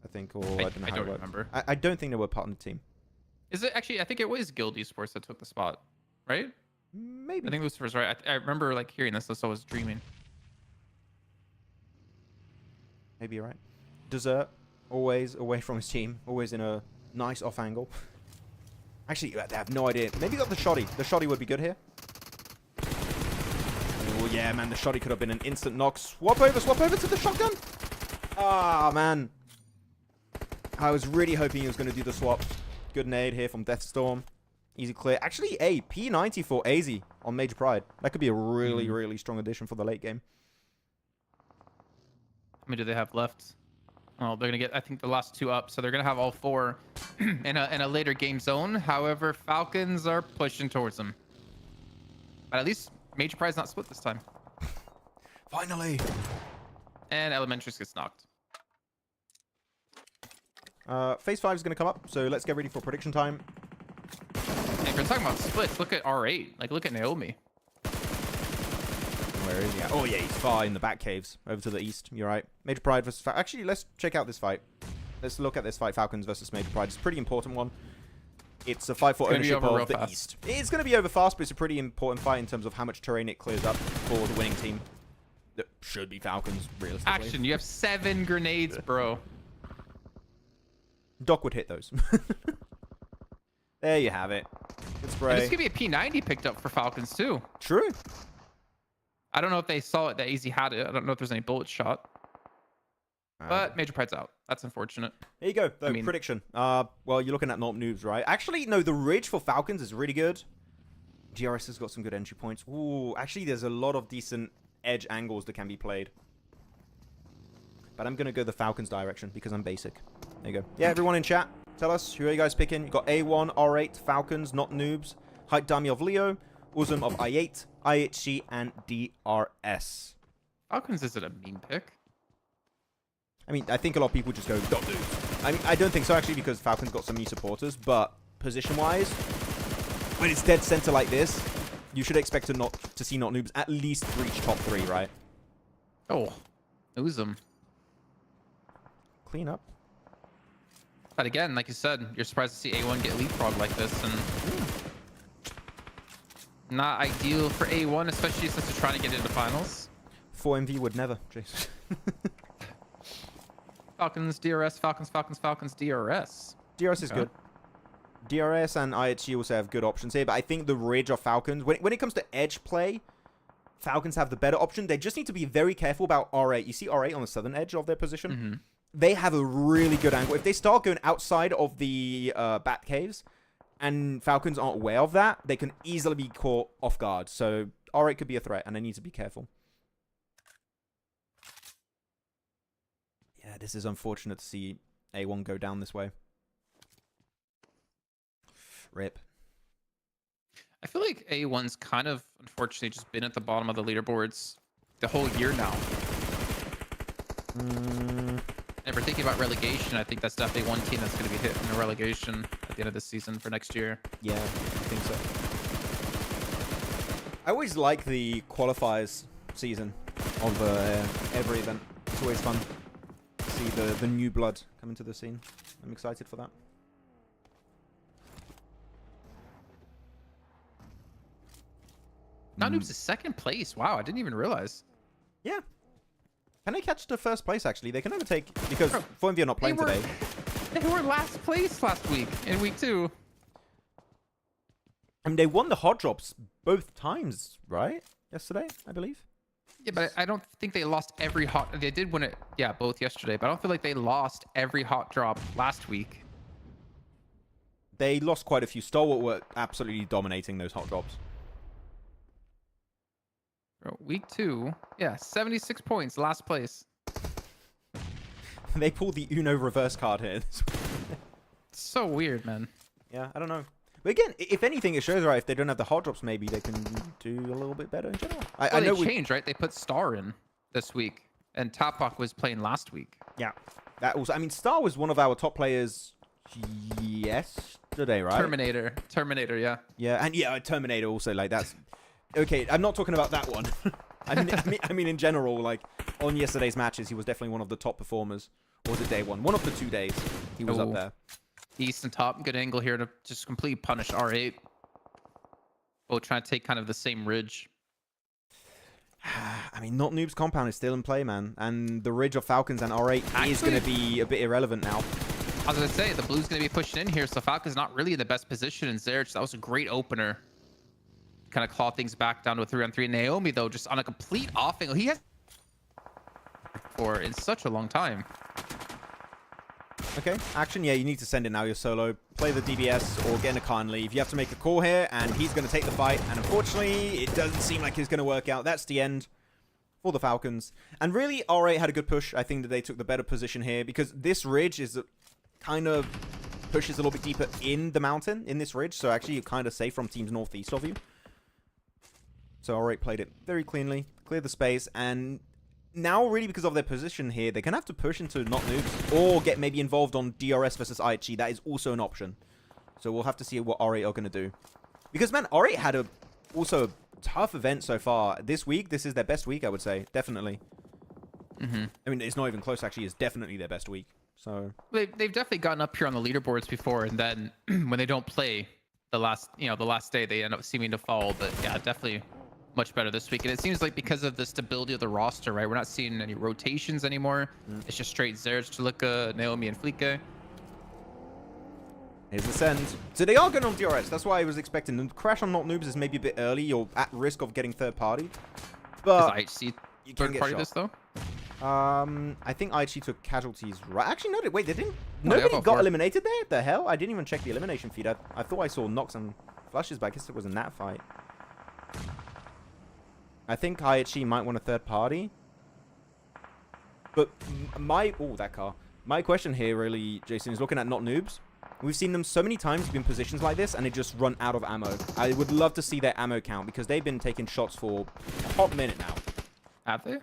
I think, or I don't know how it worked. Remember. I don't think they were a partnered team. Is it actually? I think it was Guild Esports that took the spot, right? Maybe. I think Lucifer's right. I remember like hearing this, so I was dreaming. Maybe you're right. Desert, always away from his team, always in a nice off angle. Actually, I have no idea. Maybe got the shoddy. The shoddy would be good here. Oh, yeah, man. The shoddy could have been an instant knock. Swap over to the shotgun. Ah, man. I was really hoping he was going to do the swap. Good nade here from Deathstorm. Easy clear. Actually, a P90 for AZ on Major Pride. That could be a really, really strong addition for the late game. How many do they have left? Oh, they're going to get, I think, the last two up. So they're going to have all four in a later game zone. However, Falcons are pushing towards them. But at least Major Pride's not split this time. Finally. And Elementaries gets knocked. Phase 5 is going to come up, so let's get ready for prediction time. And if you're talking about splits, look at R8. Like, look at Naomi. Where is he at? Oh, yeah, he's far in the back caves. Over to the east. You're right. Major Pride versus... Actually, let's check out this fight. Let's look at this fight. Falcons versus Major Pride. It's a pretty important one. It's a fight for ownership of the east. It's going to be over fast, but it's a pretty important fight in terms of how much terrain it clears up for the winning team. That should be Falcons, realistically. Action. You have 7 grenades, bro. Doc would hit those. There you have it. Good spray. And this could be a P90 picked up for Falcons, too. True. I don't know if they saw it that AZ had it. I don't know if there's any bullets shot. But Major Pride's out. That's unfortunate. There you go. Though, prediction. Well, you're looking at NOOBS, right? Actually, no, the Ridge for Falcons is really good. GRS has got some good entry points. Ooh, actually, there's a lot of decent edge angles that can be played. But I'm going to go the Falcons direction because I'm basic. There you go. Yeah, everyone in chat, tell us, who are you guys picking? You got A1, R8, Falcons, not noobs. Height Dummy of Leo, Uzum of I8, IHC, and DRS. Falcons isn't a mean pick. I mean, I think a lot of people just go, not noobs. I mean, I don't think so, actually, because Falcons got some new supporters. But position-wise, when it's dead center like this, you should expect to see not noobs at least reach top 3, right? Oh, Uzum. Clean up. But again, like you said, you're surprised to see A1 get leapfrog like this, and not ideal for A1, especially since they're trying to get into finals. 4MV would never, Jace. Falcons, DRS, Falcons, DRS. DRS is good. DRS and IHG also have good options here, but I think the Ridge of Falcons, when it comes to edge play, Falcons have the better option. They just need to be very careful about R8. You see R8 on the southern edge of their position? they have a really good angle. If they start going outside of the bat caves, and Falcons aren't aware of that, they can easily be caught off guard. So R8 could be a threat, and they need to be careful. Yeah, this is unfortunate to see A1 go down this way. Rip. I feel like A1's kind of, unfortunately, just been at the bottom of the leaderboards the whole year now. And if we're thinking about relegation, I think that's definitely one team that's going to be hit in the relegation at the end of this season for next year. Yeah, I think so. I always like the qualifiers season of every event. It's always fun to see the new blood come into the scene. I'm excited for that. NOOBS is second place. Wow, I didn't even realize. Yeah. Can they catch the first place, actually? They can overtake, because FormV are not playing today. They were last place last week, in week 2. I mean, they won the hot drops both times, right? Yesterday, I believe. Yeah, but I don't think they lost every hot... They did win it, yeah, both yesterday, but I don't feel like they lost every hot drop last week. They lost quite a few. Stalwart were absolutely dominating those hot drops. Week 2, yeah, 76 points, last place. They pulled the Uno reverse card here. So weird, man. Yeah, I don't know. But again, if anything, it shows, right, if they don't have the hot drops, maybe they can do a little bit better in general. I know they changed, right? They put Star in this week, and Tapak was playing last week. Yeah, that also. I mean, Star was one of our top players yesterday, right? Terminator, yeah. Yeah, and yeah, Terminator also. Like that's okay. I'm not talking about that one. I mean, in general, like on yesterday's matches, he was definitely one of the top performers. Or was it day one? One of the 2 days, he was up there. East and top, good angle here to just completely punish R8. Both trying to take kind of the same ridge. I mean, not Noob's compound is still in play, man. And the ridge of Falcons and R8 is going to be a bit irrelevant now. I was going to say, the Blue's going to be pushing in here, so Falcons not really in the best position. And Zerich, that was a great opener. Kind of claw things back down to a 3-on-3. Naomi, though, just on a complete off angle. He has for in such a long time. Okay, action. Yeah, you need to send it now. You're solo. Play the DBS or get in a car and leave. You have to make a call here, and he's going to take the fight. And unfortunately, it doesn't seem like it's going to work out. That's the end for the Falcons. And really, R8 had a good push. I think that they took the better position here because this ridge is kind of pushes a little bit deeper in the mountain in this ridge. So actually, you're kind of safe from teams northeast of you. So R8 played it very cleanly, cleared the space, and now really because of their position here, they're going to have to push into not Noobs or get maybe involved on DRS versus IHG. That is also an option. So we'll have to see what R8 are going to do. Because, man, R8 had also a tough event so far. This week, this is their best week, I would say. Definitely. I mean, it's not even close, actually. It's definitely their best week. So They've definitely gotten up here on the leaderboards before, and then when they don't play the last day, they end up seeming to fall. But yeah, definitely much better this week. And it seems like because of the stability of the roster, right? We're not seeing any rotations anymore. It's just straight Zerich, Chalika, Naomi, and Flieke. Here's the send. So they are going on DRS. That's why I was expecting them. Crash on not Noobs is maybe a bit early. You're at risk of getting third party. But IHC you can third get party shot. this though? I think IHG took casualties, right? Actually, no, wait, they didn't. No, they Nobody got far. eliminated there? The hell? I didn't even check the elimination feed. I thought I saw knocks and flushes, but I guess it was in that fight. I think IHG might want a third party. But that car. My question here really, Jason, is looking at not Noobs. We've seen them so many times in positions like this, and they just run out of ammo. I would love to see their ammo count, because they've been taking shots for a hot minute now. Have they?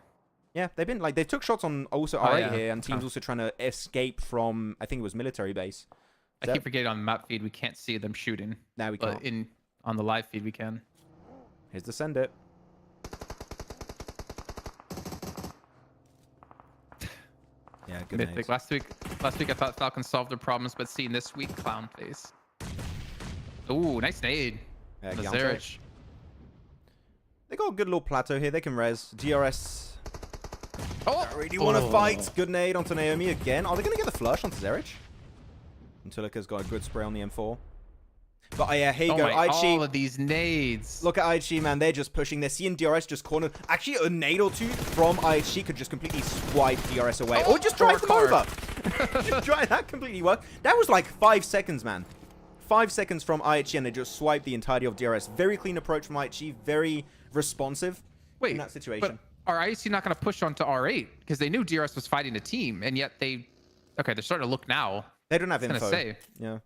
Yeah, they've been, like, they took shots on also R8 here, and teams also trying to escape from, I think it was military base. I keep forgetting on the map feed we can't see them shooting. Now we can't. But on the live feed we can. Here's the send it. Yeah, good Mythic. nades. Last week I thought Falcons solved their problems, but seeing this week, clown face. Ooh, nice nade. Yeah, The Gante. Zerich. They got a good little plateau here. They can res. DRS. Oh! I really want to fight. Good nade onto Naomi again. Are they going to get the flush onto Zerich? Antilika's got a good spray on the M4. But yeah, here you Oh go. my, IHG. all of these nades. Look at IHG, man. They're just pushing. They're seeing DRS just cornered. Actually, a nade or two from IHG could just completely swipe DRS away. Oh, or just drive them car. over. Just try that completely work. That was like 5 seconds, man. 5 seconds from IHG, and they just swiped the entirety of DRS. Very clean approach from IHG. Very responsive in that situation. But are IHG not going to push onto R8? Because they knew DRS was fighting a team, and yet they... Okay, they're starting to look now. They don't have info. Gonna say. Yeah.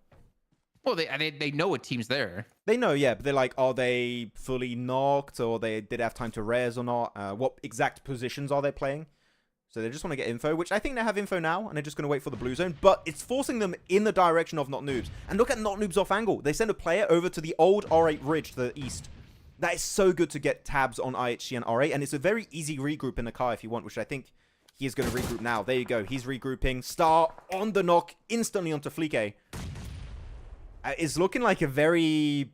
Well, they know a team's there. They know, yeah, but they're like, are they fully knocked, or did they have time to res or not? What exact positions are they playing? So they just want to get info, which I think they have info now, and they're just going to wait for the blue zone. But it's forcing them in the direction of Not Noobs. And look at Not Noobs off angle. They send a player over to the old R8 ridge to the east. That is so good to get tabs on IHG and R8, and it's a very easy regroup in the car if you want, which I think he is going to regroup now. There you go. He's regrouping. Star on the knock, instantly onto Flique. It's looking like a very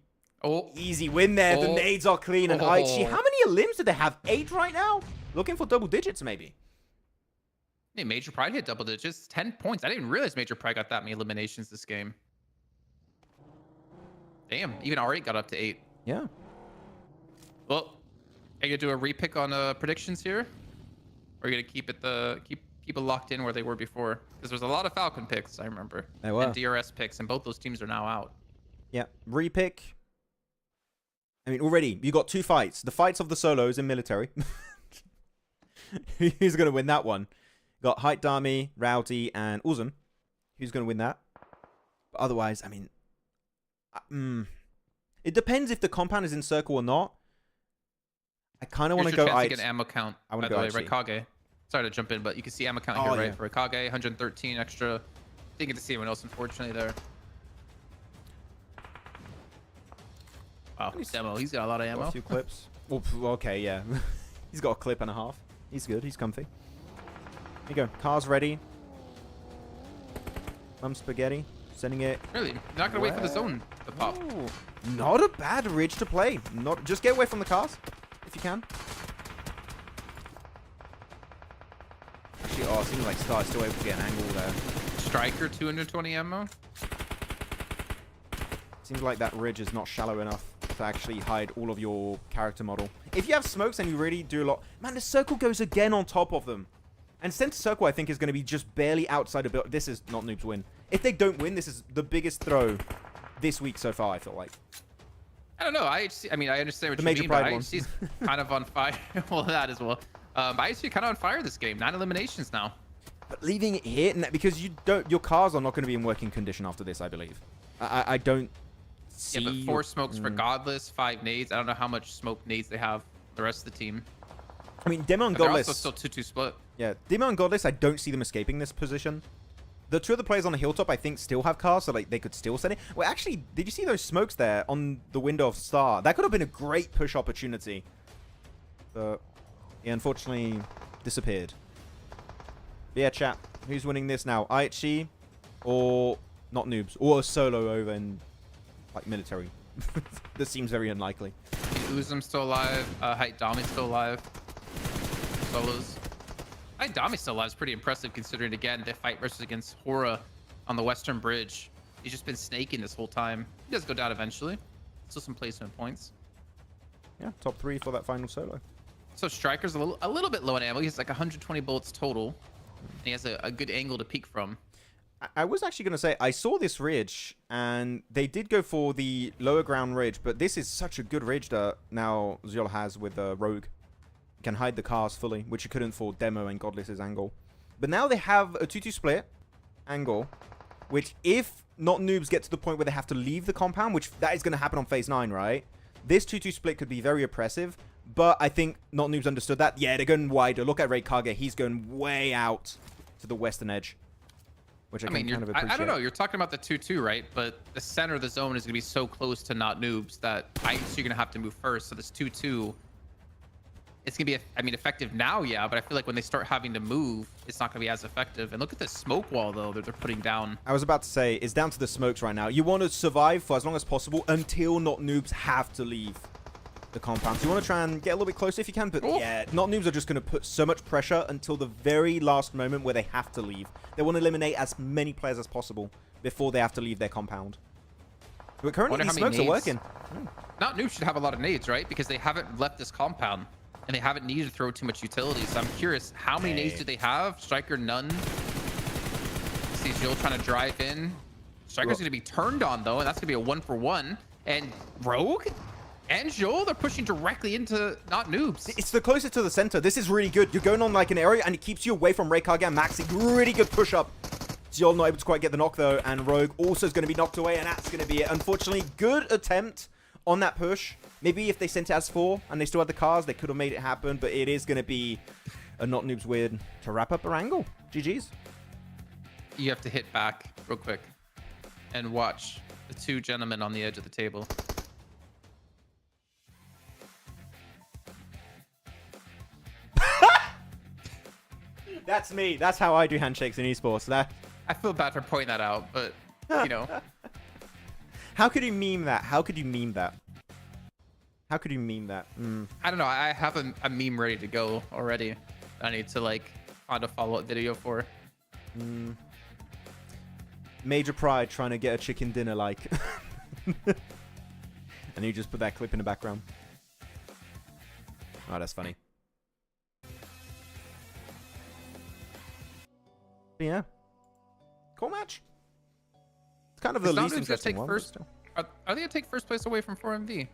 easy win there. The nades are clean, and IHG, how many limbs do they have? 8 right now? Looking for double digits, maybe. Hey, Major Pride hit double digits. 10 points. I didn't even realize Major Pride got that many eliminations this game. Damn, even R8 got up to 8. Yeah. Well, are you gonna do a repick on predictions here? Or are you gonna keep it keep it locked in where they were before? Because there's a lot of Falcon picks, I remember. There were. And DRS picks, and both those teams are now out. Yeah, repick. I mean, already, you got 2 fights. The fights of the solos in military. Who's going to win that one? You got Height Dami, Rowdy, and Uzum. Who's going to win that? But otherwise, I mean... it depends if the compound is in circle or not. I kind of want to go... Here's your chance to get ammo count, I want by to the go way. RUKH. Sorry to jump in, but you can see ammo count here, right? For RUKH, 113 extra. Didn't get to see anyone else, unfortunately, there. Wow, demo. He's got a lot of ammo. Got a few clips. Okay, yeah. He's got a clip and a half. He's good. He's comfy. Here you go. Car's ready. Spaghetti. Sending it. Really? You're not going to wait for the zone to pop. Ooh, not a bad ridge to play. Just get away from the cars if you can. Actually, it seems like Star is still able to get an angle there. Striker, 220 ammo. Seems like that ridge is not shallow enough to actually hide all of your character model. If you have smokes and you really do a lot... Man, the circle goes again on top of them. And center circle, I think, is going to be just barely outside of... This is Not Noobs win. If they don't win, this is the biggest throw this week so far, I feel like. I don't know. IHC, I mean, I understand what The you Major mean, Pride but one. IHC's kind of on fire. Well, that as well. But IHC kind of on fire this game. 9 eliminations now. But leaving it here, because your cars are not going to be in working condition after this, I believe. I don't see... Yeah, but 4 smokes for Godless, 5 nades. I don't know how much smoke nades they have the rest of the team. I mean, Demo and But Godless... they're also still 2-2 split. Yeah, Demo and Godless, I don't see them escaping this position. The 2 of the players on the hilltop, I think, still have cars, so like they could still send it. Well, actually, did you see those smokes there on the window of Star? That could have been a great push opportunity. But, yeah, unfortunately, disappeared. But yeah, chat. Who's winning this now? IHC or Not Noobs? Or a solo over in, like, military? This seems very unlikely. Uzum's still alive. Height Dami's still alive. Solos. Height Dami's still alive. It's pretty impressive considering, again, the fight versus against Hora on the Western Bridge. He's just been snaking this whole time. He does go down eventually. Still some placement points. Yeah, top 3 for that final solo. So Striker's a little bit low on ammo. He's like 120 bullets total. And he has a good angle to peek from. I was actually going to say, I saw this ridge, and they did go for the lower ground ridge, but this is such a good ridge that now Ziol has with Rogue. You can hide the cars fully, which you couldn't for Demo and Godless's angle. But now they have a 2-2 split angle, which if Not Noobs get to the point where they have to leave the compound, which that is going to happen on phase 9, right? This 2-2 split could be very oppressive, but I think Not Noobs understood that. Yeah, they're going wider. Look at RUKH. He's going way out to the western edge. Which I mean, kind of appreciate. I don't know. You're talking about the 2-2, right? But the center of the zone is going to be so close to Not Noobs that you're going to have to move first. So this 2-2, it's going to be, I mean, effective now, yeah. But I feel like when they start having to move, it's not going to be as effective. And look at the smoke wall, though, that they're putting down. I was about to say, it's down to the smokes right now. You want to survive for as long as possible until Not Noobs have to leave the compound. So you want to try and get a little bit closer if you can, but yeah, Not Noobs are just going to put so much pressure until the very last moment where they have to leave. They want to eliminate as many players as possible before they have to leave their compound. But currently, Wonder these how many smokes are nades. working. Not Noob should have a lot of nades, right? Because they haven't left this compound and they haven't needed to throw too much utility. So I'm curious, how many nades do they have? Striker, none. See Jill trying to drive in. Striker's going to be turned on, though, and that's going to be a 1-for-1. And Rogue and Joel, they're pushing directly into not Noobs. It's the closest to the center. This is really good. You're going on like an area, and it keeps you away from RUKH and Maxi. Really good push up. Joel not able to quite get the knock, though, and Rogue also is going to be knocked away, and that's going to be it. Unfortunately, good attempt on that push. Maybe if they sent it as 4 and they still had the cars, they could have made it happen, but it is going to be a not Noobs win to wrap up Erangel. GG's. You have to hit back real quick and watch the two gentlemen on the edge of the table. That's me. That's how I do handshakes in esports. That. I feel bad for pointing that out, but, you know. How could you meme that? How could you meme that? How could you meme that? I don't know. I have a meme ready to go already. I need to, like, find a follow-up video for. Major pride trying to get a chicken dinner, like. And you just put that clip in the background. Oh, that's funny. But yeah. Cool match. It's kind of the least interesting one. Are they going to take first place away from 4MV?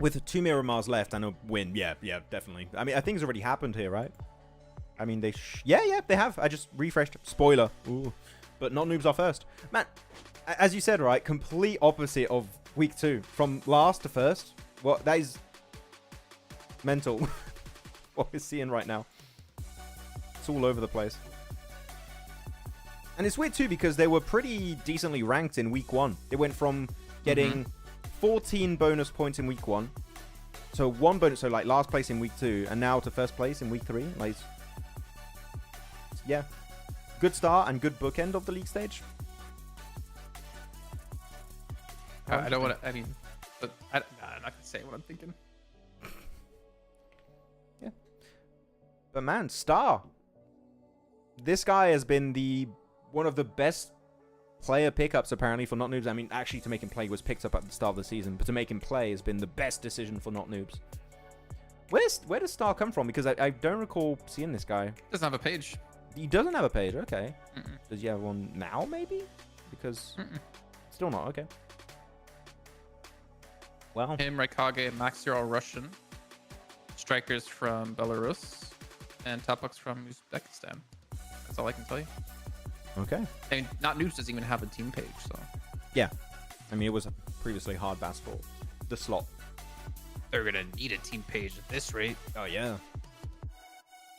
With 2 Miramars left and a win. Yeah, definitely. I mean, I think it's already happened here, right? I mean, they... Yeah, they have. I just refreshed. Spoiler. Ooh. But not Noobs are first. Man, as you said, right? Complete opposite of week 2. From last to first. Well, that is mental. What we're seeing right now. It's all over the place. And it's weird, too, because they were pretty decently ranked in week 1. They went from getting 14 bonus points in week 1. So 1 bonus, so like last place in week 2. And now to first place in week 3. Like, yeah. Good start and good bookend of the league stage. I don't want to, I mean, but I'm not going to say what I'm thinking. Yeah. But man, Star. This guy has been one of the best player pickups apparently for Not Noobs. I mean, actually to make him play was picked up at the start of the season, but to make him play has been the best decision for Not Noobs. Where does Star come from? Because I don't recall seeing this guy. Doesn't have a page. He doesn't have a page, okay. Does he have one now, maybe? Because still not, okay. Well. Him, Raikage, and Max are all Russian. Strikers from Belarus. And Topok's from Uzbekistan. That's all I can tell you. Okay. I mean, Not Noobs doesn't even have a team page, so. Yeah. I mean, it was previously hard basketball. The slot. They're going to need a team page at this rate. Oh, yeah.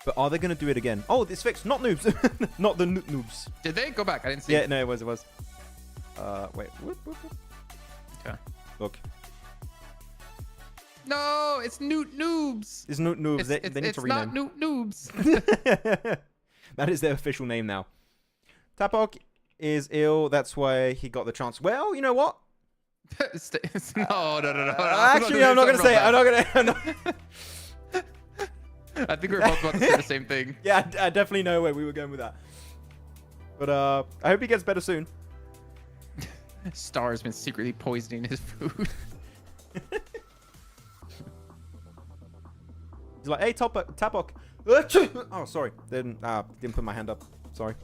But are they going to do it again? Oh, it's fixed. Not Noobs. Not the Noobs. Did they? Go back. I didn't see Yeah, it. no, it was. Wait. Okay. Look. No, it's Noobs. It's Noobs. They need to rename. It's not Noobs. That is their official name now. Tapok is ill. That's why he got the chance. Well, you know what? No. Actually, I'm not going to say it. I'm not. I think we're both about to say the same thing. Yeah, I definitely know where we were going with that. But I hope he gets better soon. Star has been secretly poisoning his food. He's like, hey, Tapok. Oh, sorry. Didn't put my hand up. Sorry.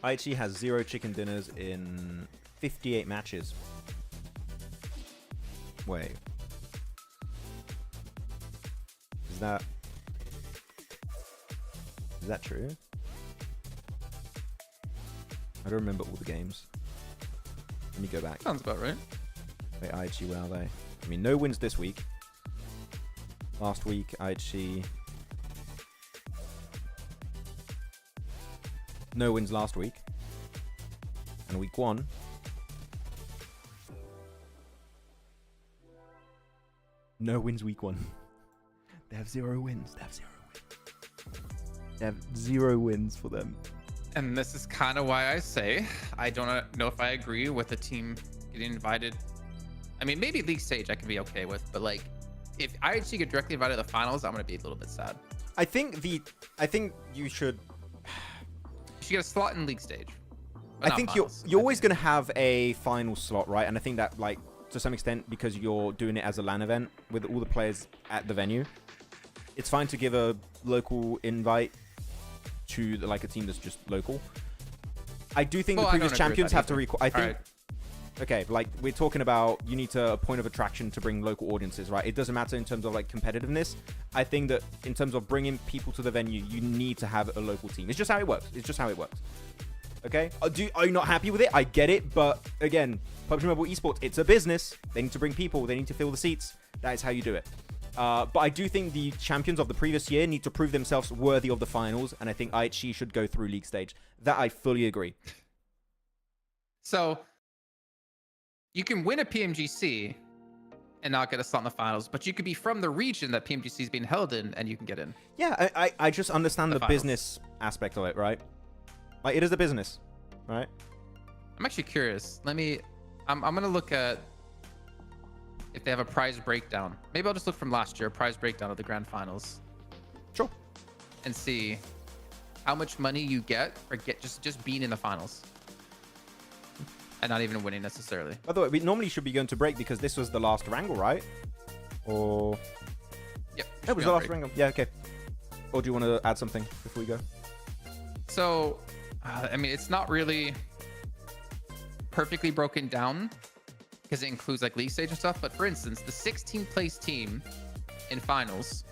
IHG has 0 chicken dinners in 58 matches. Wait. Is that true? I don't remember all the games. Let me go back. Sounds about right. Wait, IHG, where are they? I mean, no wins this week. Last week, IHG... No wins last week. And week 1... No wins week 1. They have 0 wins. They have 0 wins for them. And this is kind of why I say I don't know if I agree with the team getting invited. I mean, maybe league stage I can be okay with, but like if IHG get directly invited to the finals, I'm gonna be a little bit sad. I think you should. should get a slot in league stage. But I not think finals. you're always going to have a final slot, right? And I think that, like, to some extent, because you're doing it as a LAN event with all the players at the venue, it's fine to give a local invite to like a team that's just local. I do think the previous champions have to I think. Right. Okay, like we're talking about, you need a point of attraction to bring local audiences, right? It doesn't matter in terms of like competitiveness. I think that in terms of bringing people to the venue, you need to have a local team. It's just how it works. It's just how it works. Okay, are you not happy with it? I get it, but again, PUBG Mobile Esports, it's a business. They need to bring people. They need to fill the seats. That is how you do it. But I do think the champions of the previous year need to prove themselves worthy of the finals, and I think IHG should go through league stage. That I fully agree. So you can win a PMGC and not get a slot in the finals, but you could be from the region that PMGC is being held in, and you can get in. Yeah, I just understand the finals. business aspect of it, right? Like, it is a business, right? I'm actually curious. I'm gonna look at if they have a prize breakdown. Maybe I'll just look from last year, a prize breakdown of the grand finals. Sure. And see how much money you get for just being in the finals. And not even winning necessarily. By the way, we normally should be going to break because this was the last Erangel, right? Or... Yep. It was the last Erangel. Yeah, okay. Or do you want to add something before we go? So, I mean, it's not really perfectly broken down because it includes like league stage and stuff. But for instance, the 16th place team in finals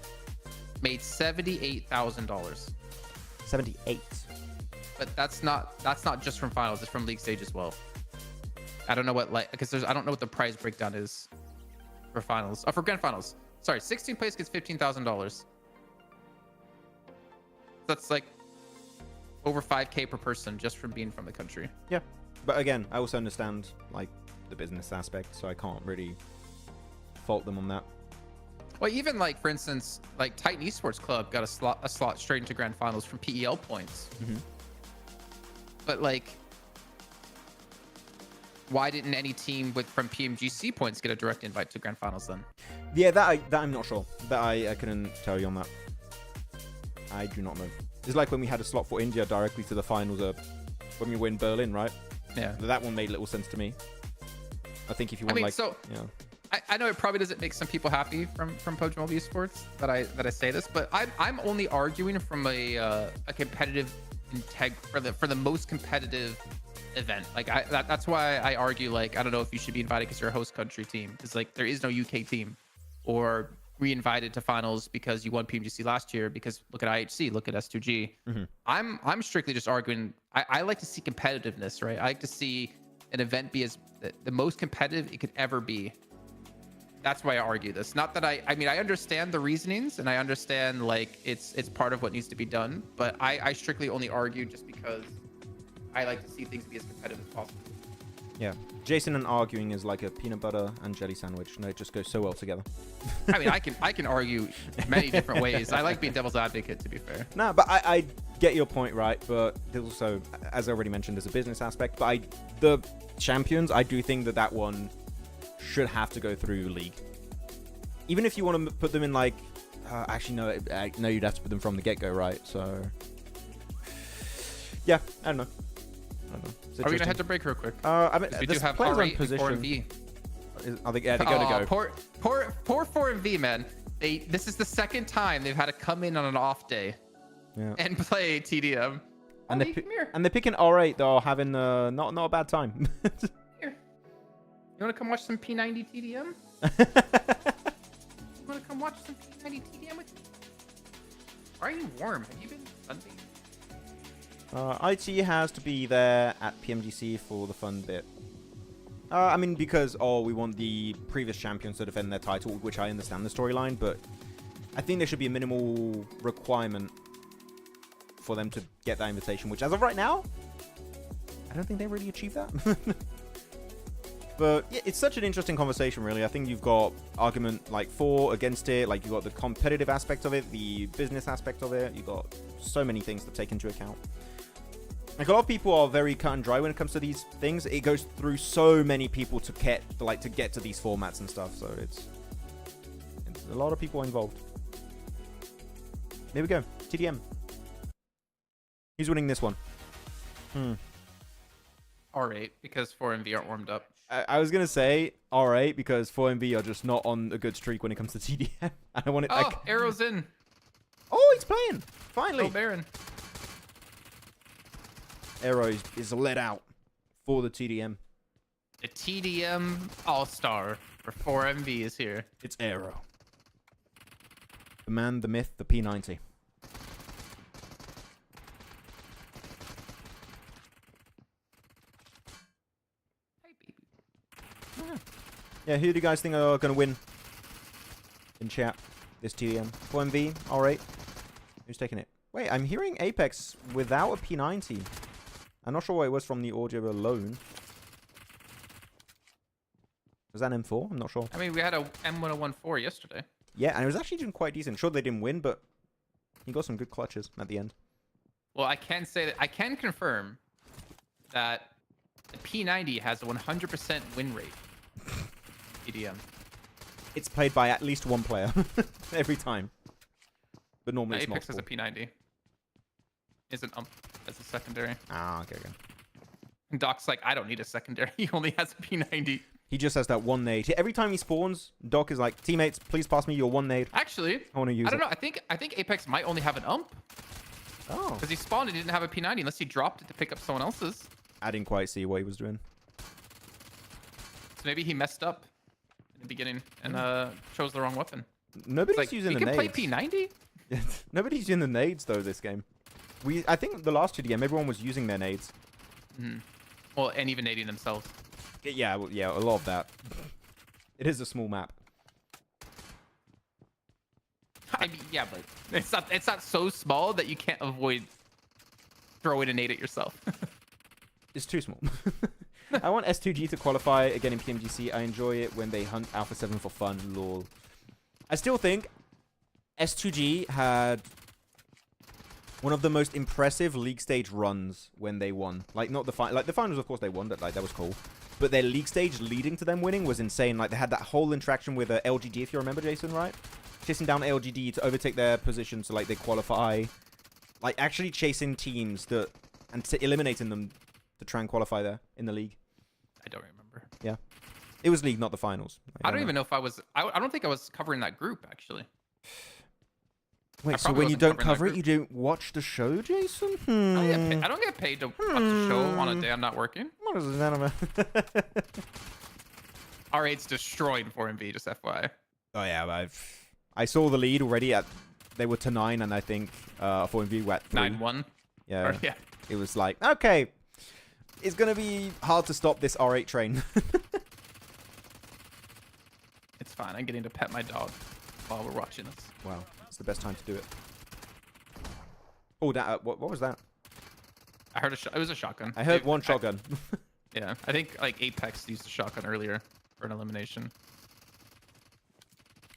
made $78,000. 78. But that's not just from finals. It's from league stage as well. I don't know what I don't know what the prize breakdown is for finals. Oh, for grand finals. Sorry, 16th place gets $15,000. That's like over 5K per person just from being from the country. Yeah, but again, I also understand like the business aspect, so I can't really fault them on that. Well, even like for instance, like Titan Esports Club got a slot straight into grand finals from PEL points. Mm-hmm. But like, why didn't any team from PMGC points get a direct invite to grand finals then? Yeah, that I'm not sure. That I couldn't tell you on that. I do not know. It's like when we had a slot for India directly to the finals when we win Berlin, right? Yeah. That one made little sense to me. I think if you want I know it probably doesn't make some people happy from PUBG Mobile Esports that I say this, but I'm only arguing from a competitive for the most competitive event. Like that's why I argue, like, I don't know if you should be invited because you're a host country team. It's like there is no UK team, or re-invited to finals because you won PMGC last year, because look at IHC, look at S2G. Mm-hmm. I'm strictly just arguing. I like to see competitiveness, right? I like to see an event be the most competitive it could ever be. That's why I argue this. Not that I mean, I understand the reasonings and I understand like it's part of what needs to be done, but I strictly only argue just because I like to see things be as competitive as possible. Yeah, Jason and arguing is like a peanut butter and jelly sandwich. No, it just goes so well together. I mean, I can argue many different ways. I like being devil's advocate, to be fair. No, but I get your point, right? But there's also, as I already mentioned, there's a business aspect. But the champions, I do think that one should have to go through league. Even if you want to put them in like, actually no, you'd have to put them from the get-go, right? So yeah, I don't know. Are we gonna head to break real quick? I mean, we do have R8 and 4MV. I think, yeah, they're gonna go. Poor 4MV, man. This is the second time they've had to come in on an off day, and play TDM. And they're picking R8 though, having not a bad time. Here, you wanna come watch some P90 TDM? You wanna come watch some P90 TDM with me? Why are you warm? Have you been sunbathing? IT has to be there at PMGC for the fun bit. I mean, because, we want the previous champions to defend their title, which I understand the storyline, but I think there should be a minimal requirement for them to get that invitation, which as of right now, I don't think they really achieved that. But yeah, it's such an interesting conversation, really. I think you've got argument like for, against it, like you've got the competitive aspect of it, the business aspect of it, you've got so many things to take into account. Like, a lot of people are very cut and dry when it comes to these things. It goes through so many people to get to these formats and stuff. So it's a lot of people involved. There we go. TDM. Who's winning this one? R8 because 4MV aren't warmed up. I was gonna say R8 because 4MV are just not on a good streak when it comes to TDM. I want it. Oh, Arrow's in. Oh, he's playing. Finally. Oh, Baron. Arrow is let out for the TDM. The TDM All-Star for 4MV is here. It's Arrow. The man, the myth, the P90. Yeah, who do you guys think are going to win in chat this TDM? 4MV, R8. Who's taking it? Wait, I'm hearing Apex without a P90. I'm not sure what it was from the audio alone. Was that an M4? I'm not sure. I mean, we had a M1014 yesterday. Yeah, and it was actually doing quite decent. Sure, they didn't win, but he got some good clutches at the end. Well, I can say that I can confirm that the P90 has a 100% win rate. TDM. It's played by at least one player every time. But normally it's Apex multiple. has a P90. Isn't as a secondary. Ah, okay. And Doc's like, I don't need a secondary. He only has a P90. He just has that one nade. Every time he spawns, Doc is like, teammates, please pass me your one nade. Actually, I want to use it. I don't know. I think Apex might only have an ump. Oh. Because he spawned and he didn't have a P90 unless he dropped it to pick up someone else's. I didn't quite see what he was doing. So maybe he messed up in the beginning and chose the wrong weapon. Nobody's Like, using he the can nades. play P90? Nobody's using the nades, though, this game. I think the last 2DM, everyone was using their nades. Mm-hmm. Well, and even nading themselves. Yeah, well, yeah, a lot of that. It is a small map. I mean, yeah, but it's not so small that you can't avoid throwing a nade at yourself. It's too small. I want S2G to qualify again in PMGC. I enjoy it when they hunt Alpha 7 for fun, lol. I still think S2G had one of the most impressive league stage runs when they won. Like, not the the finals, of course, they won, but like that was cool. But their league stage leading to them winning was insane. Like, they had that whole interaction with LGD, if you remember, Jason, right? Chasing down LGD to overtake their position so, like, they qualify. Like, actually chasing teams and eliminating them to try and qualify there in the league. I don't remember. Yeah. It was league, not the finals. I don't even know if I was... I don't think I was covering that group, actually. Wait, so when you don't cover it, you don't watch the show, Jason? I don't get paid to watch the show on a day I'm not working. What is this anime? R8's destroyed 4MV, just FYI. Oh, yeah, I saw the lead already at... They were to 9, and I think 4MV were at 3. 9-1. Yeah. Or, yeah. It was like, okay, it's going to be hard to stop this R8 train. It's fine. I'm getting to pet my dog while we're watching this. Wow, it's the best time to do it. Oh, that what was that? I heard it was a shotgun. I heard one shotgun. Yeah, I think like Apex used a shotgun earlier for an elimination.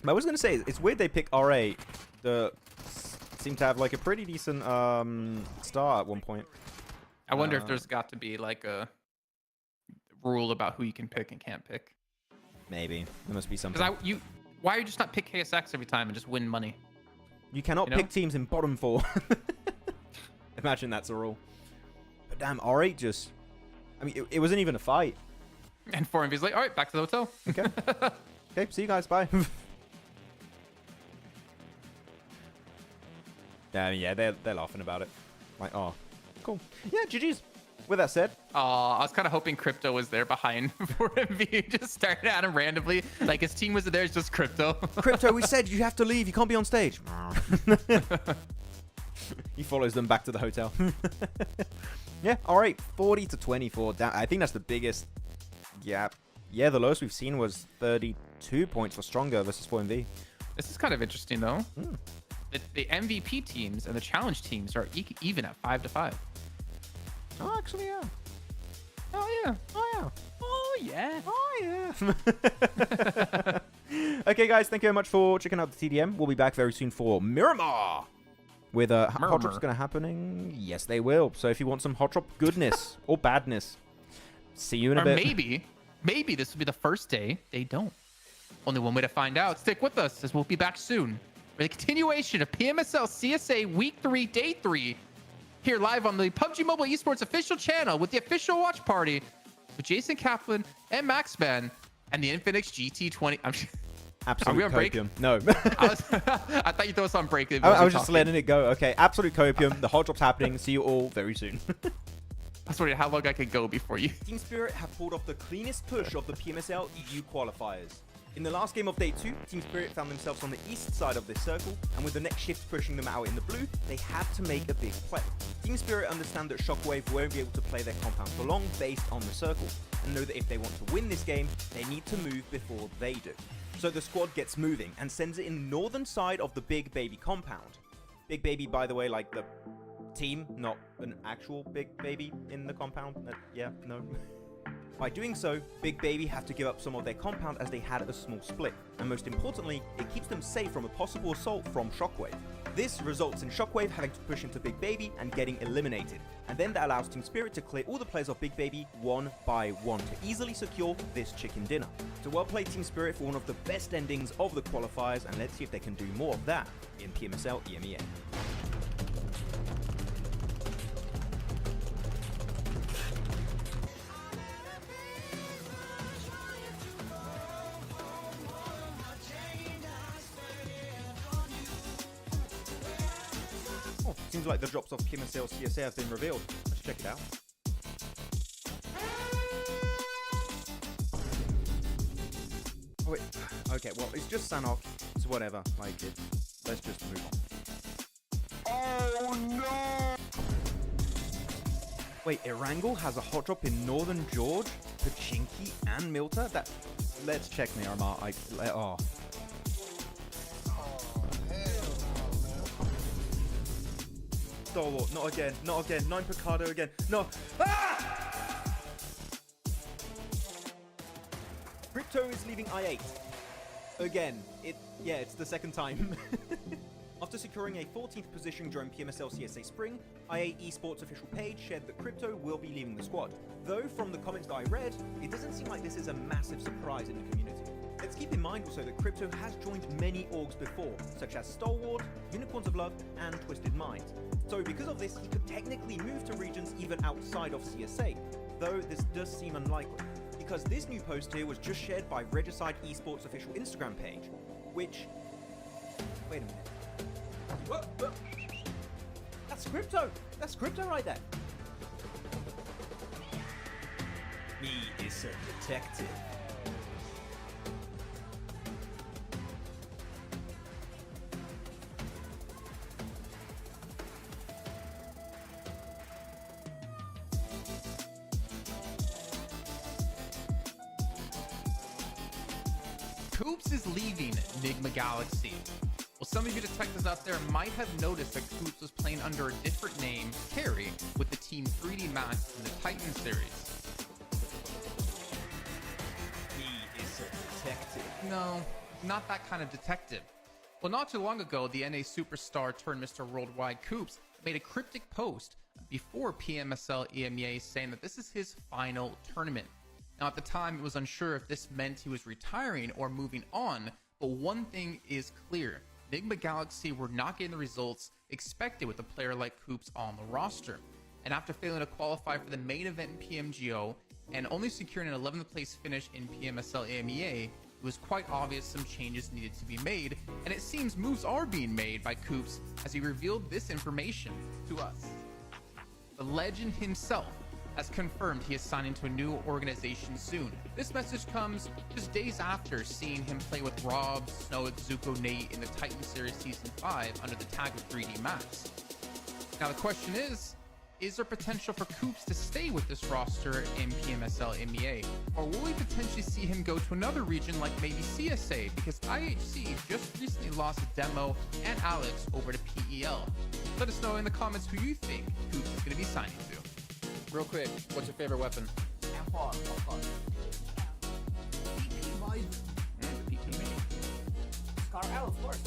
I was going to say, it's weird they pick R8 that seem to have like a pretty decent start at one point. I wonder if there's got to be like a rule about who you can pick and can't pick. Maybe. There must be something. Because why are you just not pick KSX every time and just win money? You cannot pick teams in bottom 4. Imagine that's a rule. But damn, R8 just... I mean, it wasn't even a fight. And 4MV's like, all right, back to the hotel. Okay. Okay, see you guys. Bye. Yeah, they're laughing about it. Like, oh, cool. Yeah, GG's. With that said, I was kind of hoping Crypto was there behind 4MV. Just started at him randomly. Like his team was there, it's just Crypto. Crypto, we said you have to leave. You can't be on stage. He follows them back to the hotel. Yeah, all right. 40-24. I think that's the biggest gap. Yeah, the lowest we've seen was 32 points for Stronger versus 4MV. This is kind of interesting, though. The MVP teams and the challenge teams are even at 5-5. Oh, actually, yeah. Oh, yeah. Oh, yeah. Oh, yeah. Oh, yeah. Okay, guys, thank you very much for checking out the TDM. We'll be back very soon for Miramar. With hot drops going to happening. Yes, they will. So if you want some hot drop goodness or badness, see you in a bit. Or maybe this will be the first day they don't. Only one way to find out. Stick with us, as we'll be back soon for the continuation of PMSL CSA Week 3, Day 3. here live on the PUBG Mobile Esports official channel with the official watch party with Jason Kaplan and Maxman and the Infinix GT20. Absolute Are we on break? copium. No. I thought you threw us on break. I was just letting it go. Okay, absolute copium. The hot drop's happening. See you all very soon. I was wondering how long I could go before you. Team Spirit have pulled off the cleanest push of the PMSL EU qualifiers. In the last game of day 2, Team Spirit found themselves on the east side of this circle, and with the next shift pushing them out in the blue, they had to make a big play. Team Spirit understand that Shockwave won't be able to play their compound for long based on the circle, and know that if they want to win this game, they need to move before they do. So the squad gets moving and sends it in the northern side of the Big Baby compound. Big Baby, by the way, like the team, not an actual Big Baby in the compound. Yeah, no. By doing so, Big Baby have to give up some of their compound as they had a small split, and most importantly, it keeps them safe from a possible assault from Shockwave. This results in Shockwave having to push into Big Baby and getting eliminated, and then that allows Team Spirit to clear all the players of Big Baby one by one to easily secure this chicken dinner. So well played Team Spirit for one of the best endings of the qualifiers, and let's see if they can do more of that in PMSL EMEA. Seems like the drops of PMSL CSA have been revealed. Let's check it out. Oh wait, okay, well, it's just Sanhok, so whatever, like it. Let's just move on. Oh no! Wait, Erangel has a hot drop in Northern George, Pachinki, and Milta? Let's check Miramar. Oh. Stalwart, not again, not again. 9 Picardo again. No. Ah! Crypto is leaving I8. Again. It's the second time. After securing a 14th position during PMSL CSA Spring, I8 Esports official page shared that Crypto will be leaving the squad. Though, from the comments that I read, it doesn't seem like this is a massive surprise in the community. Let's keep in mind also that Crypto has joined many orgs before, such as Stalwart, Unicorns of Love, and Twisted Minds. So because of this, he could technically move to regions even outside of CSA, though this does seem unlikely, because this new post here was just shared by Regicide Esports official Instagram page, which... Wait a minute. What? That's Crypto! That's Crypto right there! Me is a detective. KOOPS is leaving Enigma Galaxy. Well, some of you detectives out there might have noticed that KOOPS was playing under a different name, Carry, with the Team 3D Max in the Titan series. He is a detective. No, not that kind of detective. Well, not too long ago, the NA superstar turned Mr. Worldwide KOOPS made a cryptic post before PMSL EMEA saying that this is his final tournament. Now, at the time, it was unsure if this meant he was retiring or moving on, but one thing is clear. Enigma Galaxy were not getting the results expected with a player like KOOPS on the roster. And after failing to qualify for the main event in PMGO and only securing an 11th place finish in PMSL EMEA, it was quite obvious some changes needed to be made, and it seems moves are being made by KOOPS as he revealed this information to us. The legend himself has confirmed he is signing to a new organization soon. This message comes just days after seeing him play with Rob, Snowick, Zuko, Nate in the Titan Series Season 5 under the tag of 3D Max. Now the question is there potential for KOOPS to stay with this roster in PMSL MEA? Or will we potentially see him go to another region like maybe CSA? Because IHC just recently lost Demo and Alex over to PEL. Let us know in the comments who you think KOOPS is going to be signing to. Real quick, what's your favorite weapon? M4, of course. PP boys. Scar L, of course.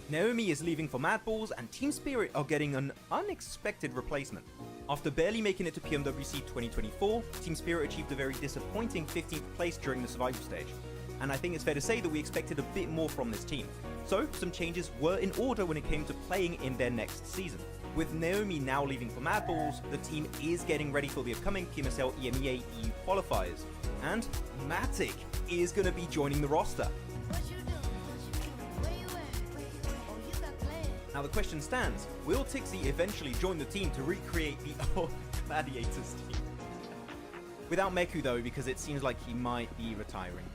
Naomi is leaving for Mad Balls, and Team Spirit are getting an unexpected replacement. After barely making it to PMWC 2024, Team Spirit achieved a very disappointing 15th place during the survival stage. And I think it's fair to say that we expected a bit more from this team. So, some changes were in order when it came to playing in their next season. With Naomi now leaving for Mad Balls, the team is getting ready for the upcoming PMSL EMEA EU qualifiers. And Matic is going to be joining the roster. Now the question stands, will Tixie eventually join the team to recreate the old Gladiators team? Without Meku though, because it seems like he might be retiring.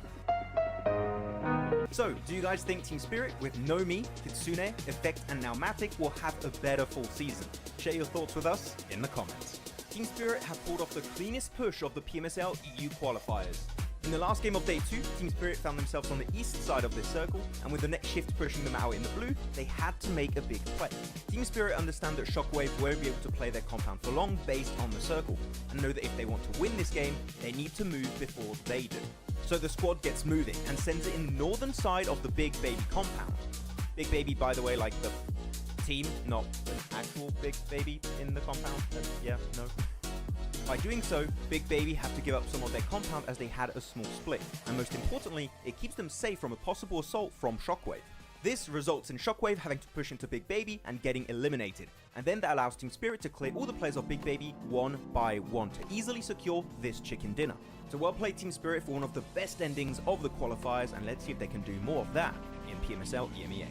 So, do you guys think Team Spirit with Nomi, Kitsune, Effect and now Matic will have a better full season? Share your thoughts with us in the comments. Team Spirit have pulled off the cleanest push of the PMSL EU qualifiers. In the last game of Day 2, Team Spirit found themselves on the east side of this circle, and with the next shift pushing them out in the blue, they had to make a big play. Team Spirit understand that Shockwave won't be able to play their compound for long based on the circle, and know that if they want to win this game, they need to move before they do. So the squad gets moving and sends it in the northern side of the Big Baby compound. Big Baby, by the way, like the team, not an actual Big Baby in the compound. Yeah, no. By doing so, Big Baby have to give up some of their compound as they had a small split, and most importantly, it keeps them safe from a possible assault from Shockwave. This results in Shockwave having to push into Big Baby and getting eliminated, and then that allows Team Spirit to clear all the players of Big Baby one by one to easily secure this chicken dinner. So well played Team Spirit for one of the best endings of the qualifiers, and let's see if they can do more of that in PMSL EMEA.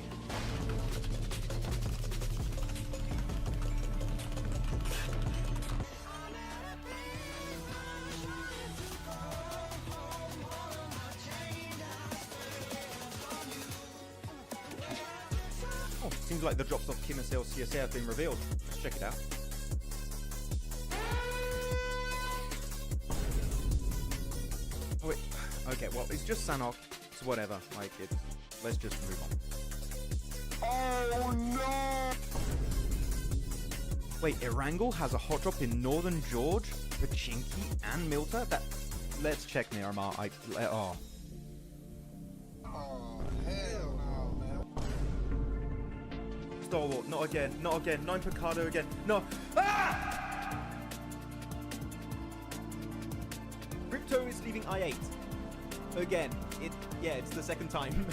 Oh, seems like the drops of PMSL CSA have been revealed. Let's check it out. Oh, wait. Okay, well, it's just Sanhok. It's whatever. Like, it's... Let's just move on. Oh no! Wait, Erangel has a hot drop in Northern George, Pachinki, and Milta? That... Let's check Miramar. Oh. Oh, hell no, man. Stalwart, not again, not again. 9 Picado again. No. Ah! Crypto is leaving I8. Again. It's the second time.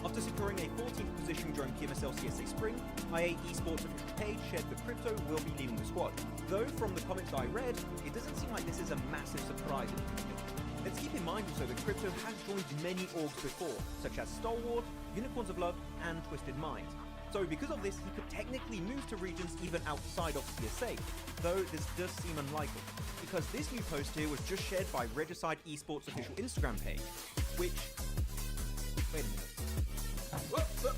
After securing a 14th position during PMSL CSA Spring, I8 Esports official page shared that Crypto will be leading the squad. Though from the comments I read, it doesn't seem like this is a massive surprise. Let's keep in mind also that Crypto has joined many orgs before, such as Stalwart, Unicorns of Love, and Twisted Minds. So because of this, he could technically move to regions even outside of CSA, though this does seem unlikely, because this new post here was just shared by Regicide Esports official Instagram page, which... Wait a minute. Whoa.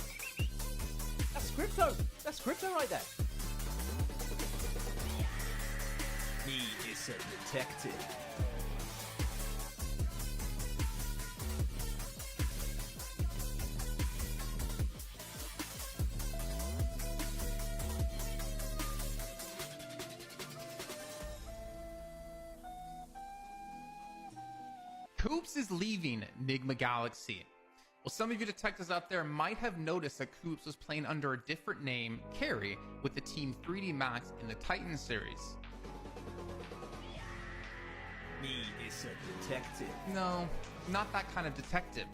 That's Crypto! That's Crypto right there! He is a detective. Koops is leaving Enigma Galaxy. Well, some of you detectives out there might have noticed that Koops was playing under a different name, Carry, with the team 3D Max in the Titan series. Me is a detective. No, not that kind of detective.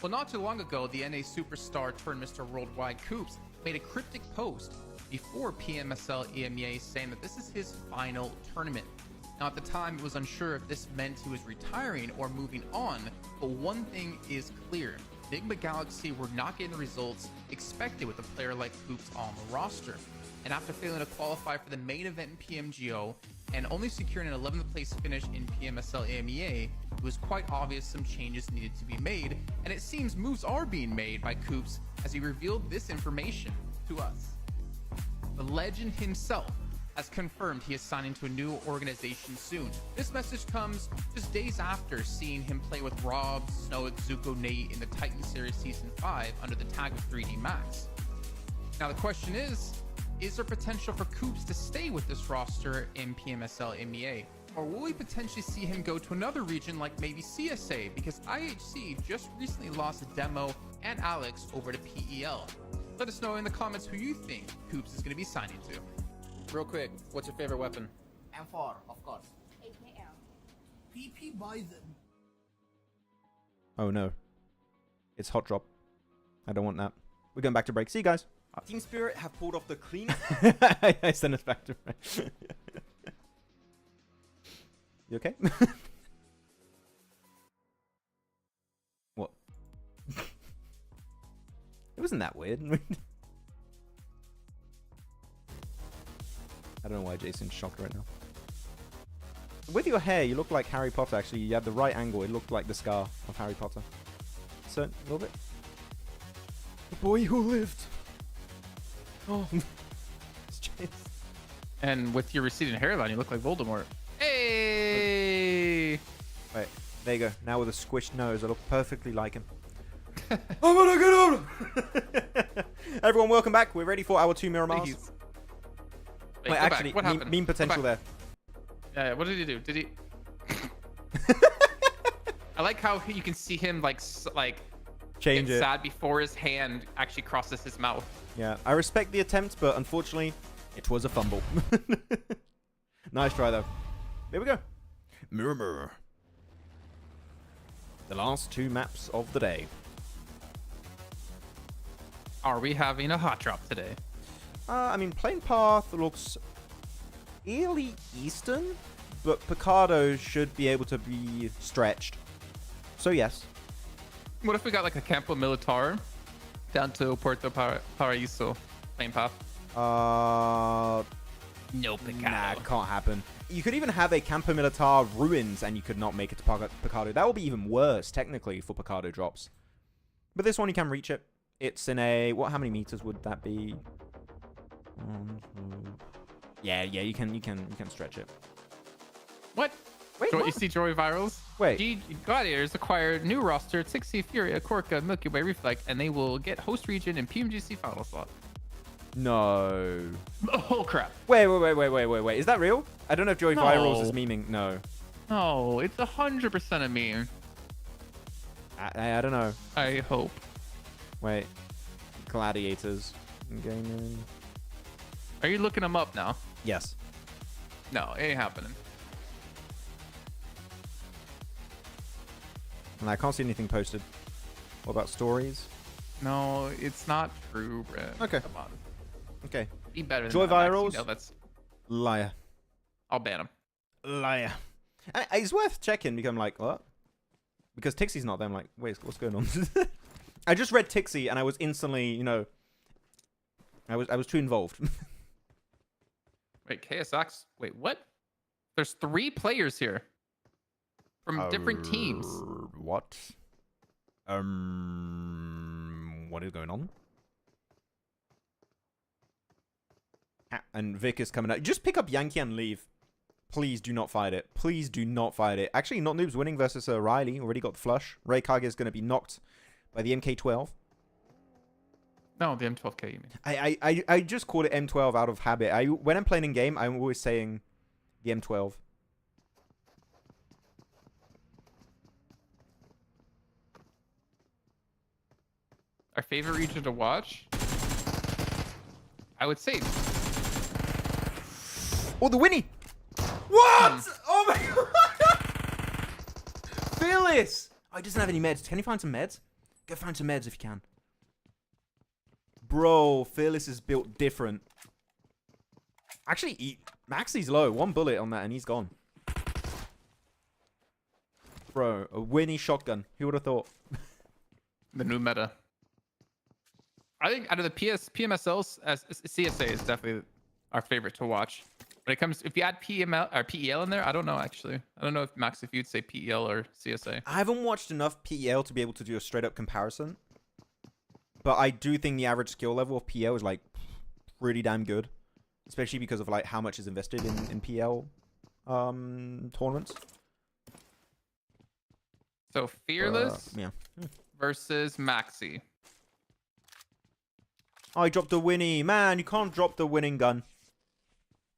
Well, not too long ago, the NA superstar turned Mr. Worldwide Koops made a cryptic post before PMSL EMEA saying that this is his final tournament. Now, at the time, it was unsure if this meant he was retiring or moving on, but one thing is clear. Enigma Galaxy were not getting the results expected with a player like Koops on the roster. And after failing to qualify for the main event in PMGO and only securing an 11th place finish in PMSL EMEA, it was quite obvious some changes needed to be made, and it seems moves are being made by Koops as he revealed this information to us. The legend himself has confirmed he is signing to a new organization soon. This message comes just days after seeing him play with Rob, Snow, Zuko, Nate in the Titan Series Season 5 under the tag of 3D Max. Now the question is there potential for Koops to stay with this roster in PMSL EMEA? Or will we potentially see him go to another region like maybe CSA, because IHC just recently lost Demo and Alex over to PEL? Let us know in the comments who you think Koops is going to be signing to. Real quick, what's your favorite weapon? M4, of course. AKL. PP buy them. Oh no. It's hot drop. I don't want that. We're going back to break. See you guys. Team Spirit have pulled off the cleanest. I sent us back to break. You okay? What? It wasn't that weird. I don't know why Jason's shocked right now. With your hair, you look like Harry Potter, actually. You had the right angle. It looked like the scar of Harry Potter. So, a little bit. The boy who lived. Oh. It's Jason. And with your receding hairline, you look like Voldemort. Hey! Wait, there you go. Now with a squished nose, I look perfectly like him. I'm gonna get on! Everyone, welcome back. We're ready for our 2 Miramars. Please. Wait, go actually, back. What happened? meme Go potential there. back. Yeah, what did he do? Did he? I like how you can see him like Change get it. sad before his hand actually crosses his mouth. Yeah, I respect the attempt, but unfortunately, it was a fumble. Nice try, though. Here we go. Miramar. The last 2 maps of the day. Are we having a hot drop today? I mean, Plain Path looks eerily Eastern, but Picardo should be able to be stretched. So, yes. What if we got like a Campo Militar down to Puerto Paraíso, plain path? No Picardo. Nah, it can't happen. You could even have a Campo Militar ruins and you could not make it to Picardo. That would be even worse, technically, for Picardo drops. But this one, you can reach it. It's in a... How many meters would that be? Yeah, you can stretch it. What? Wait, You what? see Joy Virals? Wait. Gladiators acquired new roster, Tixie, Furia, Korka, Milky Way, Reflect, and they will get host region and PMGC final slot. No. Oh, crap. Wait. Is that real? I don't know if Joey No. Virals is memeing. No. No, it's 100% a meme. I don't know. I hope. Wait. Gladiators. Gaming. Are you looking them up now? Yes. No, it ain't happening. And I can't see anything posted. What about stories? No, it's not true, Brett. Okay. Come on. Okay. Be better than Joy that, Max. Virals? You know, that's... Liar. I'll ban him. Liar. And it's worth checking because I'm like, what? Because Tixie's not there. I'm like, wait, what's going on? I just read Tixie and I was instantly, you know, I was too involved. Wait, KSX? Wait, what? There's 3 players here from different teams. What? What is going on? And Vic is coming out. Just pick up Yankee and leave. Please do not fight it. Please do not fight it. Actually, not Noobs winning versus Riley. Already got the flush. Ray Kage is going to be knocked by the MK12. No, the M12K, you mean. I just called it M12 out of habit. When I'm playing in game, I'm always saying the M12. Our favorite region to watch? I would say... Oh, the Winnie! What? Oh my god! Phyllis! Oh, he doesn't have any meds. Can you find some meds? Go find some meds if you can. Bro, Fearless is built different. Actually, Maxie's low. 1 bullet on that and he's gone. Bro, a Winnie shotgun. Who would have thought? The new meta. I think out of the PMSLs, CSA is definitely our favorite to watch. When it comes, if you add PML or PEL in there, I don't know actually. I don't know if Max, if you'd say PEL or CSA. I haven't watched enough PEL to be able to do a straight up comparison. But I do think the average skill level of PL is like pretty damn good. Especially because of like how much is invested in PL tournaments. So Fearless Yeah. versus Maxi. Oh, I dropped the Winnie. Man, you can't drop the winning gun.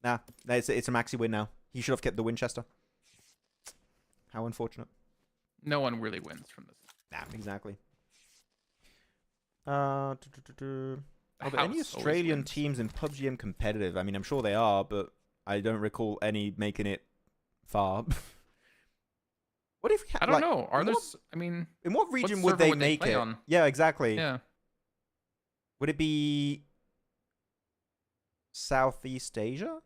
Nah, it's a Maxi win now. He should have kept the Winchester. How unfortunate. No one really wins from this. Nah, exactly. Are there any Australian teams in PUBG and competitive? I mean, I'm sure they are, but I don't recall any making it far. What if I don't know. Are there? I mean, in what region would they make it? On? Yeah, exactly. Yeah. Would it be Southeast Asia?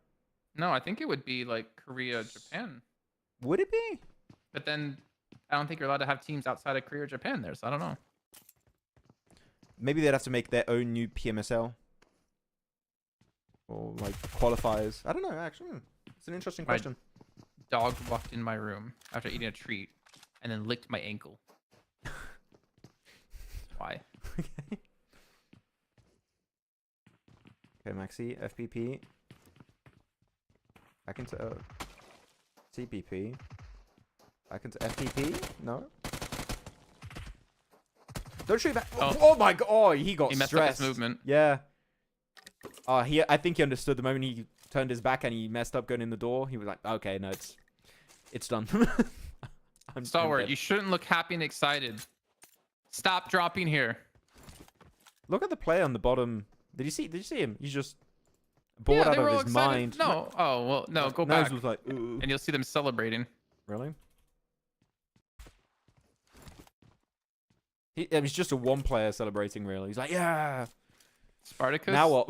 No, I think it would be like Korea, Japan. Would it be? But then I don't think you're allowed to have teams outside of Korea or Japan there, so I don't know. Maybe they'd have to make their own new PMSL. Or like qualifiers. I don't know, actually. It's an interesting question. My dog walked in my room after eating a treat and then licked my ankle. Why? Okay. Okay, Maxi, FPP. Back into CPP. Back into FPP. No. Don't shoot back. Oh my god. Oh, he got messed stressed. Up his movement. Yeah. I think he understood the moment he turned his back and he messed up going in the door. He was like, okay, no, it's done. Stalwart, you shouldn't look happy and excited. Stop dropping here. Look at the player on the bottom. Did you see him? He's just bored out of his mind. No. Oh, well, no, go back. Was like, ooh. And you'll see them celebrating. Really? It was just a one player celebrating, really. He's like, yeah. Spartacus? Now what?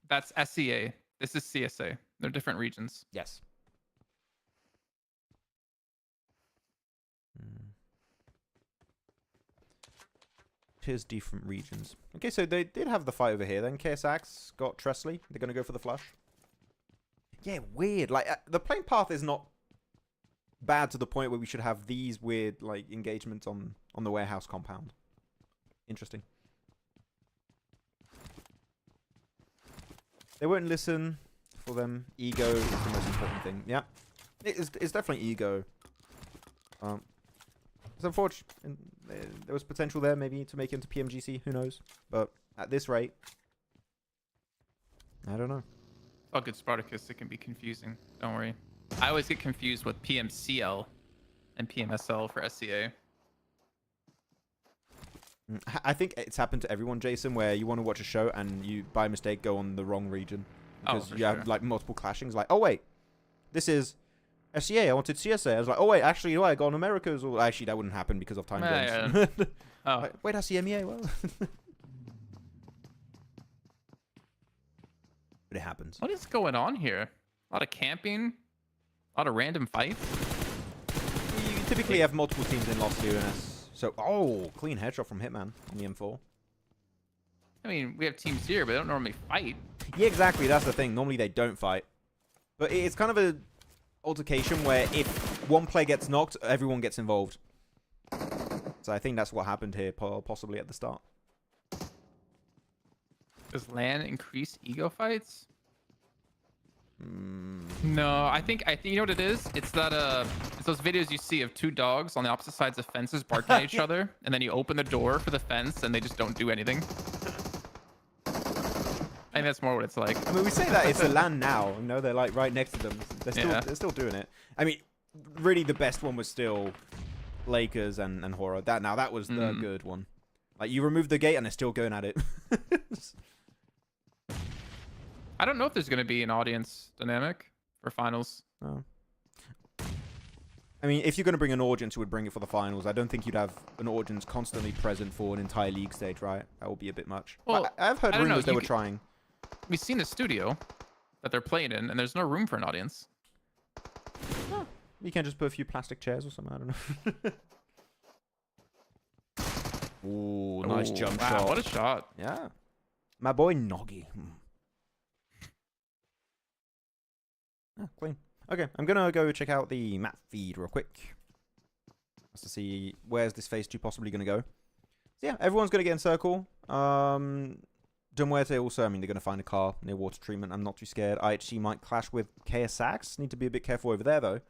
That's SCA. This is CSA. They're different regions. Yes. Here's different regions. Okay, so they did have the fight over here. Then KSX got Tresley. They're going to go for the flush. Yeah, weird. Like, the playing path is not bad to the point where we should have these weird, like, engagements on the warehouse compound. Interesting. They won't listen. For them, ego is the most important thing. Yeah, it's definitely ego. It's unfortunate. There was potential there, maybe, to make it into PMGC. Who knows? But at this rate, I don't know. Oh, good Spartacus. It can be confusing. Don't worry. I always get confused with PMCL and PMSL for SCA. I think it's happened to everyone, Jason, where you want to watch a show and you, by mistake, go on the wrong region. Because you have, like, multiple clashings. Like, oh, wait. This is SCA. I wanted CSA. I was like, oh, wait. Actually, I got on Americas. Or actually, that wouldn't happen because of time zones. Yeah. Oh. Like, wait, I see MEA. Well. But it happens. What is going on here? A lot of camping? A lot of random fights? You typically have multiple teams in Lost UNS. So, oh, clean headshot from Hitman on the M4. I mean, we have teams here, but they don't normally fight. Yeah, exactly. That's the thing. Normally they don't fight. But it's kind of a altercation where if one player gets knocked, everyone gets involved. So I think that's what happened here, possibly at the start. Does LAN increase ego fights? No, I think you know what it is? It's that it's those videos you see of two dogs on the opposite sides of fences barking at each other, and then you open the door for the fence and they just don't do anything. I think that's more what it's like. I mean, we say that it's a LAN now. You know, they're like right next to them. They're still doing it. I mean, really, the best one was still Lakers and Horror. That was the good one. Like, you remove the gate and they're still going at it. I don't know if there's going to be an audience dynamic for finals. Oh. I mean, if you're going to bring an audience, you would bring it for the finals. I don't think you'd have an audience constantly present for an entire league stage, right? That would be a bit much. Well, I've heard rumors they were trying. We've seen the studio that they're playing in, and there's no room for an audience. Huh. You can just put a few plastic chairs or something. I don't know. Ooh, nice jump shot. What a shot. Yeah. My boy Noggy. Ah, clean. Okay, I'm going to go check out the map feed real quick. Just to see where's this phase 2 possibly going to go. So yeah, everyone's going to get in circle. Dumwerte also, I mean, they're going to find a car near water treatment. I'm not too scared. IHC might clash with KSX. Need to be a bit careful over there, though.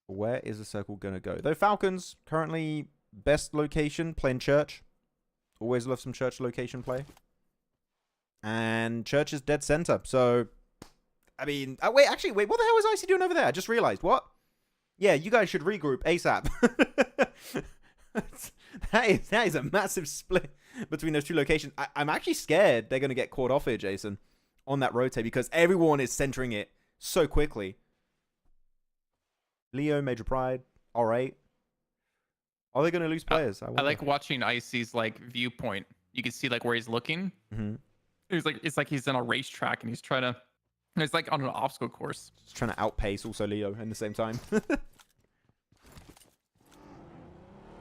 Where is the circle going to go? Though Falcons, currently best location, playing Church. Always love some Church location play. And Church is dead center, so... I mean, wait, what the hell is IC doing over there? I just realized. What? Yeah, you guys should regroup ASAP. that is a massive split. between those two locations. I'm actually scared they're going to get caught off here, Jason, on that rotate because everyone is centering it so quickly. Leo, Major Pride, R8. Are they going to lose players? I like watching Icy's like viewpoint. You can see like where he's looking. Mm-hmm. It's like he's in a racetrack and he's trying to. It's like on an obstacle course. Just trying to outpace also Leo in the same time.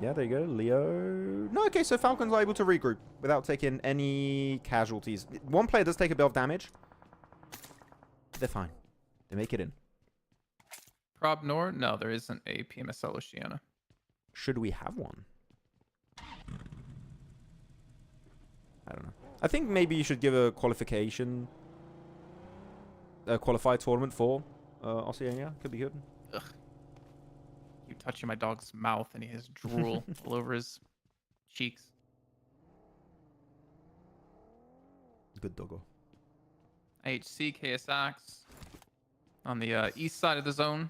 Yeah, there you go, Leo. No, okay, so Falcons are able to regroup without taking any casualties. One player does take a bit of damage. They're fine. They make it in. Prob Nor? No, there isn't a PMSL Oceania. Should we have one? I don't know. I think maybe you should give a qualification, a qualified tournament for Oceania. Could be good. Ugh. Keep touching my dog's mouth and he has drool all over his cheeks. Good doggo. IHC, KSX on the east side of the zone,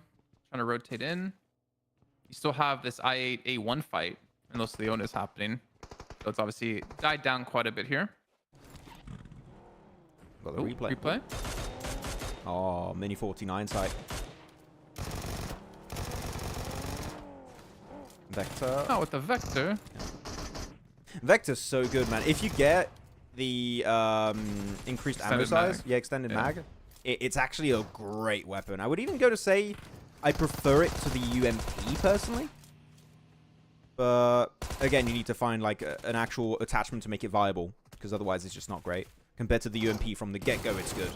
trying to rotate in. You still have this I8 A1 fight and Los Leones happening. So it's obviously died down quite a bit here. Got the replay. Oh, mini 49 site. Vector. Oh, with the Vector. Vector's so good, man. If you get the increased ammo size, extended mag, it's actually a great weapon. I would even go to say I prefer it to the UMP personally. But again, you need to find like an actual attachment to make it viable, because otherwise it's just not great. Compared to the UMP from the get-go, it's good.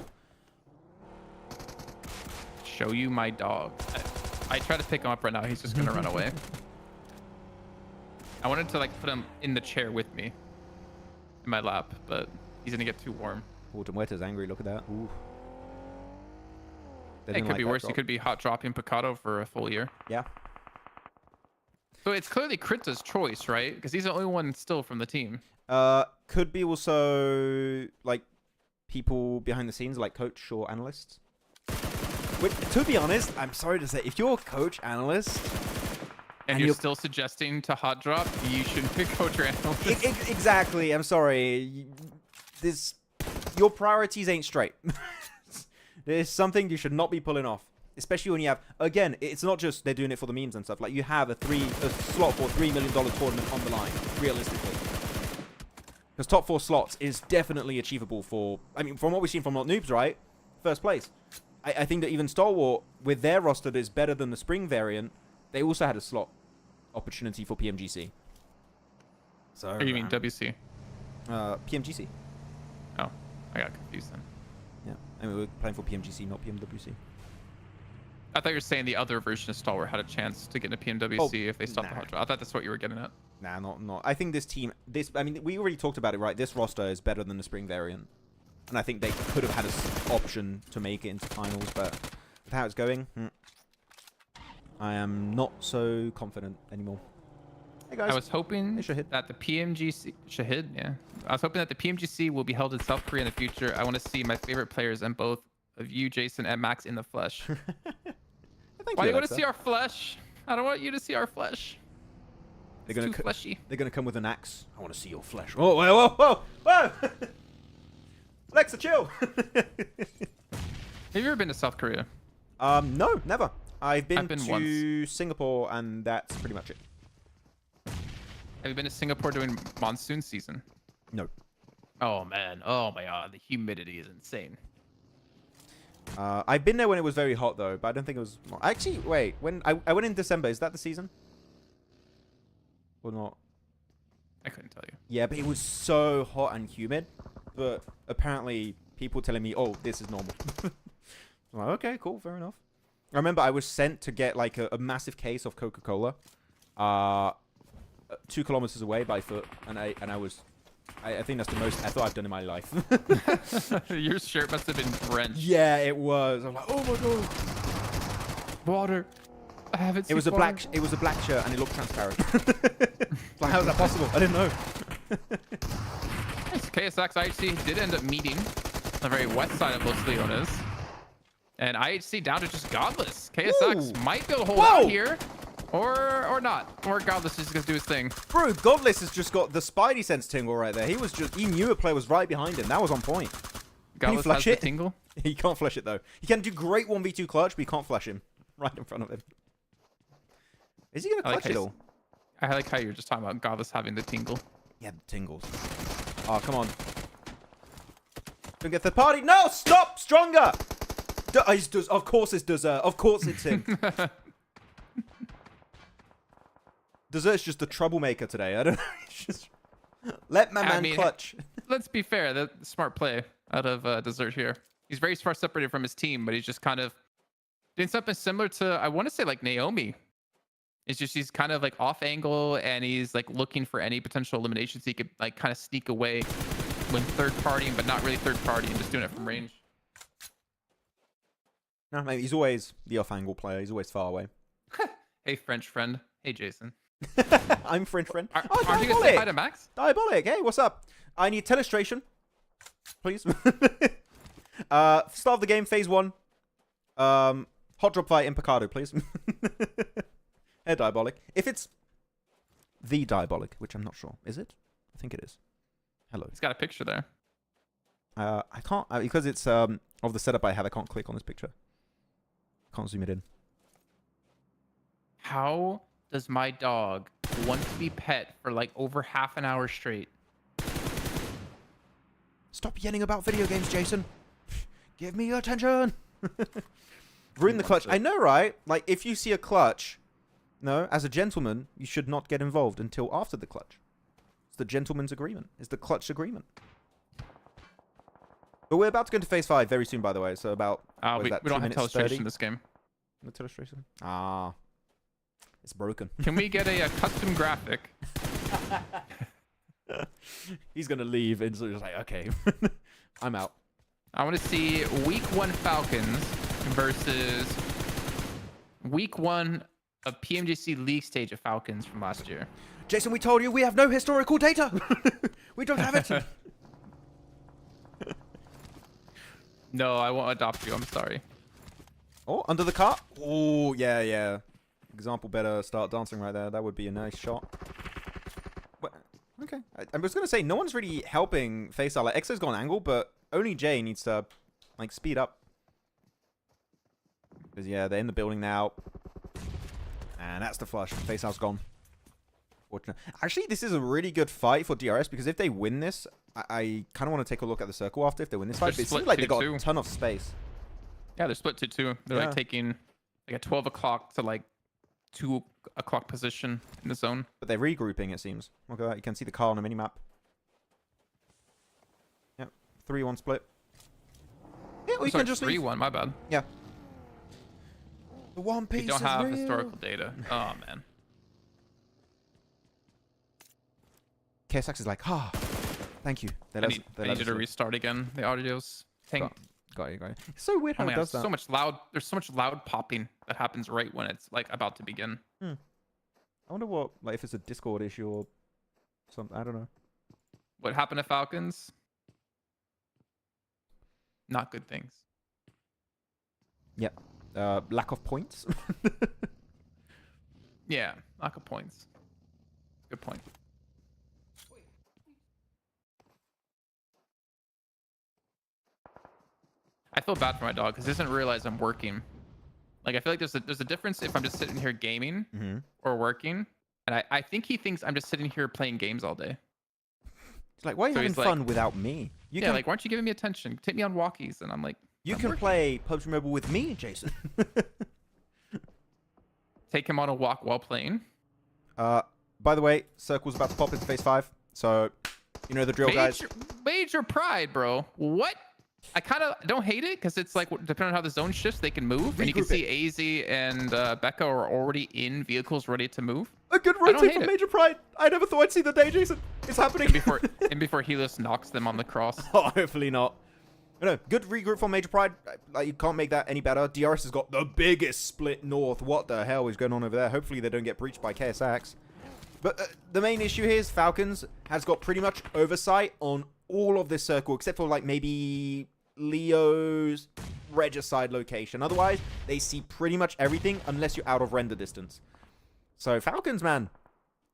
Show you my dog. I try to pick him up right now. He's just gonna run away. I wanted to like put him in the chair with me, in my lap, but he's gonna get too warm. Autumn Wetter's angry. Look at that. Ooh. It could be worse. He could be hot dropping Picado for a full year. Yeah. So it's clearly Krita's choice, right? Because he's the only one still from the team. Could be also like people behind the scenes, like coach or analysts. Which, to be honest, I'm sorry to say, if you're a coach analyst and you're still suggesting to hot drop, you shouldn't be coach or analyst. Exactly. I'm sorry. Your priorities ain't straight. There's something you should not be pulling off. Especially when you have, again, it's not just they're doing it for the memes and stuff. Like, you have a slot for $3 million tournament on the line, realistically. Because top 4 slots is definitely achievable for, I mean, from what we've seen from NOOBS, right? First place. I think that even Stalwart, with their roster that is better than the spring variant, they also had a slot opportunity for PMGC. So, Or you mean WC? PMGC. Oh, I got confused then. Yeah, I mean, we're playing for PMGC, not PMWC. I thought you were saying the other version of Stalwart had a chance to get into PMWC if they stopped the hot drop. I thought that's what you were getting at. Nah, not. I think this team, I mean, we already talked about it, right? This roster is better than the spring variant. And I think they could have had an option to make it into finals, but with how it's going, I am not so confident anymore. Hey guys. I was hoping that the PMGC Shahid, yeah. I was hoping that the PMGC will be held in South Korea in the future. I want to see my favorite players and both of you, Jason, and Max in the flesh. Why do you want to see our flesh? I don't want you to see our flesh. It's too fleshy. They're gonna come with an axe. I want to see your flesh. Oh, whoa, whoa, whoa! Alexa, chill. Have you ever been to South Korea? No, never. I've been to once. Singapore, and that's pretty much it. Have you been to Singapore during monsoon season? No. Oh man, oh my god, the humidity is insane. I've been there when it was very hot though, but I don't think it was. Actually, wait. When I went in December, is that the season? Or not? I couldn't tell you. Yeah, but it was so hot and humid. But apparently, people telling me, "Oh, this is normal." I'm like, okay, cool, fair enough. I remember I was sent to get like a massive case of Coca-Cola, 2 kilometers away by foot, and I think that's the most effort I've done in my life. Your shirt must have been drenched. Yeah, it was. I'm like, oh my god. Water. I haven't seen It was a black shirt and it looked transparent. Like, how is that possible? I didn't know. KSX IHC did end up meeting on the very west side of Los Leones. And IHC down to just godless. KSX might be able to hold out here. Or not. Or Godless is gonna do his thing. Bro, Godless has just got the Spidey sense tingle right there. He knew a player was right behind him. That was on point. Can he Godless flash has the it? tingle. He can't flash it though. He can do great 1v2 clutch, but he can't flash him right in front of him. Is he gonna clutch it all? I like how you're just talking about Godless having the tingle. Yeah, the tingles. Oh, come on. Don't get third party. No, stop! Stronger! Of course it's Dessert. Of course it's him. Dessert's just the troublemaker today. I don't know. Just let my man clutch. Let's be fair. The smart play out of Dessert here. He's very far separated from his team, but he's just kind of doing something similar to, I want to say, like Naomi. It's just he's kind of like off angle and he's like looking for any potential eliminations he could like kind of sneak away when third partying, but not really third partying, just doing it from range. No, mate, he's always the off angle player. He's always far away. Hey, French friend. Hey, Jason. I'm French friend. Aren't you gonna say hi to Max? Diabolic. Hey, what's up? I need telestration, please. Start of the game, phase 1. Hot drop fight in Picado, please. Hey, Diabolic. If it's the Diabolic, which I'm not sure. Is it? I think it is. Hello. He's got a picture there. I can't, because it's of the setup I have, I can't click on this picture. Can't zoom it in. How does my dog want to be pet for like over half an hour straight? Stop yelling about video games, Jason. Give me your attention. Ruin the clutch. I know, right? Like, if you see a clutch, no, as a gentleman, you should not get involved until after the clutch. It's the gentleman's agreement. It's the clutch agreement. But we're about to go into phase 5 very soon, by the way. So about, we don't have telestration in this game. No telestration? Ah. It's broken. Can we get a custom graphic? He's going to leave and so just like, okay, I'm out. I want to see week 1 Falcons versus week 1 of PMGC League stage of Falcons from last year. Jason, we told you we have no historical data. We don't have it. No, I won't adopt you. I'm sorry. Oh, under the cart. Oh, yeah, yeah. Example better start dancing right there. That would be a nice shot. But, okay. I was going to say, no one's really helping Faceal. Like, Exo's got an angle, but only Jay needs to, like, speed up. Because, yeah, they're in the building now. And that's the flush. Faceal's gone. Fortunate. Actually, this is a really good fight for DRS, because if they win this, I kind of want to take a look at the circle after if they win this fight. But it seems like they got a ton of space. Yeah, they're split 2-2. They're, like, taking, like, a 12 o'clock to, like, 2 o'clock position in the zone. But they're regrouping, it seems. Look at that. You can see the car on the minimap. Yep. 3-1 split. Yeah, we can just 3-1, my bad. Yeah. The One Piece. We don't have historical data. Oh, man. KSX is like, ah, thank you. I need to restart again. The audio's tanked. Got you. It's so weird how it does that. So much loud. There's so much loud popping that happens right when it's like about to begin. I wonder what, like, if it's a Discord issue or something. I don't know. What happened to Falcons? Not good things. Yeah. Lack of points. Yeah, lack of points. Good point. I feel bad for my dog because he doesn't realize I'm working. Like, I feel like there's a difference if I'm just sitting here gaming or working. And I think he thinks I'm just sitting here playing games all day. It's like, why are you having fun without me? Yeah, like, why aren't you giving me attention? Take me on walkies. And I'm like, you can play PUBG Mobile with me, Jason. Take him on a walk while playing. By the way, Circle's about to pop into phase 5. So, you know the drill, guys. Major pride, bro. What? I kind of don't hate it because it's like, depending on how the zone shifts, they can move. And you can see AZ and Becca are already in vehicles ready to move. A good rotate from Major Pride. I never thought I'd see the day, Jason. It's happening. And before Helios knocks them on the cross. Oh, hopefully not. No, good regroup from Major Pride. Like, you can't make that any better. DRS has got the biggest split north. What the hell is going on over there? Hopefully they don't get breached by KSX. But the main issue here is Falcons has got pretty much oversight on all of this circle, except for, like, maybe Leo's Regicide location. Otherwise, they see pretty much everything unless you're out of render distance. So Falcons, man,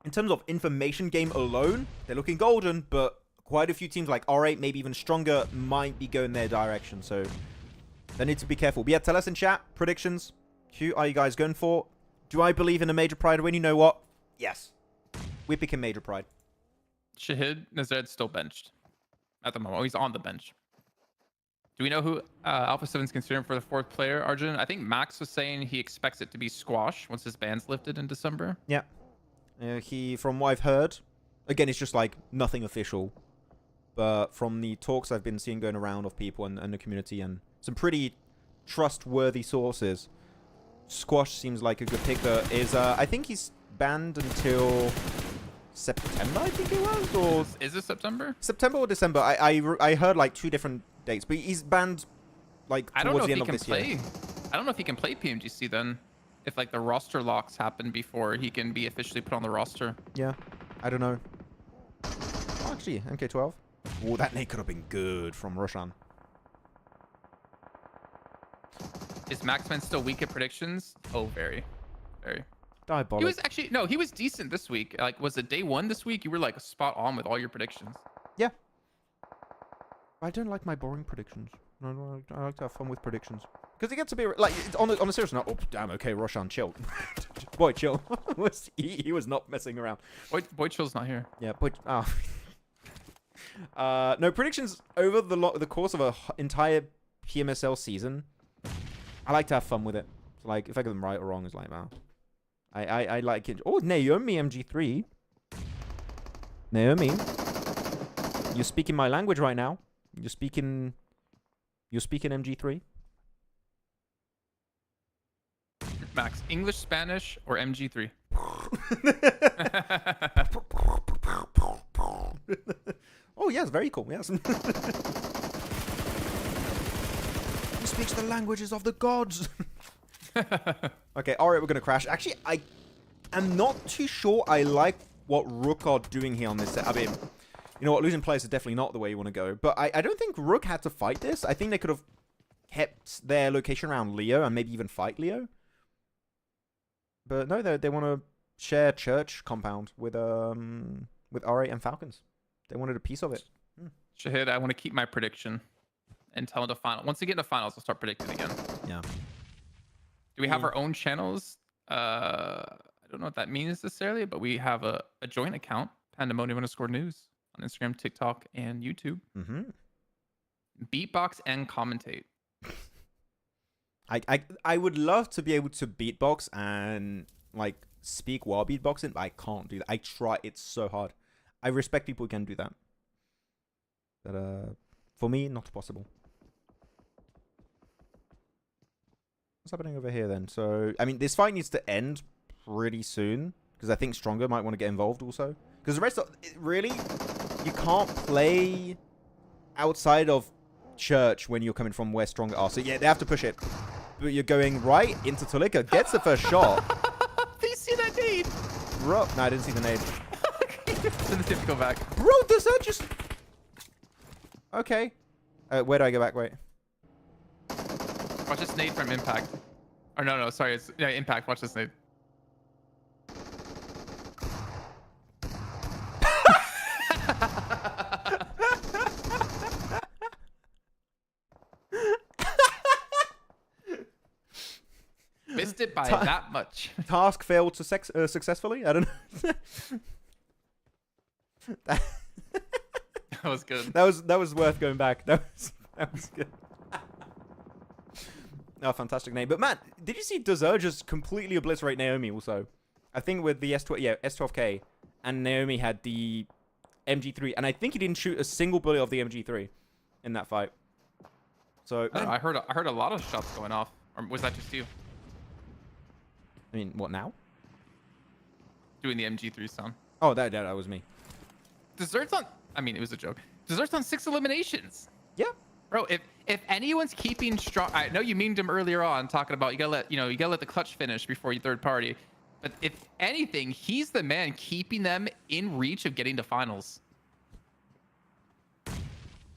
in terms of information game alone, they're looking golden, but quite a few teams like R8, maybe even stronger, might be going their direction. So they need to be careful. But yeah, tell us in chat, predictions. Who are you guys going for? Do I believe in a Major Pride win? You know what? Yes. We're picking Major Pride. Shahid Nazed's still benched at the moment. He's on the bench. Do we know who Alpha 7's considering for the 4th player, Arjun? I think Max was saying he expects it to be Squash once his ban's lifted in December. Yeah. From what I've heard, again, it's just like nothing official. But from the talks I've been seeing going around of people and the community and some pretty trustworthy sources, Squash seems like a good pick. I think he's banned until September, I think it was, or is it September? September or December? I heard like 2 different dates, but he's banned like towards the end of this year. I don't know if he can play PMGC then. If like the roster locks happen before he can be officially put on the roster. Yeah, I don't know. Oh, actually, MK12. Oh, that nade could have been good from Roshan. Is Maxman still weak at predictions? Oh, very, very. Diabolic. He was actually he was decent this week. Like, was it day 1 this week? You were like spot on with all your predictions. Yeah. I don't like my boring predictions. No, I like to have fun with predictions because it gets to be like on a serious note. Oh damn! Okay, Roshan, chill. Boy, chill. he was not messing around. Boy, chill's not here. Yeah, boy. No predictions over the course of an entire PMSL season. I like to have fun with it. So, like if I get them right or wrong, it's like wow. I like it. Oh, Naomi MG3. Naomi, you're speaking my language right now. You're speaking MG3. Max, English, Spanish, or MG3? Oh yes, very cool. Yes. He speaks the languages of the gods. Okay, alright, we're gonna crash. Actually, I am not too sure I like what RUKH are doing here on this set. I mean, you know what, losing players is definitely not the way you want to go. But I don't think RUKH had to fight this. I think they could have kept their location around Leo and maybe even fight Leo. But no, they want to share church compound with R8 and Falcons. They wanted a piece of it. Shahid, I want to keep my prediction until the final. Once we get to finals, I'll start predicting again. Yeah. Do we have our own channels? I don't know what that means necessarily, but we have a joint account, Pandemonium_news, on Instagram, TikTok, and YouTube. Mm-hmm. Beatbox and commentate. I would love to be able to beatbox and like speak while beatboxing, but I can't do that. I try. It's so hard. I respect people who can do that. But for me, not possible. What's happening over here then? So, I mean, this fight needs to end pretty soon because I think Stronger might want to get involved also. Because the rest of really, you can't play outside of church when you're coming from where Stronger are. So yeah, they have to push it. But you're going right into Tulika. Gets the first shot. Did you see that nade? Bro, no, I didn't see the nade. Didn't go back. Bro, does that just... Okay. Where do I go back? Wait. Watch this nade from Impact. Or no, sorry. It's Impact. Watch this nade. Missed it by that much. Task failed to successfully? I don't know. That was good. That was worth going back. That was good. Oh, fantastic name. But man, did you see Dessert just completely obliterate Naomi also? I think with the S12K, and Naomi had the MG3, and I think he didn't shoot a single bullet of the MG3 in that fight. So I heard a lot of shots going off. Or was that just you? I mean, what now? Doing the MG3 sound. Oh, that was me. Dessert's on. I mean, it was a joke. Dessert's on 6 eliminations. Yeah. Bro, if anyone's keeping strong, I know you memed him earlier on talking about you gotta let the clutch finish before you third party. But if anything, he's the man keeping them in reach of getting to finals.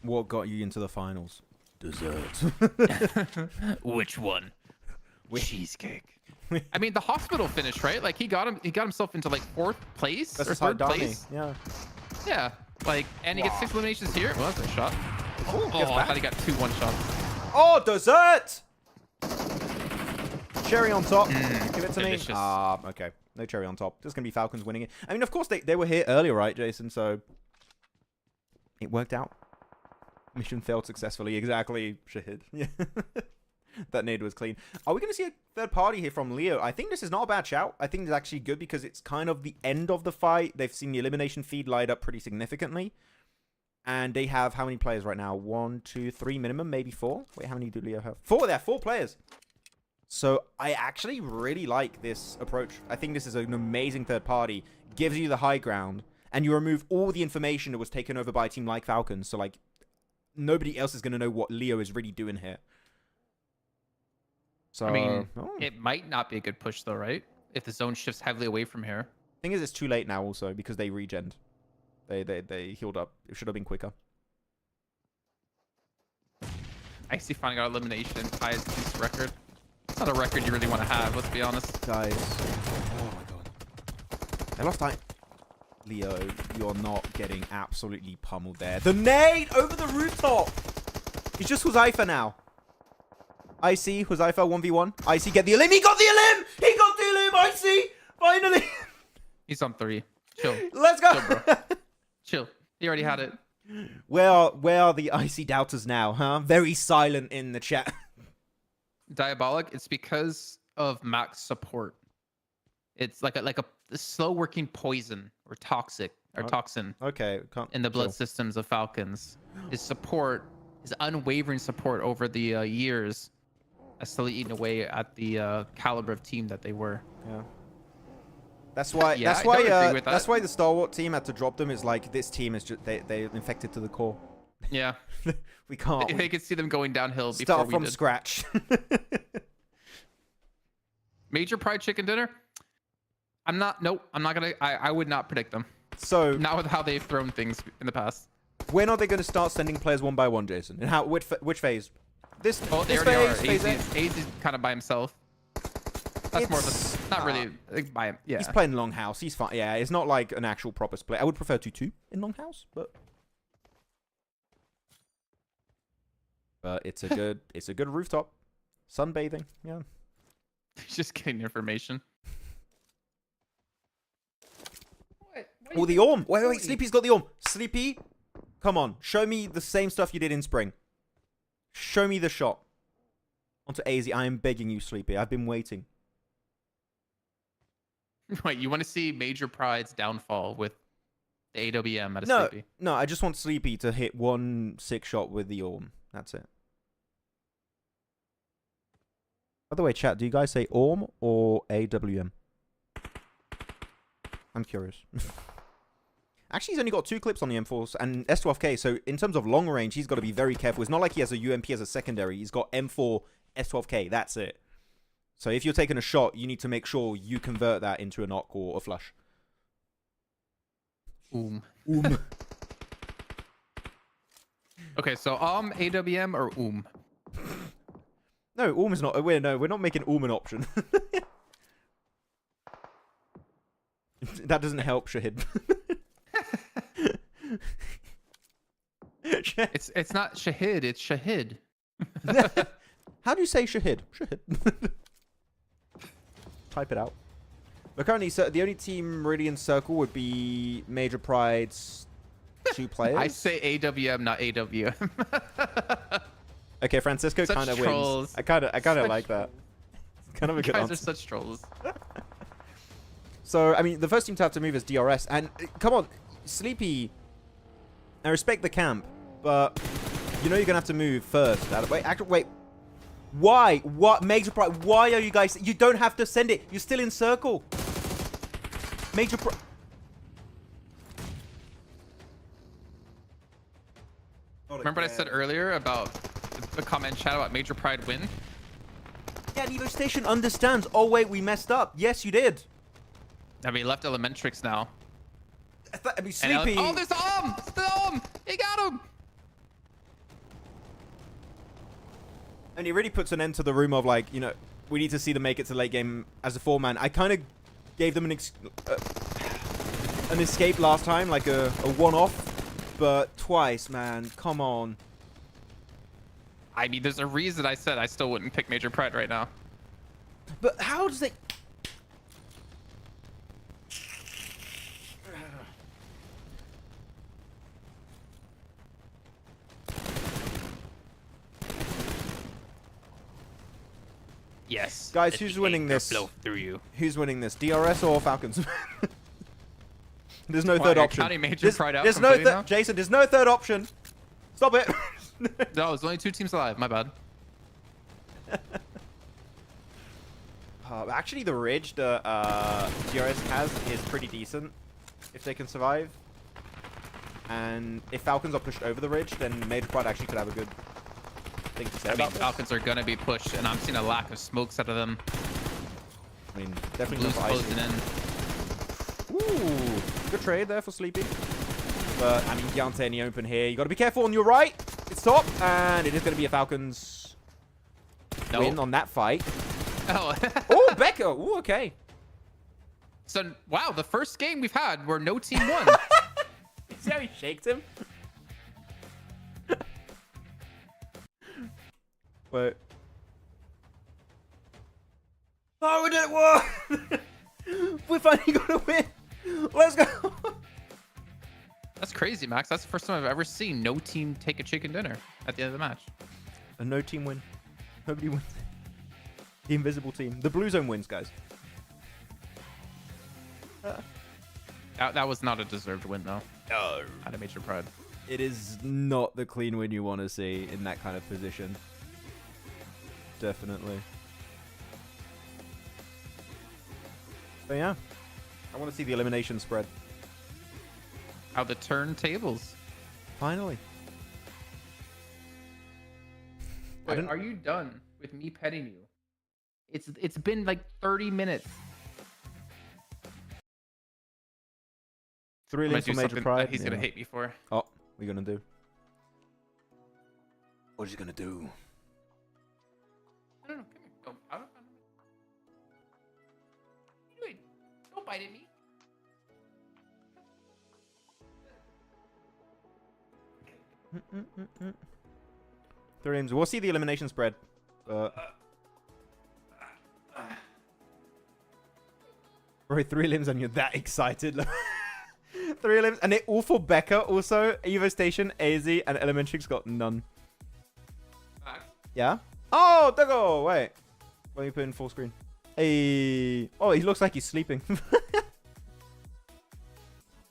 What got you into the finals? Dessert. Which one? Cheesecake. I mean, the hospital finish, right? Like he got himself into like 4th place or 3rd place. Yeah. Yeah. Like, and he gets 6 eliminations here. Well, that's a shot. Oh, I thought he got 2 1-shots. Oh, dessert! Cherry on top. Give it to delicious. me. Okay. No cherry on top. Just going to be Falcons winning it. I mean, of course, they were here earlier, right, Jason? So it worked out. Mission failed successfully. Exactly, Shahid. Yeah. That nade was clean. Are we going to see a third party here from Leo? I think this is not a bad shout. I think it's actually good because it's kind of the end of the fight. They've seen the elimination feed light up pretty significantly. And they have how many players right now? 1, 2, 3 minimum, maybe 4. Wait, how many do Leo have? 4. They have 4 players. So I actually really like this approach. I think this is an amazing third party. Gives you the high ground. And you remove all the information that was taken over by a team like Falcons. So, like, nobody else is going to know what Leo is really doing here. So, I mean, it might not be a good push, though, right? If the zone shifts heavily away from here. Thing is, it's too late now also because they regened. They healed up. It should have been quicker. I see finally got elimination. Highest juice record. It's not a record you really want to have, let's be honest. Guys. Oh my god. They lost time. Leo, you're not getting absolutely pummeled there. The nade over the rooftop. It's just Huzaifa now. IC, Huzaifa 1v1. IC, get the elim. He got the elim. He got the elim. IC, finally. He's on 3. Chill. Let's go. Chill, bro. Chill. He already had it. Where are the IC doubters now, huh? Very silent in the chat. Diabolic. It's because of Max support. It's like a slow working poison or toxin Okay. in the blood systems of Falcons. His support, his unwavering support over the years, has slowly eaten away at the caliber of team that they were. Yeah. That's why. Yeah, That's why the Star Wars team had to drop them. Is like this team is just they're infected to the core. Yeah. We can't. They could see them going downhill before Start we from did. scratch. Major Pride chicken dinner. I'm not gonna. I would not predict them. So Not with how they've thrown things in the past. when are they going to start sending players one by one, Jason? And how? Which phase? This. Oh, they this already phase, are. phase AZ's kind of by himself. That's more of a not really like, by him. Yeah. He's playing Longhouse. He's fine. Yeah, it's not like an actual proper split. I would prefer 2-2 in Longhouse, but it's a good rooftop. Sunbathing. Yeah. Just getting information. Oh, the Orm. Wait. Sleepy's got the Orm. Sleepy, come on. Show me the same stuff you did in spring. Show me the shot. Onto AZ. I am begging you, Sleepy. I've been waiting. Wait, you want to see Major Pride's downfall with the AWM at a Sleepy? No, I just want Sleepy to hit 1 sick shot with the Orm. That's it. By the way, chat, do you guys say Orm or AWM? I'm curious. Actually, he's only got 2 clips on the M4 and S12K, so in terms of long range, he's got to be very careful. It's not like he has a UMP as a secondary. He's got M4, S12K. That's it. So if you're taking a shot, you need to make sure you convert that into a knock or a flush. Okay, so AWM or No, is not. We're not making an option. That doesn't help, Shahid. It's not Shahid, it's Shahid. How do you say Shahid? Shahid. Type it out. But currently, so the only team really in circle would be Major Pride's 2 players. I say AWM, not AWM. Okay, Francisco kind of wins. I kind of like that. It's kind of a good guys answer. are such trolls. So, I mean, the first team to have to move is DRS. And, come on, Sleepy, I respect the camp, but you know you're going to have to move first. Wait. Why? What? Major Pride, why are you guys... You don't have to send it. You're still in circle. Major Pride... Remember what I said earlier about the comment chat about Major Pride win? Yeah, Evo Station understands. Oh, wait, we messed up. Yes, you did. I mean, left Elementrix now. I mean, Sleepy... Oh, there's the It's the He got him! And it really puts an end to the rumor of, like, you know... we need to see them make it to late game as a 4-man. I kind of gave them an escape last time, like a one-off, but twice, man. Come on. I mean, there's a reason I said I still wouldn't pick Major Pride right now. But how does they... Yes. Guys, who's winning this? Blow through you. Who's winning this? DRS or Falcons? There's no Why, third you're option. counting Major Pride out there's no completely now? Jason, there's no third option. Stop it. No, there's only 2 teams alive. My bad. Actually, the ridge the DRS has is pretty decent if they can survive. And if Falcons are pushed over the ridge, then Major Pride actually could have a good thing to say I mean, about this. Falcons are going to be pushed, and I'm seeing a lack of smokes out of them. I mean, definitely Blue's not closing in. Ooh, good trade there for Sleepy. But, I mean, Yante in the open here. You got to be careful on your right. It's top, and it is going to be a Falcons win on that fight. Oh. Oh, Becca. Ooh, okay. So, wow, the first game we've had where no team won. See how he shaked him? Wait. Oh, we did it! Whoa! We finally got a win! Let's go! That's crazy, Max. That's the first time I've ever seen no team take a chicken dinner at the end of the match. A no team win. Nobody wins. The invisible team. The blue zone wins, guys. That was not a deserved win, though. No. Out of Major Pride. It is not the clean win you want to see in that kind of position. Definitely. But yeah. I want to see the elimination spread. How the turntables. Finally. Wait, are you done with me petting you? It's been like 30 minutes. 3 I'm gonna links do for Major something Pride. that he's gonna hate me for. Oh, what are you gonna do? What are you gonna do? I don't know. Come here. Don't, I don't know. What are you doing? Don't bite at me. Three limbs. We'll see the elimination spread. Bro, 3 limbs and you're that excited. 3 limbs. And they're all for Becca also. Evo Station, AZ, and Elementrix got none. Yeah? Oh, Dago! Wait. Let me put in full screen. Hey. Oh, he looks like he's sleeping.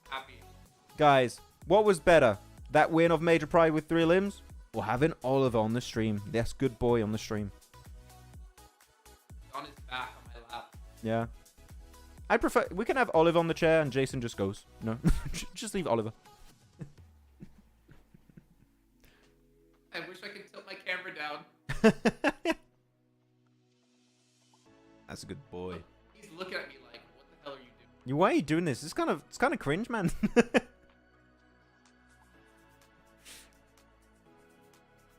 Happy. Guys, what was better? That win of Major Pride with 3 limbs? Or having Oliver on the stream? Yes, good boy on the stream. On his back on my lap. Yeah. I prefer... We can have Oliver on the chair and Jason just goes. No. Just leave Oliver. I wish I could tilt my camera down. That's a good boy. He's looking at me like, what the hell are you doing? Why are you doing this? It's kind of cringe, man.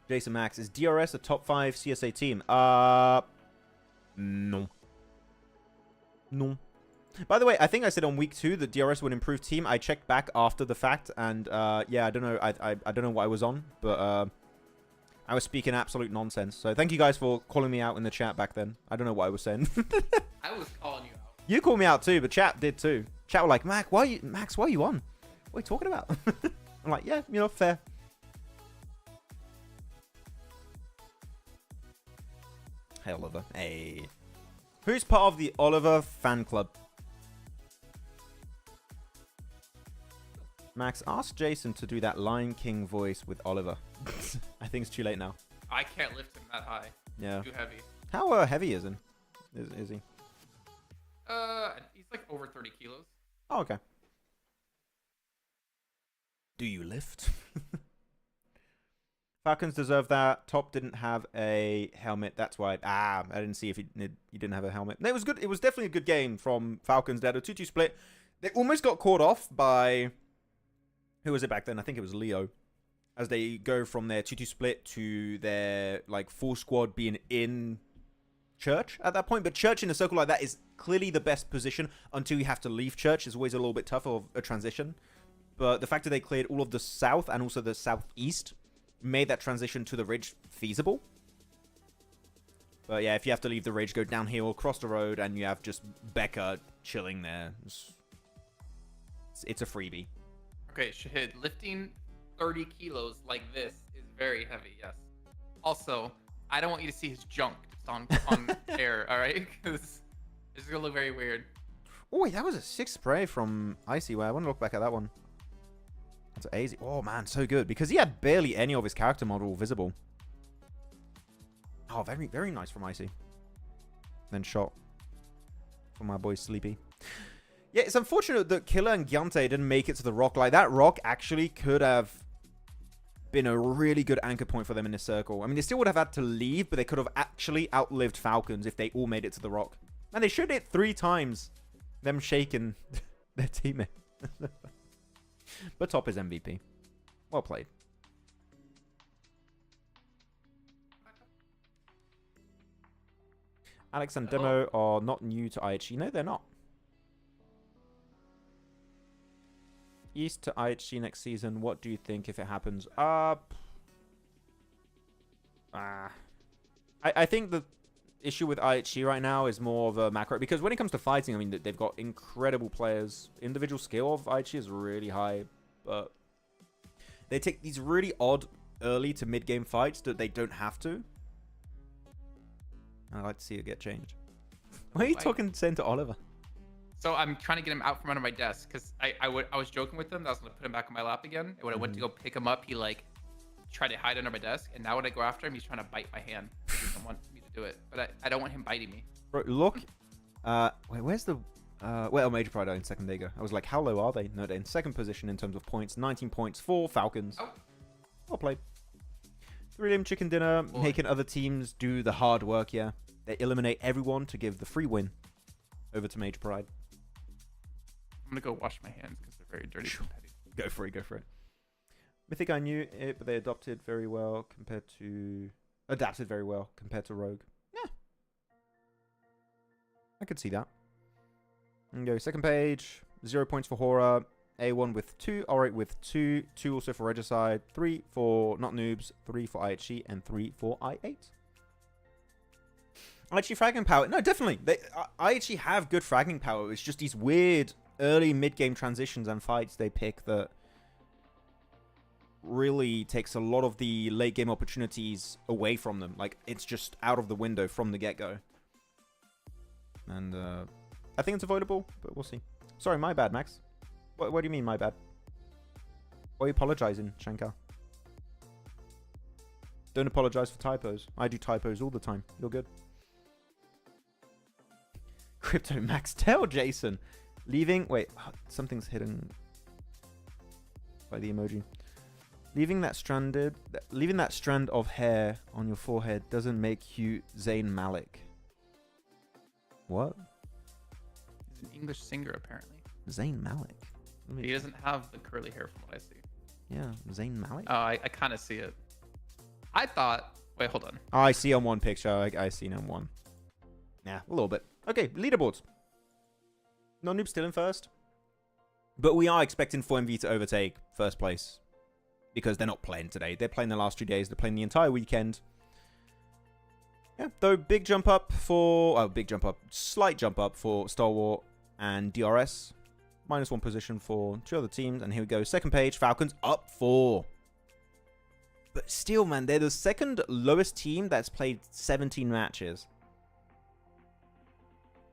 Jason Max, is DRS a top 5 CSA team? No. No. By the way, I think I said on week 2 that DRS would improve team. I checked back after the fact, and yeah, I don't know. I don't know what I was on, but I was speaking absolute nonsense. So thank you guys for calling me out in the chat back then. I don't know what I was saying. I was calling you out. You called me out too, but chat did too. Chat were like, Max, why are you on? What are you talking about? I'm like, yeah, you know, fair. Hey, Oliver. Hey. Who's part of the Oliver fan club? Max, ask Jason to do that Lion King voice with Oliver. I think it's too late now. I can't lift him that high. Yeah. Too heavy. How heavy is he? Is he? He's like over 30 kilos. Oh, okay. Do you lift? Falcons deserve that. Top didn't have a helmet. That's why. I didn't see if he didn't have a helmet. No, it was good. It was definitely a good game from Falcons. They had a 2-2 split. They almost got caught off by... Who was it back then? I think it was Leo. As they go from their 2-2 split to their like full squad being in Church at that point, but Church in a circle like that is clearly the best position until you have to leave Church. Is always a little bit tougher of a transition. But the fact that they cleared all of the south and also the southeast made that transition to the ridge feasible. But yeah, if you have to leave the ridge, go downhill, cross the road, and you have just Becca chilling there, it's a freebie. Okay, Shahid, lifting 30 kilos like this is very heavy, yes. Also, I don't want you to see his junk just on air, all right? Because it's going to look very weird. Oh, that was a 6 spray from Icy. Where I want to look back at that one. That's easy. Oh, man, so good. Because he had barely any of his character model visible. Oh, very, very nice from Icy. Then shot from my boy Sleepy. Yeah, it's unfortunate that Killer and Gyante didn't make it to the rock. Like, that rock actually could have been a really good anchor point for them in the circle. I mean, they still would have had to leave, but they could have actually outlived Falcons if they all made it to the rock. And they should hit 3 times. Them shaking their teammate. But top is MVP. Well played. Alex and Demo are not new to IHG. No, they're not. East to IHG next season. What do you think if it happens? I think the issue with IHG right now is more of a macro, because when it comes to fighting, I mean, they've got incredible players. Individual skill of IHG is really high, but they take these really odd early to mid game fights that they don't have to. I'd like to see it get changed. Why are you talking send to Oliver? So I'm trying to get him out from under my desk because I was joking with him that I was going to put him back on my lap again. And when I went to go pick him up, he like tried to hide under my desk. And now when I go after him, he's trying to bite my hand. He doesn't want me to do it. But I don't want him biting me. Bro, look. Wait, where's the... well, Major Pride are in second. There you go. I was like, how low are they? No, they're in second position in terms of points. 19 points for Falcons. Oh. Well played. 3-limb chicken dinner, making other teams do the hard work, yeah. They eliminate everyone to give the free win over to Major Pride. I'm going to go wash my hands because they're very dirty. Go for it, go for it. Mythic, I knew it, but they adapted very well compared to RUKH. Yeah. I could see that. And go second page. 0 points for Horror. A1 with 2. R8 with 2. 2 also for Regicide. 3 for Not Noobs. 3 for IHG. And 3 for I8. IHG fragging power. No, definitely. IHG have good fragging power. It's just these weird early mid-game transitions and fights they pick that really takes a lot of the late-game opportunities away from them. Like, it's just out of the window from the get-go. And I think it's avoidable, but we'll see. Sorry, my bad, Max. What do you mean, my bad? Why are you apologizing, Shankar? Don't apologize for typos. I do typos all the time. You're good. Crypto Max, tell Jason. Leaving... Wait, something's hidden by the emoji. Leaving that strand of hair on your forehead doesn't make you Zayn Malik. What? He's an English singer, apparently. Zayn Malik? He doesn't have the curly hair from what I see. Yeah, Zayn Malik? Oh, I kind of see it. I thought... Wait, hold on. Oh, I see on one picture. I see on one. Nah, a little bit. Okay, leaderboards. No Noob still in first. But we are expecting 4MV to overtake first place. Because they're not playing today. They're playing the last 2 days. They're playing the entire weekend. Yeah, though big jump up for... Oh, big jump up. Slight jump up for Star Wars and DRS. -1 position for 2 other teams. And here we go. Second page. Falcons up 4. But still, man, they're the second lowest team that's played 17 matches.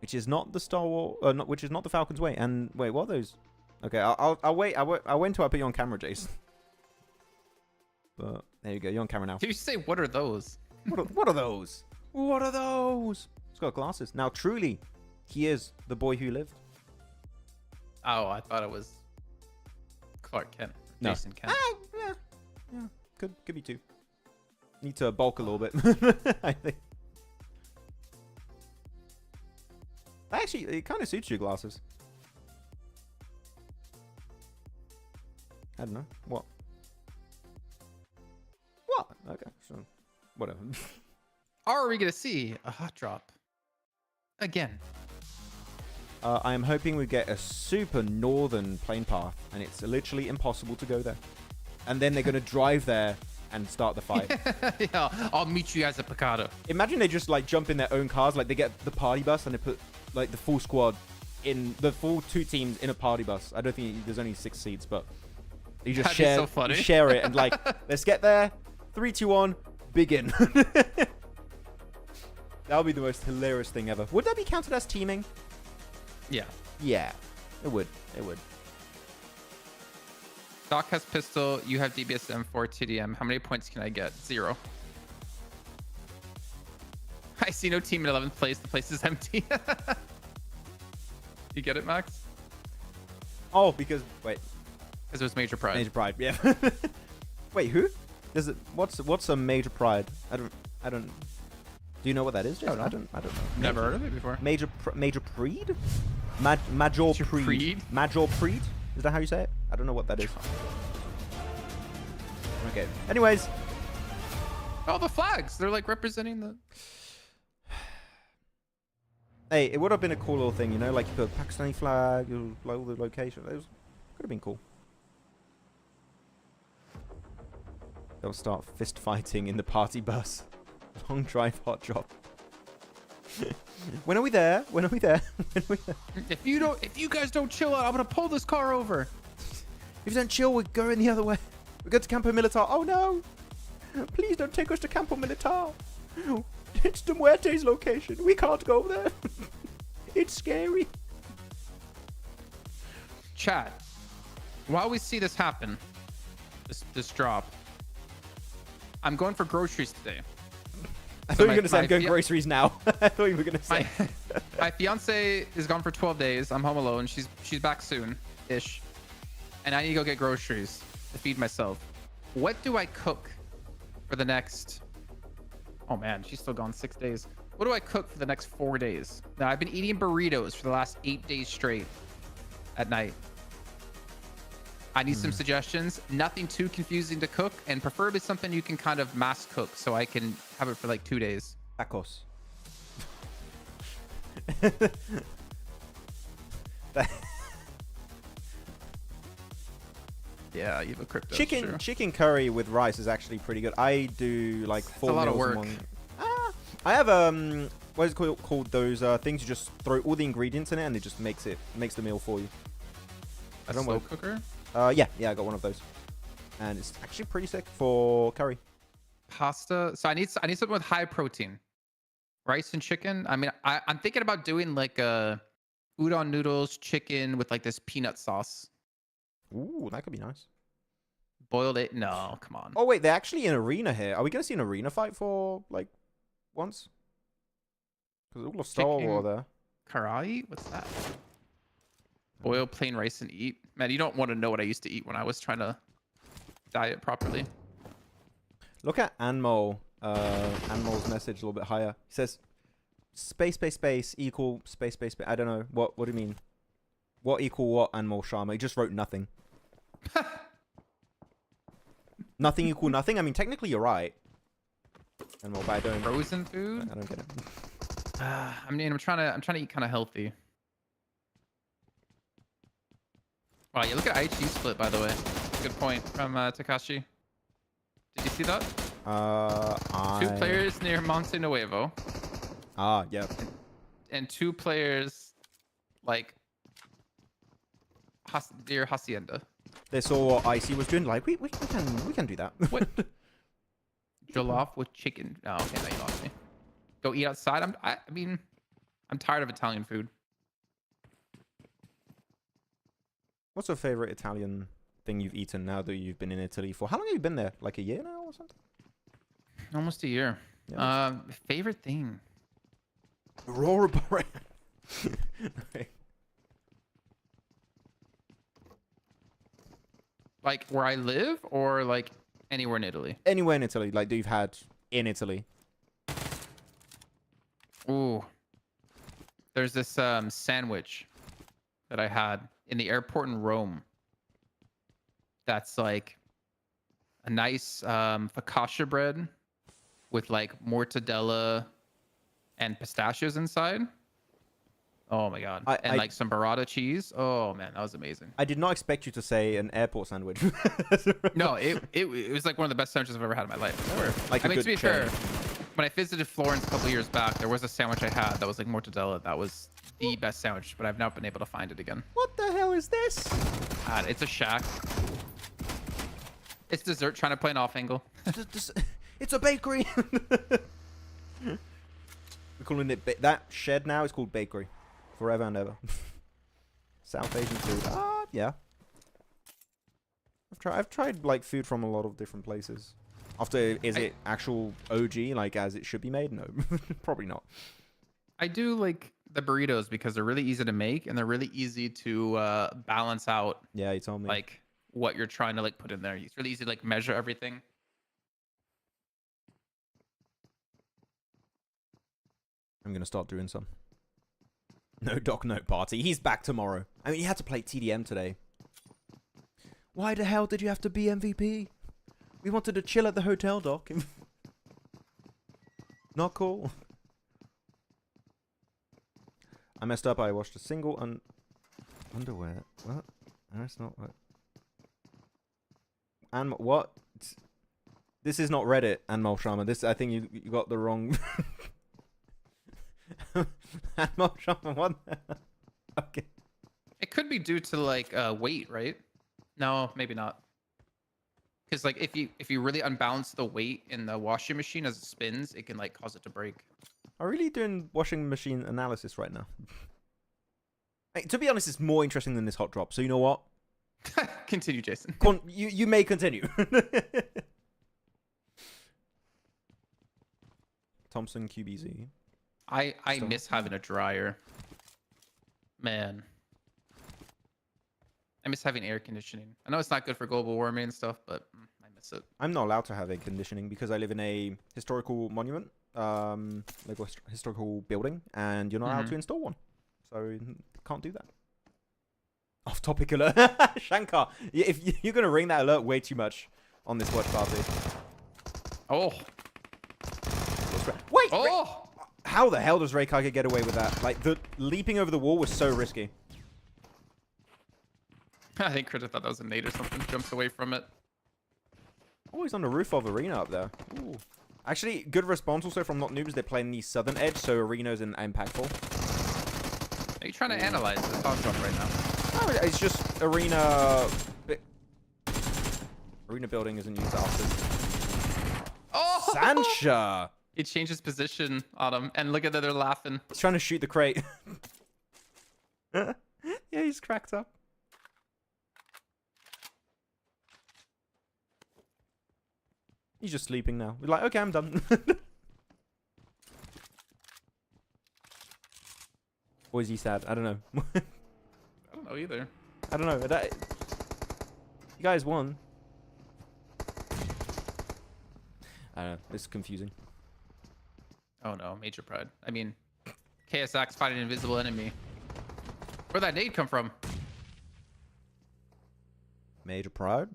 Which is not the Star Wars... which is not the Falcons way. And wait, what are those? Okay, I'll wait. I'll wait until I put you on camera, Jason. But there you go. You're on camera now. Did you say, what are those? What are those? What are those? He's got glasses. Now, truly, he is the boy who lived. Oh, I thought it was Clark Kent. No. Jason Kent. Yeah. Could be 2. Need to bulk a little bit, I think. Actually, it kind of suits your glasses. I don't know. What? Okay, so whatever. Are we going to see a hot drop again. I am hoping we get a super northern plane path, and it's literally impossible to go there. And then they're going to drive there and start the fight. Yeah, I'll meet you guys at Picado. Imagine they just like jump in their own cars, like they get the party bus and they put like the full squad in the full 2 teams in a party bus. I don't think there's only 6 seats, but you just That'd be so funny. you share it and like let's get there. 3, 2, 1, begin. That would be the most hilarious thing ever. Would that be counted as teaming? Yeah. Yeah, it would. It would. Doc has pistol. You have DBS M4 TDM. How many points can I get? 0. I see no team in 11th place. The place is empty. You get it, Max? Oh, because wait, Because it was Major Pride. Major Pride. Yeah. Wait, who? Does it? What's a Major Pride? I don't. Do you know what that is, Jason? I don't know. Never heard of it before. Major Preed? Major Preed? Major Preed? Is that how you say it? I don't know what that is. Okay. Anyways. Oh, the flags. They're like representing the... Hey, it would have been a cool little thing, you know? Like you put a Pakistani flag, you blow the location. It could have been cool. They'll start fist fighting in the party bus. Long drive, hot job. When are we there? When are we there? When are we there? If you guys don't chill out, I'm gonna pull this car over. If you don't chill, we're going the other way. We go to Campo Militar. Oh no! Please don't take us to Campo Militar. It's the Muerte's location. We can't go there. It's scary. Chat. While we see this happen, this drop, I'm going for groceries today. I thought you were going to say I'm going groceries now. I thought you were going to say. My fiance is gone for 12 days. I'm home alone. She's back soon-ish. And I need to go get groceries to feed myself. What do I cook for the next... Oh, man. She's still gone 6 days. What do I cook for the next 4 days? Now, I've been eating burritos for the last 8 days straight at night. I need some suggestions. Nothing too confusing to cook, and preferably something you can kind of mass cook so I can have it for like 2 days. Tacos. Yeah, you have a crypto. Chicken curry with rice is actually pretty good. I do like 4 a lot meals of work. in one. I have what is it called? Those things you just throw all the ingredients in it and it just makes the meal for you. I don't know. Cooker. Yeah, I got one of those, and it's actually pretty sick for curry. Pasta. So I need something with high protein. Rice and chicken. I mean, I'm thinking about doing like a udon noodles, chicken with like this peanut sauce. Ooh, that could be nice. Boiled it. No, come on. Oh wait, they're actually in arena here. Are we gonna see an arena fight for like once? Because all of Star Wars there. Karai? What's that? Boil plain rice and eat. Man, you don't want to know what I used to eat when I was trying to diet properly. Look at Anmol. Anmol's message a little bit higher. He says, space equal space. I don't know. What do you mean? What equal what, Anmol Sharma? He just wrote nothing. Nothing equal nothing? I mean, technically you're right. Anmol, but I don't... Frozen food? I don't get it. I mean, I'm trying to eat kind of healthy. Wow, yeah, look at Aichi split, by the way. Good point from Takashi. Did you see that? 2 players near Monte Nuevo. Ah, yeah. And 2 players, like, near Hacienda. They saw what Icy was doing, like, we can do that. What? Jollof with chicken. Oh, okay, now you lost me. Go eat outside? I mean, I'm tired of Italian food. What's your favorite Italian thing you've eaten now that you've been in Italy for? How long have you been there? Like a year now or something? Almost a year. Yeah, favorite thing. Aurora Boreal. Okay. Like where I live or like anywhere in Italy? Anywhere in Italy, like that you've had in Italy. Ooh. There's this sandwich that I had in the airport in Rome. That's like a nice focaccia bread with like mortadella and pistachios inside. Oh my god. I- And like some burrata cheese. Oh man, that was amazing. I did not expect you to say an airport sandwich. No, it was like one of the best sandwiches I've ever had in my life. I swear. Like I a mean, to good be fair, chain. when I visited Florence a couple years back, there was a sandwich I had that was like mortadella. That was the best sandwich, but I've not been able to find it again. What the hell is this? God, it's a shack. It's dessert trying to play an off angle. It's a bakery. We're calling it that shed now is called bakery, forever and ever. South Asian food. Yeah. I've tried like food from a lot of different places. Is it actual OG like as it should be made? No, probably not. I do like the burritos because they're really easy to make and they're really easy to balance out. Yeah, you told me. Like what you're trying to like put in there. It's really easy to like measure everything. I'm gonna start doing some. No Doc, no party. He's back tomorrow. I mean, he had to play TDM today. Why the hell did you have to be MVP? We wanted to chill at the hotel, Doc. Not cool. I messed up. I washed a single underwear. What? That's not what. And what? This is not Reddit, Anmol Sharma. This, I think you got the wrong. Anmol Sharma, what? Okay. It could be due to like weight, right? No, maybe not. Because like if you really unbalance the weight in the washing machine as it spins, it can like cause it to break. I'm really doing washing machine analysis right now. Hey, to be honest, it's more interesting than this hot drop. So you know what? Continue, Jason. You may continue. Thompson QBZ. I miss having a dryer. Man. I miss having air conditioning. I know it's not good for global warming and stuff, but I miss it. I'm not allowed to have air conditioning because I live in a historical monument, like a historical building, and you're not allowed to install one. So can't do that. Off topic alert. Shankar, if you're going to ring that alert way too much on this watch party. Oh. Wait! Oh! How the hell does RUKH get away with that? Like, the leaping over the wall was so risky. I think Critter thought that was a nade or something. Jumps away from it. Oh, he's on the roof of Arena up there. Ooh. Actually, good response also from Not Noobs. They're playing the southern edge, so Arena's impactful. Are you trying to analyze the top jump right now? No, it's just Arena... Arena building isn't used often. Oh! Sancha! He changed his position on him, and look at that, they're laughing. He's trying to shoot the crate. Yeah, he's cracked up. He's just sleeping now. We're like, okay, I'm done. Or is he sad? I don't know. I don't know either. I don't know. You guys won. I don't know. It's confusing. Oh no, major pride. I mean, KSX fighting an invisible enemy. Where'd that nade come from? Major pride?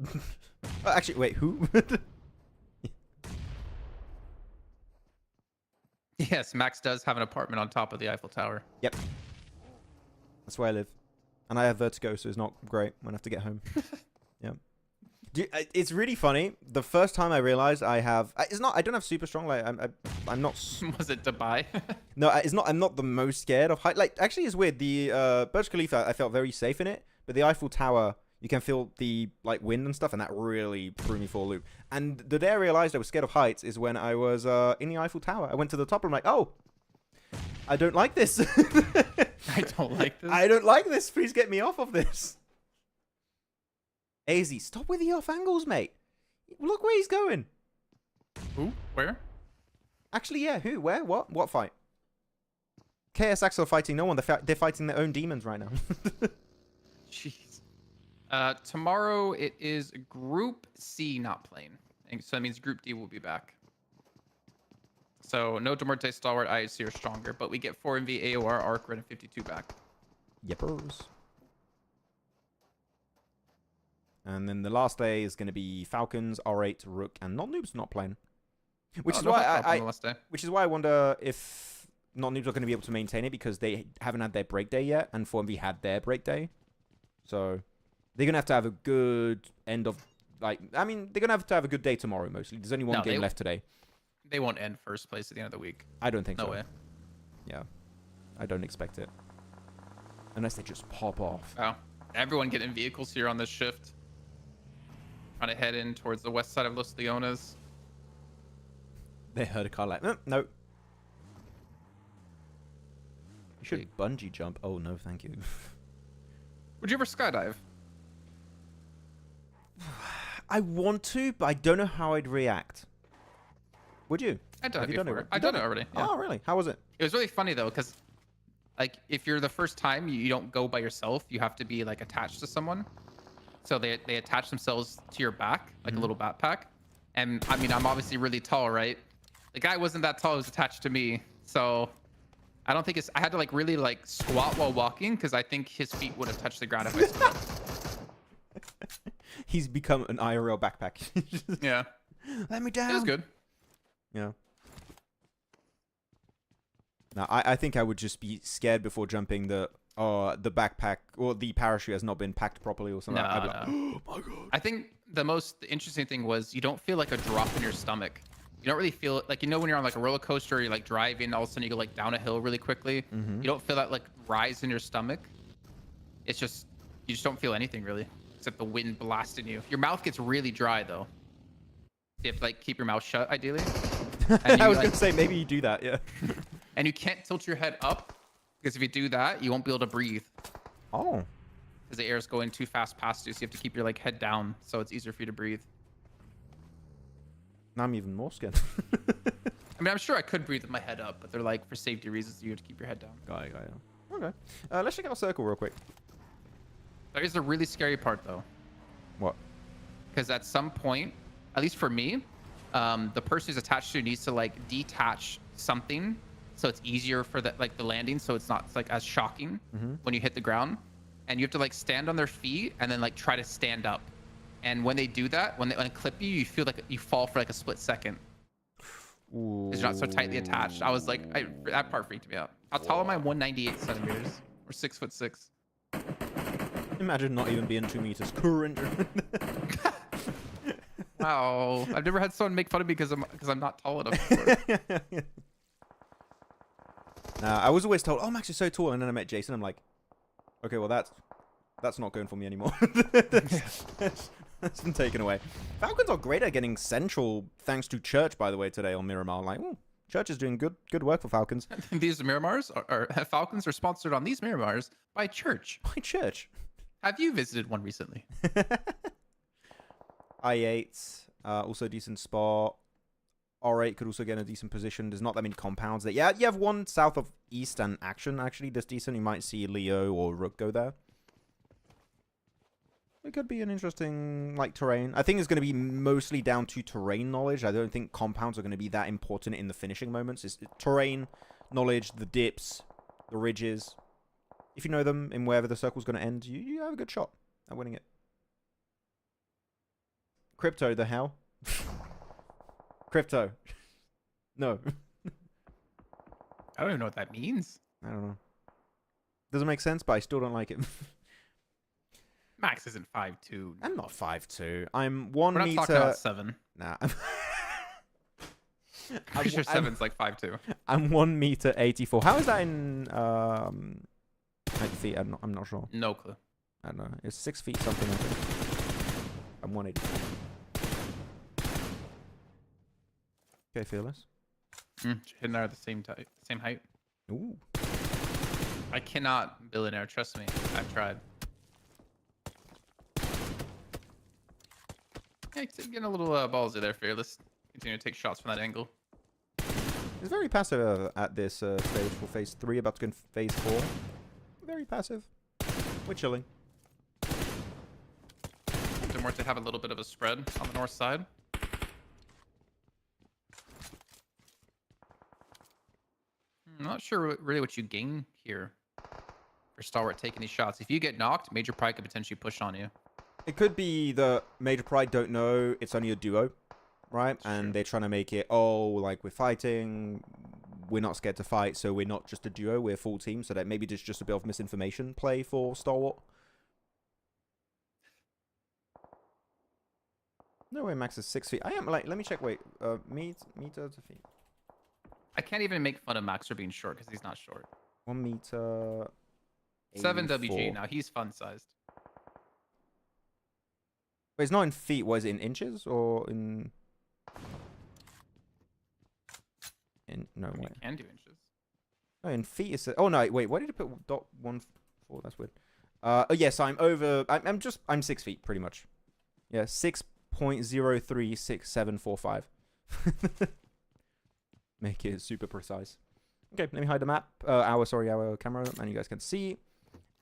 Oh, actually, wait, who? Yes, Max does have an apartment on top of the Eiffel Tower. Yep. That's where I live. And I have vertigo, so it's not great when I have to get home. Yeah. It's really funny. The first time I realized I have... It's not... I don't have super strong... Like, I'm not... Was it Dubai? No, it's not... I'm not the most scared of height. Like, actually, it's weird. The Burj Khalifa, I felt very safe in it. But the Eiffel Tower, you can feel the, like, wind and stuff. And that really threw me for a loop. And the day I realized I was scared of heights is when I was in the Eiffel Tower. I went to the top and I'm like, oh... I don't like this. I don't like this. I don't like this. Please get me off of this. AZ, stop with the off angles, mate. Look where he's going. Who? Where? Actually, yeah. Who? Where? What? What fight? KSX are fighting no one. They're fighting their own demons right now. Jeez. Tomorrow it is Group C not playing. And so that means Group D will be back. So no Demorte, Stalwart, IHC are stronger, but we get 4MV, AOR, Arc, Red, and 52 back. Yepers. And then the last day is going to be Falcons, R8, RUKH, and Not Noobs not playing. Which is why I wonder if non-noobs are going to be able to maintain it because they haven't had their break day yet, and 4MV had their break day. So they're going to have a good end of, like, I mean, they're going to have a good day tomorrow, mostly. There's only one game left today. They won't end first place at the end of the week. I don't think so. No way. Yeah. I don't expect it. Unless they just pop off. Oh. Everyone getting vehicles here on this shift. Trying to head in towards the west side of Los Leones. They heard a car like, no. You should bungee jump. Oh, no, thank you. Would you ever skydive? I want to, but I don't know how I'd react. Would you? I've done Have it you before. done it? I've done it already. Yeah. Oh, really? How was it? It was really funny though, because like if you're the first time, you don't go by yourself. You have to be like attached to someone. So they attach themselves to your back, like a little backpack. And I mean, I'm obviously really tall, right? The guy wasn't that tall. He was attached to me. So I don't think I had to like really like squat while walking because I think his feet would have touched the ground if I squat. He's become an IRL backpack. Yeah. Let me down. It was good. Yeah. Now, I think I would just be scared before jumping the backpack or the parachute has not been packed properly or something. No, I'd be like, no. oh my god. I think the most interesting thing was you don't feel like a drop in your stomach. You don't really feel like, you know, when you're on like a roller coaster, you're like driving, all of a sudden you go like down a hill really quickly. You don't feel that like rise in your stomach. It's just, you just don't feel anything really, except the wind blasting you. Your mouth gets really dry though. You have to like keep your mouth shut ideally. I was going to say, maybe you do that, yeah. And you can't tilt your head up because if you do that, you won't be able to breathe. Oh. Because the air is going too fast past you, so you have to keep your like head down so it's easier for you to breathe. Now I'm even more scared. I mean, I'm sure I could breathe with my head up, but they're like, for safety reasons, you have to keep your head down. Got it. Okay. Let's check out Circle real quick. There is a really scary part, though. What? Because at some point, at least for me, the person who's attached to you needs to like detach something so it's easier for the like the landing, so it's not like as shocking when you hit the ground. And you have to like stand on their feet and then like try to stand up. And when they do that, when they clip you, you feel like you fall for like a split second. Because you're not so tightly attached. I was like, that part freaked me out. How tall am I? 198 centimeters or 6'6". Imagine not even being 2 meters. Current. Wow, I've never had someone make fun of me because I'm not tall enough before. I was always told, oh, Max is so tall, and then I met Jason. I'm like, okay, well that's not going for me anymore. That's been taken away. Falcons are great at getting central, thanks to Church, by the way, today on Miramar. Like, ooh, Church is doing good work for Falcons. These Miramars or Falcons are sponsored on these Miramars by Church. By Church. Have you visited one recently? I8, also a decent spot. R8 could also get in a decent position. There's not that many compounds there. Yeah, you have one south of East and Action, actually, that's decent. You might see Leo or RUKH go there. It could be an interesting, like, terrain. I think it's going to be mostly down to terrain knowledge. I don't think compounds are going to be that important in the finishing moments. It's terrain knowledge, the dips, the ridges. If you know them in wherever the circle's going to end, you have a good shot at winning it. Crypto, the hell? Crypto. No. I don't even know what that means. I don't know. Doesn't make sense, but I still don't like it. Max isn't 5'2". I'm not 5'2". I'm 1 We're meter. not talking about 7. Nah. Pretty sure 7's like 5'2". I'm 1 meter 84. How is that in like feet? I'm not sure. No clue. I don't know. It's 6 feet something. I think. I'm 180. Okay, fearless. Hitting are the same height. Ooh. I cannot billionaire. Trust me. I've tried. Yeah, getting a little ballsy there, fearless. Continue to take shots from that angle. It's very passive at this stage for phase 3. About to go in phase 4. Very passive. We're chilling. More to have a little bit of a spread on the north side. I'm not sure really what you gain here for Stalwart taking these shots. If you get knocked, Major Pride could potentially push on you. It could be the Major Pride don't know it's only a duo, right? And they're trying to make it, oh, like we're fighting, we're not scared to fight, so we're not just a duo, we're a full team. So that maybe just a bit of misinformation play for Stalwart. No way Max is 6 feet. I am like, let me check, wait, meter to feet. I can't even make fun of Max for being short because he's not short. 1 meter. 7 84. WG. Now he's fun sized. Wait, it's not in feet. Was it in inches or in? No way. You can do inches. No, in feet is. Oh no, wait. Why did you put .14? That's weird. Oh yes, I'm over. I'm 6 feet pretty much. Yeah, 6.036745. Make it super precise. Okay, let me hide the map. Our camera, and you guys can see.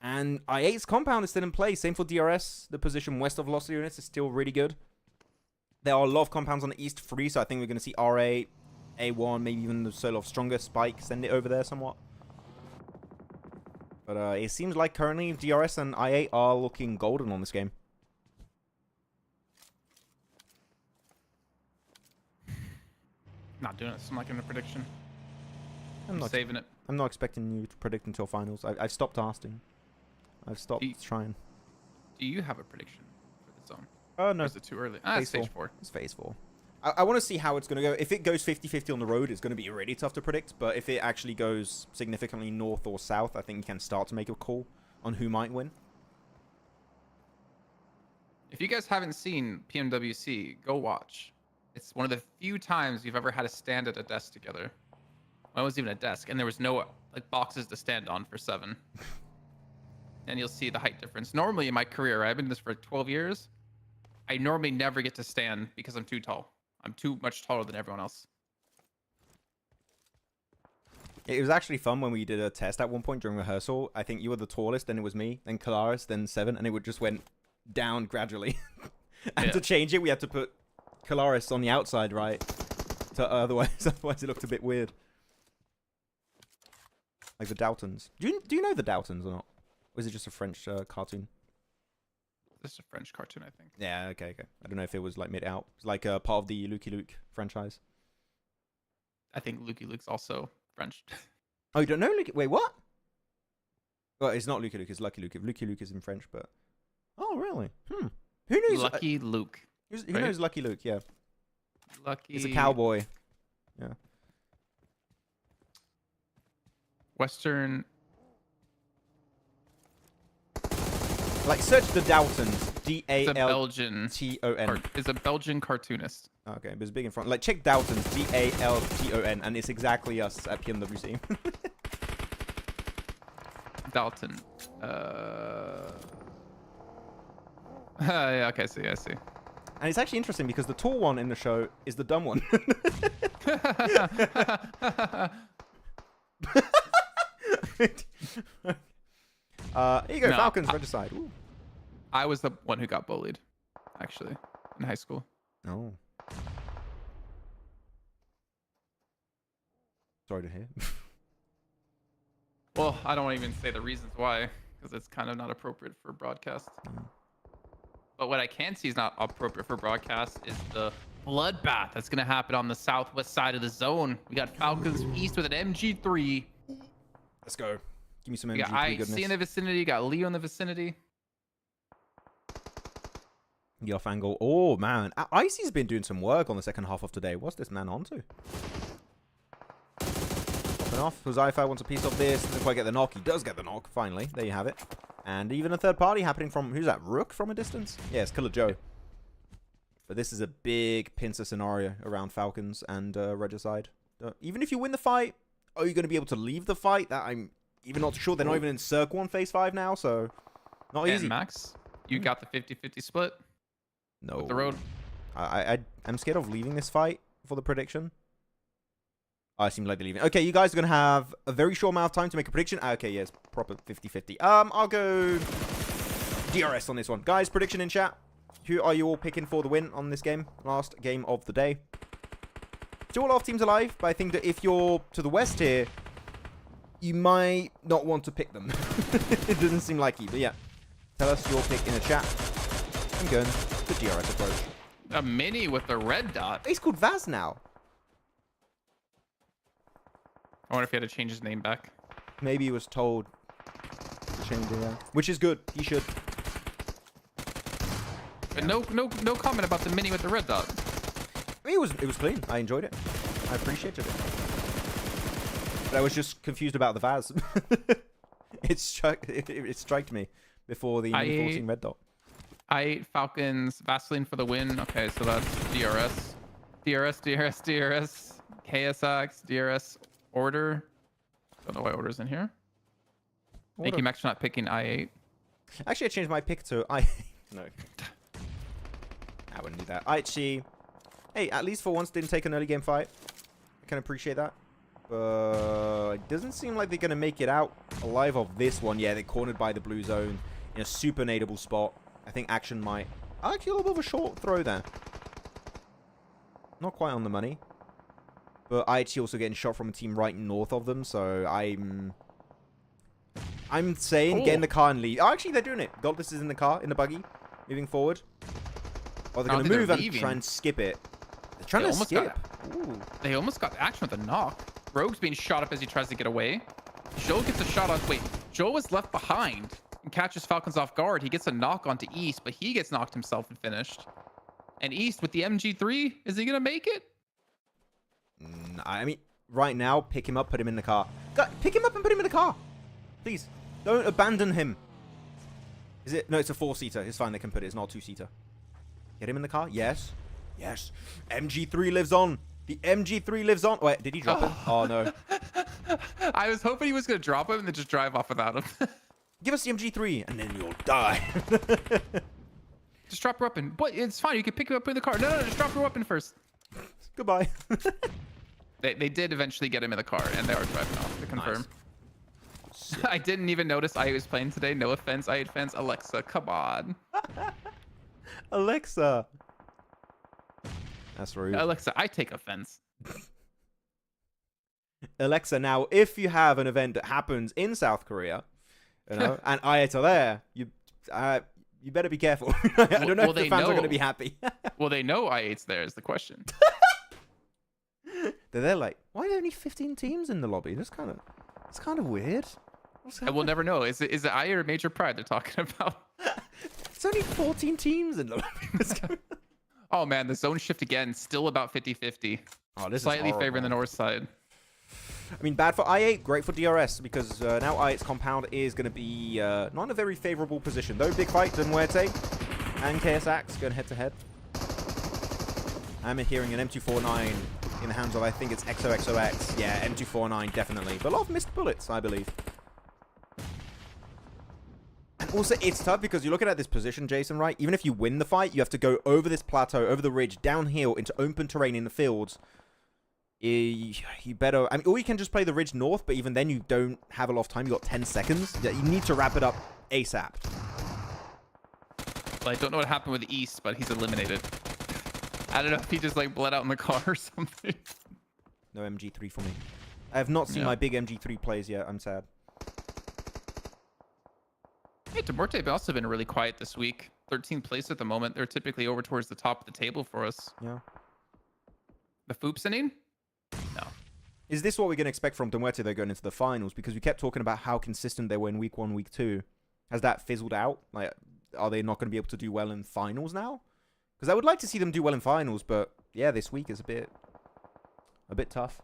And I8's compound is still in place. Same for DRS. The position west of Velocity units is still really good. There are a lot of compounds on the east free, so I think we're going to see R8, A1, maybe even the sort of stronger Spike send it over there somewhat. But it seems like currently DRS and I8 are looking golden on this game. Not doing it. So I'm not giving a prediction. I'm not saving it. I'm not expecting you to predict until finals. I've stopped asking. I've stopped trying. Do you have a prediction for the zone? Oh, no. Or is it too early? Ah, it's stage 4. It's phase 4. I want to see how it's going to go. If it goes 50-50 on the road, it's going to be really tough to predict. But if it actually goes significantly north or south, I think you can start to make a call on who might win. If you guys haven't seen PMWC, go watch. It's one of the few times you've ever had to stand at a desk together. Well, it wasn't even a desk, and there was no like boxes to stand on for 7. And you'll see the height difference. Normally in my career, I've been in this for 12 years. I normally never get to stand because I'm too tall. I'm too much taller than everyone else. It was actually fun when we did a test at one point during rehearsal. I think you were the tallest, then it was me, then Kalaris, then 7, and it would just went down gradually. And to change it, we had to put Kalaris on the outside, right? Otherwise it looked a bit weird. Like the Doughtons. Do you know the Doughtons or not? Or is it just a French cartoon? This is a French cartoon, I think. Yeah, okay. I don't know if it was like made out. It's like part of the Lucky Luke franchise. I think Lucky Luke's also French. Oh, you don't know Lucky? Wait, what? Well, it's not Lucky Luke. It's Lucky Luke. If Lucky Luke is in French, but oh, really? Who knows? Lucky Luke. Who knows Lucky Luke? Yeah. Lucky. He's a cowboy. Yeah. Western. Like search the Doughtons. Belgian. D-A-L-T-O-N. Is a Belgian cartoonist. Okay, but it's big in front. Like check Doughtons. D-A-L-T-O-N, and it's exactly us at PMWC. Dalton. Yeah, okay, I see. And it's actually interesting because the tall one in the show is the dumb one. Here you go, Falcons, regicide. Ooh. I was the one who got bullied, actually, in high school. Oh. Sorry to hear. Well, I don't even say the reasons why, because it's kind of not appropriate for broadcast. But what I can see is not appropriate for broadcast is the bloodbath that's going to happen on the southwest side of the zone. We got Falcons East with an MG3. Let's go. Give me some MG3 We got IC goodness. in the vicinity. Got Leo in the vicinity. Yoff angle. Oh, man. Icy's been doing some work on the second half of today. What's this man onto? Popping off. Huzaifa wants a piece of this. Doesn't quite get the knock. He does get the knock, finally. There you have it. And even a third party happening from... Who's that? RUKH from a distance? Yeah, it's Killer Joe. But this is a big pincer scenario around Falcons and Regicide. Even if you win the fight, are you going to be able to leave the fight? That I'm even not sure. They're not even in Circle 1 Phase 5 now, so... Not easy. And Max, you got the 50-50 split? No. With the road? I'm scared of leaving this fight for the prediction. I seem like they're leaving. Okay, you guys are going to have a very short amount of time to make a prediction. Okay, yes, proper 50-50. I'll go DRS on this one. Guys, prediction in chat. Who are you all picking for the win on this game? Last game of the day. Still a lot of teams alive, but I think that if you're to the west here, you might not want to pick them. It doesn't seem like you, but yeah. Tell us your pick in the chat. I'm going the DRS approach. A mini with the red dot. He's called Vaz now. I wonder if he had to change his name back. Maybe he was told to change it, yeah. Which is good. He should. But no comment about the mini with the red dot. I mean, it was clean. I enjoyed it. I appreciated it. But I was just confused about the Vaz. it striked me before the mini 14 red dot. I8 Falcons Vaseline for the win. Okay, so that's DRS. DRS, DRS, DRS. KSX, DRS, order. Don't know why order's in here. Thank you, Max, for not picking I8. Actually, I changed my pick to I. No. I wouldn't do that. IHC. Hey, at least for once didn't take an early game fight. I can appreciate that. But it doesn't seem like they're going to make it out alive of this one. Yeah, they're cornered by the blue zone in a super nadeable spot. I think Action might... Actually, a little bit of a short throw there. Not quite on the money. But IHC also getting shot from a team right north of them, so I'm saying get in the car and leave. Oh, actually, they're doing it. Goldus is in the car, in the buggy, moving forward. Oh, they're going to move and try and skip it. They're trying to skip. They almost got action with a knock. Rogue's being shot up as he tries to get away. Joel gets a shot on... Wait, Joel was left behind and catches Falcons off guard. He gets a knock onto East, but he gets knocked himself and finished. And East with the MG3, is he going to make it? I mean, right now, pick him up, put him in the car. Pick him up and put him in the car. Please. Don't abandon him. Is it? No, it's a 4-seater. It's fine. They can put it. It's not a 2-seater. Get him in the car. Yes. Yes. MG3 lives on. The MG3 lives on. Wait, did he drop it? Oh, no. I was hoping he was going to drop him and then just drive off without him. Give us the MG3 and then you'll die. Just drop your weapon. But it's fine. You can pick him up in the car. No, just drop your weapon first. Goodbye. They did eventually get him in the car, and they are driving off to confirm. Nice. I didn't even notice I was playing today. No offense, I8 fans. Alexa, come on. Alexa. That's rude. Alexa, I take offense. Alexa, now, if you have an event that happens in South Korea, you know, and I8 are there, you better be careful. I don't know if the fans are going to be happy. Well, they know I8's there is the question. They're like, why are there only 15 teams in the lobby? It's kind of weird. And we'll never know. Is it I or Major Pride they're talking about? It's only 14 teams in the lobby. Oh man, the zone shift again, still about 50-50. Oh, this slightly is favoring the north side. I mean, bad for I8, great for DRS, because now I8's compound is going to be not in a very favorable position. Though, big fight, Dunwerte and KSX going head-to-head. I'm hearing an M249 in the hands of, I think it's XOXOX. Yeah, M249, definitely. But a lot of missed bullets, I believe. And also, it's tough because you're looking at this position, Jason, right? Even if you win the fight, you have to go over this plateau, over the ridge, downhill, into open terrain in the fields. You better... I mean, or you can just play the ridge north, but even then you don't have a lot of time. You got 10 seconds. You need to wrap it up ASAP. Well, I don't know what happened with East, but he's eliminated. I don't know if he just like bled out in the car or something. No MG3 for me. I have not seen my big MG3 plays yet. I'm sad. Hey, Demorte have also been really quiet this week. 13th place at the moment. They're typically over towards the top of the table for us. Yeah. The Foop's inning? No. Is this what we're going to expect from Demorte though going into the finals? Because we kept talking about how consistent they were in week 1, week 2. Has that fizzled out? Like, are they not going to be able to do well in finals now? Because I would like to see them do well in finals, but yeah, this week is a bit tough.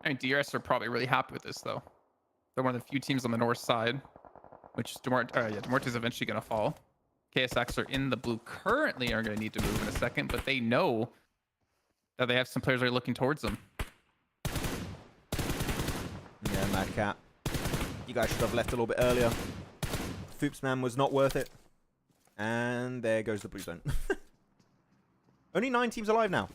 I mean, DRS are probably really happy with this, though. They're one of the few teams on the north side, which Demorte is eventually going to fall. KSX are in the blue currently, are going to need to move in a second, but they know that they have some players that are looking towards them. Yeah, Mad Cat. You guys should have left a little bit earlier. Foopsman was not worth it. And there goes the blue zone. Only 9 teams alive now.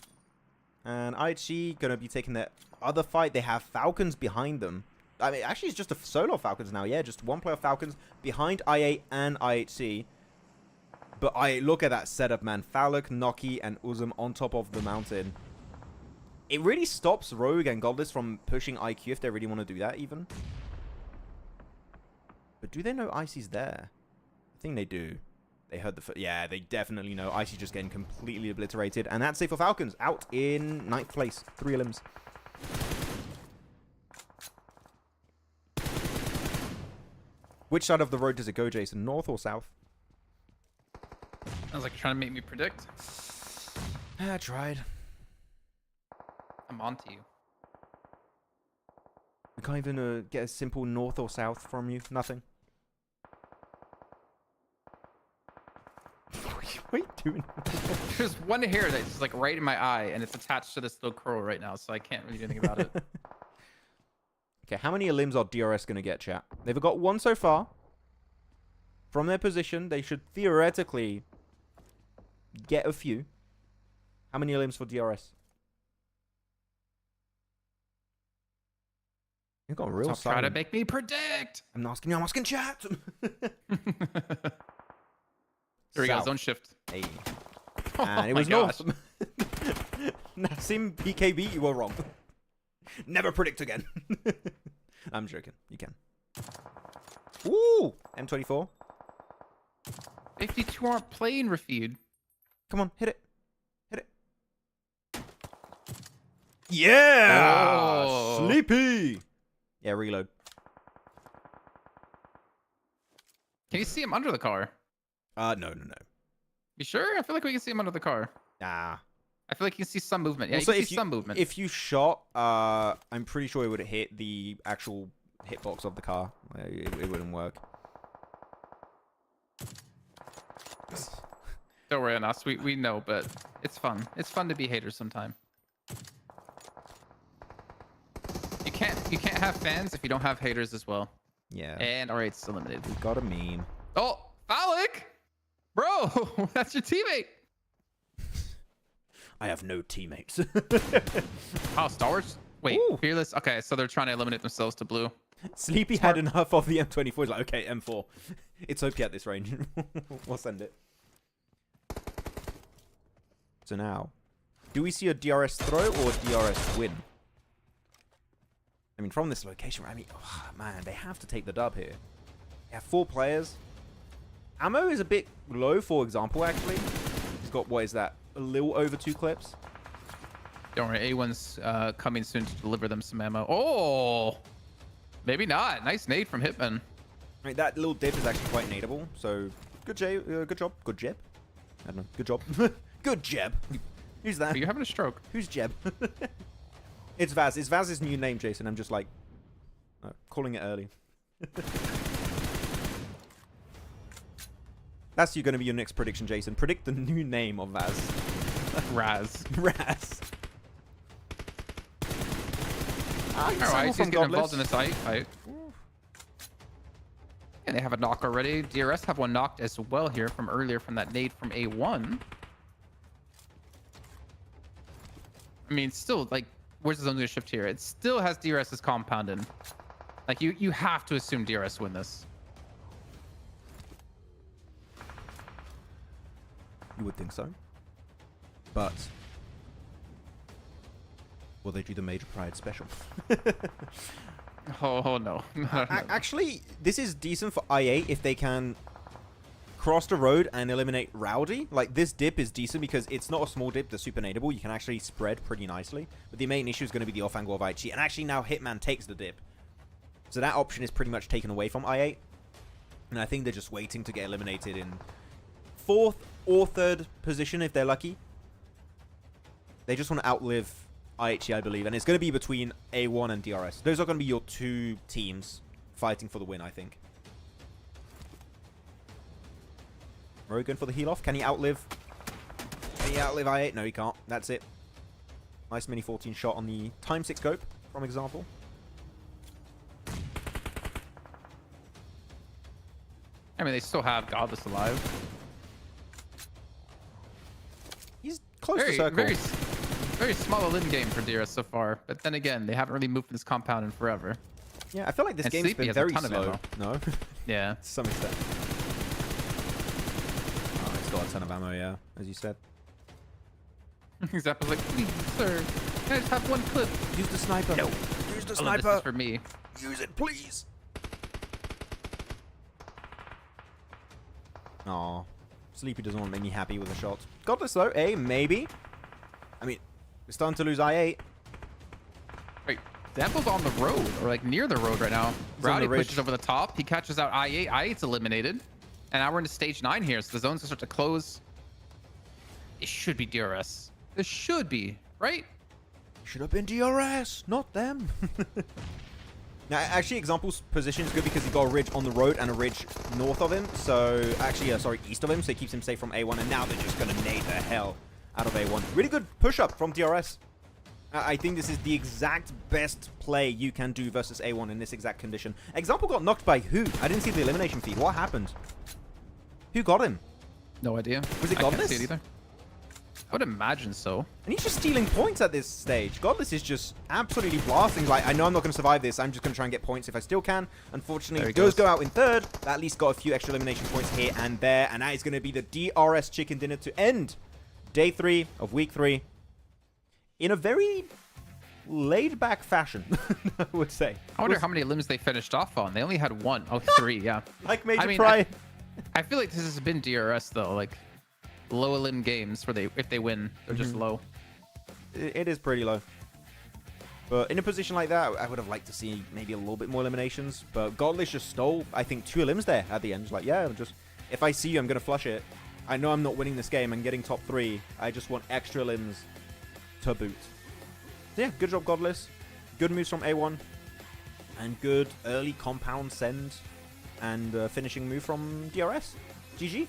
And IHG going to be taking their other fight. They have Falcons behind them. I mean, actually, it's just a solo Falcons now. Yeah, just one player Falcons behind IA and IHC. But look at that setup, man. Falcon, Noki, and Uzum on top of the mountain. It really stops Rogue and Godless from pushing IQ if they really want to do that, even. But do they know Icy's there? I think they do. They heard yeah, they definitely know. Icy just getting completely obliterated. And that's it for Falcons. Out in 9th place. 3 elims. Which side of the road does it go, Jason? North or south? Sounds like you're trying to make me predict. I tried. I'm on to you. We can't even get a simple north or south from you. Nothing. What are you doing? There's one hair that's just like right in my eye, and it's attached to this little curl right now, so I can't really do anything about it. Okay, how many elims are DRS going to get, chat? They've got 1 so far. From their position, they should theoretically get a few. How many elims for DRS? You've got real Stop trying to make me predict. I'm not asking you, I'm asking chat. Here we go, South. zone shift. Hey. Oh And it my was gosh. north. Nassim BKB, you were wrong. Never predict again. I'm joking. You can. Ooh! M24. 52 aren't playing Rafid. Come on, hit it. Hit it. Yeah! Oh. Sleepy! Yeah, reload. Can you see him under the car? No. You sure? I feel like we can see him under the car. Nah. I feel like you can see some movement. Yeah, Also, you can see some movement. If you shot, I'm pretty sure it would hit the actual hitbox of the car. It wouldn't work. Don't worry on us. We know, but it's fun. It's fun to be haters sometime. You can't have fans if you don't have haters as well. Yeah. And all right, it's eliminated. We got a meme. Oh, Falcon! Bro, that's your teammate. I have no teammates. Oh, Star Wars? Wait, Ooh. Fearless? Okay, so they're trying to eliminate themselves to blue. Sleepy had enough of the M24. He's like, okay, M4. It's OP at this range. We'll send it. So now, do we see a DRS throw or a DRS win? I mean, from this location, I mean, oh, man, they have to take the dub here. They have 4 players. Ammo is a bit low, for example, actually. He's got, what is that? A little over 2 clips. Don't worry, A1's coming soon to deliver them some ammo. Oh, maybe not. Nice nade from Hitman. I mean, that little dip is actually quite nadeable. So, good job. Good jeb. I don't know. Good job. Good jeb. Who's that? Are you having a stroke? Who's Jeb? It's Vaz. It's Vaz's new name, Jason. I'm just like calling it early. That's going to be your next prediction, Jason. Predict the new name of Vaz. Raz. Raz. Alright, he's getting involved in this fight. And they have a knock already. DRS have one knocked as well here from earlier from that nade from A1. I mean, still, like, where's the zone going to shift here? It still has DRS's compound in. Like, you have to assume DRS win this. You would think so. But will they do the Major Pride special? Oh, no. Actually, this is decent for IA if they can cross the road and eliminate Rowdy. Like, this dip is decent because it's not a small dip that's super nadeable. You can actually spread pretty nicely. But the main issue is going to be the off angle of IG. And actually now Hitman takes the dip. So that option is pretty much taken away from IA. And I think they're just waiting to get eliminated in 4th or 3rd position if they're lucky. They just want to outlive IHE, I believe. And it's going to be between A1 and DRS. Those are going to be your 2 teams fighting for the win, I think. Rogan for the heal off. Can he outlive? Can he outlive I8? No, he can't. That's it. Nice mini 14 shot on the time 6 scope, from example. I mean, they still have Godless alive. He's close to circle. Very small limb game for DRS so far. But then again, they haven't really moved from this compound in forever. Yeah, I feel like this And game's Sleepy been has a very ton of slow. ammo. No? Yeah. To some extent. Oh, it's got a ton of ammo, yeah, as you said. Zapp's like, please, sir, can I just have one clip? Use the sniper. No. Use the Oh, sniper. this is for me. Use it, please. Aw. Sleepy doesn't want to make me happy with a shot. Godless though, A, maybe. I mean, we're starting to lose I8. Wait, Dample's on the road, or like near the road right now. Rowdy pushes over the top. He catches out I8. I8's eliminated. And now we're into stage 9 here, so the zone's gonna start to close. It should be DRS. This should be, right? Should have been DRS, not them. Now, actually, Example's position is good because he got a ridge on the road and a ridge north of him. So, actually, sorry, east of him. So, it keeps him safe from A1. And now they're just going to nade the hell out of A1. Really good push-up from DRS. I think this is the exact best play you can do versus A1 in this exact condition. Example got knocked by who? I didn't see the elimination feed. What happened? Who got him? No idea. Was it Godless? I can't Godless? see it either. I would imagine so. And he's just stealing points at this stage. Godless is just absolutely blasting. Like, I know I'm not going to survive this. I'm just going to try and get points if I still can. Unfortunately, he does go out in third. But at least got a few extra elimination points here and there. And that is going to be the DRS chicken dinner to end day 3 of week 3 in a very laid-back fashion, I would say. I wonder how many limbs they finished off on. They only had 1. Oh, 3, yeah. Like Major Pride. I feel like this has been DRS, though. Like, low limb games where if they win, they're just low. It is pretty low. But in a position like that, I would have liked to see maybe a little bit more eliminations. But Godless just stole, I think, 2 limbs there at the end. Just like, yeah, if I see you, I'm going to flush it. I know I'm not winning this game. I'm getting top 3. I just want extra limbs to boot. So yeah, good job, Godless. Good moves from A1. And good early compound send. And finishing move from DRS. GG.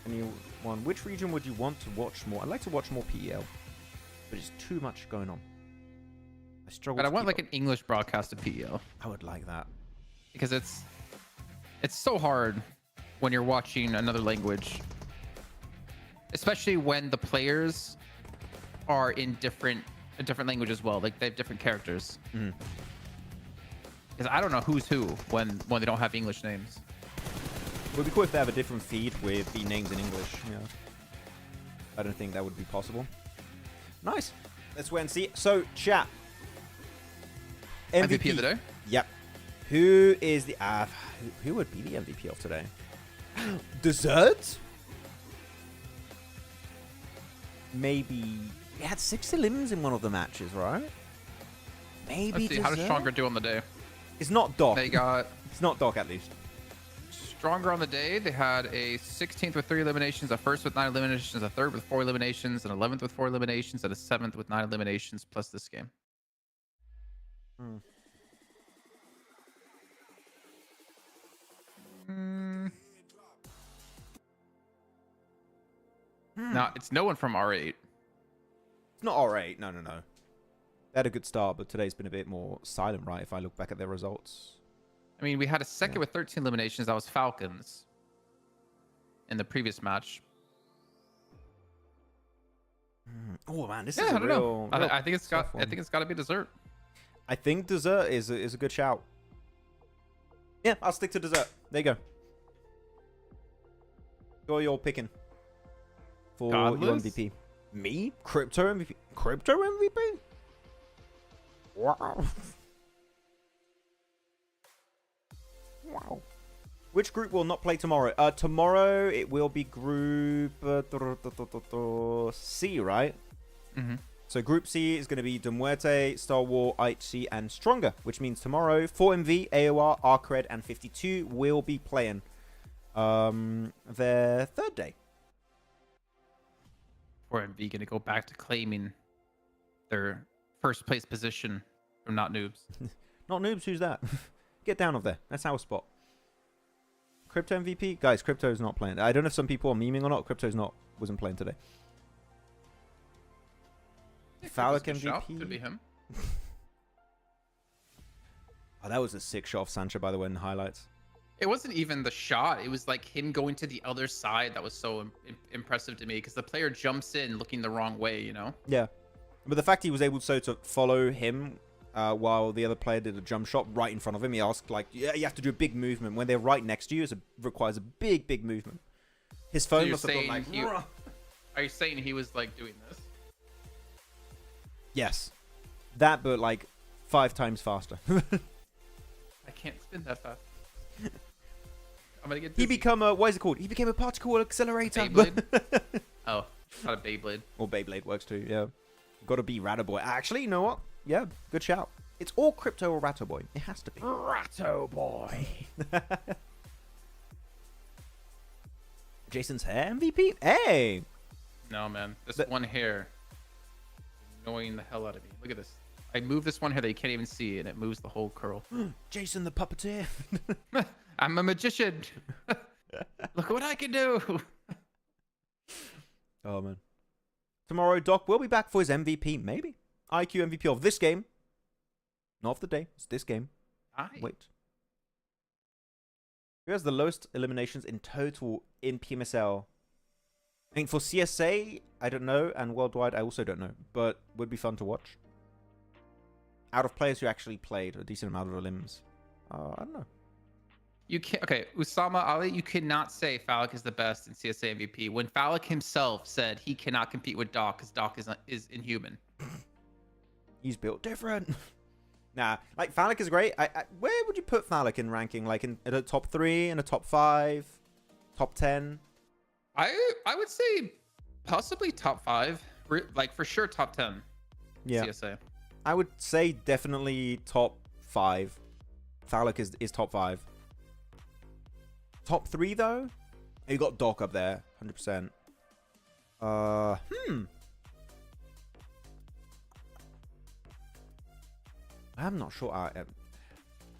Anyone, which region would you want to watch more? I'd like to watch more PEL, but it's too much going on. I struggle. But I want like an English broadcast of PEL. I would like that because it's so hard when you're watching another language, especially when the players are in a different language as well. Like they have different characters. Because I don't know who's who when they don't have English names. It would be cool if they have a different feed with the names in English. Yeah. I don't think that would be possible. Nice. Let's wait and see. So, chat. MVP of the day? Yep. Who is the... who would be the MVP of today? Dessert? Maybe... He had 6 limbs in one of the matches, right? Maybe Let's see, how does Stronger do on the day? It's not Doc. They got... It's not Doc, at least. Stronger on the day, they had a 16th with 3 eliminations, a 1st with 9 eliminations, a 3rd with 4 eliminations, an 11th with 4 eliminations, and a 7th with 9 eliminations plus this game. Now, it's no one from R8. It's not R8. No. They had a good start, but today's been a bit more silent, right? If I look back at their results. I mean, we had a 2nd with 13 eliminations. That was Falcons in the previous match. Oh man, this is I a don't real. know. I think it's got. I think it's got to be Dessert. I think Dessert is a good shout. Yeah, I'll stick to Dessert. There you go. Who are you all picking for Godless? your MVP? Me? Crypto MVP? Crypto MVP? Wow. Wow. Which group will not play tomorrow? Tomorrow it will be group C, right? So group C is going to be Demuerte, Star War, IHC, and Stronger, which means tomorrow 4MV, AOR, RUKH, and 52 will be playing their 3rd day. 4MV going to go back to claiming their 1st place position from Not Noobs. Not Noobs, who's that? Get down off there. That's our spot. Crypto MVP? Guys, Crypto's not playing. I don't know if some people are memeing or not. Crypto's wasn't playing today. Falcon MVP? Could be him. Oh, that was a sick shot of Sancho, by the way, in the highlights. It wasn't even the shot. It was like him going to the other side that was so impressive to me because the player jumps in looking the wrong way, you know? Yeah. But the fact he was able to follow him while the other player did a jump shot right in front of him, he asked, like, yeah, you have to do a big movement. When they're right next to you, it requires a big movement. His phone must have gone like... Are you saying he was, like, doing this? Yes. That, but, like, 5 times faster. I can't spin that fast. I'm gonna get He dizzy. become a, what is it called? He became a particle accelerator. Beyblade? Oh, not a Beyblade. Or Beyblade works too, yeah. Gotta be Rataboy. Actually, you know what? Yeah, good shout. It's all crypto or Rataboy. It has to be. Ratto boy. Jason's hair MVP? Hey! No, man. This one hair is annoying the hell out of me. Look at this. I move this one hair that you can't even see, and it moves the whole curl. Jason the puppeteer. I'm a magician. Look what I can do. Oh, man. Tomorrow, Doc will be back for his MVP, maybe. IQ MVP of this game. Not of the day. It's this game. Aye. Wait. Who has the lowest eliminations in total in PMSL? I think for CSA, I don't know. And worldwide, I also don't know. But would be fun to watch. Out of players who actually played a decent amount of elims. I don't know. You can't. Okay, Usama Ali, you cannot say Falcon is the best in CSA MVP when Falcon himself said he cannot compete with Doc because Doc is inhuman. He's built different. Nah, like Falcon is great. Where would you put Falcon in ranking? Like in a top 3, in a top 5, top 10? I would say possibly top 5, like for sure top 10. Yeah, CSA. I would say definitely top 5. Falcon is top 5. Top 3 though, you got Doc up there, 100%. I'm not sure.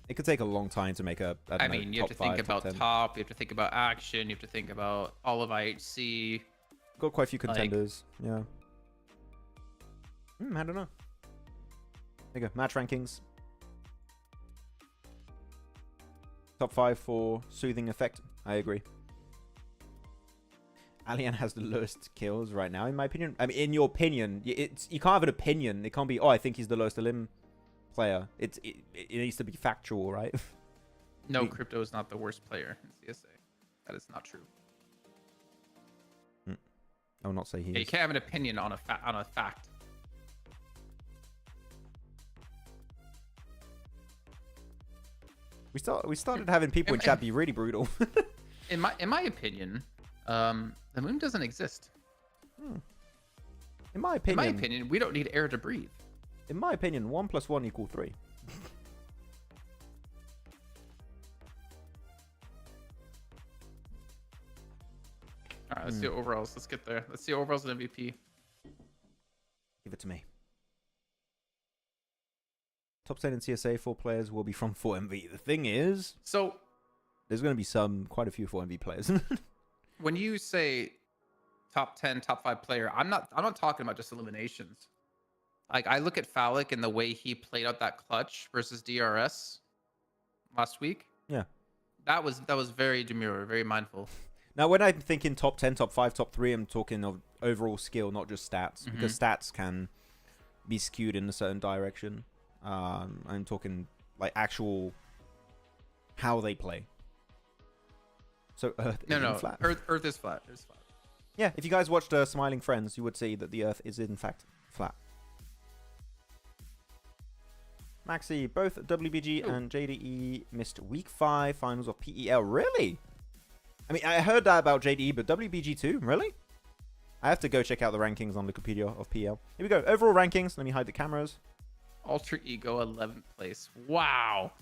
It could take a long time to make a. I mean, you have to think about top. You have to think about action. You have to think about all of IHC. Got quite a few contenders. Yeah. I don't know. There you go. Match rankings. Top 5 for soothing effect. I agree. Alien has the lowest kills right now, in my opinion. I mean, in your opinion, you can't have an opinion. It can't be, oh, I think he's the lowest elim player. It needs to be factual, right? No, Crypto is not the worst player in CSA. That is not true. I will not say he is. You can't have an opinion on a fact. We started having people in chat be really brutal. in my opinion, the moon doesn't exist. In my opinion, we don't need air to breathe. In my opinion, 1 + 1 = 3. All right, let's see overalls. Let's get there. Let's see overalls and MVP. Give it to me. Top 10 in CSA, 4 players will be from 4MV. The thing is, so there's going to be quite a few 4MV players. When you say top 10, top 5 player, I'm not talking about just eliminations. Like, I look at Falcon and the way he played out that clutch versus DRS last week. Yeah. That was very demure, very mindful. Now, when I'm thinking top 10, top 5, top 3, I'm talking of overall skill, not just stats. Because stats can be skewed in a certain direction. I'm talking like actual how they play. So Earth isn't flat. Earth is flat. It's flat. Yeah, if you guys watched Smiling Friends, you would see that the Earth is in fact flat. Maxi, both WBG and JDE missed week 5 finals of PEL. Really? I mean, I heard that about JDE, but WBG too? Really? I have to go check out the rankings on Wikipedia of PL. Here we go. Overall rankings. Let me hide the cameras. Alter Ego 11th place. Wow.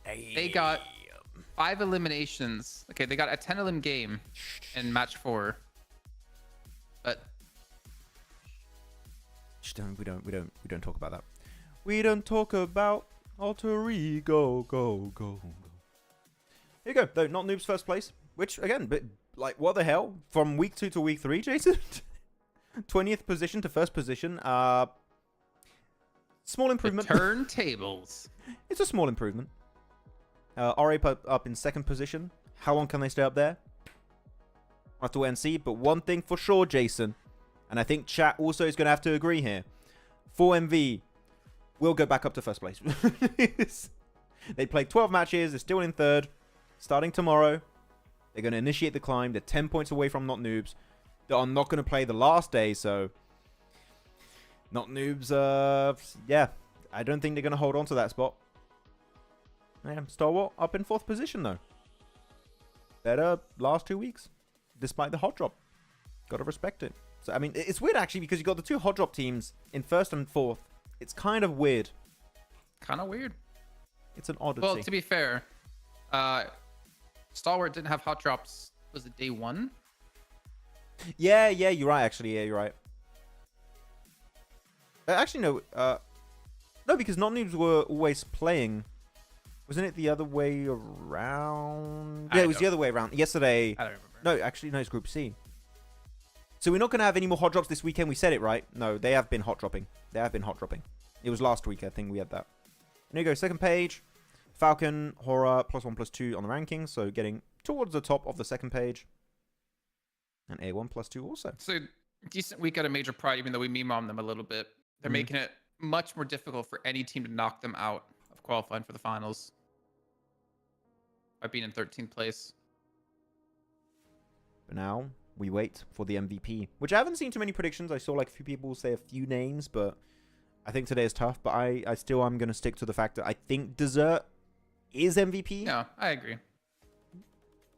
They got 5 eliminations. Okay, they got a 10 elim game in match 4. But we don't talk about that. We don't talk about Alter Ego. Go. Here you go. Though not Noob's first place, which again, but like what the hell? From week 2 to week 3, Jason. 20th position to first position. Small improvement. The turntables. It's a small improvement. RA up in second position. How long can they stay up there? I'll have to wait and see. But one thing for sure, Jason, and I think chat also is going to have to agree here. 4MV will go back up to first place. They played 12 matches. They're still in third. Starting tomorrow, they're going to initiate the climb. They're 10 points away from Not Noobs. They are not going to play the last day, so... Not Noobs, yeah. I don't think they're going to hold on to that spot. Yeah, Stalwart up in 4th position, though. Better last 2 weeks, despite the hot drop. Got to respect it. So, I mean, it's weird, actually, because you got the 2 hot drop teams in 1st and 4th. It's kind of weird. Kind of weird. It's an oddity. Well, to be fair, Stalwart didn't have hot drops. Was it day 1? Yeah, you're right, actually. Yeah, you're right. Actually, no. No, because non-noobs were always playing. Wasn't it the other way around? Yeah, it was the other way around. Yesterday. I don't remember. No, actually, no, it's Group C. So we're not going to have any more hot drops this weekend. We said it, right? No, they have been hot dropping. They have been hot dropping. It was last week, I think we had that. There you go, 2nd page. Falcon, Horror, +1, +2 on the rankings. So getting towards the top of the 2nd page. And A1 +2 also. So decent week at a major pride, even though we meme on them a little bit. They're making it much more difficult for any team to knock them out of qualifying for the finals by being in 13th place. But now we wait for the MVP, which I haven't seen too many predictions. I saw like a few people say a few names, but I think today is tough. But I still am going to stick to the fact that I think Desert is MVP. Yeah, I agree.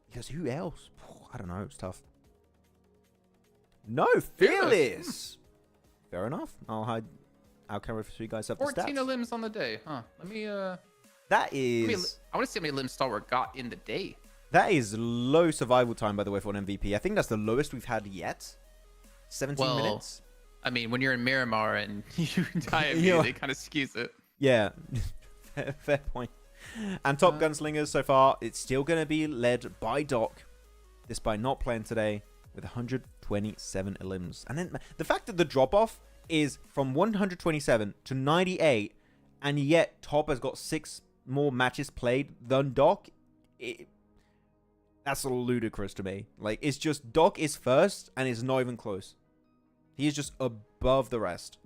Because who else? I don't know. It's tough. No, Fearless. Fair enough. I'll hide our camera so you guys have the stats. 14 limbs on the day, huh? Let me That is. I want to see how many limbs Stalwart got in the day. That is low survival time, by the way, for an MVP. I think that's the lowest we've had yet. 17 minutes. I mean, when you're in Miramar and you die immediately, it kind of skews it. Yeah, fair point. And top gunslingers so far, it's still going to be led by Doc, despite not playing today, with 127 elims. And then the fact that the drop-off is from 127 to 98, and yet Top has got 6 more matches played than Doc, that's ludicrous to me. Like, it's just Doc is first, and it's not even close. He is just above the rest.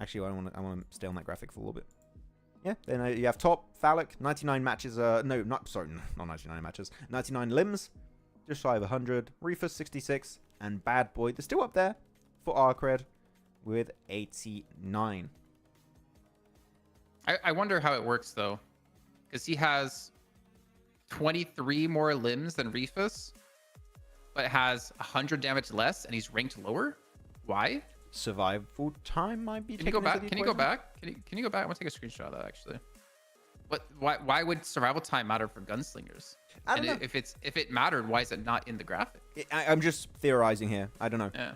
Actually, I want to stay on that graphic for a little bit. Yeah, then you have Top, Falcon, 99 matches. No, not 99 matches. 99 limbs, just shy of 100. Reefus, 66. And Bad Boy, they're still up there for RUKH with 89. I wonder how it works, though. Because he has 23 more limbs than Reefus, but has 100 damage less, and he's ranked lower. Why? Survival time might be. Can you go back? Can you go back? Can you go back? I want to take a screenshot of that, actually. What? Why would survival time matter for gunslingers? I don't know. If it mattered, why is it not in the graphic? I'm just theorizing here. I don't know. Yeah.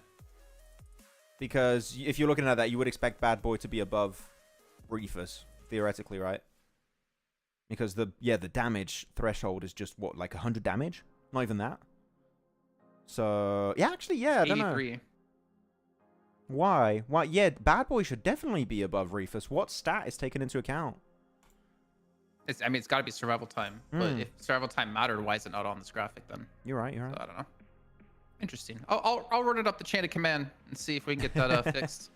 Because if you're looking at that, you would expect Bad Boy to be above Reefus, theoretically, right? Because the damage threshold is just what, like 100 damage? Not even that. So yeah, actually, yeah, I don't know. 83. Why? Yeah, Bad Boy should definitely be above Reefus. What stat is taken into account? It's got to be survival time. But if survival time mattered, why is it not on this graphic then? You're right. So, I don't know. Interesting. I'll run it up the chain of command and see if we can get that fixed.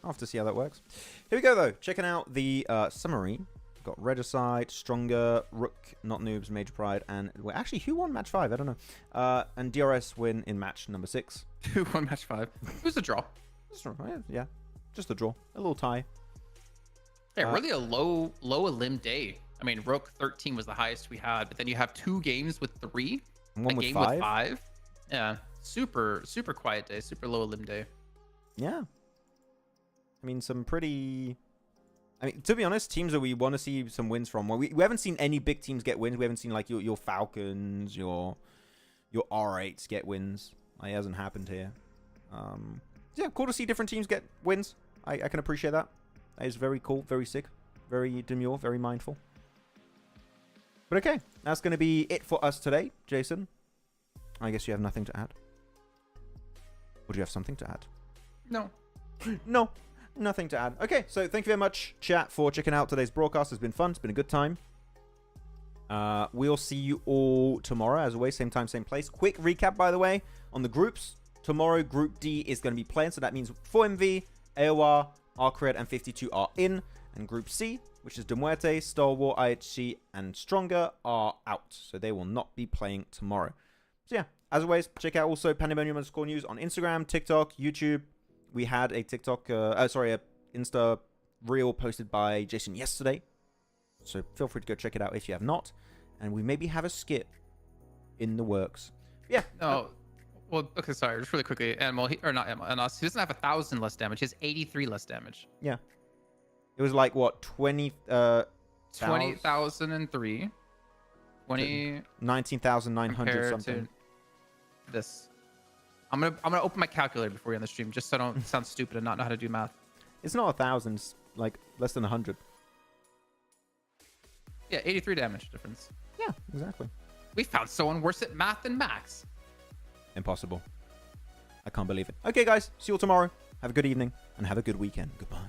I'll have to see how that works. Here we go, though. Checking out the summary. Got Regicide, Stronger, RUKH, Not Noobs, Major Pride, and actually, who won match 5? I don't know. And DRS win in match number 6. Who won match 5? It was a draw. Yeah, just a draw. A little tie. Yeah, really a low limb day. I mean, RUKH 13 was the highest we had, but then you have 2 games with 3. And one a with game 5. with 5. Yeah, super quiet day, super low limb day. Yeah. I mean, some pretty... I mean, to be honest, teams that we want to see some wins from. Well, we haven't seen any big teams get wins. We haven't seen like your Falcons, your R8s get wins. It hasn't happened here. Yeah, cool to see different teams get wins. I can appreciate that. That is very cool, very sick, very demure, very mindful. But okay, that's going to be it for us today, Jason. I guess you have nothing to add. Or do you have something to add? No. No. Nothing to add. Okay, so thank you very much, chat, for checking out today's broadcast. It's been fun. It's been a good time. We'll see you all tomorrow, as always. Same time, same place. Quick recap, by the way, on the groups. Tomorrow, Group D is going to be playing. So that means 4MV, AOR, RUKH, and 52 are in. And Group C, which is De Muerte, Stalwart, IHC, and Stronger, are out. So they will not be playing tomorrow. So yeah, as always, check out also Pandemonium_News on Instagram, TikTok, YouTube. We had a TikTok, a Insta reel posted by Jason yesterday. So feel free to go check it out if you have not. And we maybe have a skit in the works. Yeah. No. Well, okay, sorry. Just really quickly. Animal, or not Animal. He doesn't have 1,000 less damage. He has 83 less damage. Yeah. It was like, what, 20,003. 19,900 something. To this. I'm gonna open my calculator before you on the stream, just so I don't sound stupid and not know how to do math. It's not 1,000. It's like less than 100. Yeah, 83 damage difference. Yeah, exactly. We found someone worse at math than Max. Impossible. I can't believe it. Okay, guys. See you all tomorrow. Have a good evening and have a good weekend. Goodbye.